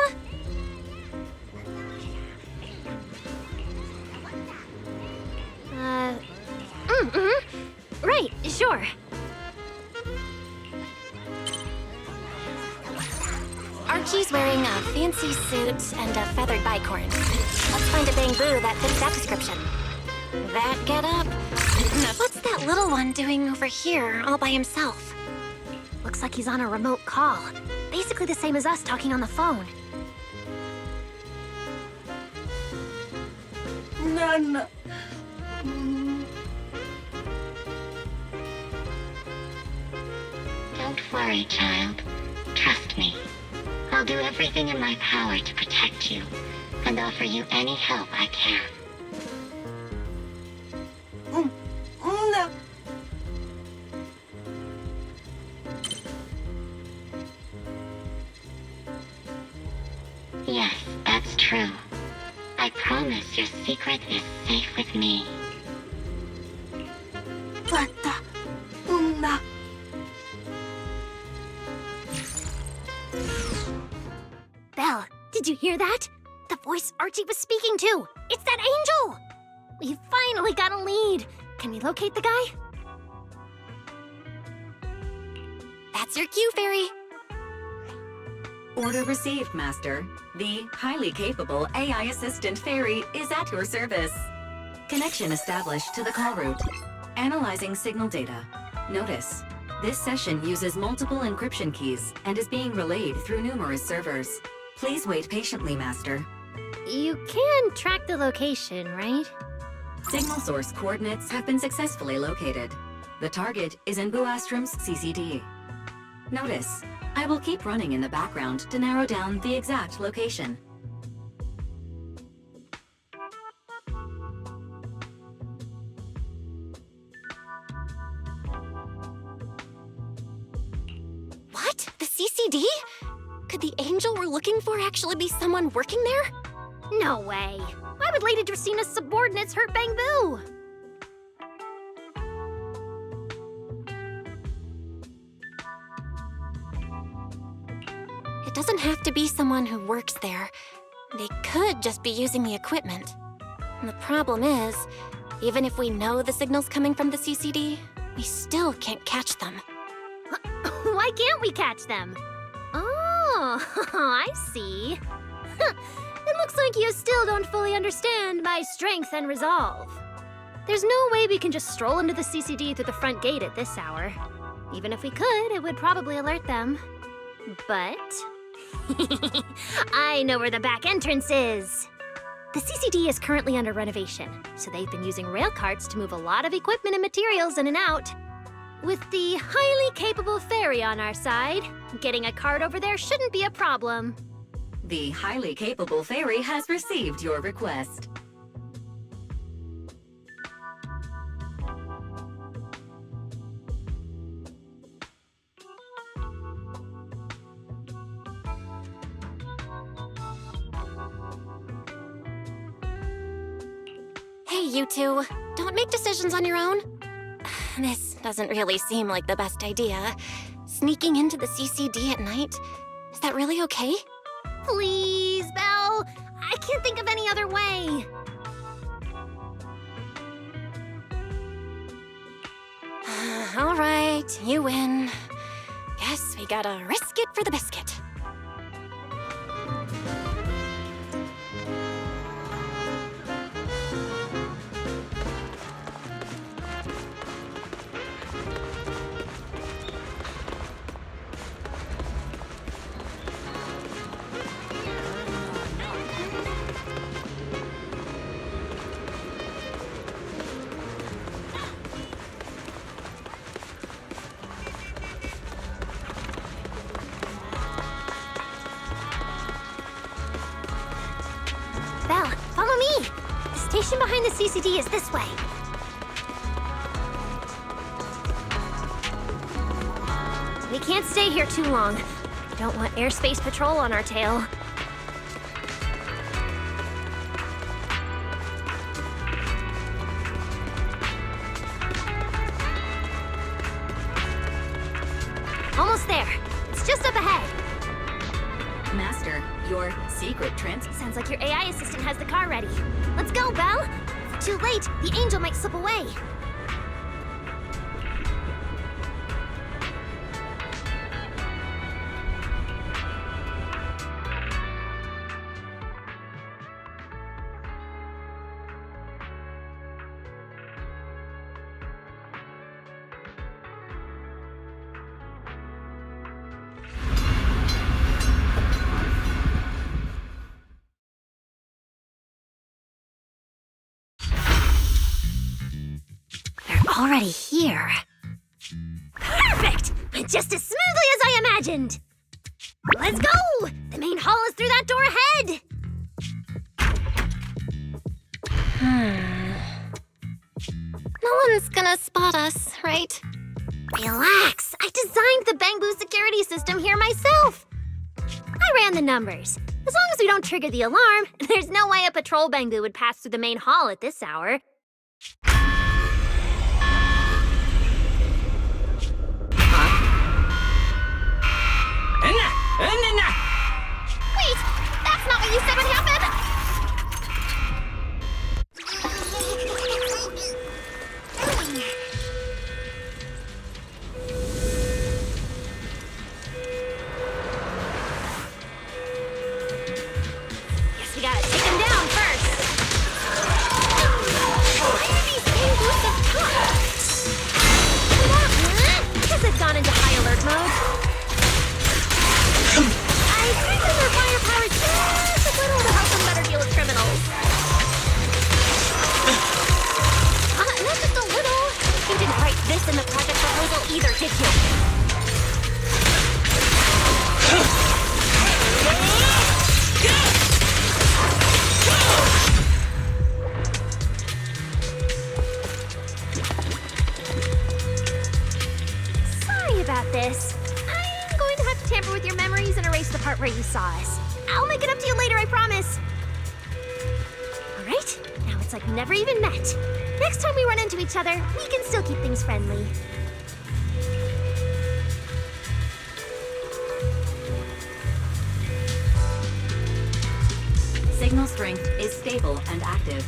Right, sure. Archie's wearing a fancy suit and a feathered bicorn. Let's find a bamboo that fits that description. That getup? What's that little one doing over here all by himself? Looks like he's on a remote call. Basically the same as us talking on the phone. No. Don't worry, child. Trust me. I'll do everything in my power to protect you and offer you any help I can. No. Yes, that's true. I promise your secret is safe with me. Belle, did you hear that? The voice Archie was speaking to! It's that angel! We finally got a lead! Can we locate the guy? That's your cue, Fairy. Order received, Master. The highly capable AI assistant Fairy is at your service. Connection established to the call route. Analyzing signal data. Notice, this session uses multiple encryption keys and is being relayed through numerous servers. Please wait patiently, Master. You can track the location, right? Signal source coordinates have been successfully located. The target is in Buastrom's CCD. Notice, I will keep running in the background to narrow down the exact location. What? CCD? Could the angel we're looking for actually be someone working there? No way. Why would Lady Dracena's subordinates hurt Bangbu? It doesn't have to be someone who works there. They could just be using the equipment. And the problem is, even if we know the signal's coming from the CCD, we still can't catch them. Why can't we catch them? Oh, I see. It looks like you still don't fully understand my strength and resolve. There's no way we can just stroll into the CCD through the front gate at this hour. Even if we could, it would probably alert them. But... I know where the back entrance is! The CCD is currently under renovation, so they've been using rail carts to move a lot of equipment and materials in and out. With the highly capable ferry on our side, getting a cart over there shouldn't be a problem. The highly capable ferry has received your request. Hey, you two. Don't make decisions on your own. This doesn't really seem like the best idea. Sneaking into the CCD at night? Is that really okay? Please, Belle! I can't think of any other way. All right, you win. Guess we gotta risk it for the biscuit. Belle, follow me! The station behind the CCD is this way. We can't stay here too long. Don't want airspace patrol on our tail. Almost there. It's just up ahead. Master, your secret Sounds like your AI assistant has the car ready. Let's go, Belle! If we're too late, the angel might slip away. Already here. Perfect! Just as smoothly as I imagined! Let's go! The main hall is through that door ahead! No one's gonna spot us, right? Relax! I designed the Bangbu security system here myself! I ran the numbers. As long as we don't trigger the alarm, there's no way a patrol Bangbu would pass through the main hall at this hour. Wait! That's not what you said would happen! Guess we gotta take him down first. part where you saw us. I'll make it up to you later, I promise. All right, now it's like we never even met. Next time we run into each other, we can still keep things friendly. Signal strength is stable and active.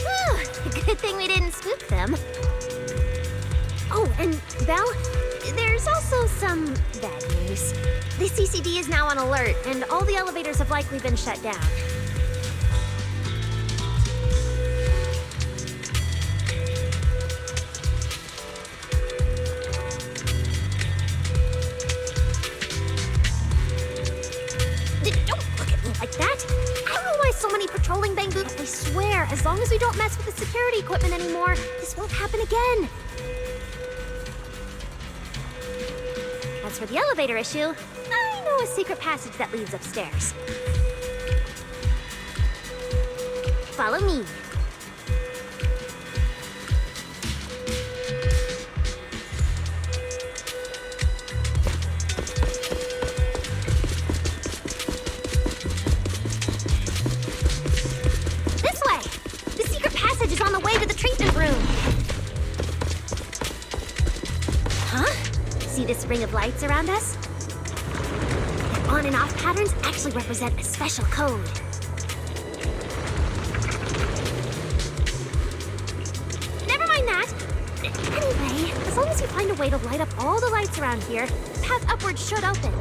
Whew, good thing we didn't spook them. Oh, and Belle, there's also some bad news. The CCD is now on alert, and all the elevators have likely been shut down. Don't look at me like that. I don't know why so many patrolling Bangboo. I swear, as long as we don't mess with the security equipment anymore, this won't happen again. As for the elevator issue, I know a secret passage that leads upstairs. Follow me. This way! The secret passage is on the way to the treatment room. Huh? See this ring of lights around us? The on and off patterns actually represent a special code. Never mind that. Anyway, as long as we find a way to light up all the lights around here, the path upward should open.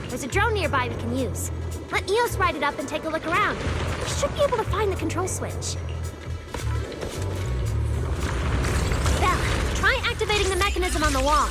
There's a drone nearby we can use. Let Eos ride it up and take a look around. We should be able to find the control switch. Try activating the mechanism on the wall.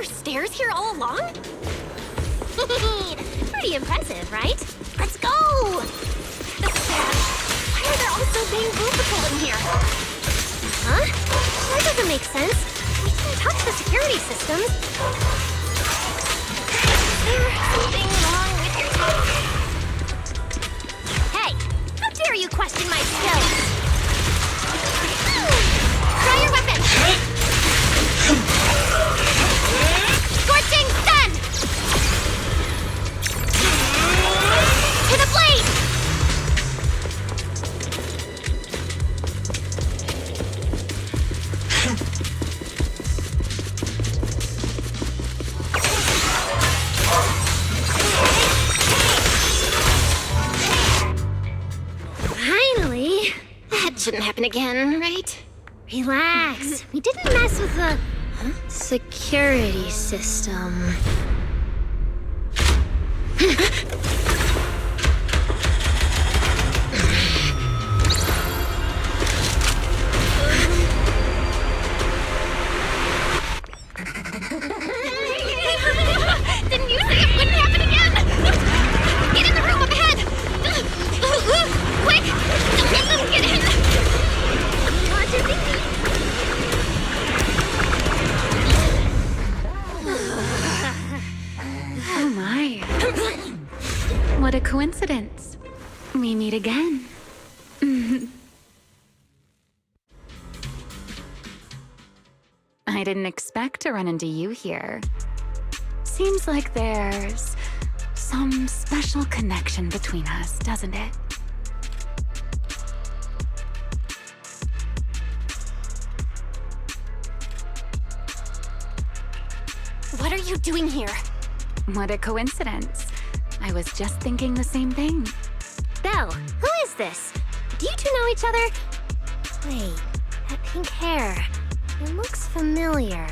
Stairs here all along? Pretty impressive, right? Let's go! Why are there also Bangboo patrolling here? Huh? That doesn't make sense. We can't touch the security systems. There's something wrong with your teeth. Hey! How dare you question my skills? Try your weapon! Scorching sun! To the blade! Finally! That shouldn't happen again, right? Relax. We didn't mess with the security system. Didn't you say it wouldn't happen again? Get in the room up ahead! Quick! Don't let them get in! Watch your thinking! Oh my. What a coincidence. We meet again. I didn't expect to run into you here. Seems like there's some special connection between us, doesn't it? What are you doing here? What a coincidence. I was just thinking the same thing. Belle, who is this? Do you two know each other? Wait, that pink hair. It looks familiar.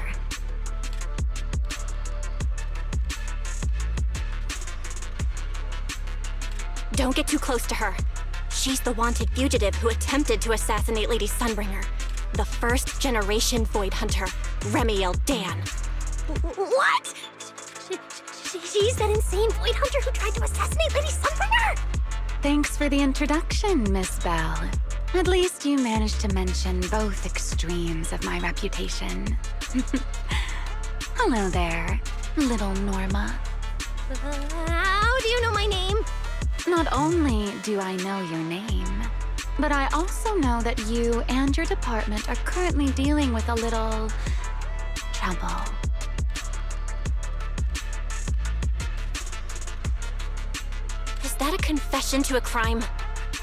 Don't get too close to her. She's the wanted fugitive who attempted to assassinate Lady Sunbringer. The first generation Void Hunter, Remiel Dan. What? She's that insane Void Hunter who tried to assassinate Lady Sunbringer? Thanks for the introduction, Miss Bell. At least you managed to mention both extremes of my reputation. Hello there, little Norma. How do you know my name? Not only do I know your name, but I also know that you and your department are currently dealing with a little trouble. Is that a confession to a crime?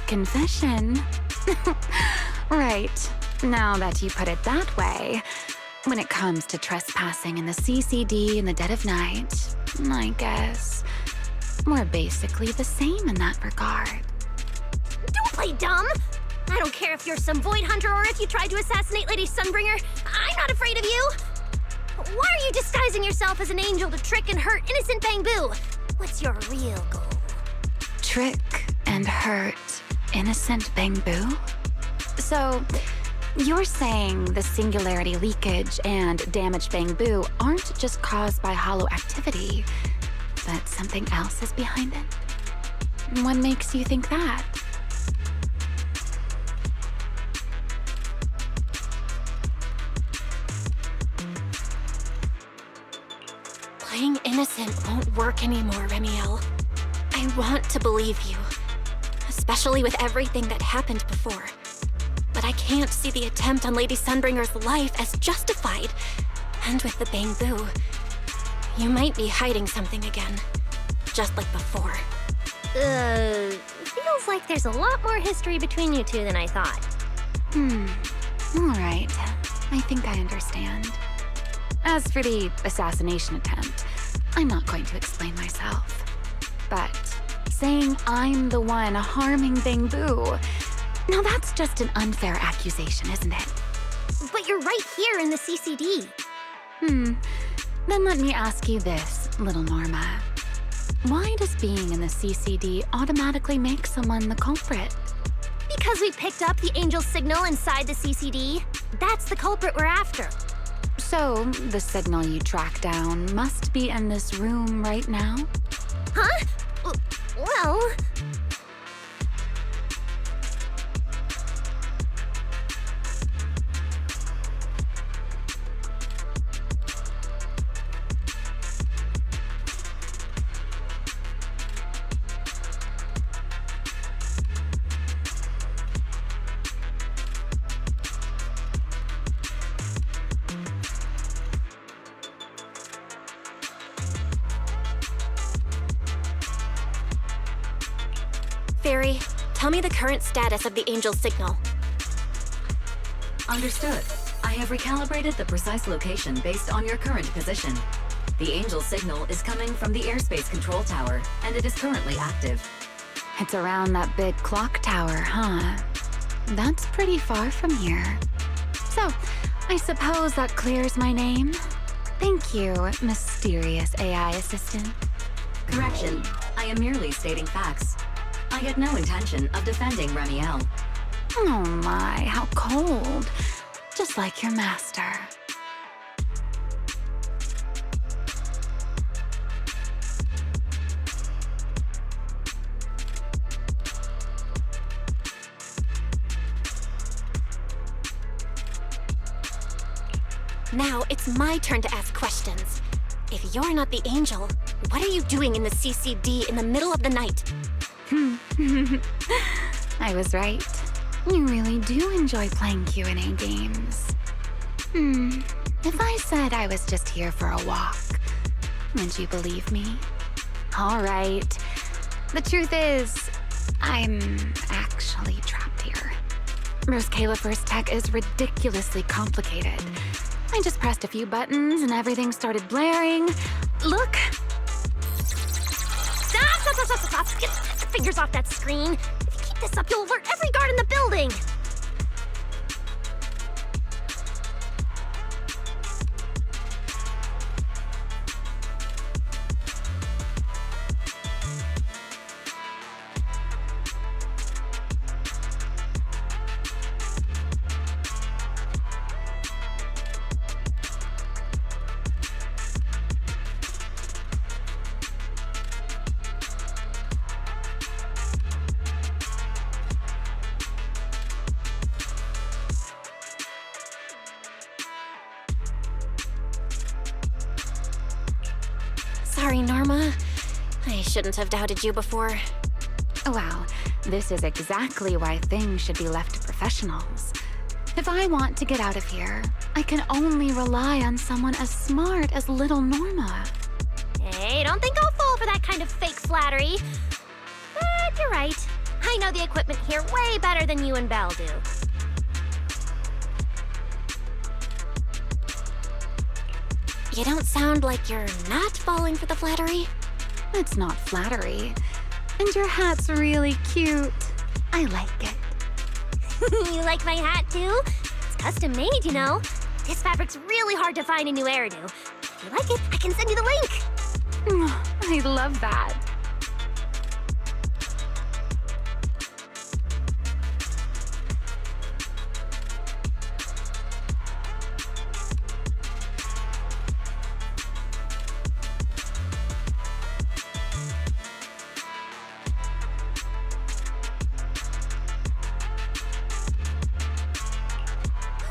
Confession? Right. Now that you put it that way, when it comes to trespassing in the CCD in the dead of night, I guess we're basically the same in that regard. Don't play dumb! I don't care if you're some Void Hunter or if you tried to assassinate Lady Sunbringer. I'm not afraid of you! Why are you disguising yourself as an angel to trick and hurt innocent Bangboo? What's your real goal? Trick and hurt innocent Bangboo? So, you're saying the singularity leakage and damaged Bangboo aren't just caused by hollow activity, but something else is behind it? What makes you think that? Playing innocent won't work anymore, Remiel. I want to believe you, especially with everything that happened before. But I can't see the attempt on Lady Sunbringer's life as justified. And with the Bangboo, you might be hiding something again, just like before. Feels like there's a lot more history between you two than I thought. All right. I think I understand. As for the assassination attempt, I'm not going to explain myself. But saying I'm the one harming Bangboo, now that's just an unfair accusation, isn't it? But you're right here in the CCD. Then let me ask you this, little Norma. Why does being in the CCD automatically make someone the culprit? Because we picked up the angel signal inside the CCD. That's the culprit we're after. So, the signal you track down must be in this room right now? Huh? Well... Fairy, tell me the current status of the angel signal. Understood. I have recalibrated the precise location based on your current position. The angel signal is coming from the airspace control tower, and it is currently active. It's around that big clock tower, huh? That's pretty far from here. So, I suppose that clears my name? Thank you, mysterious AI assistant. Correction. I am merely stating facts. I had no intention of defending Remiel. Oh my, how cold. Just like your master. Now it's my turn to ask questions. If you're not the angel, what are you doing in the CCD in the middle of the night? I was right. You really do enjoy playing Q&A games. If I said I was just here for a walk, would you believe me? All right. The truth is, I'm actually trapped here. Rose Califer's tech is ridiculously complicated. I just pressed a few buttons and everything started blaring. Look! Stop! Get the fingers off that screen. If you keep this up, you'll alert every guard in the building. I shouldn't have doubted you before. Well, this is exactly why things should be left to professionals. If I want to get out of here, I can only rely on someone as smart as little Norma. Hey, don't think I'll fall for that kind of fake flattery. But you're right. I know the equipment here way better than you and Belle do. You don't sound like you're not falling for the flattery. It's not flattery. And your hat's really cute. I like it. You like my hat, too? It's custom made, you know. This fabric's really hard to find in New Eridu. If you like it, I can send you the link. I love that.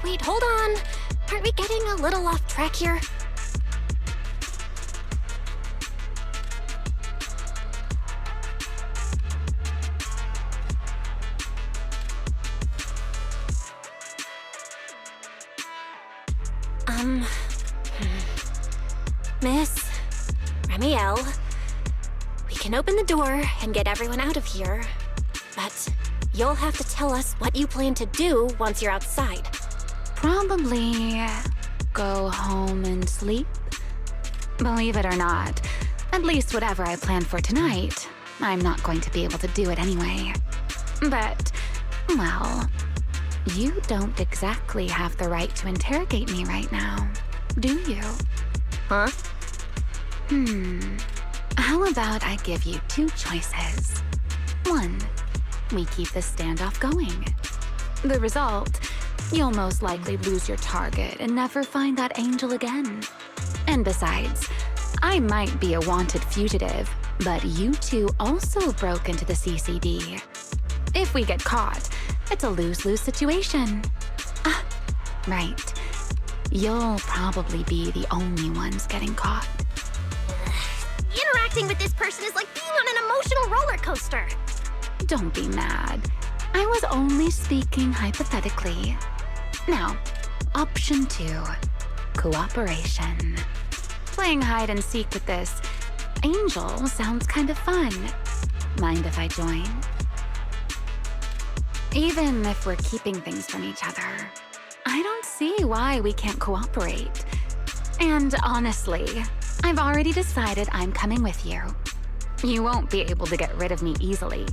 Wait, hold on. Aren't we getting a little off track here? Miss Remiel, we can open the door and get everyone out of here, but you'll have to tell us what you plan to do once you're outside. Probably go home and sleep. Believe it or not, at least whatever I planned for tonight, I'm not going to be able to do it anyway. But, well, you don't exactly have the right to interrogate me right now, do you? Huh? How about I give you two choices? One, we keep this standoff going. The result, you'll most likely lose your target and never find that angel again. And besides, I might be a wanted fugitive, but you two also broke into the CCD. If we get caught, it's a lose-lose situation. Ah, right. You'll probably be the only ones getting caught. Interacting with this person is like being on an emotional roller coaster. Don't be mad. I was only speaking hypothetically. Now, option 2. Cooperation. Playing hide and seek with this angel sounds kind of fun. Mind if I join? Even if we're keeping things from each other, I don't see why we can't cooperate. And honestly, I've already decided I'm coming with you. You won't be able to get rid of me easily.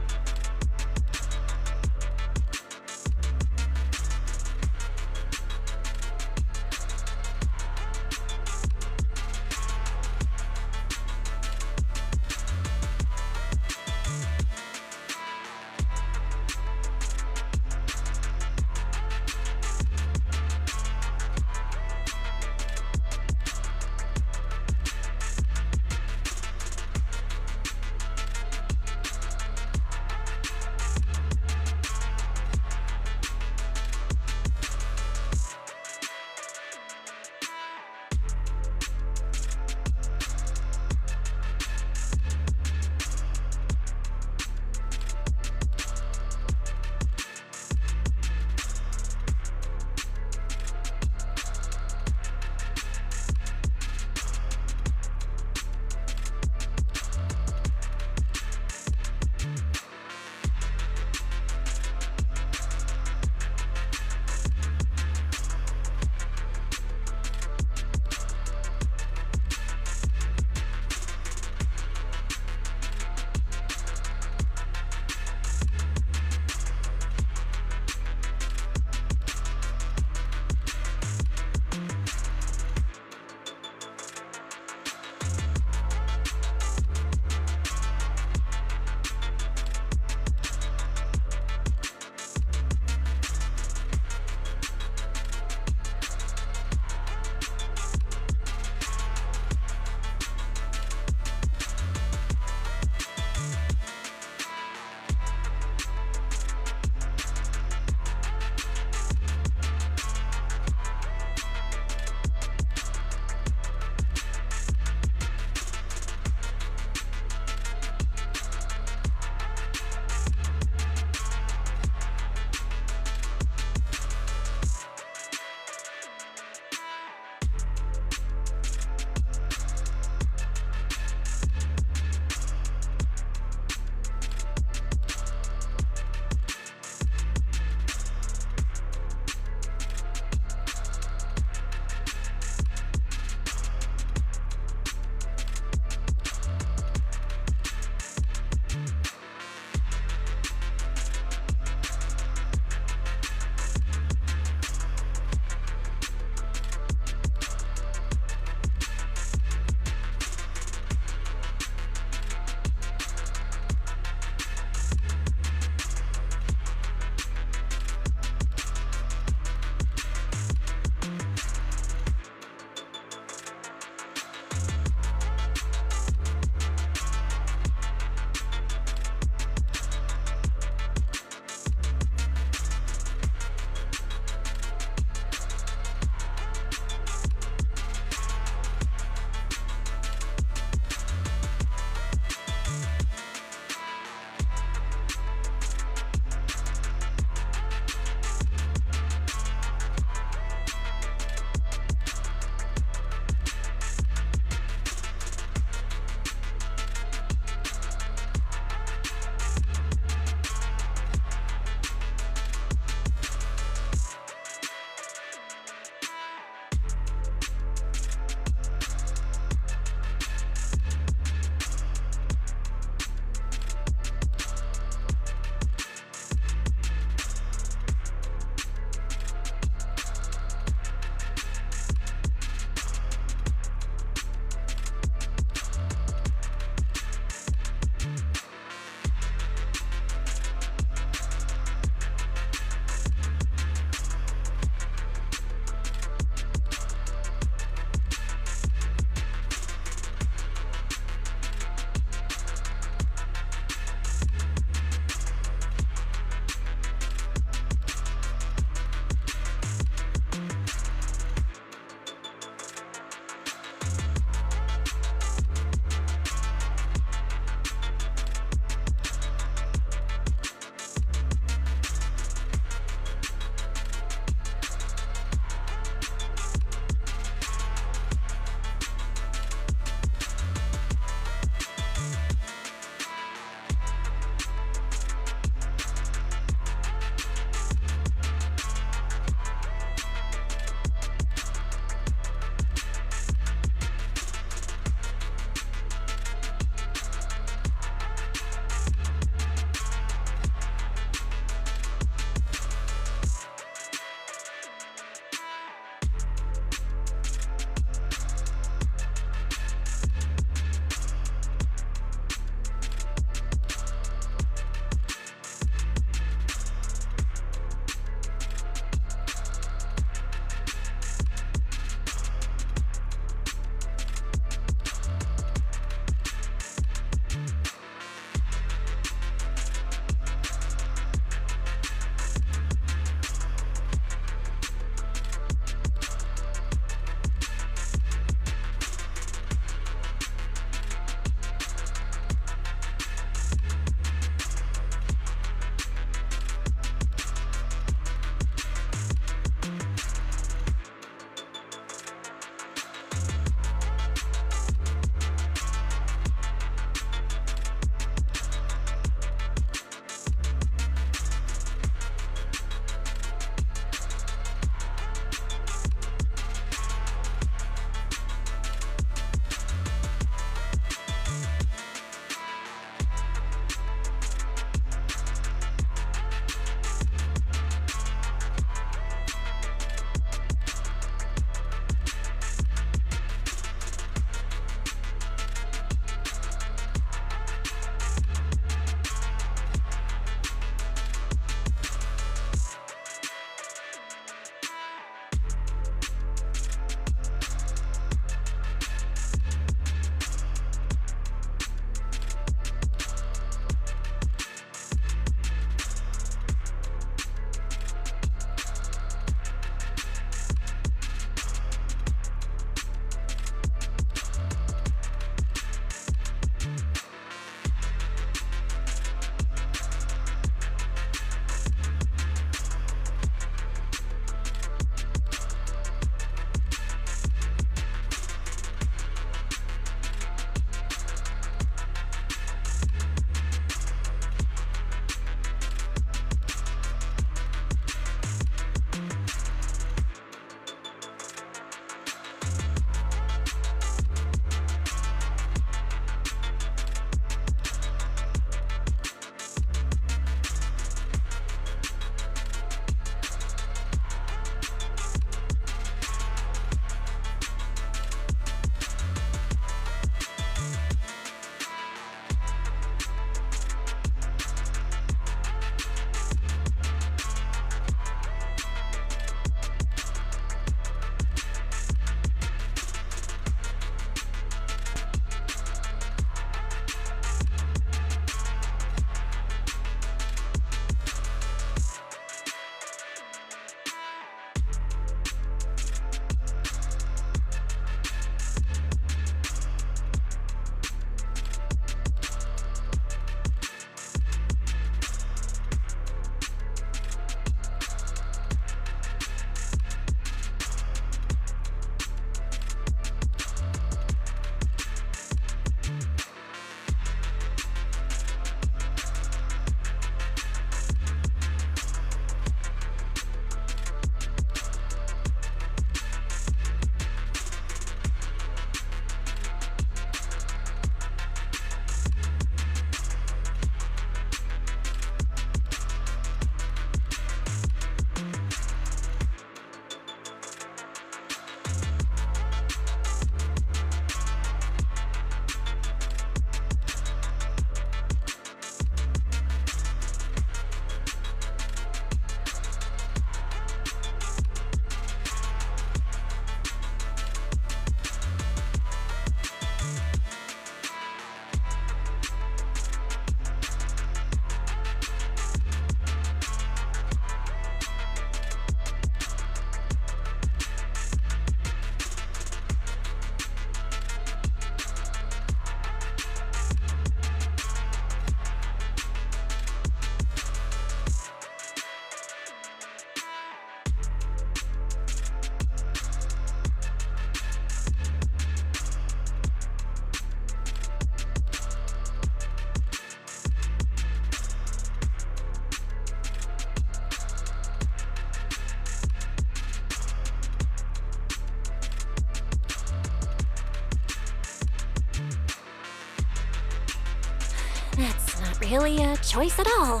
really a choice at all.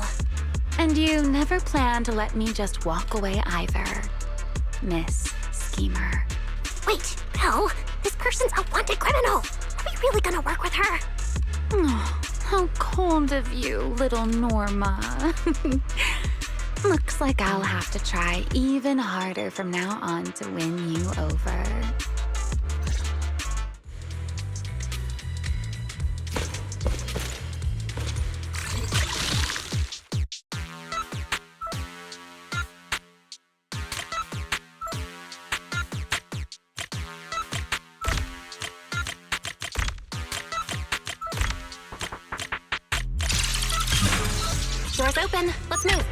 And you never plan to let me just walk away either, Miss Schemer. Wait, Belle, this person's a wanted criminal. Are we really gonna work with her? Oh, how cold of you, little Norma. Looks like I'll have to try even harder from now on to win you over. Door's open. Let's move.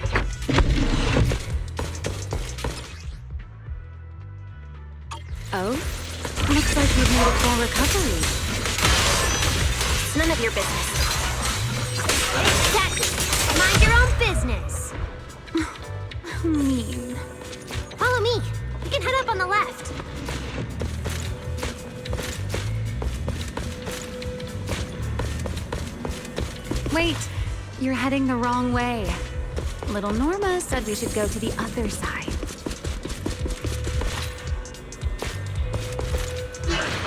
Oh? Looks like you've made a full recovery. It's none of your business. Exactly. Mind your own business. Mean. Follow me. We can head up on the left. Wait, you're heading the wrong way. Little Norma said we should go to the other side.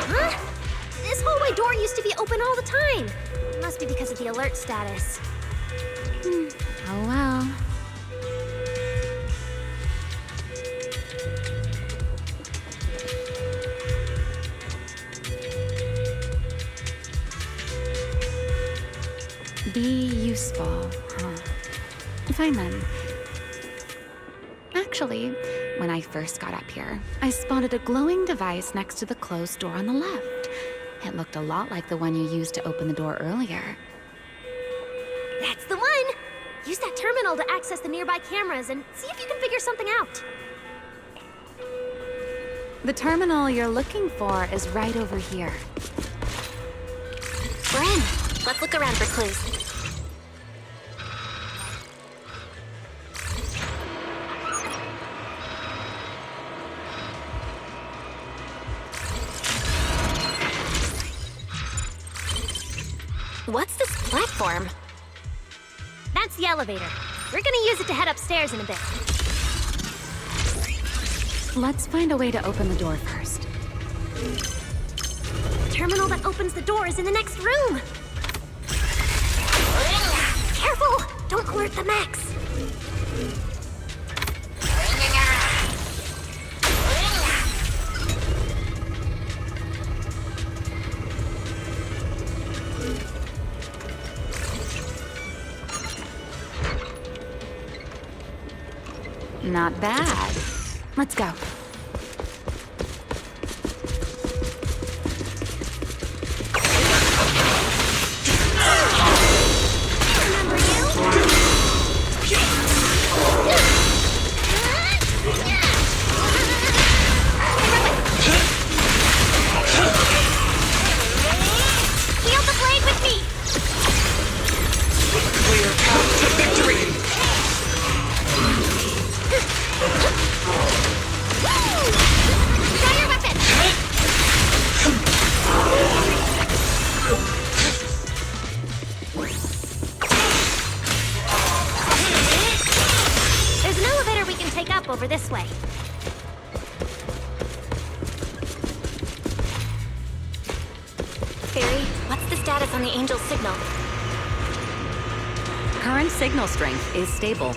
Huh? This hallway door used to be open all the time. Must be because of the alert status. Oh well. Be useful, huh? Fine then. Actually, when I first got up here, I spotted a glowing device next to the closed door on the left. It looked a lot like the one you used to open the door earlier. That's the one! Use that terminal to access the nearby cameras and see if you can figure something out. The terminal you're looking for is right over here. We're in. Let's look around for clues. What's this platform? That's the elevator. We're gonna use it to head upstairs in a bit. Let's find a way to open the door first. The terminal that opens the door is in the next room. Careful! Don't alert the mechs. Not bad. Let's go. Remember you? Wield the blade with me! Clear path to victory! Try your weapon! There's an elevator we can take up over this way. Fairy, what's the status on the Angel's signal? Current signal strength is stable.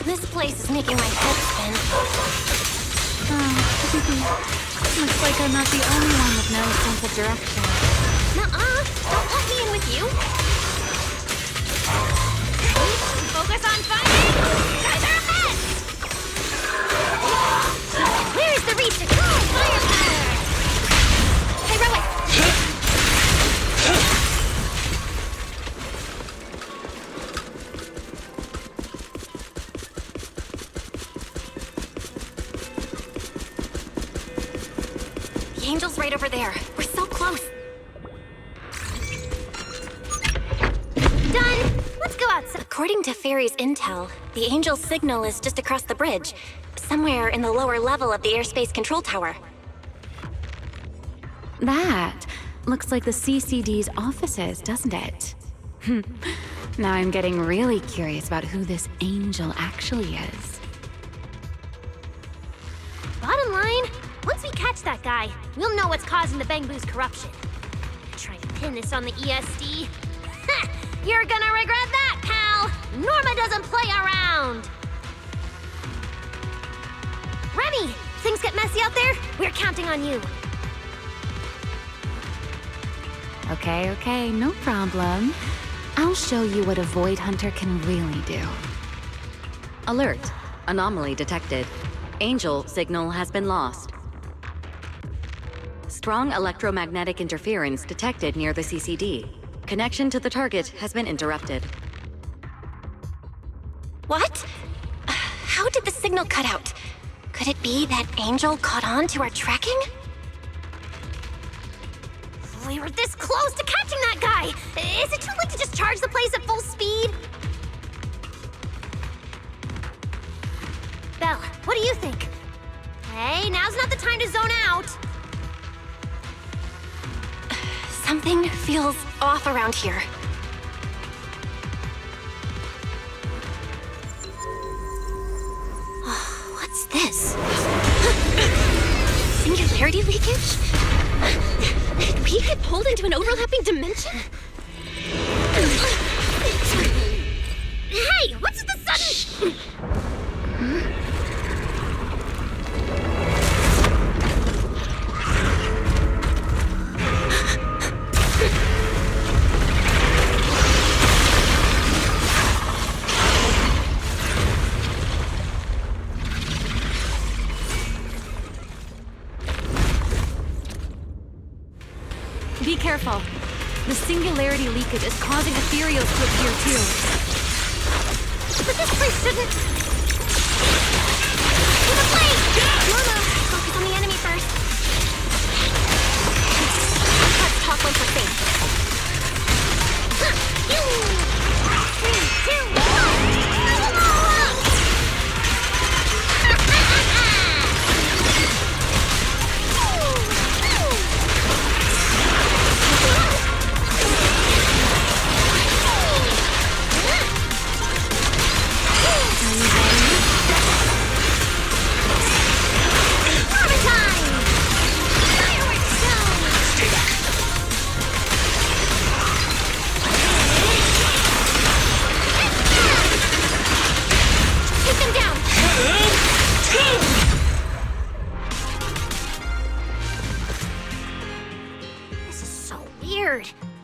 This place is making my head spin. Looks like I'm not the only one with no sense of direction. Nuh-uh! Don't let me in with you! Focus on finding! Guys are a mess! Where is the reach to go? Firepower! Hey, Rowan! The Angel's right over there. We're so close. Done! Let's go outside. According to Fairy's intel, the Angel's signal is just across the bridge, somewhere in the lower level of the airspace control tower. That looks like the CCD's offices, doesn't it? Now I'm getting really curious about who this Angel actually is. Bottom line, once we catch that guy, we'll know what's causing the Bangboo's corruption. Trying to pin this on the ESD? Ha! You're gonna regret that, pal! Norma doesn't play around! Remy, things get messy out there? We're counting on you. Okay, no problem. I'll show you what a Void Hunter can really do. Alert. Anomaly detected. Angel signal has been lost. Strong electromagnetic interference detected near the CCD. Connection to the target has been interrupted. What? How did the signal cut out? Could it be that Angel caught on to our tracking? We were this close to catching that guy! Is it too late to just charge the place at full speed? Belle, what do you think? Hey, now's not the time to zone out! Something feels off around here. What's this? Singularity leakage? Did we get pulled into an overlapping dimension? Hey, what's the sudden... Be careful. The singularity leakage is causing ethereals to appear too. But this place shouldn't... To the plane! Norma, focus on the enemy first. Let's talk once we're safe. 3, 2, 1! Fill them all up!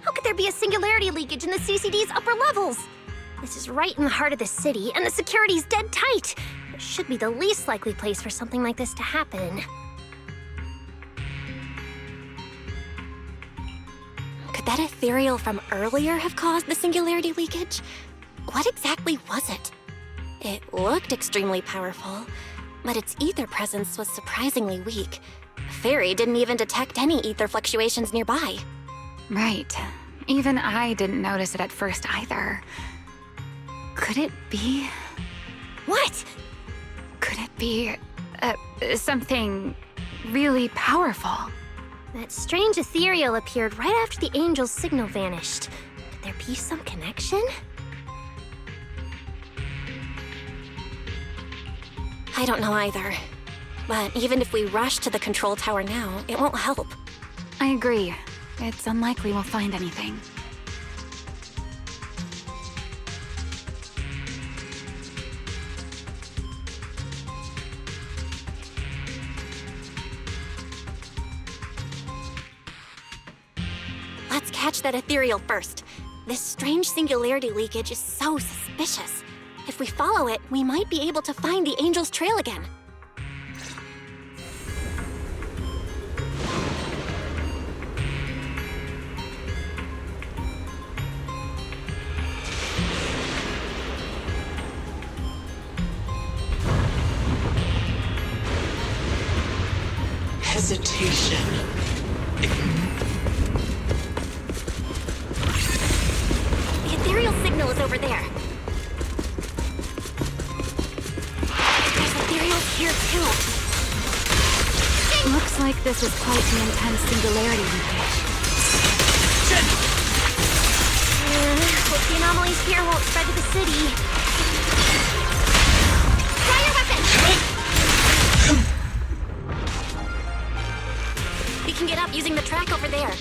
How could there be a singularity leakage in the CCD's upper levels? This is right in the heart of the city, and the security's dead tight. It should be the least likely place for something like this to happen. Could that ethereal from earlier have caused the singularity leakage? What exactly was it? It looked extremely powerful, but its ether presence was surprisingly weak. Fairy didn't even detect any ether fluctuations nearby. Right. Even I didn't notice it at first either. Could it be... What? Could it be... something really powerful? That strange ethereal appeared right after the Angel's signal vanished. Could there be some connection? I don't know either. But even if we rush to the control tower now, it won't help. I agree. It's unlikely we'll find anything. Let's catch that ethereal first. This strange singularity leakage is so suspicious. If we follow it, we might be able to find the Angel's trail again. Hesitation. The ethereal signal is over there. here too. Looks like this is quite the intense singularity leakage. Hope the anomalies here won't spread to the city. Try your weapon! We can get up using the track over there.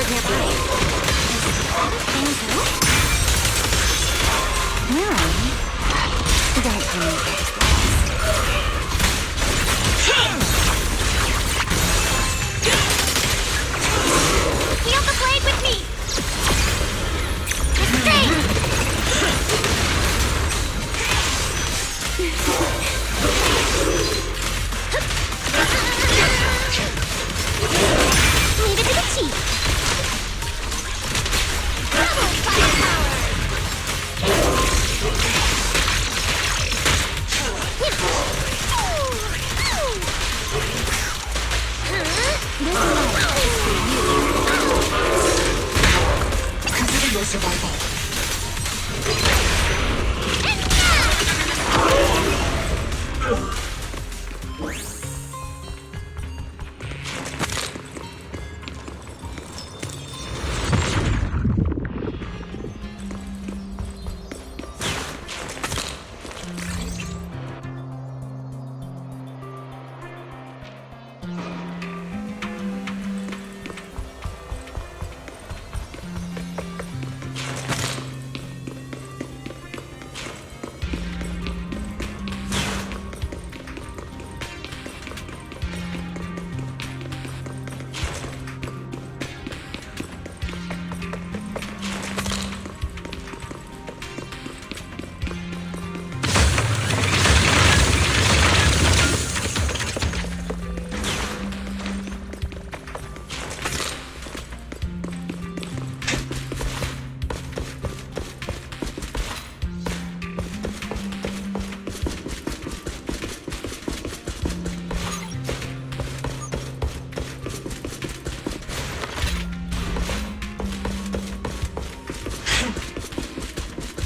appeared nearby. Bangu? Where are we? Don't tell me you got Feel the blade with me! Leave it to the chief. Consider your survival.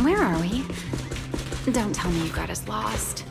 Where are we? Don't tell me you got us lost.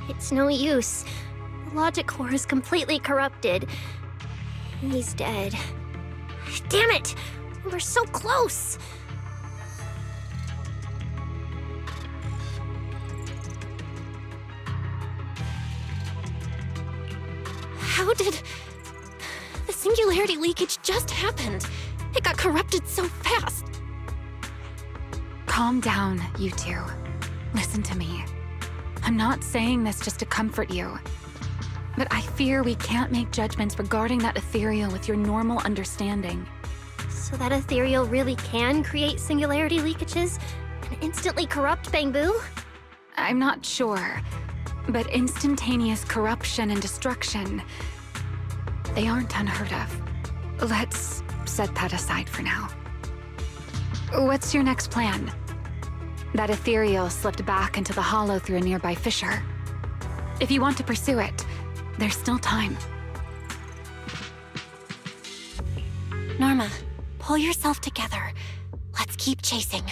It's no use. The logic core is completely corrupted. He's dead. Damn it! We're so close! How did... The singularity leakage just happened. It got corrupted so fast. Calm down, you two. Listen to me. I'm not saying this just to comfort you. But I fear we can't make judgments regarding that ethereal with your normal understanding. So that ethereal really can create singularity leakages and instantly corrupt Bangbu? I'm not sure. But instantaneous corruption and destruction, they aren't unheard of. Let's set that aside for now. What's your next plan? That ethereal slipped back into the hollow through a nearby fissure. If you want to pursue it, there's still time. Norma, pull yourself together. Let's keep chasing.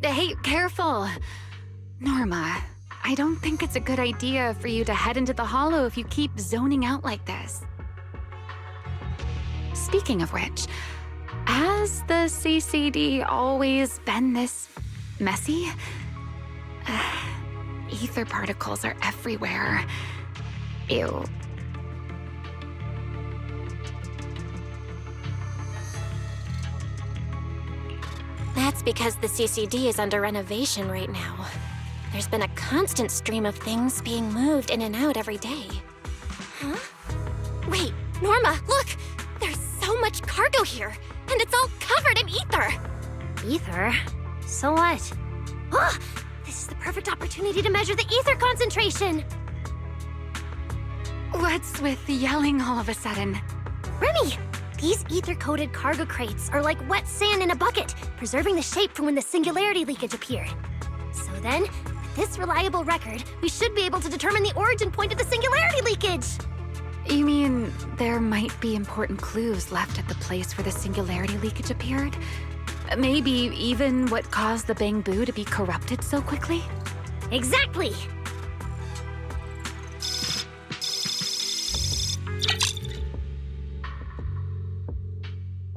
Hey, careful! Norma, I don't think it's a good idea for you to head into the hollow if you keep zoning out like this. Speaking of which, has the CCD always been this messy? Ether particles are everywhere. Ew. That's because the CCD is under renovation right now. There's been a constant stream of things being moved in and out every day. Huh? Wait, Norma, look! There's so much cargo here, and it's all covered in ether! Ether? So what? Oh, this is the perfect opportunity to measure the ether concentration! What's with yelling all of a sudden? Remy! These ether-coated cargo crates are like wet sand in a bucket, preserving the shape from when the singularity leakage appeared. So then, with this reliable record, we should be able to determine the origin point of the singularity leakage! You mean there might be important clues left at the place where the singularity leakage appeared? Maybe even what caused the Bangbu to be corrupted so quickly? Exactly!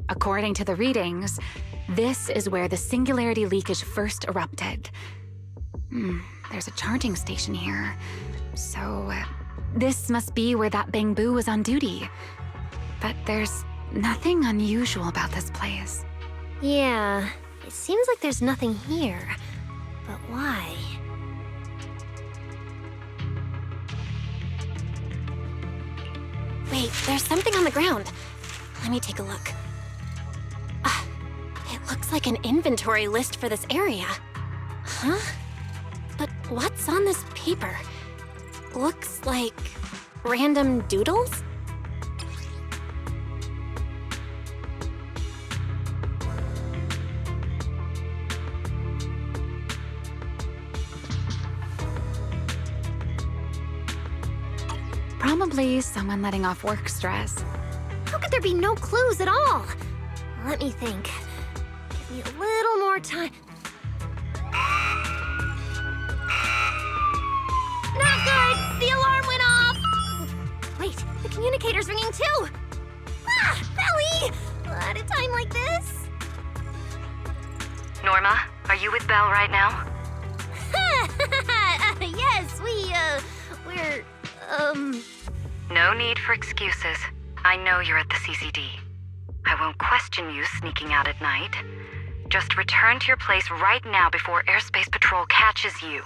According to the readings, this is where the singularity leakage first erupted. There's a charging station here. So, this must be where that Bangbu was on duty. But there's nothing unusual about this place. Yeah, it seems like there's nothing here. But why? Wait, there's something on the ground. Let me take a look. It looks like an inventory list for this area. Huh? But what's on this paper? Looks like random doodles? Probably someone letting off work stress. How could there be no clues at all? Let me think. Give me a little more time. Not good! The alarm went off! Wait, the communicator's ringing too! Ah, Belly! At a time like this? Norma, are you with Belle right now? Yes, we're, No need for excuses. I know you're at the CCD. I won't question you sneaking out at night. Just return to your place right now before Airspace Patrol catches you.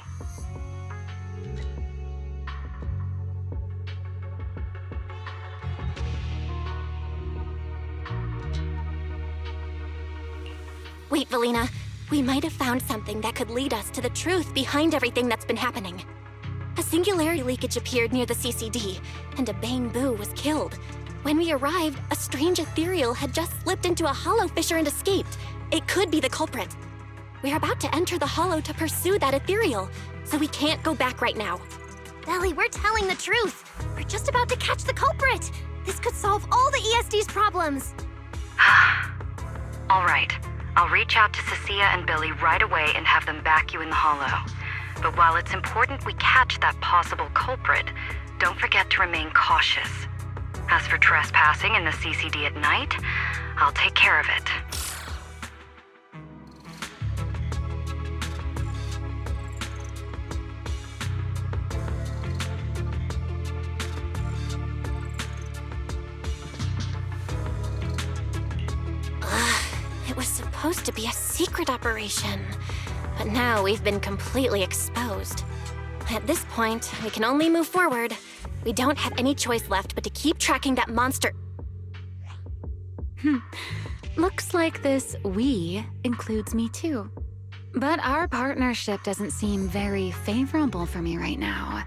Wait, Valina. We might have found something that could lead us to the truth behind everything that's been happening. A singularity leakage appeared near the CCD, and a Bangbu was killed. When we arrived, a strange ethereal had just slipped into a hollow fissure and escaped. It could be the culprit. We're about to enter the hollow to pursue that ethereal, so we can't go back right now. Belly, we're telling the truth. We're just about to catch the culprit. This could solve all the ESD's problems. All right. I'll reach out to Cecilia and Billy right away and have them back you in the hollow. But while it's important we catch that possible culprit, don't forget to remain cautious. As for trespassing in the CCD at night, I'll take care of it. It was supposed to be a secret operation, but now we've been completely exposed. At this point, we can only move forward. We don't have any choice left but to keep tracking that monster. Looks like this "we" includes me too. But our partnership doesn't seem very favorable for me right now.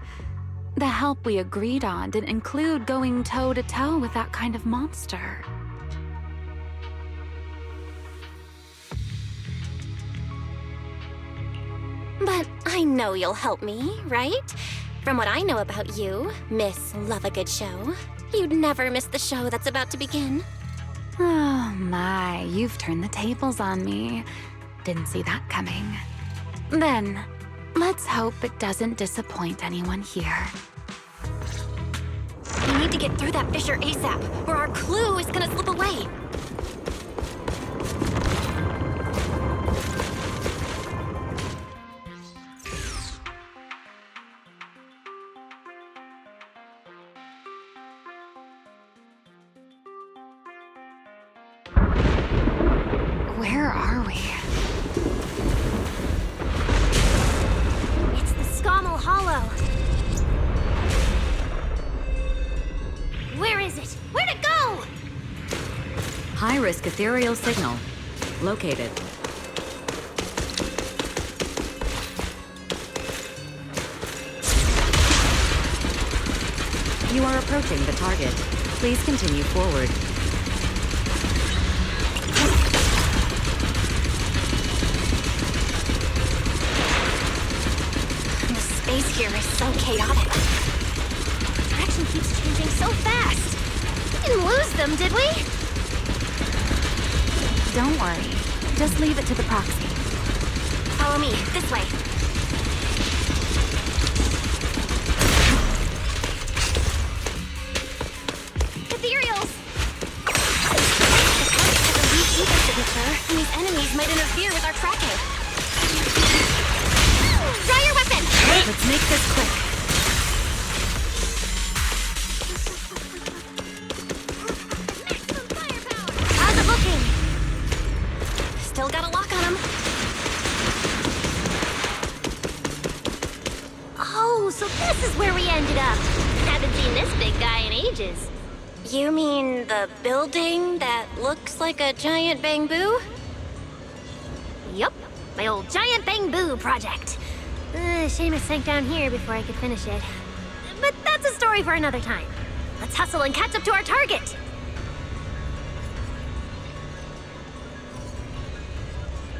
The help we agreed on didn't include going toe-to-toe with that kind of monster. But I know you'll help me, right? From what I know about you, Miss Love a Good Show, you'd never miss the show that's about to begin. Oh my, you've turned the tables on me. Didn't see that coming. Then, let's hope it doesn't disappoint anyone here. We need to get through that fissure ASAP, or our clue is gonna slip away. Where are we? It's the Scommel Hollow. Where is it? Where'd it go? High-risk ethereal signal. Located. You are approaching the target. Please continue forward. The space here is so chaotic. The direction keeps changing so fast. We didn't lose them, did we? Don't worry. Just leave it to the proxy. Follow me, this way. Ethereals! The target has a weak ether signature, and these enemies might interfere with our tracking. Draw your weapon! Let's make this quick. How's it looking? Still got a lock on him. Oh, so this is where we ended up. Haven't seen this big guy in ages. You mean the building that looks like a giant bamboo? Yup, my old giant bamboo project. Shame it sank down here before I could finish it. But that's a story for another time. Let's hustle and catch up to our target.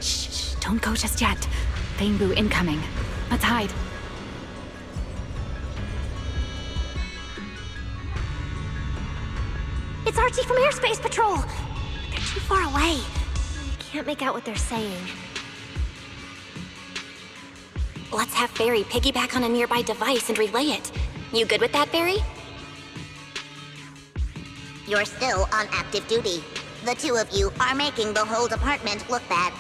Shh, don't go just yet. Bamboo incoming. Let's hide. It's Archie from Airspace Patrol. They're too far away. I can't make out what they're saying. Let's have Barry piggyback on a nearby device and relay it. You good with that, Barry? You're still on active duty. The two of you are making the whole department look bad.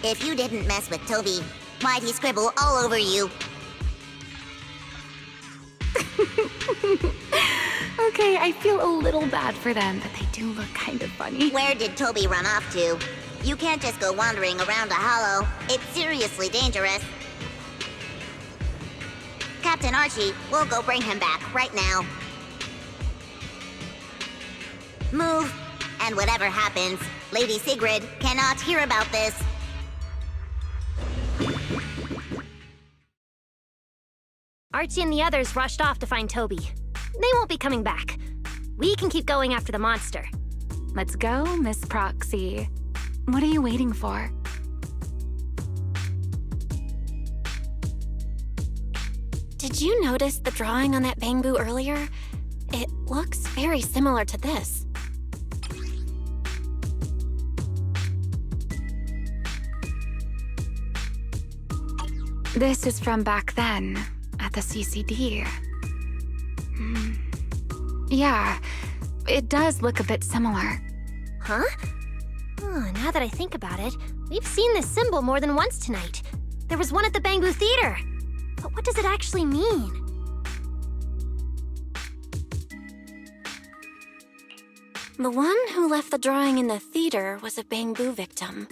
If you didn't mess with Toby, why'd he scribble all over you? Okay, I feel a little bad for them, but they do look kind of funny. Where did Toby run off to? You can't just go wandering around a hollow. It's seriously dangerous. Captain Archie, we'll go bring him back right now. Move, and whatever happens, Lady Sigrid cannot hear about this. Archie and the others rushed off to find Toby. They won't be coming back. We can keep going after the monster. Let's go, Miss Proxy. What are you waiting for? Did you notice the drawing on that bamboo earlier? It looks very similar to this. This is from back then, at the CCD. Yeah, it does look a bit similar. Huh? Oh, now that I think about it, we've seen this symbol more than once tonight. There was one at the Bamboo Theater. But what does it actually mean? The one who left the drawing in the theater was a Bamboo victim.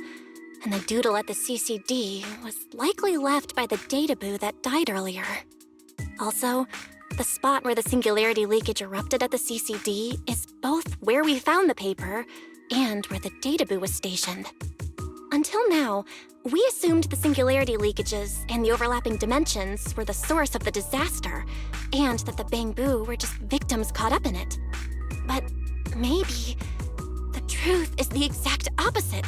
And the doodle at the CCD was likely left by the databoo that died earlier. Also, the spot where the singularity leakage erupted at the CCD is both where we found the paper and where the databoo was stationed. Until now, we assumed the singularity leakages and the overlapping dimensions were the source of the disaster, and that the Bamboo were just victims caught up in it. But maybe the truth is the exact opposite.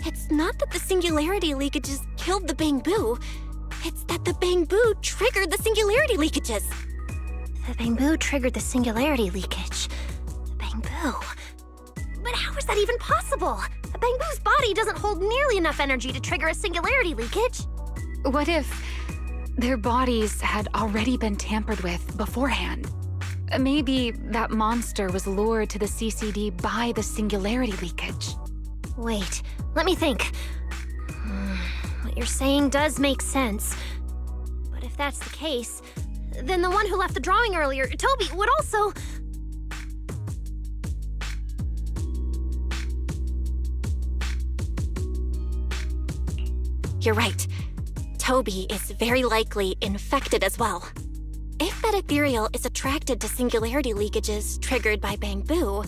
It's not that the singularity leakages killed the Bamboo, it's that the Bamboo triggered the singularity leakages. The Bamboo triggered the singularity leakage. The Bamboo. But how is that even possible? A Bamboo's body doesn't hold nearly enough energy to trigger a singularity leakage. What if their bodies had already been tampered with beforehand? Maybe that monster was lured to the CCD by the singularity leakage. Wait, let me think. What you're saying does make sense. But if that's the case, then the one who left the drawing earlier, Toby, would also... You're right. Toby is very likely infected as well. If that ethereal is attracted to singularity leakages triggered by Bamboo,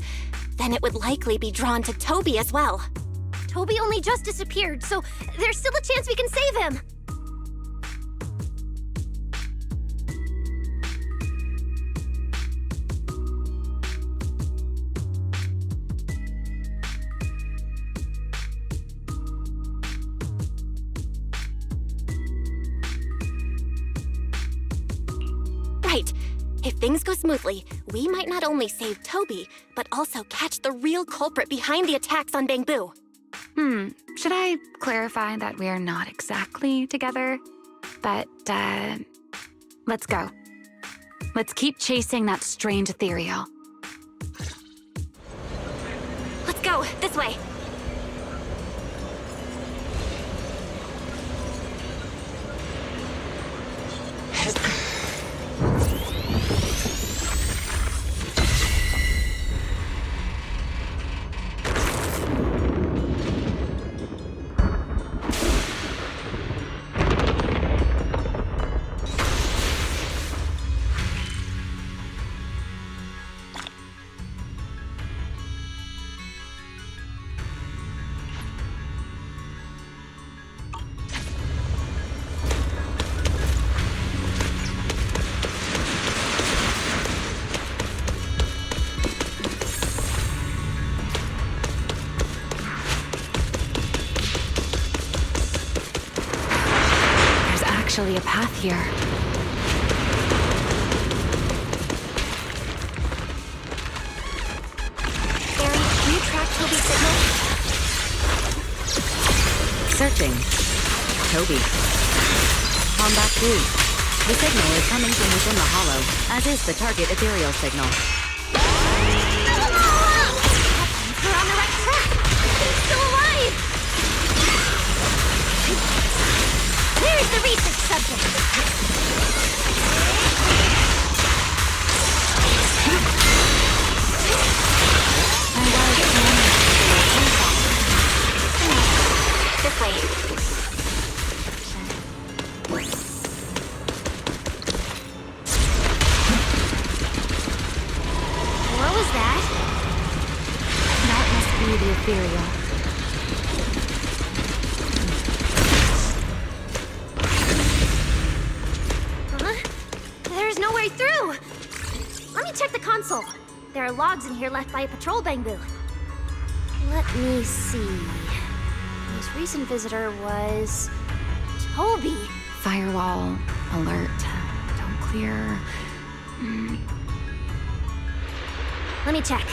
then it would likely be drawn to Toby as well. Toby only just disappeared, so there's still a chance we can save him. Right. If things go smoothly, we might not only save Toby, but also catch the real culprit behind the attacks on Bamboo. Should I clarify that we are not exactly together? But, let's go. Let's keep chasing that strange ethereal. Let's go, this way. Actually a path here. Barry, can you track Toby's signal? Searching. Toby. Combat 3. The signal is coming from within the hollow, as is the target ethereal signal. We're on the right track! He's still alive! Where's the research subject? This way. What was that? That must be the ethereal. There's no way through! Let me check the console. There are logs in here left by a patrol Bamboo. Let me see. Most recent visitor was... Toby. Firewall. Alert. Don't clear. Let me check.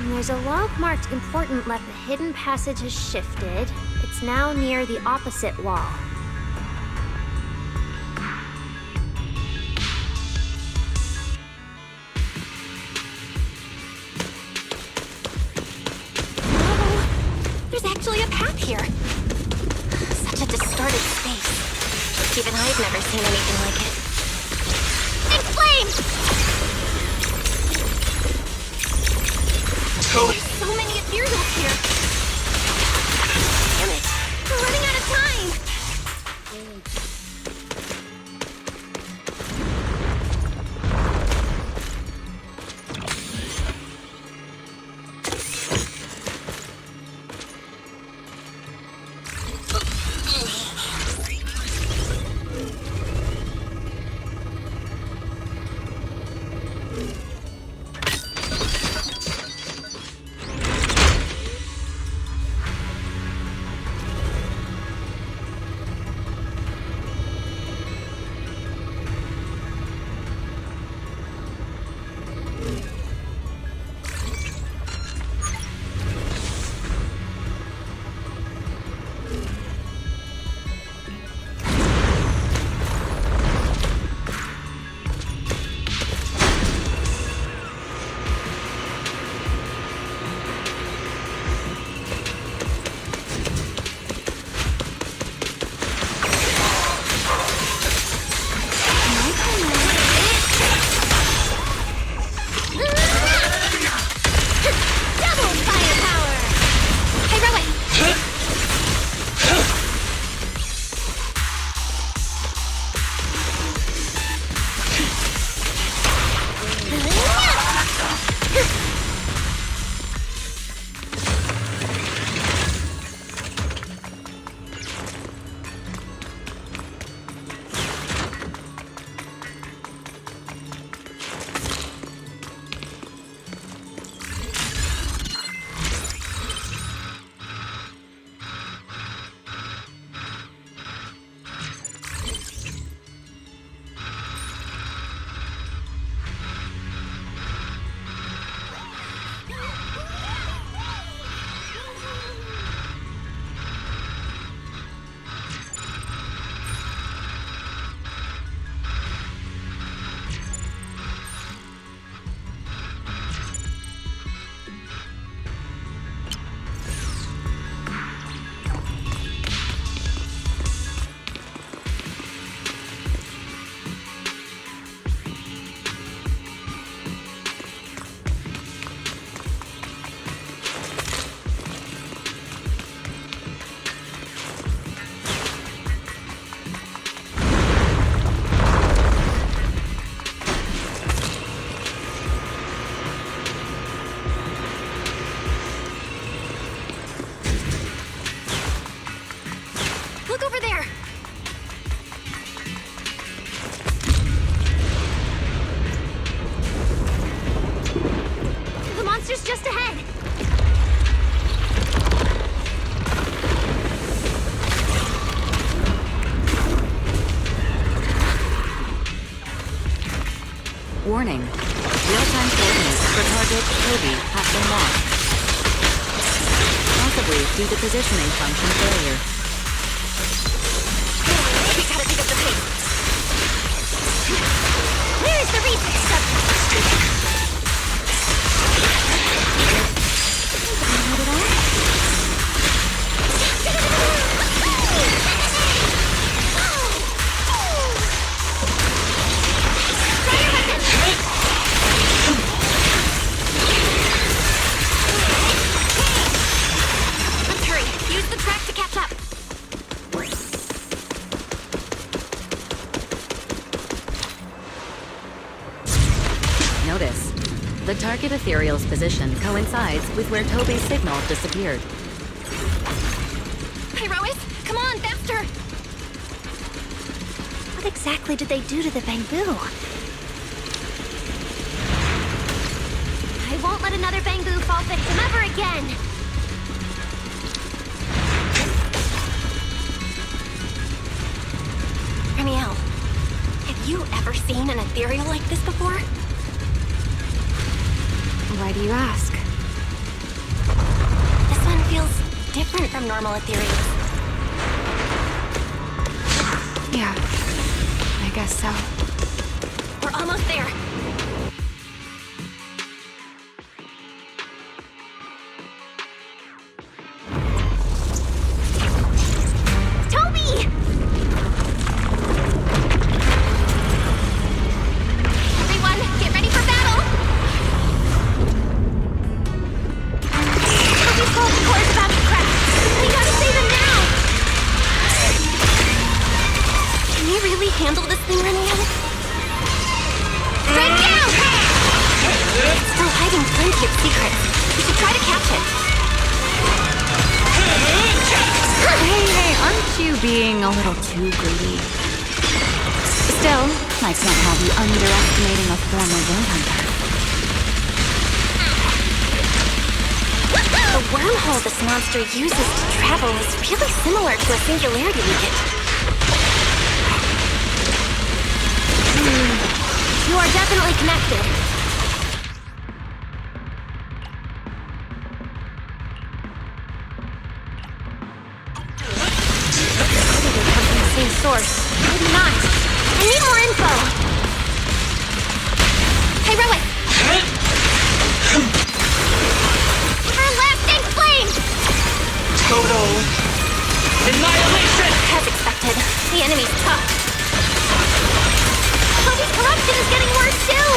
There's a log marked important left. The hidden passage has shifted. It's now near the opposite wall. here. Such a distorted space. Even I've never seen anything like it. In flames! So many ethereals here. Damn it. We're running out of time. just ahead! Warning. Real-time coordinates for target Toby have been lost. Possibly due to positioning function failure. We gotta pick up the pace. Where is the reset stuff? Let's hurry. Use the track to catch up. Notice, the target ethereal's position coincides with where Toby's signal disappeared. Pyrois, come on, faster! What exactly did they do to the Bangbu? I won't let another Bangbu fall victim ever again! Remiel, have you ever seen an ethereal like this before? Why do you ask? This one feels different from normal ethereals. Yeah, I guess so. We're almost there. kept its secrets. We should try to catch it. Hey, aren't you being a little too greedy? Still, I can't have you underestimating a former bird hunter. The wormhole this monster uses to travel is really similar to a singularity leakage. You are definitely connected. Maybe they come from the same source. Maybe not. I need more info. Hey, Rowan! Everlasting flame! Total annihilation! As expected, the enemy's tough. Toby's corruption is getting worse too!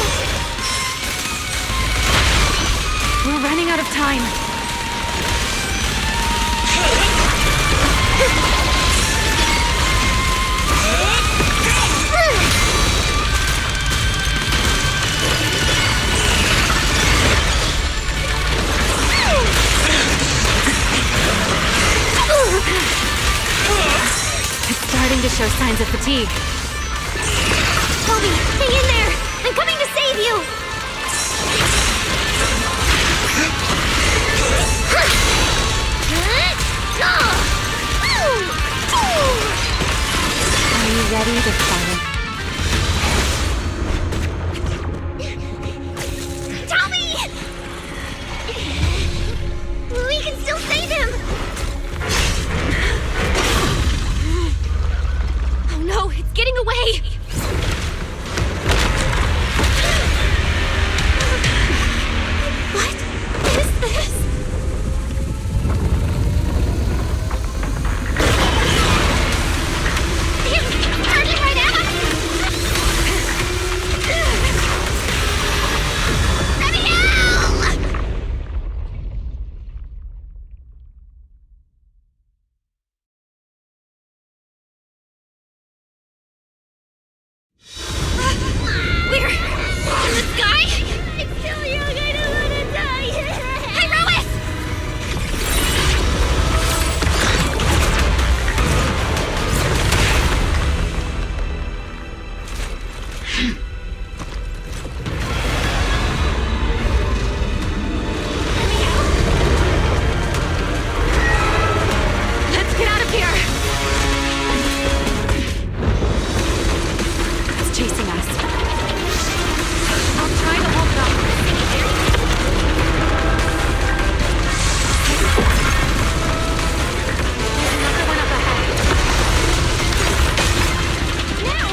We're running out of time. It's starting to show signs of fatigue. Toby, hang in there! I'm coming to save you! Are you ready to fight? Toby! We can still save him! Oh no, it's getting away! What is this? Turning right at us! We're in the sky? It's still young, I don't want to die! Hey, Rowan! Let's get out of here! It's chasing us. I'll try to hold it off. There's another one up ahead. Now!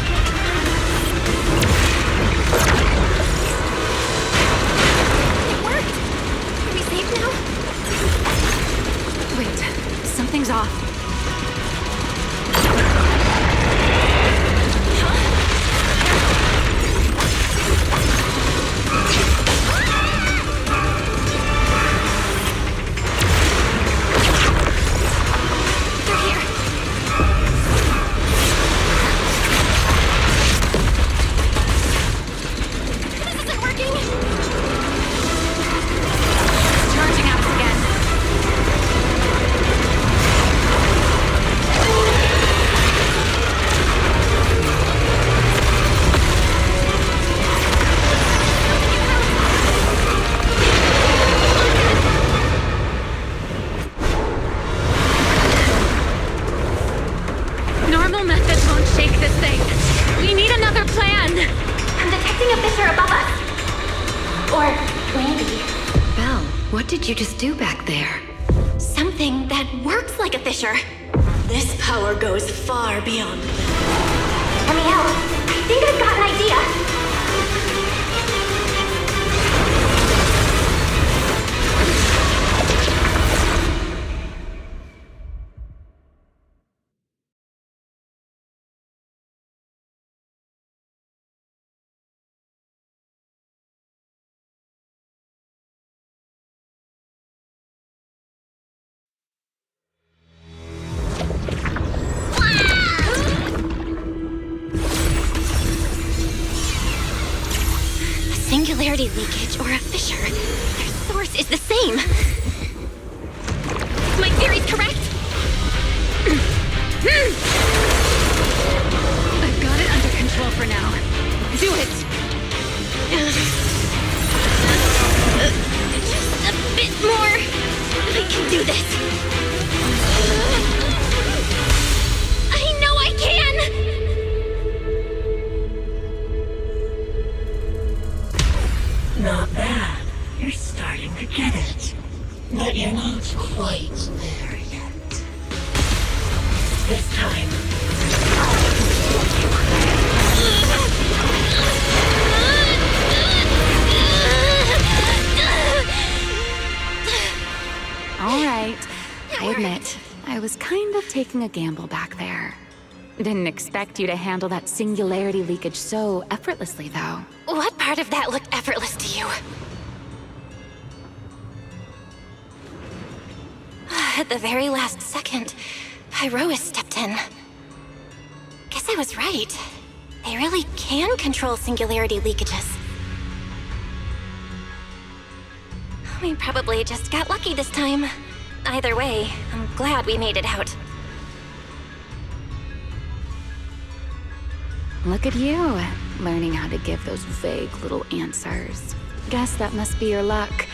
It worked! Are we safe now? Wait, something's off. They're here! This isn't working! Charging out again. Normal methods won't shake this thing. We need another plan. I'm detecting a fissure above us. Or maybe Belle, what did you just do back there? something that works like a fissure. This power goes far beyond limits. Amiel, I think I've got an idea. Singularity leakage or a fissure. There's source is the same. My theory's correct? I've got it under control for now. Do it! Just a bit more. I can do this. I know I can! Not bad. You're starting to get it. But you're not quite there yet. This time, All right. I admit, I was kind of taking a gamble back there. Didn't expect you to handle that singularity leakage so effortlessly, though. What part of that looked effortless to you? At the very last second, Pyrois stepped in. Guess I was right. They really can control singularity leakages. We probably just got lucky this time. Either way, I'm glad we made it out. Look at you, learning how to give those vague little answers. Guess that must be your luck,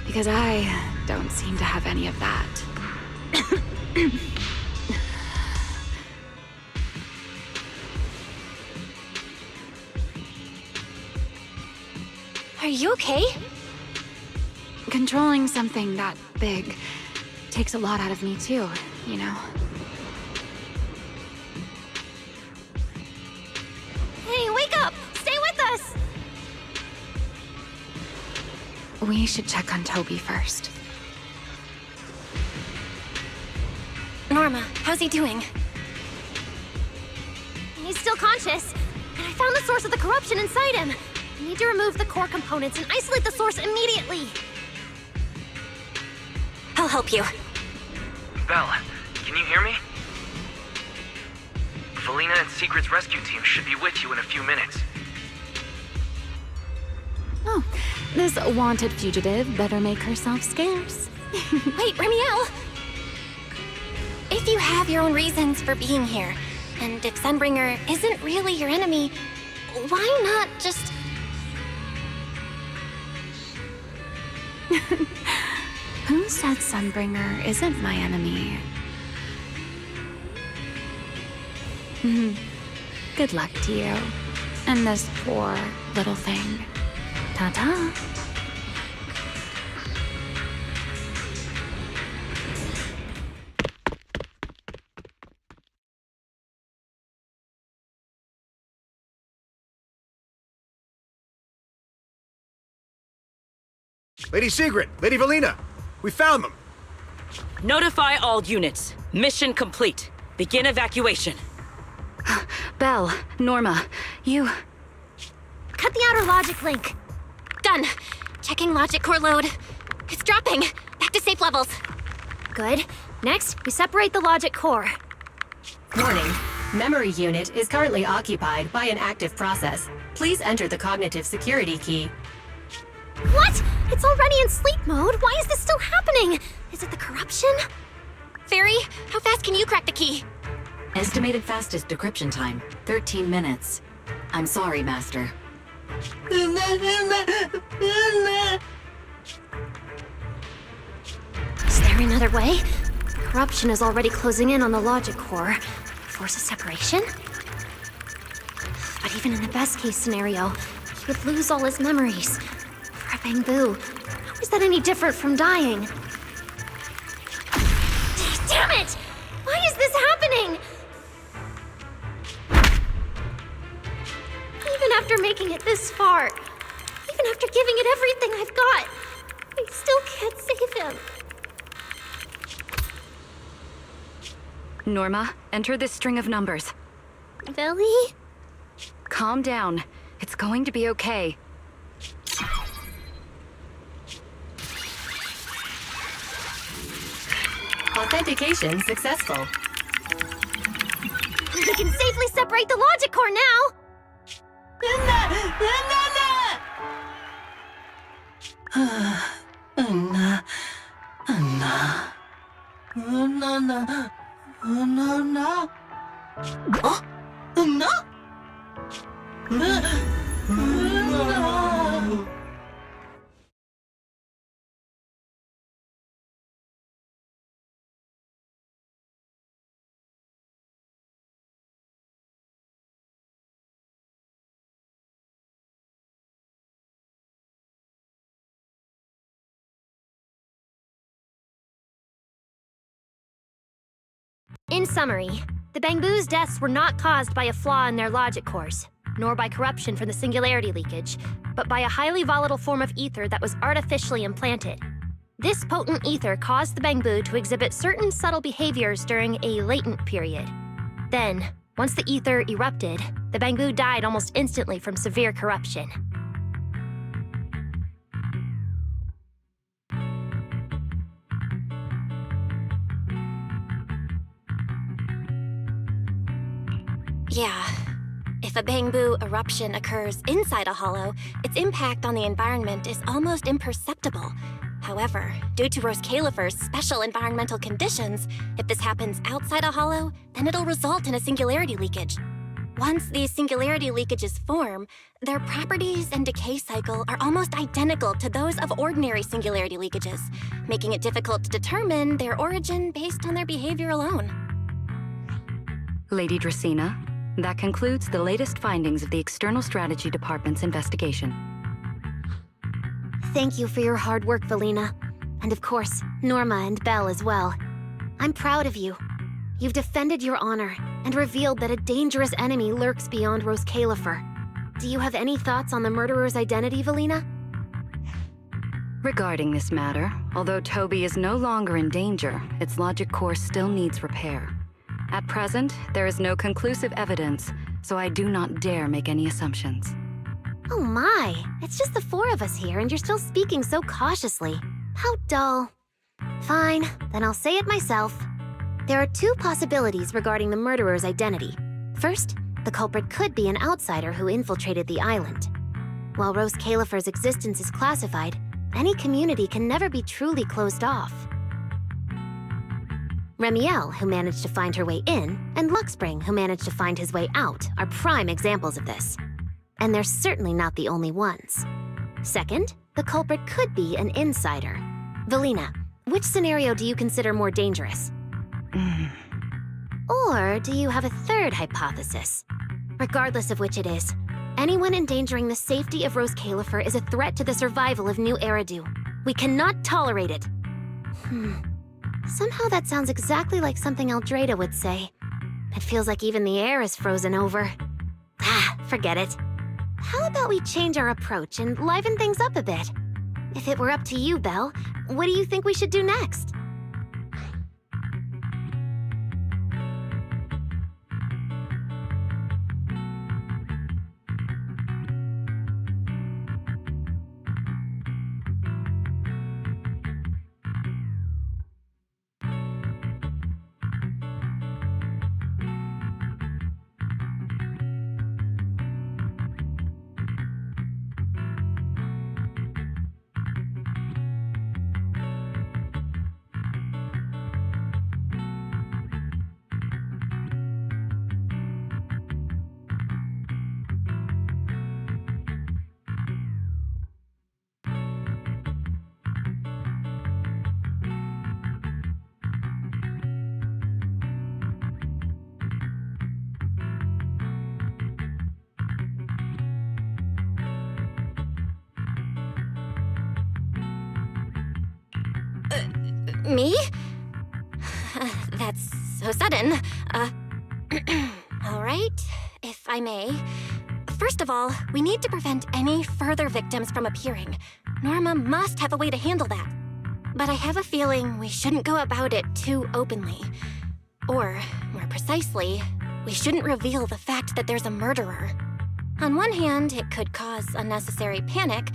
because I don't seem to have any of that. Are you okay? Controlling something that big takes a lot out of me too, you know? Hey, wake up! Stay with us! We should check on Toby first. Norma, how's he doing? He's still conscious, and I found the source of the corruption inside him. We need to remove the core components and isolate the source immediately. I'll help you. Belle, can you hear me? Felina and Secret's rescue team should be with you in a few minutes. Oh, this wanted fugitive better make herself scarce. Wait, Remiel! If you have your own reasons for being here, and if Sunbringer isn't really your enemy, why not just... Who said Sunbringer isn't my enemy? Good luck to you. And this poor little thing. Ta-ta. Lady Secret, Lady Felina, we found them. Notify all units. Mission complete. Begin evacuation. Belle, Norma, you... Cut the outer logic link. Done. Checking logic core load. It's dropping. Back to safe levels. Good. Next, we separate the logic core. Warning. Memory unit is currently occupied by an active process. Please enter the cognitive security key. What? It's already in sleep mode. Why is this still happening? Is it the corruption? Fairy, how fast can you crack the key? Estimated fastest decryption time, 13 minutes. I'm sorry, Master. Is there another way? Corruption is already closing in on the logic core. Force a separation? But even in the best case scenario, he would lose all his memories. For Bangbu, how is that any different from dying? Damn it! Why is this happening? Even after making it this far, even after giving it everything I've got, I still can't save him. Norma, enter this string of numbers. Billy? Calm down. It's going to be okay. Authentication successful. We can safely separate the logic core now! In summary, the Bangbu's deaths were not caused by a flaw in their logic cores, nor by corruption from the singularity leakage, but by a highly volatile form of ether that was artificially implanted. This potent ether caused the Bangbu to exhibit certain subtle behaviors during a latent period. Then, once the ether erupted, the Bangbu died almost instantly from severe corruption. Yeah. If a Bangbu eruption occurs inside a hollow, its impact on the environment is almost imperceptible. However, due to Rose Califer's special environmental conditions, if this happens outside a hollow, then it'll result in a singularity leakage. Once these singularity leakages form, their properties and decay cycle are almost identical to those of ordinary singularity leakages, making it difficult to determine their origin based on their behavior alone. Lady Dracena, that concludes the latest findings of the External Strategy Department's investigation. Thank you for your hard work, Valina. And of course, Norma and Belle as well. I'm proud of you. You've defended your honor and revealed that a dangerous enemy lurks beyond Rose Califer. Do you have any thoughts on the murderer's identity, Valina? Regarding this matter, although Toby is no longer in danger, its logic core still needs repair. At present, there is no conclusive evidence, so I do not dare make any assumptions. Oh my, it's just the four of us here and you're still speaking so cautiously. How dull. Fine, then I'll say it myself. There are two possibilities regarding the murderer's identity. First, the culprit could be an outsider who infiltrated the island. While Rose Califer's existence is classified, any community can never be truly closed off. Remiel, who managed to find her way in, and Luxspring, who managed to find his way out, are prime examples of this. And they're certainly not the only ones. Second, the culprit could be an insider. Valina, which scenario do you consider more dangerous? Or do you have a third hypothesis? Regardless of which it is, anyone endangering the safety of Rose Califer is a threat to the survival of New Eridu. We cannot tolerate it. Somehow that sounds exactly like something Eldrada would say. It feels like even the air is frozen over. Forget it. How about we change our approach and liven things up a bit? If it were up to you, Belle, what do you think we should do next? Me? That's so sudden. All right, if I may. First of all, we need to prevent any further victims from appearing. Norma must have a way to handle that. But I have a feeling we shouldn't go about it too openly. Or, more precisely, we shouldn't reveal the fact that there's a murderer. On one hand, it could cause unnecessary panic.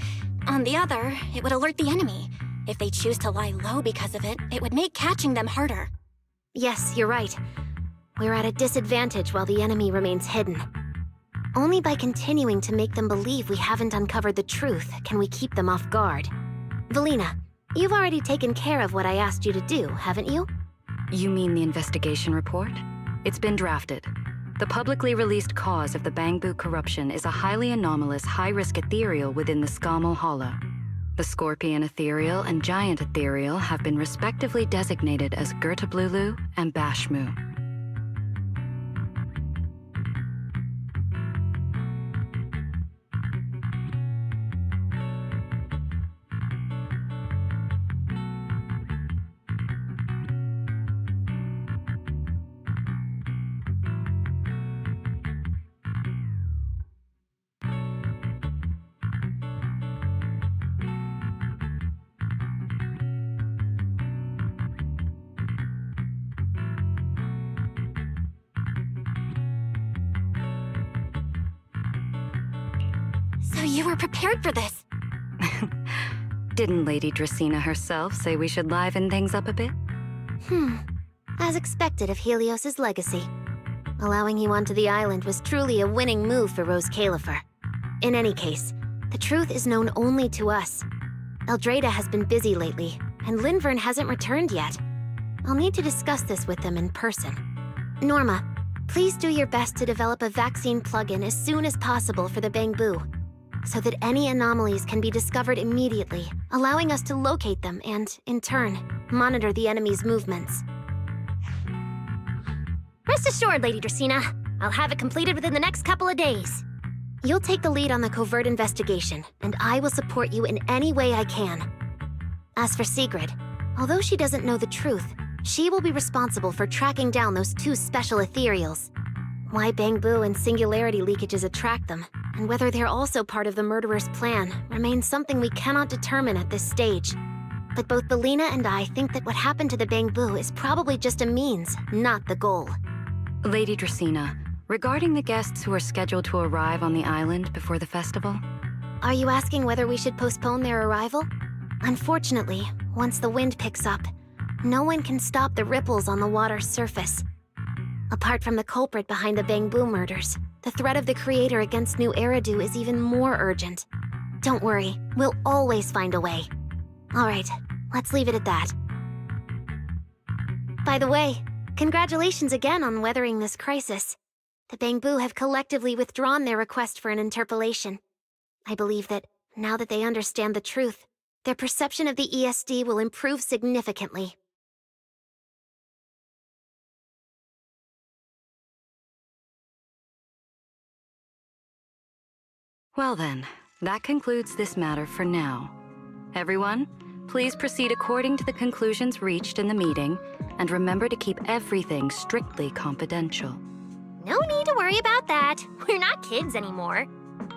On the other, it would alert the enemy. If they choose to lie low because of it, it would make catching them harder. Yes, you're right. We're at a disadvantage while the enemy remains hidden. Only by continuing to make them believe we haven't uncovered the truth can we keep them off guard. Valina, You've already taken care of what I asked you to do, haven't you? You mean the investigation report? It's been drafted. The publicly released cause of the Bangbu corruption is a highly anomalous, high-risk ethereal within the Skamal Hollow. The Scorpion Ethereal and Giant Ethereal have been respectively designated as Gertablulu and Bashmu. So you were prepared for this? Didn't Lady Dracena herself say we should liven things up a bit? As expected of Helios's legacy. Allowing you onto the island was truly a winning move for Rose Califer. In any case, the truth is known only to us. Eldrada has been busy lately, and Linvern hasn't returned yet. I'll need to discuss this with them in person. Norma, please do your best to develop a vaccine plugin as soon as possible for the Bangbu, so that any anomalies can be discovered immediately, allowing us to locate them and, in turn, monitor the enemy's movements. Rest assured, Lady Dracena. I'll have it completed within the next couple of days. You'll take the lead on the covert investigation, and I will support you in any way I can. As for Sigrid, although she doesn't know the truth, she will be responsible for tracking down those two special ethereals. Why Bangbu and singularity leakages attract them, and whether they're also part of the murderer's plan, remains something we cannot determine at this stage. But both Belina and I think that what happened to the Bangbu is probably just a means, not the goal. Lady Dracena, regarding the guests who are scheduled to arrive on the island before the festival? Are you asking whether we should postpone their arrival? Unfortunately, once the wind picks up, no one can stop the ripples on the water's surface. Apart from the culprit behind the Bangbu murders, the threat of the Creator against New Eridu is even more urgent. Don't worry, we'll always find a way. Alright, let's leave it at that. By the way, congratulations again on weathering this crisis. The Bangbu have collectively withdrawn their request for an interpolation. I believe that, now that they understand the truth, their perception of the ESD will improve significantly. Well then, that concludes this matter for now. Everyone, please proceed according to the conclusions reached in the meeting, and remember to keep everything strictly confidential. No need to worry about that. We're not kids anymore.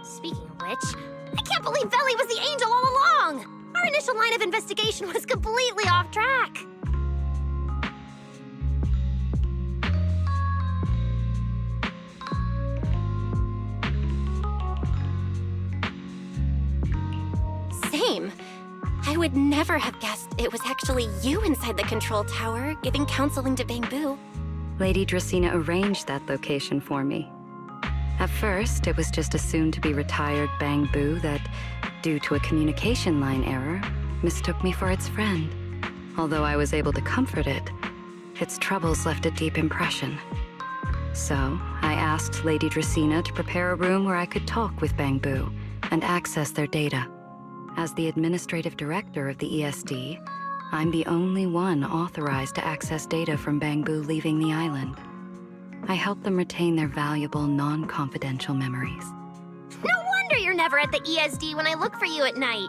Speaking of which, I can't believe Veli was the angel all along! Our initial line of investigation was completely off track. Same. I would never have guessed it was actually you inside the control tower, giving counseling to Bangbu. Lady Dracena arranged that location for me. At first, it was just a soon-to-be retired Bangbu that, due to a communication line error, mistook me for its friend. Although I was able to comfort it, its troubles left a deep impression. So, I asked Lady Dracena to prepare a room where I could talk with Bangbu and access their data. As the administrative director of the ESD, I'm the only one authorized to access data from Bangbu leaving the island. I help them retain their valuable, non-confidential memories. No wonder you're never at the ESD when I look for you at night.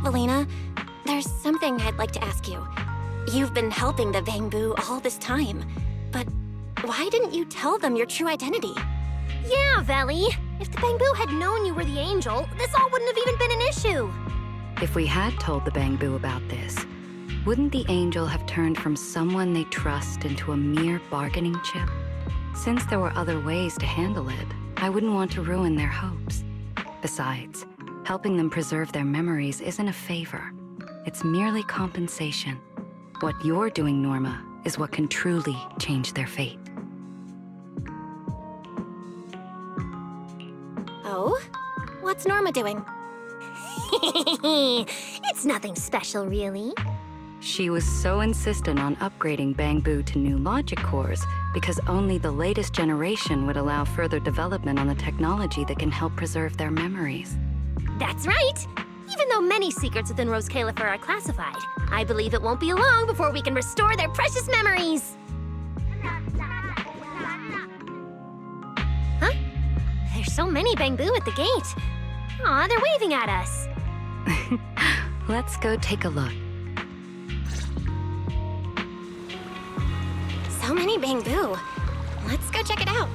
Belina, there's something I'd like to ask you. You've been helping the Bangbu all this time, but why didn't you tell them your true identity? Yeah, Veli. If the Bangbu had known you were the angel, this all wouldn't have even been an issue. If we had told the Bangbu about this, wouldn't the angel have turned from someone they trust into a mere bargaining chip? Since there were other ways to handle it, I wouldn't want to ruin their hopes. Besides, helping them preserve their memories isn't a favor. It's merely compensation. What you're doing, Norma, is what can truly change their fate. Oh? What's Norma doing? It's nothing special, really. She was so insistent on upgrading Bangbu to new logic cores because only the latest generation would allow further development on the technology that can help preserve their memories. That's right! Even though many secrets within Rose Califer are classified, I believe it won't be long before we can restore their precious memories! Huh? There's so many Bangbu at the gate. Aw, they're waving at us. Let's go take a look. So many Bangbu. Let's go check it out.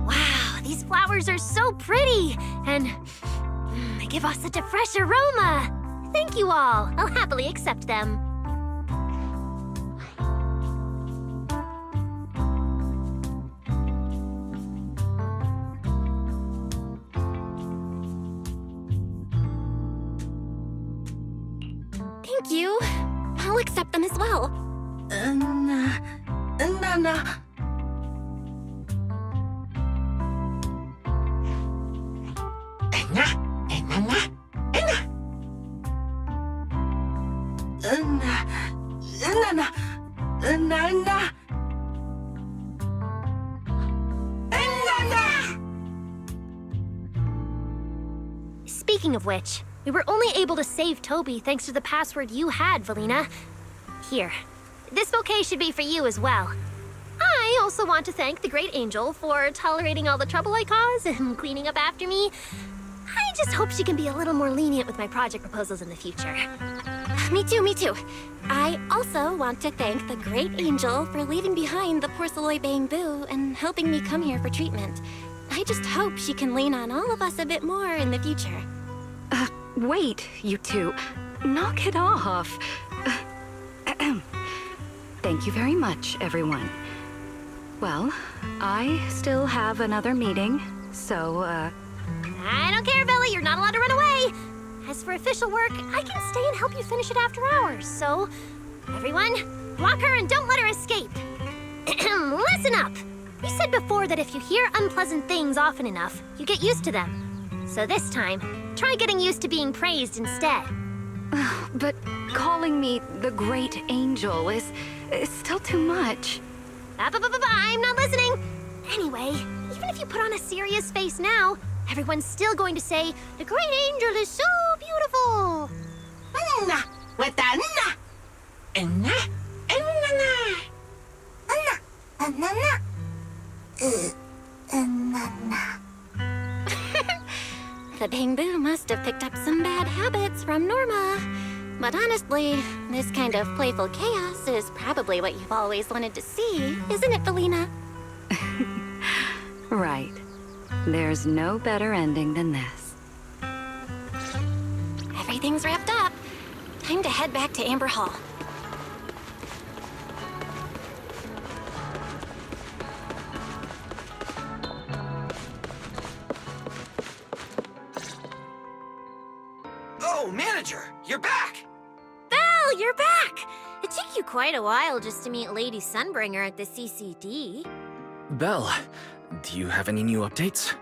Wow, these flowers are so pretty, and they give off such a fresh aroma. Thank you all. I'll happily accept them. Thank you. I'll accept them as well. Speaking of which, we were only able to save Toby thanks to the password you had, Valina. Here, this bouquet should be for you as well. I also want to thank the Great Angel for tolerating all the trouble I cause and cleaning up after me. I just hope she can be a little more lenient with my project proposals in the future. Me too, me too. I also want to thank the Great Angel for leaving behind the porcelain Bangbu and helping me come here for treatment. I just hope she can lean on all of us a bit more in the future. Wait, you two. Knock it off. Thank you very much, everyone. Well, I still have another meeting, so, I don't care, Billy. You're not allowed to run away. As for official work, I can stay and help you finish it after hours, so... Everyone, block her and don't let her escape. Listen up. You said before that if you hear unpleasant things often enough, you get used to them. So this time, try getting used to being praised instead. But calling me the Great Angel is still too much. I'm not listening. Anyway, even if you put on a serious face now, everyone's still going to say, the Great Angel is so beautiful. The Bangbu must have picked up some bad habits from Norma. But honestly, this kind of playful chaos is probably what you've always wanted to see, isn't it, Valina? Right. There's no better ending than this. Everything's wrapped up. Time to head back to Amber Hall. Oh, Manager, you're back! Belle, you're back! It took you quite a while just to meet Lady Sunbringer at the CCD. Belle, do you have any new updates?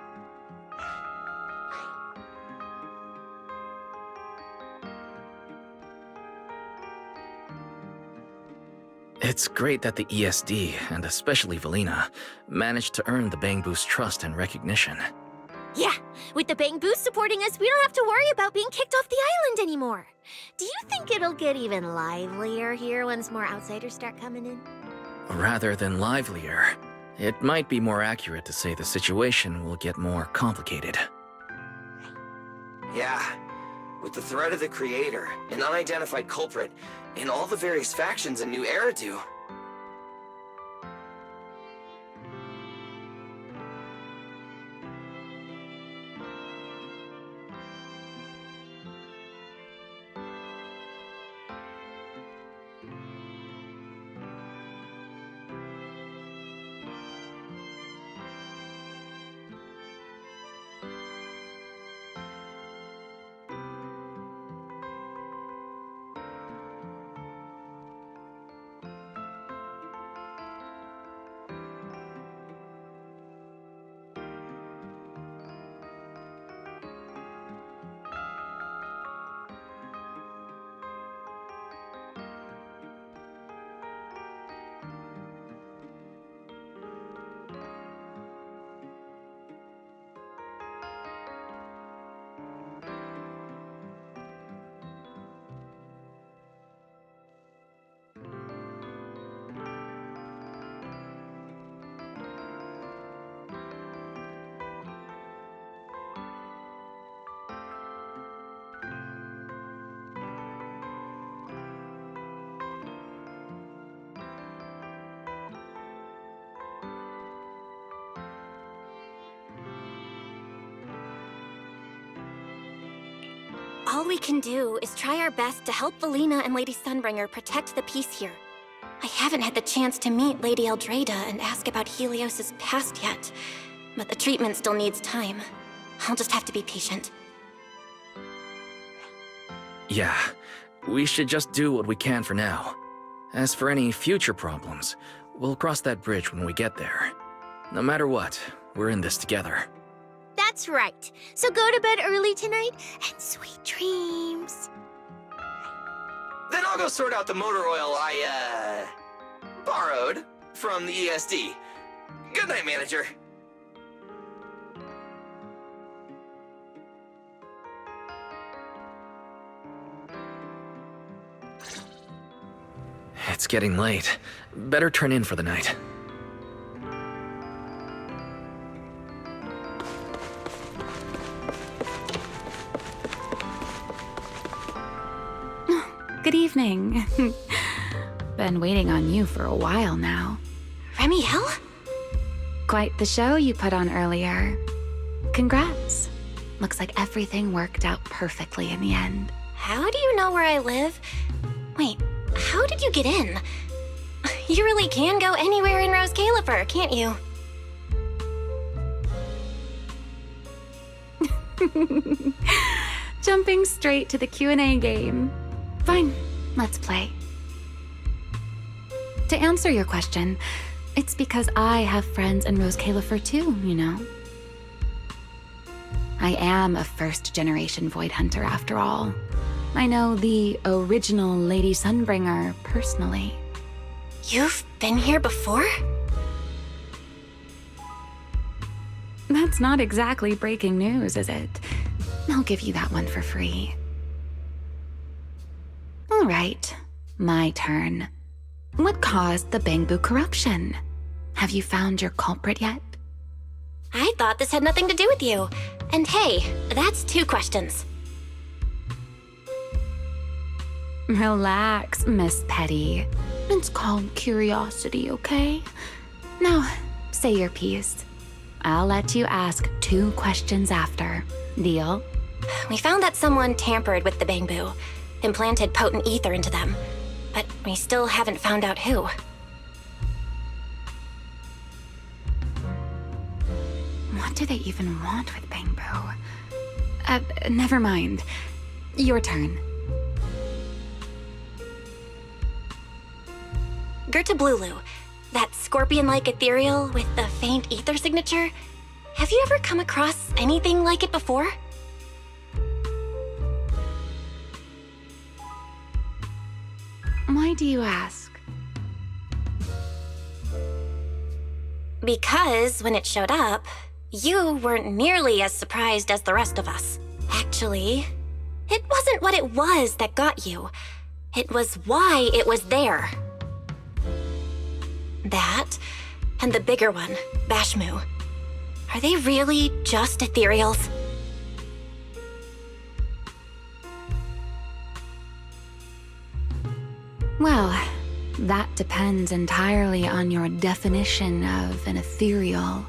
It's great that the ESD, and especially Valina, managed to earn the Bangbu's trust and recognition. Yeah, with the Bangbu supporting us, we don't have to worry about being kicked off the island anymore. Do you think it'll get even livelier here once more outsiders start coming in? rather than livelier. It might be more accurate to say the situation will get more complicated. Yeah, with the threat of the Creator, an unidentified culprit, and all the various factions in New Eridu. All we can do is try our best to help Valina and Lady Sunbringer protect the peace here. I haven't had the chance to meet Lady Eldrada and ask about Helios's past yet, but the treatment still needs time. I'll just have to be patient. Yeah, we should just do what we can for now. As for any future problems, we'll cross that bridge when we get there. No matter what, we're in this together. That's right. So go to bed early tonight and sweet dreams. Then I'll go sort out the motor oil I, borrowed from the ESD. Good night, manager. It's getting late. Better turn in for the night. Good evening. Been waiting on you for a while now. Remiel? Quite the show you put on earlier. Congrats. Looks like everything worked out perfectly in the end. How do you know where I live? Wait, how did you get in? You really can go anywhere in Rose Califer, can't you? Jumping straight to the Q&A game. Fine, let's play. To answer your question, it's because I have friends in Rose Califer too, you know. I am a first-generation Void Hunter after all. I know the original Lady Sunbringer personally. You've been here before? That's not exactly breaking news, is it? I'll give you that one for free. All right, my turn. What caused the Bangbu corruption? Have you found your culprit yet? I thought this had nothing to do with you. And hey, that's 2 questions. Relax, Miss Petty. It's called curiosity, okay? Now, say your piece. I'll let you ask 2 questions after. Deal? We found that someone tampered with the Bangbu, implanted potent ether into them, but we still haven't found out who. What do they even want with Bangbu? Never mind. Your turn. Gerta Blulu, that scorpion-like ethereal with the faint ether signature. Have you ever come across anything like it before? Why do you ask? Because when it showed up, you weren't nearly as surprised as the rest of us. Actually, it wasn't what it was that got you. It was why it was there. that, and the bigger one, Bashmu. Are they really just ethereals? Well, that depends entirely on your definition of an ethereal.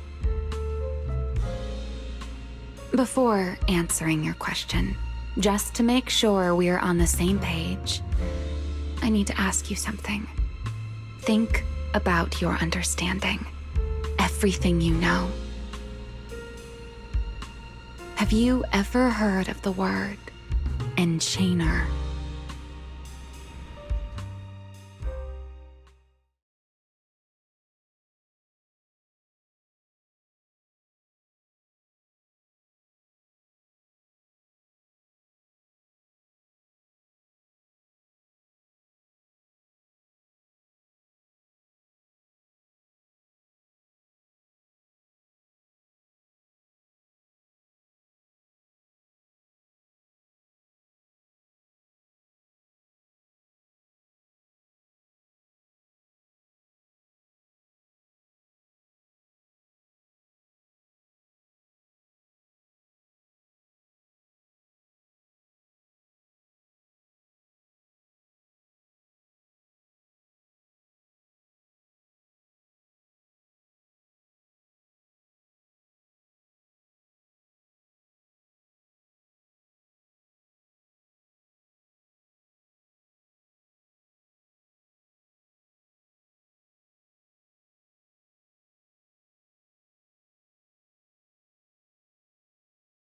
Before answering your question, just to make sure we're on the same page, I need to ask you something. Think about your understanding. Everything you know. Have you ever heard of the word enchainer?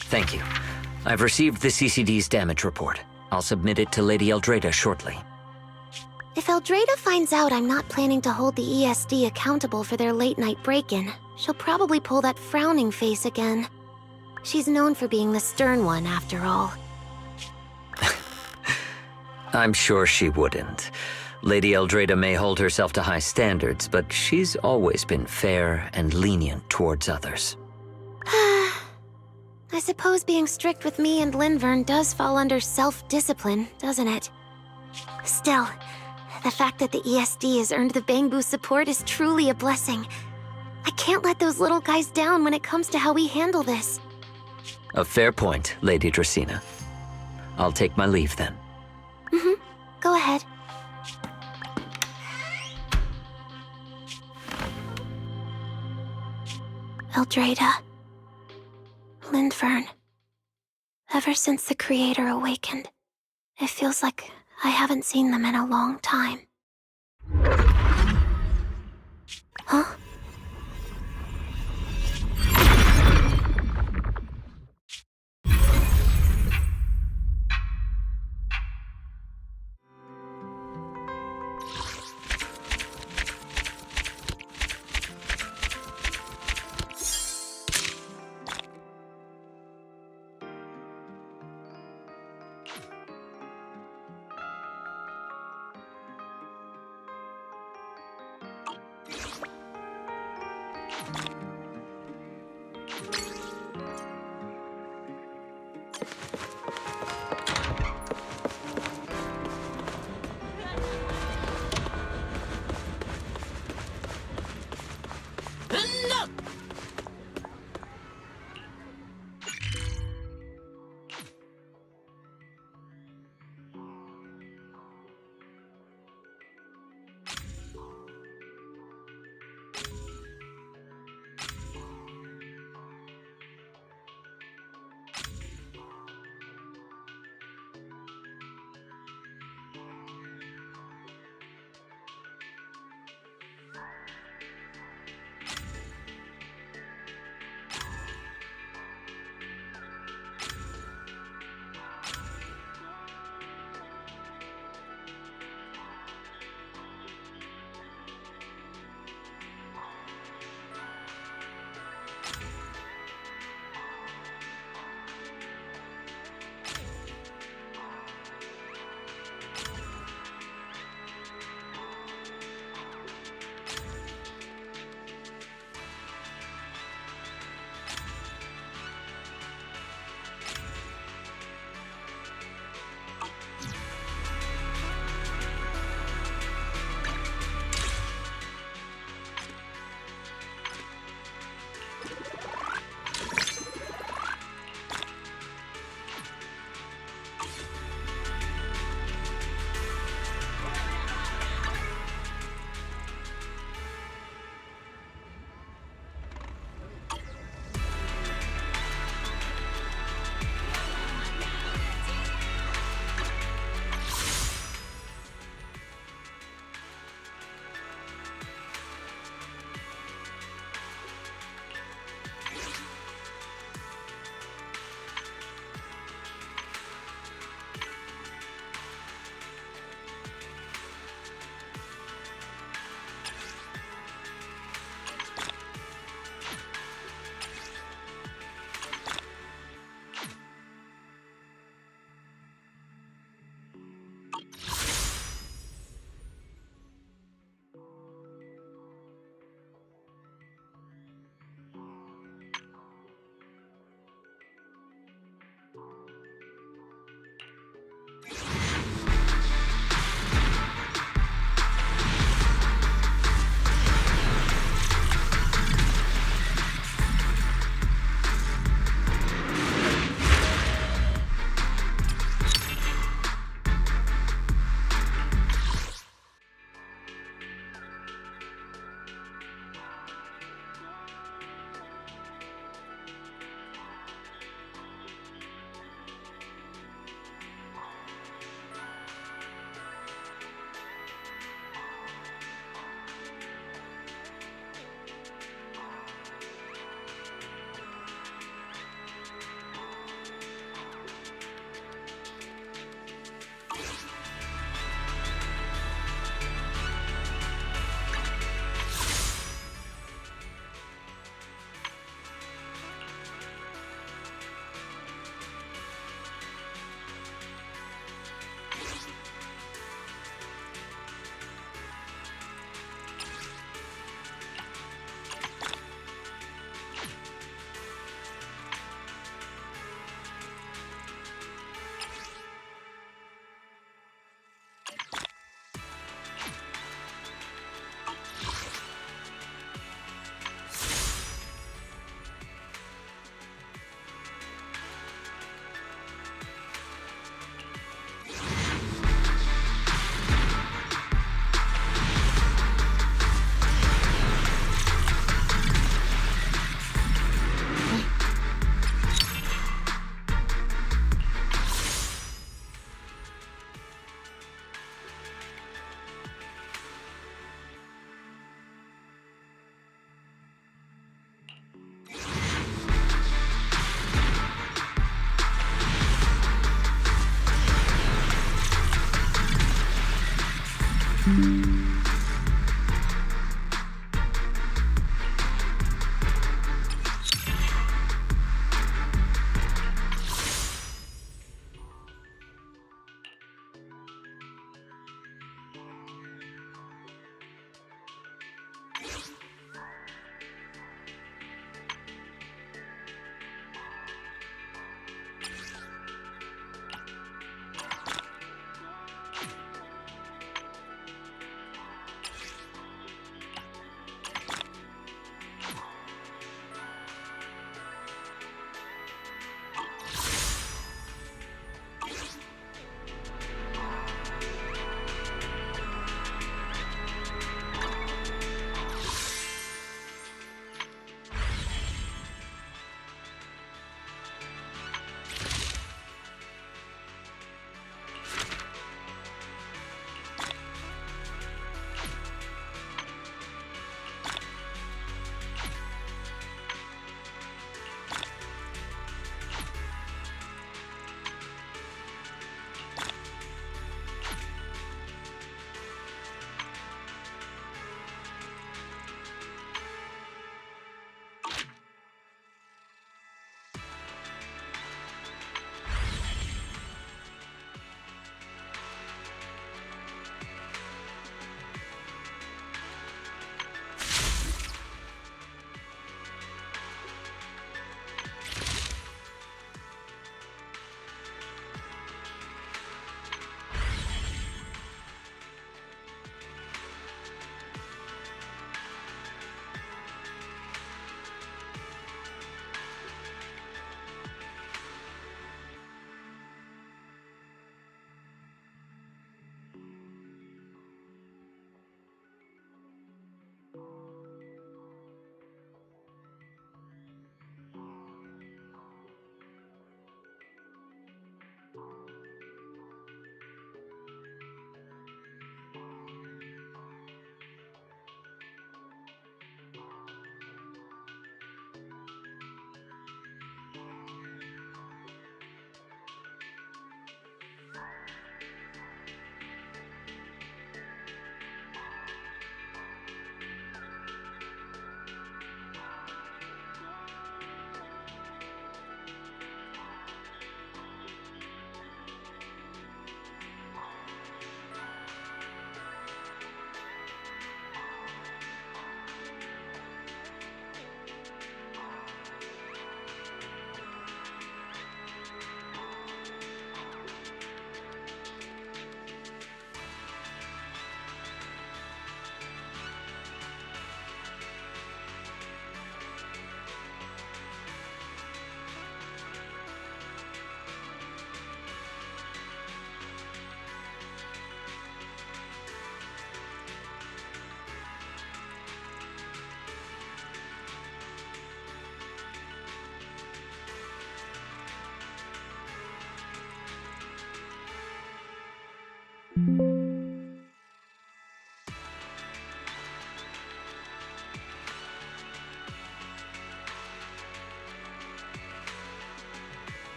Thank you. I've received the CCD's damage report. I'll submit it to Lady Eldrada shortly. If Eldrada finds out I'm not planning to hold the ESD accountable for their late-night break-in, she'll probably pull that frowning face again. She's known for being the stern one, after all. I'm sure she wouldn't. Lady Eldrada may hold herself to high standards, but she's always been fair and lenient towards others. I suppose being strict with me and Linvern does fall under self-discipline, doesn't it? Still, the fact that the ESD has earned the Bangbu support is truly a blessing. I can't let those little guys down when it comes to how we handle this. A fair point, Lady Dracena. I'll take my leave then. Go ahead. Eldrada. Linvern. Ever since the Creator awakened, it feels like I haven't seen them in a long time. Huh?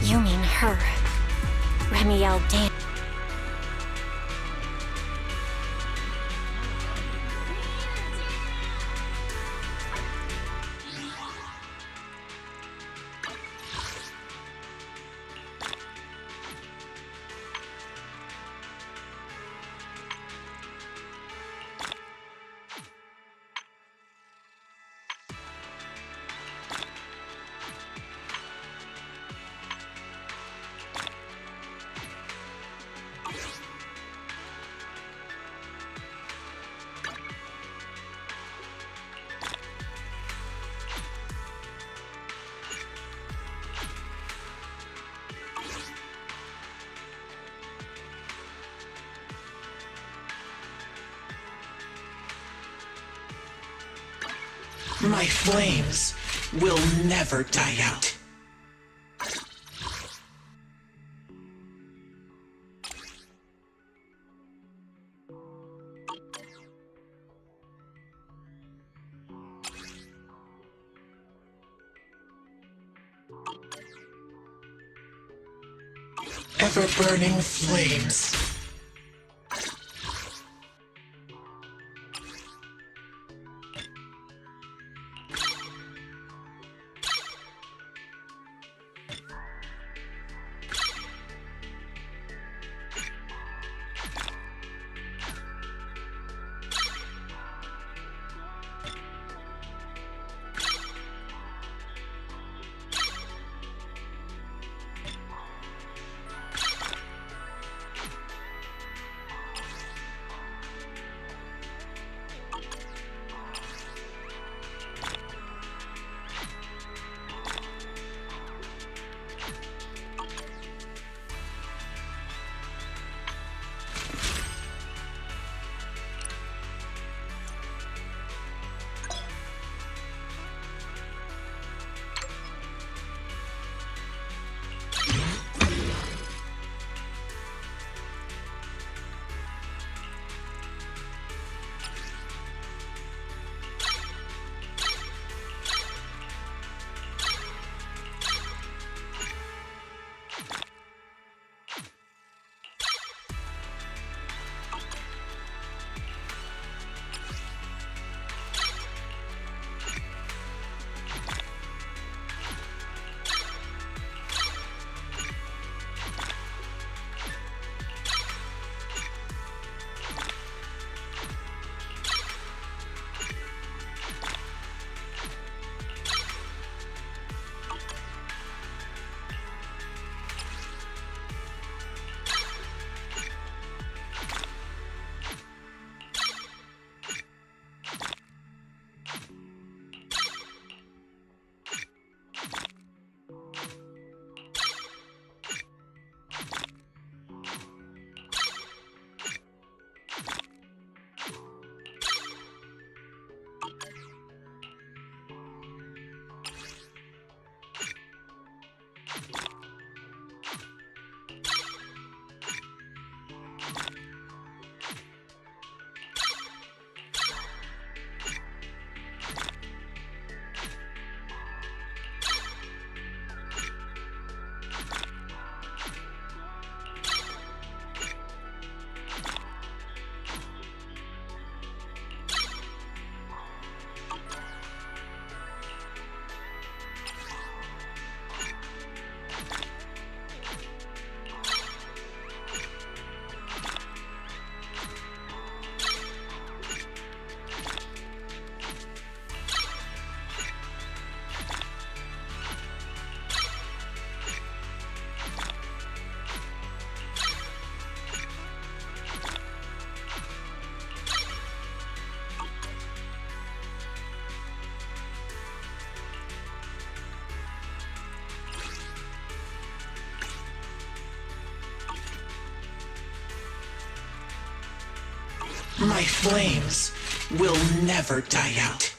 You mean her. Remiel Dan. My flames will never die out. Ever-burning flames. My flames will never die out.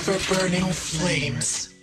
Ever-burning flames